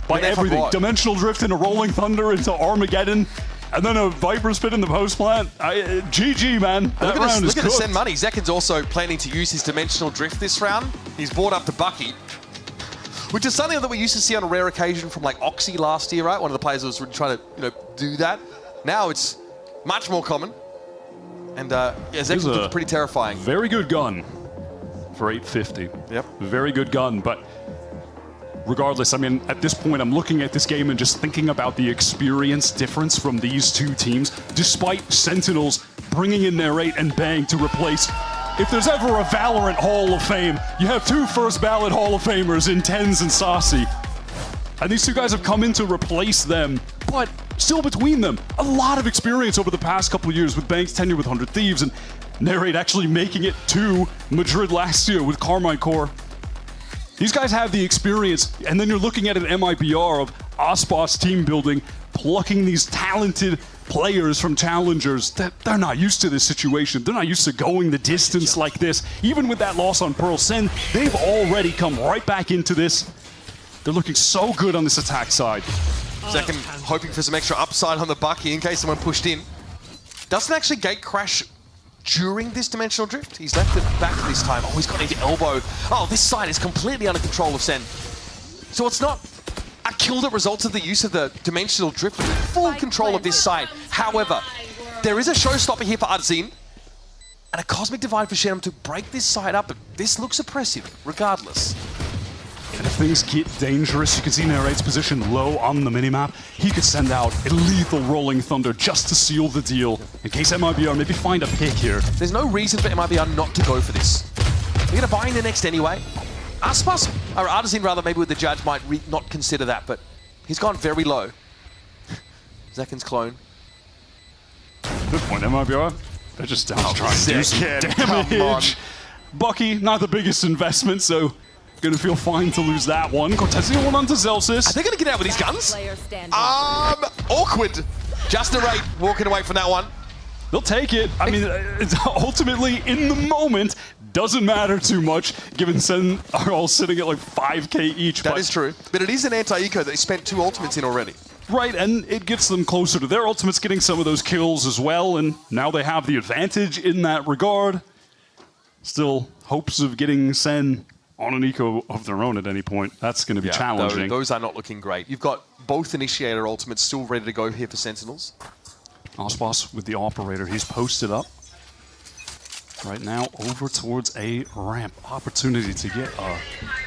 by everything. Dimensional Drift into Rolling Thunder into Armageddon, and then a Viper Spit in the post plant. GG, man. That round is look at the Sen money. Zekken's also planning to use his Dimensional Drift this round. He's brought up the Bucky, which is something that we used to see on a rare occasion from like Oxy last year, right? One of the players was really trying to, do that. Now it's much more common. And Zekken looks pretty terrifying. Very good gun for 850. Yep. Very good gun, but regardless, I mean, at this point, I'm looking at this game and just thinking about the experience difference from these two teams, despite Sentinels bringing in Narrate and Bang to replace. If there's ever a Valorant Hall of Fame, you have 2 first ballot Hall of Famers in Tens and Saucy. And these 2 guys have come in to replace them, but still between them, a lot of experience over the past couple of years with Bang's tenure with 100 Thieves and Narrate actually making it to Madrid last year with Carmine Core. These guys have the experience, and then you're looking at an MIBR of Osboss team building, plucking these talented players from challengers that they're not used to this situation. They're not used to going the distance like this. Even with that loss on Pearl Sen, they've already come right back into this. They're looking so good on this attack side. Zekken hoping for some extra upside on the Bucky in case someone pushed in. Doesn't actually gate crash during this Dimensional Drift. He's left it back this time. Oh, he's got into elbow. Oh, this side is completely under control of Sen. So it's not a kill that results of the use of the Dimensional Drift, but full control of this side. However, there is a showstopper here for Artisan and a Cosmic Divide for Shenum to break this side up, but this looks oppressive regardless. And if things get dangerous, you can see Narrate's position low on the minimap. He could send out a lethal Rolling Thunder just to seal the deal, in case MIBR maybe find a pick here. There's no reason for MIBR not to go for this. They're going to buy in the next anyway. Aspas, or Artisan rather, maybe with the judge might not consider that, but he's gone very low. Zekken's clone. Good point, MIBR. They're just down to try and do some damage. Bucky, not the biggest investment, so gonna feel fine to lose that one. Cortezio one onto Zelsus. Are they gonna get out with these guns? Awkward. Just a rate walking away from that one. They'll take it. I mean, it's ultimately, in the moment, doesn't matter too much, given Sen are all sitting at like 5k each. That is true. But it is an anti-eco that they spent 2 ultimates in already. Right, and it gets them closer to their ultimates, getting some of those kills as well, and now they have the advantage in that regard. Still, hopes of getting Sen on an eco of their own at any point. That's going to be challenging. Those are not looking great. You've got both Initiator ultimates still ready to go here for Sentinels. Osboss with the Operator. He's posted up. Right now, over towards a ramp. Opportunity to get a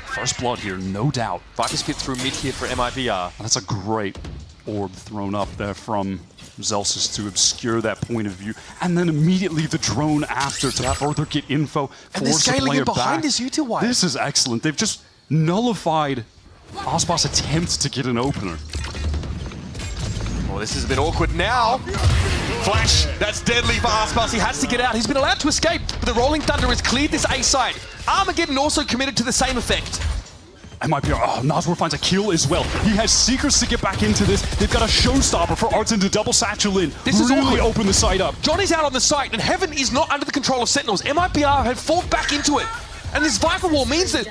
first blood here, no doubt. Viper Spit through mid here for MIBR. That's a great orb thrown up there from Zelsus to obscure that point of view. And then immediately the drone after to further get info, force the player back. This U2 This is excellent. They've just nullified Osboss' attempt to get an opener. Oh, this is a bit awkward now. Flash, that's deadly for Aspas. He has to get out. He's been allowed to escape, but the Rolling Thunder has cleared this A side. Armageddon also committed to the same effect. MIBR, oh, Noswar finds a kill as well. He has secrets to get back into this. They've got a showstopper for Artson to double satchel in. This is really awkward. open the site up. John is out on the site, and Heaven is not under the control of Sentinels. MIBR have fought back into it. And this Viper Wall means that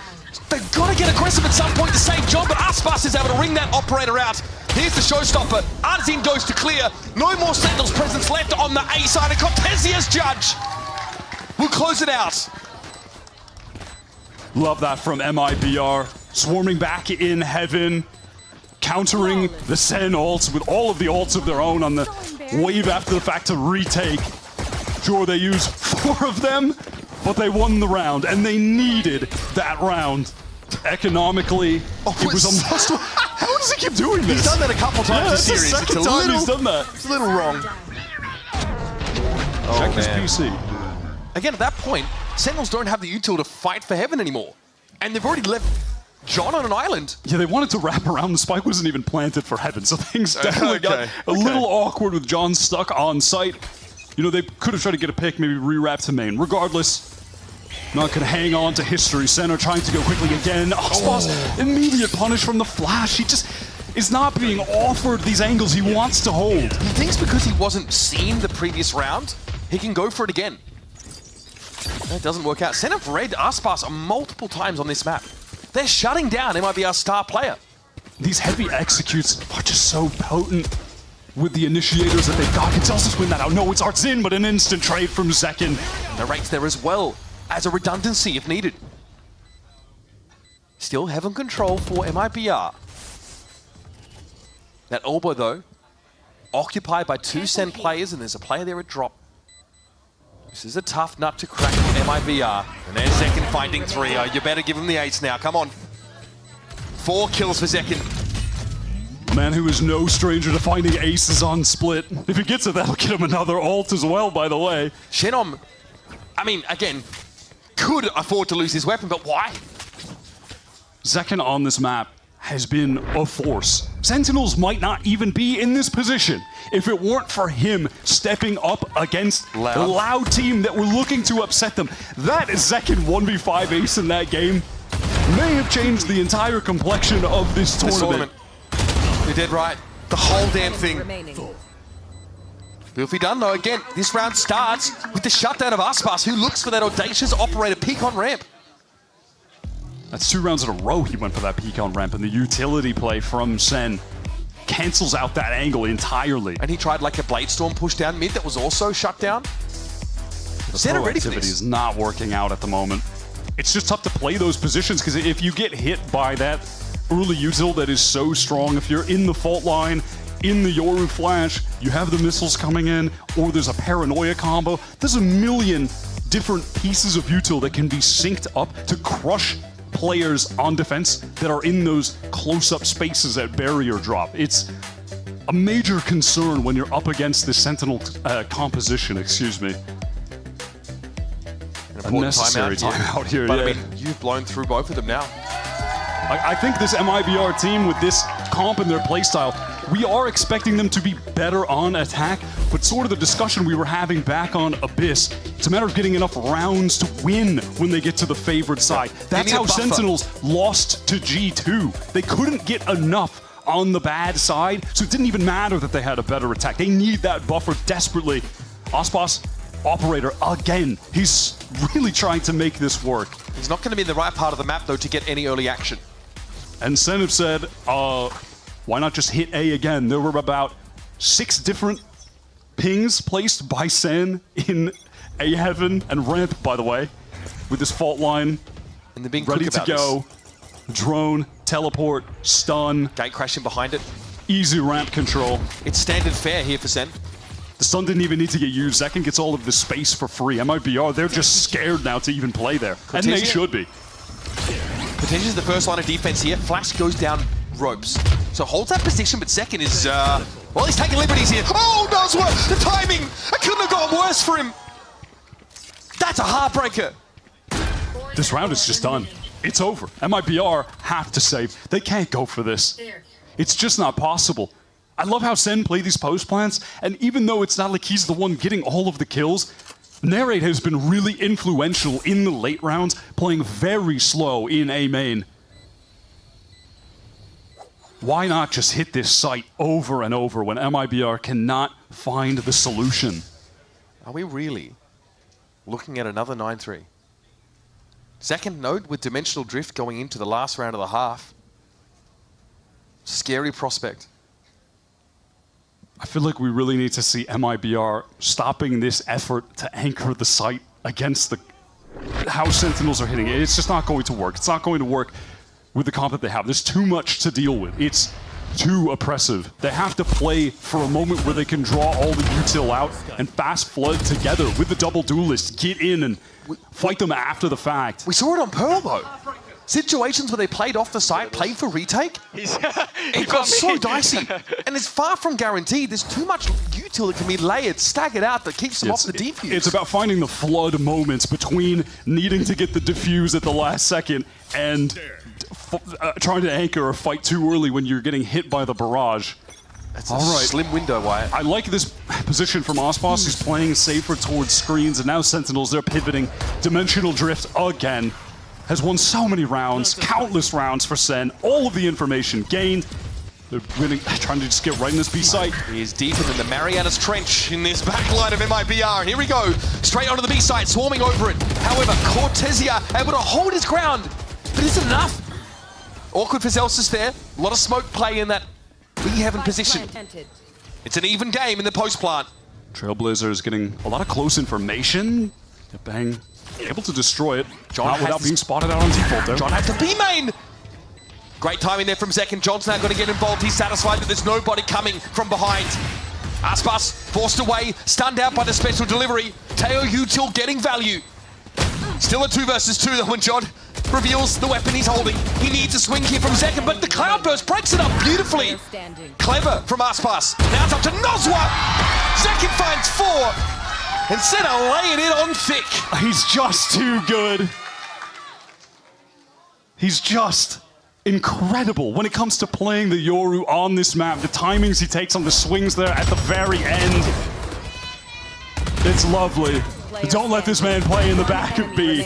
they've got to get aggressive at some point to save John, but Aspas is able to ring that operator out. Here's the showstopper. Arzin goes to clear. No more Sentinels presence left on the A side, and Cortesia's judge will close it out. Love that from MIBR. Swarming back in Heaven, countering the Sen ults with all of the ults of their own on the wave after the fact to retake. Sure, they used 4 of them, but they won the round, and they needed that round. Economically, it was a must. How does he keep doing this? He's done that a couple times this series. It's the second time he's done that. It's a little wrong. Check his PC. Again, at that point, Sentinels don't have the util to fight for Heaven anymore. And they've already left John on an island. Yeah, they wanted to wrap around. The spike wasn't even planted for Heaven, so things definitely got a little awkward with John stuck on site. You know, they could have tried to get a pick, maybe rewrap to main. Regardless, not going to hang on to history. Center trying to go quickly again. Oxboss, immediate punish from the flash. He just is not being offered these angles he wants to hold. He thinks because he wasn't seen the previous round, he can go for it again. That doesn't work out. Sen have read Aspas multiple times on this map. They're shutting down MIBR's star player. These heavy executes are just so potent with the initiators that they've got. Can Celsius win that out? No, it's Artsin, but an instant trade from Zekin. Narrates there as well as a redundancy if needed. Still Heaven control for MIBR. That elbow though, occupied by 2 Sen players, and there's a player there at drop. This is a tough nut to crack for MIBR. And there's Zekin finding 3. Oh, you better give him the ace now, come on. 4 kills for Zekin. A man who is no stranger to finding aces on split. If he gets it, that'll get him another ult as well, by the way. Shenom, I mean, again, could afford to lose his weapon, but why? Zekin on this map has been a force. Sentinels might not even be in this position if it weren't for him stepping up against the Loud team that were looking to upset them. That Zekin 1v5 ace in that game may have changed the entire complexion of this tournament. You're dead right. The whole damn thing. Filthy done though. Again, this round starts with the shutdown of Aspas, who looks for that audacious operator peek on ramp. That's 2 rounds in a row he went for that peek on ramp, and the utility play from Sen cancels out that angle entirely. And he tried like a Blade Storm push down mid that was also shut down. The Sen activity is not working out at the moment. It's just tough to play those positions, because if you get hit by that early util that is so strong, if you're in the fault line, in the Yoru flash, you have the missiles coming in, or there's a paranoia combo, there's a million different pieces of util that can be synced up to crush players on defense that are in those close-up spaces at barrier drop. It's a major concern when you're up against this Sentinel composition, excuse me. Unnecessary timeout here, But yeah. I mean, you've blown through both of them now. I think this MIBR team with this comp and their playstyle, we are expecting them to be better on attack, but sort of the discussion we were having back on Abyss, it's a matter of getting enough rounds to win when they get to the favored side. That's how Sentinels lost to G2. They couldn't get enough on the bad side, so it didn't even matter that they had a better attack. They need that buffer desperately. Ospas, operator, again, he's really trying to make this work. He's not going to be in the right part of the map, though, to get any early action. And Sen have said, why not just hit A again? There were about 6 different pings placed by Sen in A Heaven and ramp, by the way, with this fault line and they're being ready to go. Drone, teleport, stun. Gate crashing behind it. Easy ramp control. It's standard fare here for Sen. The stun didn't even need to get used. Zekin gets all of the space for free. MIBR, they're just scared now to even play there. And they should be. Potentially the first line of defense here. Flash goes down ropes. So holds that position, but Zekin is, well, he's taking liberties here. Oh, does work! The timing! It couldn't have gone worse for him. That's a heartbreaker. This round is just done. It's over. MIBR have to save. They can't go for this. It's just not possible. I love how Sen play these post plants, and even though it's not like he's the one getting all of the kills, Narrate has been really influential in the late rounds, playing very slow in A main. Why not just hit this site over and over when MIBR cannot find the solution? Are we really looking at another 9-3? Second node with Dimensional Drift going into the last round of the half. Scary prospect. I feel like we really need to see MIBR stopping this effort to anchor the site against how Sentinels are hitting it. It's just not going to work. It's not going to work with the comp that they have. There's too much to deal with. It's too oppressive. They have to play for a moment where they can draw all the util out and fast flood together with the double duelist, get in and fight them after the fact. We saw it on Pearl though. Situations where they played off the site, played for retake. It got so dicey. And it's far from guaranteed. There's too much util that can be layered, staggered out that keeps them off the defuse. It's about finding the flood moments between needing to get the defuse at the last second and trying to anchor or fight too early when you're getting hit by the barrage. That's a slim window, Wyatt. I like this position from Ospas. He's playing safer towards screens, and now Sentinels, they're pivoting. Dimensional Drift again. Has won so many rounds, countless rounds for Sen. All of the information gained. They're winning, trying to just get right in this B site. He is deeper than the Marianas Trench in this backline of MIBR. And here we go, straight onto the B site, swarming over it. However, Cortesia able to hold his ground, but is it enough? Awkward for Zelsis there. A lot of smoke play in that B-heaven position. It's an even game in the post plant. Trailblazer is getting a lot of close information. Bang. Able to destroy it, not without being spotted out on default though. John has the B-main! Great timing there from Zek, and John's now going to get involved. He's satisfied that there's nobody coming from behind. Aspas forced away, stunned out by the special delivery. Teo Util getting value. Still a 2 versus 2 though when John reveals the weapon he's holding. He needs a swing here from Zek, but the Cloudburst breaks it up beautifully. Clever from Aspas. Now it's up to Nozwa. Zek finds 4. And Senna laying it on thick. He's just too good. He's just incredible when it comes to playing the Yoru on this map. The timings he takes on the swings there at the very end. It's lovely. Don't let this man play in the back of B.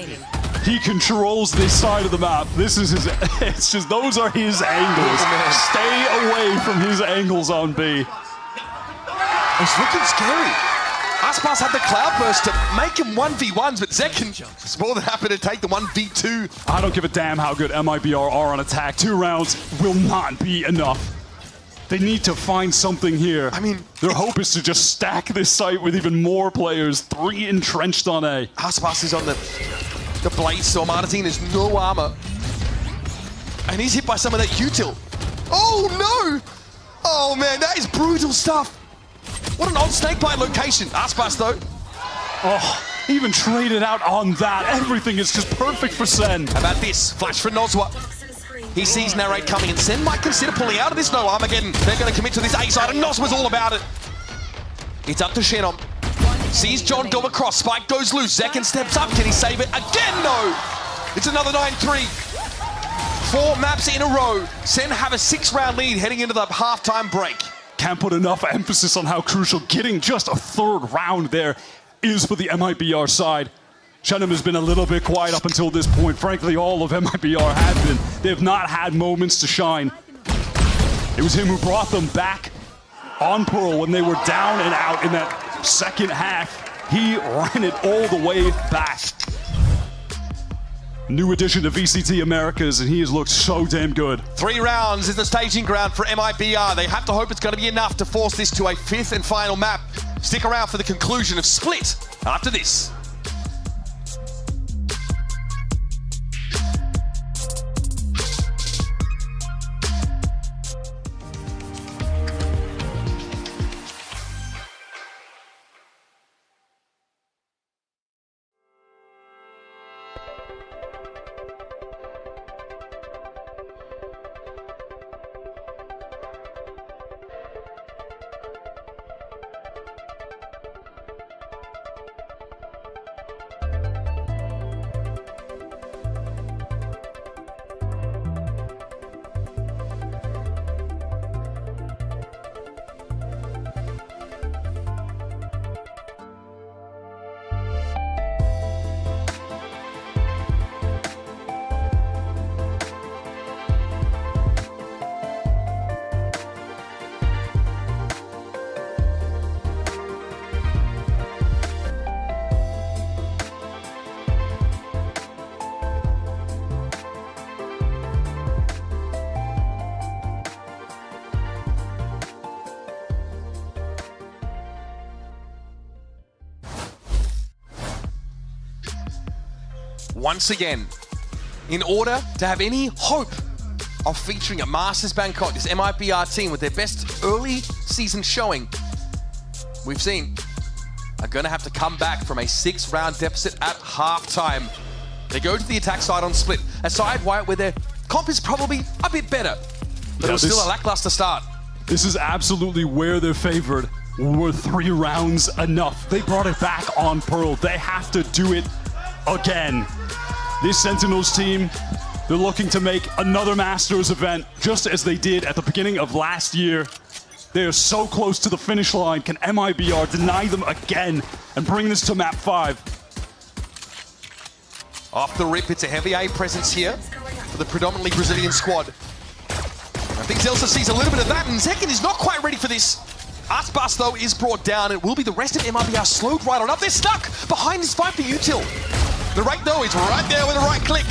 He controls this side of the map. This is his, it's just, those are his angles. Stay away from his angles on B. It's looking scary. Aspas had the Cloudburst to make him 1v1s, but Zekin is more than happy to take the 1v2. I don't give a damn how good MIBR are on attack. 2 rounds will not be enough. They need to find something here. I mean, their hope is to just stack this site with even more players. 3 entrenched on A. Aspas is on the Blaze, so Martin has no armor. And he's hit by some of that util. Oh no! Oh man, that is brutal stuff. What an odd snakebite location. Aspas though. Oh, even traded out on that. Everything is just perfect for Sen. How about this? Flash for Nozwa. He sees Narrate coming, and Sen might consider pulling out of this no Armageddon. They're going to commit to this A side, and Nozwa's all about it. It's up to Shenom. Sees John go across. Spike goes loose. Zekin steps up. Can he save it? Again, no! It's another 9-3. 4 maps in a row. Sen have a 6-round lead heading into the halftime break. Can't put enough emphasis on how crucial getting just a 3rd round there is for the MIBR side. Shenom has been a little bit quiet up until this point. Frankly, all of MIBR have been. They have not had moments to shine. It was him who brought them back on Pearl when they were down and out in that second half. He ran it all the way back. New addition to VCT Americas, and he has looked so damn good. 3 rounds is the staging ground for MIBR. They have to hope it's going to be enough to force this to a 5th and final map. Stick around for the conclusion of Split after this. once again, in order to have any hope of featuring a Masters Bangkok, this MIBR team with their best early season showing we've seen, are going to have to come back from a 6-round deficit at halftime. They go to the attack side on split, a side where their comp is probably a bit better, but it was still a lackluster start. This is absolutely where they're favored. Were 3 rounds enough? They brought it back on Pearl. They have to do it again. This Sentinels team, they're looking to make another Masters event, just as they did at the beginning of last year. They are so close to the finish line. Can MIBR deny them again and bring this to map 5? Off the rip, it's a heavy A presence here for the predominantly Brazilian squad. I think Zelsa sees a little bit of that, and Zekin is not quite ready for this. Aspas, though, is brought down. It will be the rest of MIBR slowed right on up. They're stuck behind this fight for util. The rate, though, is right there with a right click.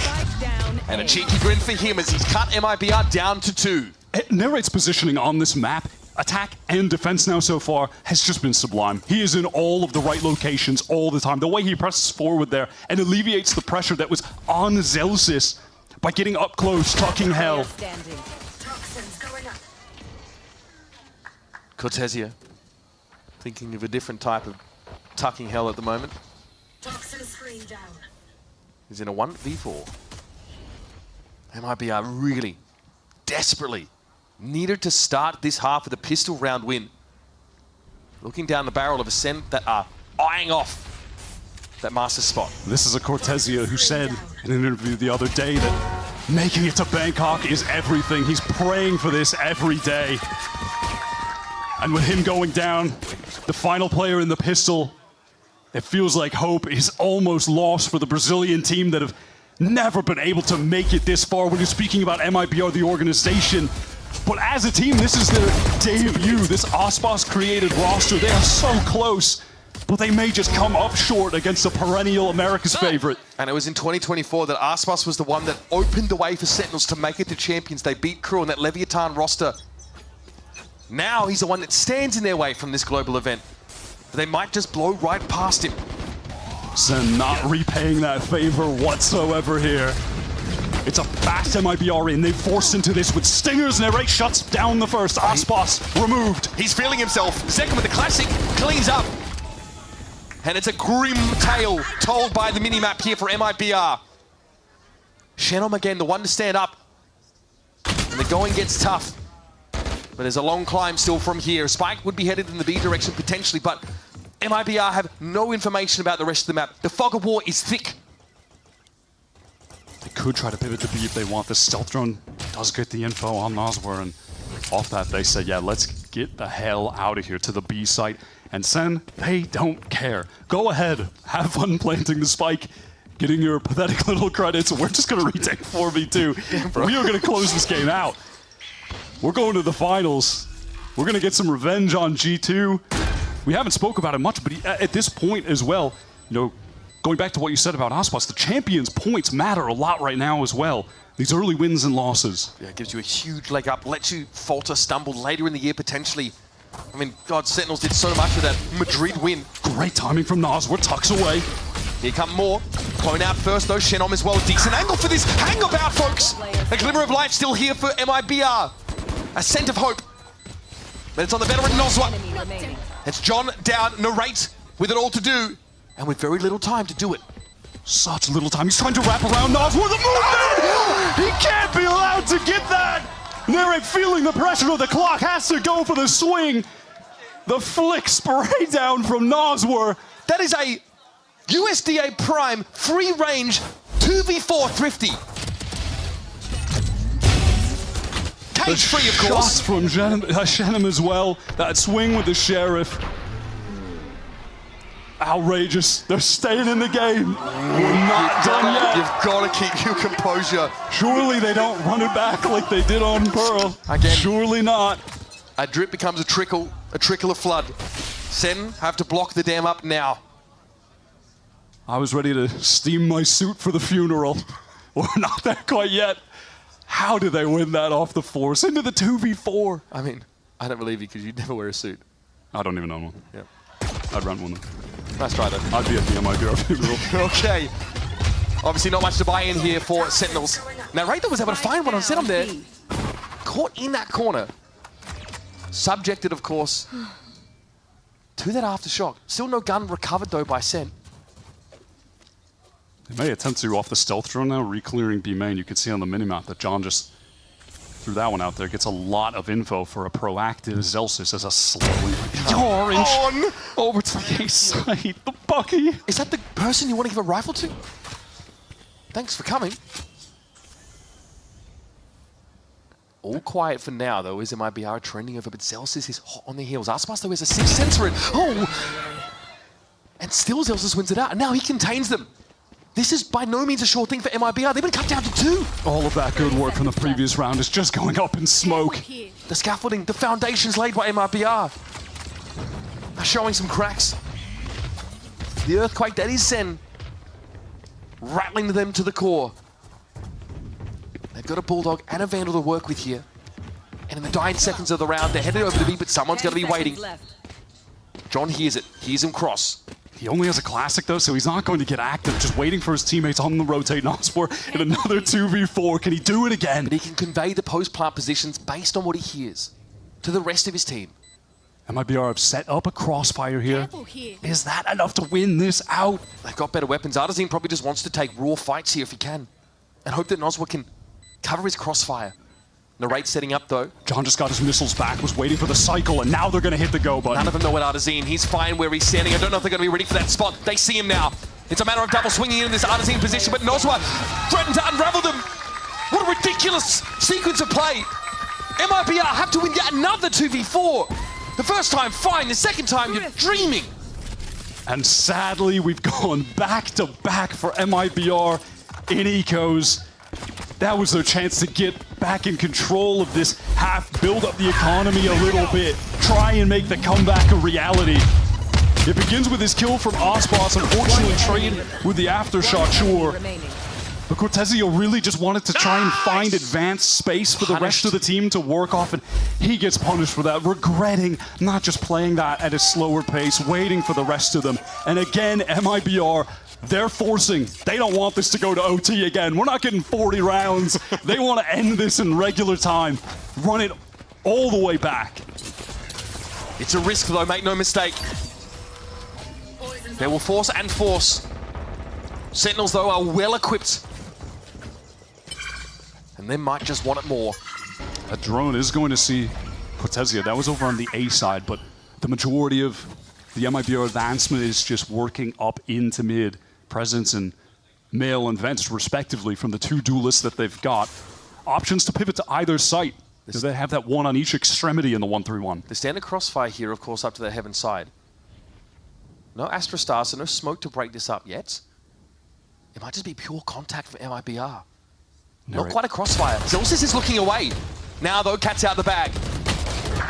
And a cheeky grin for him as he's cut MIBR down to 2. Narrate's positioning on this map, attack and defense now so far, has just been sublime. He is in all of the right locations all the time. The way he presses forward there and alleviates the pressure that was on Zelsis by getting up close, tucking hell. Cortesia thinking of a different type of tucking hell at the moment. He's in a 1v4. MIBR really, desperately needed to start this half with a pistol round win. Looking down the barrel of a SEN that are eyeing off that master spot. This is a Cortesia who said in an interview the other day that making it to Bangkok is everything. He's praying for this every day. And with him going down, the final player in the pistol, it feels like hope is almost lost for the Brazilian team that have never been able to make it this far when you're speaking about MIBR, the organization. But as a team, this is their debut, this Aspas created roster. They are so close, but they may just come up short against a perennial America's favorite. And it was in 2024 that Aspas was the one that opened the way for Sentinels to make it to champions. They beat Crew on that Leviathan roster. Now he's the one that stands in their way from this global event. They might just blow right past him. SEN not repaying that favor whatsoever here. It's a fast MIBR in. They've forced into this with stingers. Narrate shuts down the first. Aspas removed. He's feeling himself. Second with the classic, cleans up. And it's a grim tale told by the minimap here for MIBR. Shenom again, the one to stand up. And the going gets tough. But there's a long climb still from here. Spike would be headed in the B direction potentially, but MIBR have no information about the rest of the map. The fog of war is thick. They could try to pivot to B if they want. The stealth drone does get the info on Noswar, and off that they say, yeah, let's get the hell out of here to the B site. And SEN, they don't care. Go ahead, have fun planting the spike, getting your pathetic little credits. We're just gonna retake 4v2. We are gonna close this game out. We're going to the finals. We're going to get some revenge on G2. We haven't spoke about it much, but at this point as well, you know, going back to what you said about Aspas, the champions' points matter a lot right now as well. These early wins and losses. Yeah, it gives you a huge leg up, lets you falter, stumble later in the year potentially. I mean, God, Sentinels did so much of that Madrid win. Great timing from Noswar, tucks away. Here come more. Clone out first though, Shenom as well. Decent angle for this. Hang about, folks. A glimmer of light still here for MIBR. A scent of hope. But it's on the veteran Noswar. It's John down, Narrate with it all to do. And with very little time to do it. Such little time. He's trying to wrap around Noswar. The movement! He can't be allowed to get that! Narrate feeling the pressure of the clock, has to go for the swing. The flick spray down from Noswar. That is a USDA Prime free range 2v4 thrifty. Cage free, of course. Shots from Shenom as well. That swing with the Sheriff. Outrageous. They're staying in the game. We're not done yet. You've got to keep your composure. Surely they don't run it back like they did on Pearl. Again. Surely not. A drip becomes a trickle of flood. SEN have to block the dam up now. I was ready to steam my suit for the funeral. We're not there quite yet. How did they win that off the force into the 2v4? I mean, I don't believe you because you'd never wear a suit. I don't even own one. Yeah. I'd rent one. Nice try though. I'd be at the MIBR funeral. Okay. Obviously not much to buy in here for Sentinels. Now Rayther was able to find one on Senom there. Caught in that corner. Subjected, of course, to that aftershock. Still no gun recovered though by Sen. They may attempt to off the stealth drone now, re-clearing B main. You can see on the minimap that John just threw that one out there. Gets a lot of info for a proactive Zelsis as a slowly orange over to the A side. The Bucky. Is that the person you want to give a rifle to? Thanks for coming. All quiet for now, though, as MIBR trending over, but Zelsis is hot on the heels. Aspas, though, has a 6 sensor in. Oh! And still Zelsis wins it out, and now he contains them. This is by no means a sure thing for MIBR. They've been cut down to 2. All of that good work from the previous round is just going up in smoke. The scaffolding, the foundations laid by MIBR are showing some cracks. The earthquake, that is Sen, rattling them to the core. They've got a Bulldog and a Vandal to work with here. And in the dying seconds of the round, they're headed over to B, but someone's going to be waiting. John hears it. Hears him cross. He only has a classic, though, so he's not going to get active. Just waiting for his teammates on the rotate. Nosfor in another 2v4. Can he do it again? But he can convey the post-plant positions based on what he hears to the rest of his team. MIBR have set up a crossfire here. Is that enough to win this out? They've got better weapons. Artazine probably just wants to take raw fights here if he can. And hope that Noswa can cover his crossfire. Narrate setting up, though. John just got his missiles back, was waiting for the cycle, and now they're going to hit the go button. None of them know what Artazine. He's fine where he's standing. I don't know if they're going to be ready for that spot. They see him now. It's a matter of double swinging in this Artazine position, but Noswa threatened to unravel them. What a ridiculous sequence of play. MIBR have to win yet another 2v4. The first time, fine. The second time, you're dreaming. And sadly, we've gone back-to-back for MIBR in ecos. That was their chance to get back in control of this half, build up the economy a little bit, try and make the comeback a reality. It begins with his kill from Aspas, unfortunately trade with the aftershock, sure. But Cortezio really just wanted to try and find advanced space for the rest of the team to work off, and he gets punished for that, regretting not just playing that at a slower pace, waiting for the rest of them. And again, MIBR, they're forcing. They don't want this to go to OT again. We're not getting 40 rounds. They want to end this in regular time. Run it all the way back. It's a risk, though, make no mistake. They will force and force. Sentinels, though, are well equipped. And they might just want it more. A drone is going to see Cortezia. That was over on the A side, but the majority of the MIBR advancement is just working up into mid. Presence and male and vents, respectively, from the 2 duelists that they've got. Options to pivot to either site. Do they have that one on each extremity in the 1-3-1? The standard crossfire here, of course, up to the heaven side. No Astra Star, so no smoke to break this up yet. It might just be pure contact from MIBR. Not quite a crossfire. Zelsis is looking away. Now, though, cat's out the bag.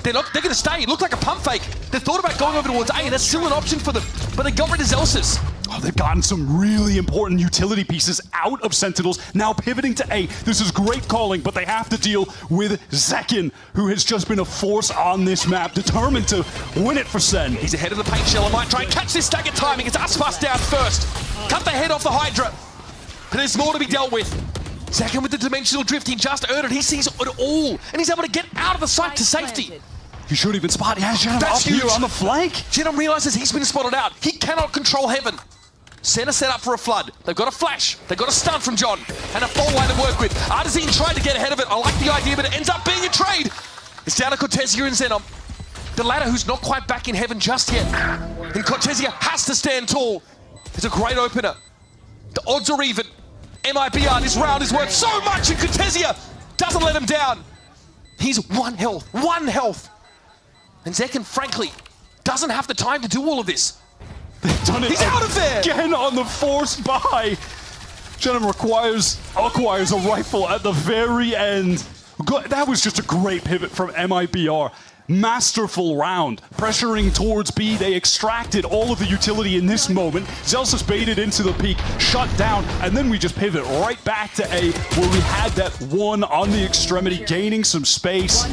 They're going to stay. It looked like a pump fake. They thought about going over towards A, and that's still an option for them. But they got rid of Zelsis. Oh, they've gotten some really important utility pieces out of Sentinels, now pivoting to A. This is great calling, but they have to deal with Zekin, who has just been a force on this map, determined to win it for Sen. He's ahead of the paint shell and might try and catch this stagger timing. It's Aspas down first. Cut the head off the Hydra. But there's more to be dealt with. Zekin with the dimensional drift, he just earned it. He sees it all, and he's able to get out of the site to safety. You should even spot. Yeah, Jenom That's up huge. here on the flank. Jenom realizes he's been spotted out. He cannot control heaven. Center set up for a flood. They've got a flash. They've got a stun from John. And a full line to work with. Artazine tried to get ahead of it. I like the idea, but it ends up being a trade. It's down to Cortezia and Zenom. The latter who's not quite back in heaven just yet. And Cortezia has to stand tall. It's a great opener. The odds are even. MIBR, this round is worth so much, and Cortezia doesn't let him down. He's 1 health. 1 health. And Zekin, frankly, doesn't have the time to do all of this. They've done it. He's out of there! Again on the forced buy. Jenom acquires a rifle at the very end. That was just a great pivot from MIBR. Masterful round. Pressuring towards B, they extracted all of the utility in this moment. Zelsis baited into the peak, shut down, and then we just pivot right back to A, where we had that one on the extremity, gaining some space.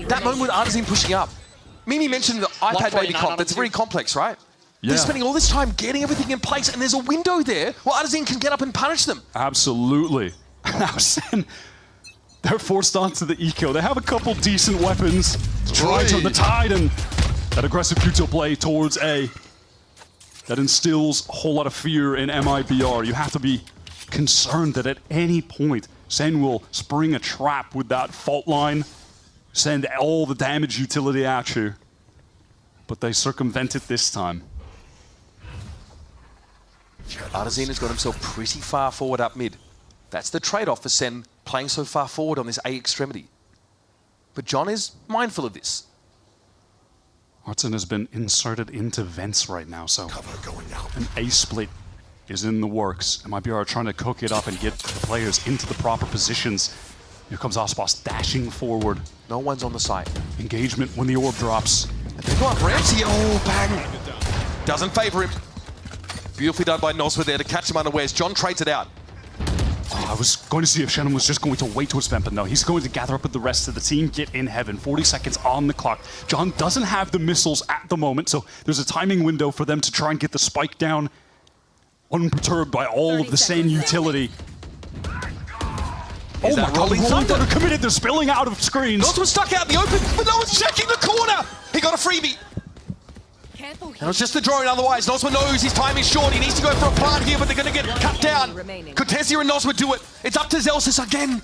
That moment with Artazine pushing up. Mimi mentioned the iPad baby comp. That's very complex, right? They're spending all this time getting everything in place, and there's a window there where Artisan can get up and punish them. Absolutely. Now, Sen, they're forced onto the eco. They have a couple decent weapons to try to turn the tide, and that aggressive Q2 play towards A. That instills a whole lot of fear in MIBR. You have to be concerned that at any point, Sen will spring a trap with that fault line, send all the damage utility at you. But they circumvent it this time. Artisan has got himself pretty far forward up mid. That's the trade-off for Sen playing so far forward on this A extremity. But John is mindful of this. Artisan has been inserted into vents right now, so an A split is in the works. MIBR trying to cook it up and get the players into the proper positions. Here comes Aspas dashing forward. No one's on the site. Engagement when the orb drops. They go up Ramsey. Oh, bang. Doesn't favor him. Beautifully done by Noswa there to catch him unawares. John trades it out. Oh, I was going to see if Shannon was just going to wait to his vent, but no, he's going to gather up with the rest of the team, get in heaven. 40 seconds on the clock. John doesn't have the missiles at the moment, so there's a timing window for them to try and get the spike down unperturbed by all of the SEN utility. Oh my god, Rolling Thunder committed, they're spilling out of screens. Noswa's stuck out in the open, but no one's checking the corner. He got a freebie. And it was just the drone otherwise. Noswa knows his time is short. He needs to go for a plant here, but they're going to get cut down. Could Tessia and Noswa do it? It's up to Zelsis again.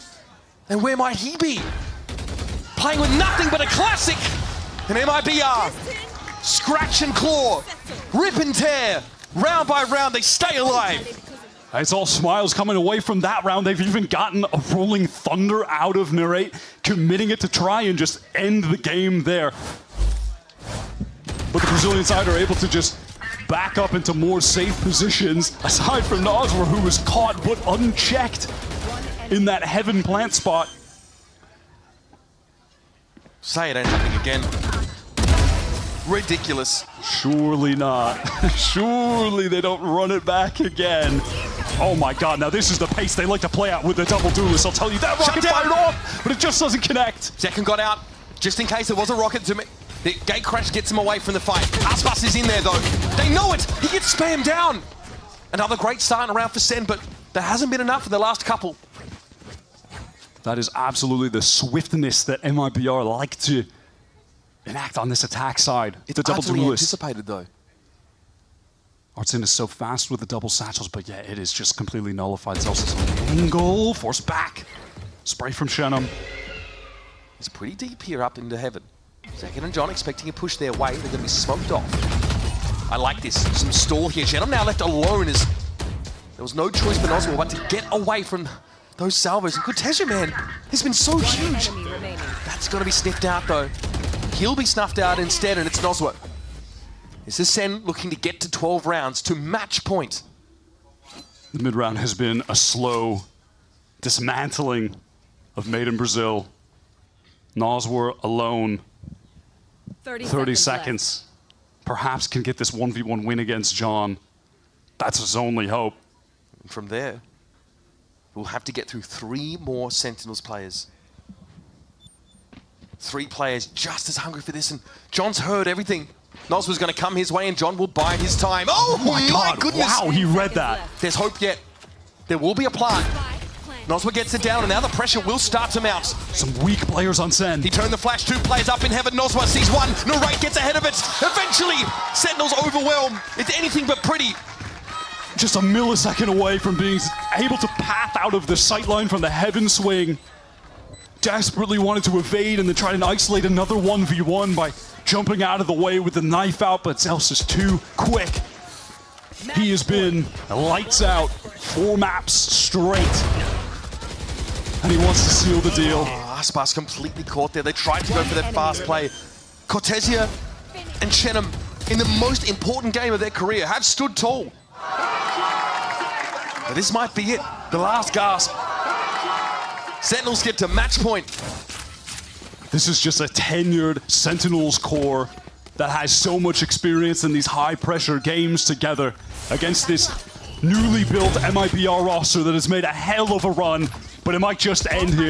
And where might he be? Playing with nothing but a classic. And MIBR, scratch and claw, rip and tear. Round by round, they stay alive. It's all smiles coming away from that round. They've even gotten a Rolling Thunder out of Narrate, committing it to try and just end the game there. But the Brazilian side are able to just back up into more safe positions, aside from Noswa, who was caught but unchecked in that heaven plant spot. Say it ain't happening again. Ridiculous. Surely not. Surely they don't run it back again. Oh my god, now this is the pace they like to play out with the double duelist. I'll tell you, that rocket fired off, but it just doesn't connect. Second got out, just in case there was a rocket to me. The gate crash gets him away from the fight. Aspas is in there though. They know it. He gets spammed down. Another great starting around for Sen, but there hasn't been enough for the last couple. That is absolutely the swiftness that MIBR like to enact on this attack side. It's the double duelist. anticipated though. Artisan is so fast with the double satchels, but yeah, it is just completely nullified. Zelsis on the angle, forced back. Spray from Shannon. It's pretty deep here up into heaven. Second and John expecting a push their way. They're going to be smoked off. I like this. Some stall here. Shannon now left alone as there was no choice for Noswa but to get away from those salvos. And Cortesia, man, has been so huge. That's going to be sniffed out though. He'll be snuffed out instead, and it's Noswa. This is Sen looking to get to 12 rounds to match point. The mid-round has been a slow dismantling of Made in Brazil. Noswa alone. 30 seconds. Perhaps can get this 1v1 win against John. That's his only hope. And from there, we'll have to get through 3 more Sentinels players. 3 players just as hungry for this, and John's heard everything. Noswa's going to come his way, and John will buy his time. Oh my god, goodness! Wow, he read that. There's hope yet. There will be a plant. Noswa gets it down, and now the pressure will start to mount. Some weak players on Sen. He turned the flash, 2 players up in heaven. Noswa sees one. Narrate gets ahead of it. Eventually, Sentinels overwhelmed. It's anything but pretty. Just a millisecond away from being able to path out of the sightline from the heaven swing. Desperately wanted to evade and then try and isolate another 1v1 by jumping out of the way with the knife out, but Zelsis is too quick. He has been lights out, 4 maps straight. And he wants to seal the deal. Oh, Aspas completely caught there. They tried to go for that fast play. Cortesia and Chenham, in the most important game of their career, have stood tall. But this might be it, the last gasp. Sentinels get to match point. This is just a tenured Sentinels core that has so much experience in these high-pressure games together against this newly built MIBR roster that has made a hell of a run, but it might just end here.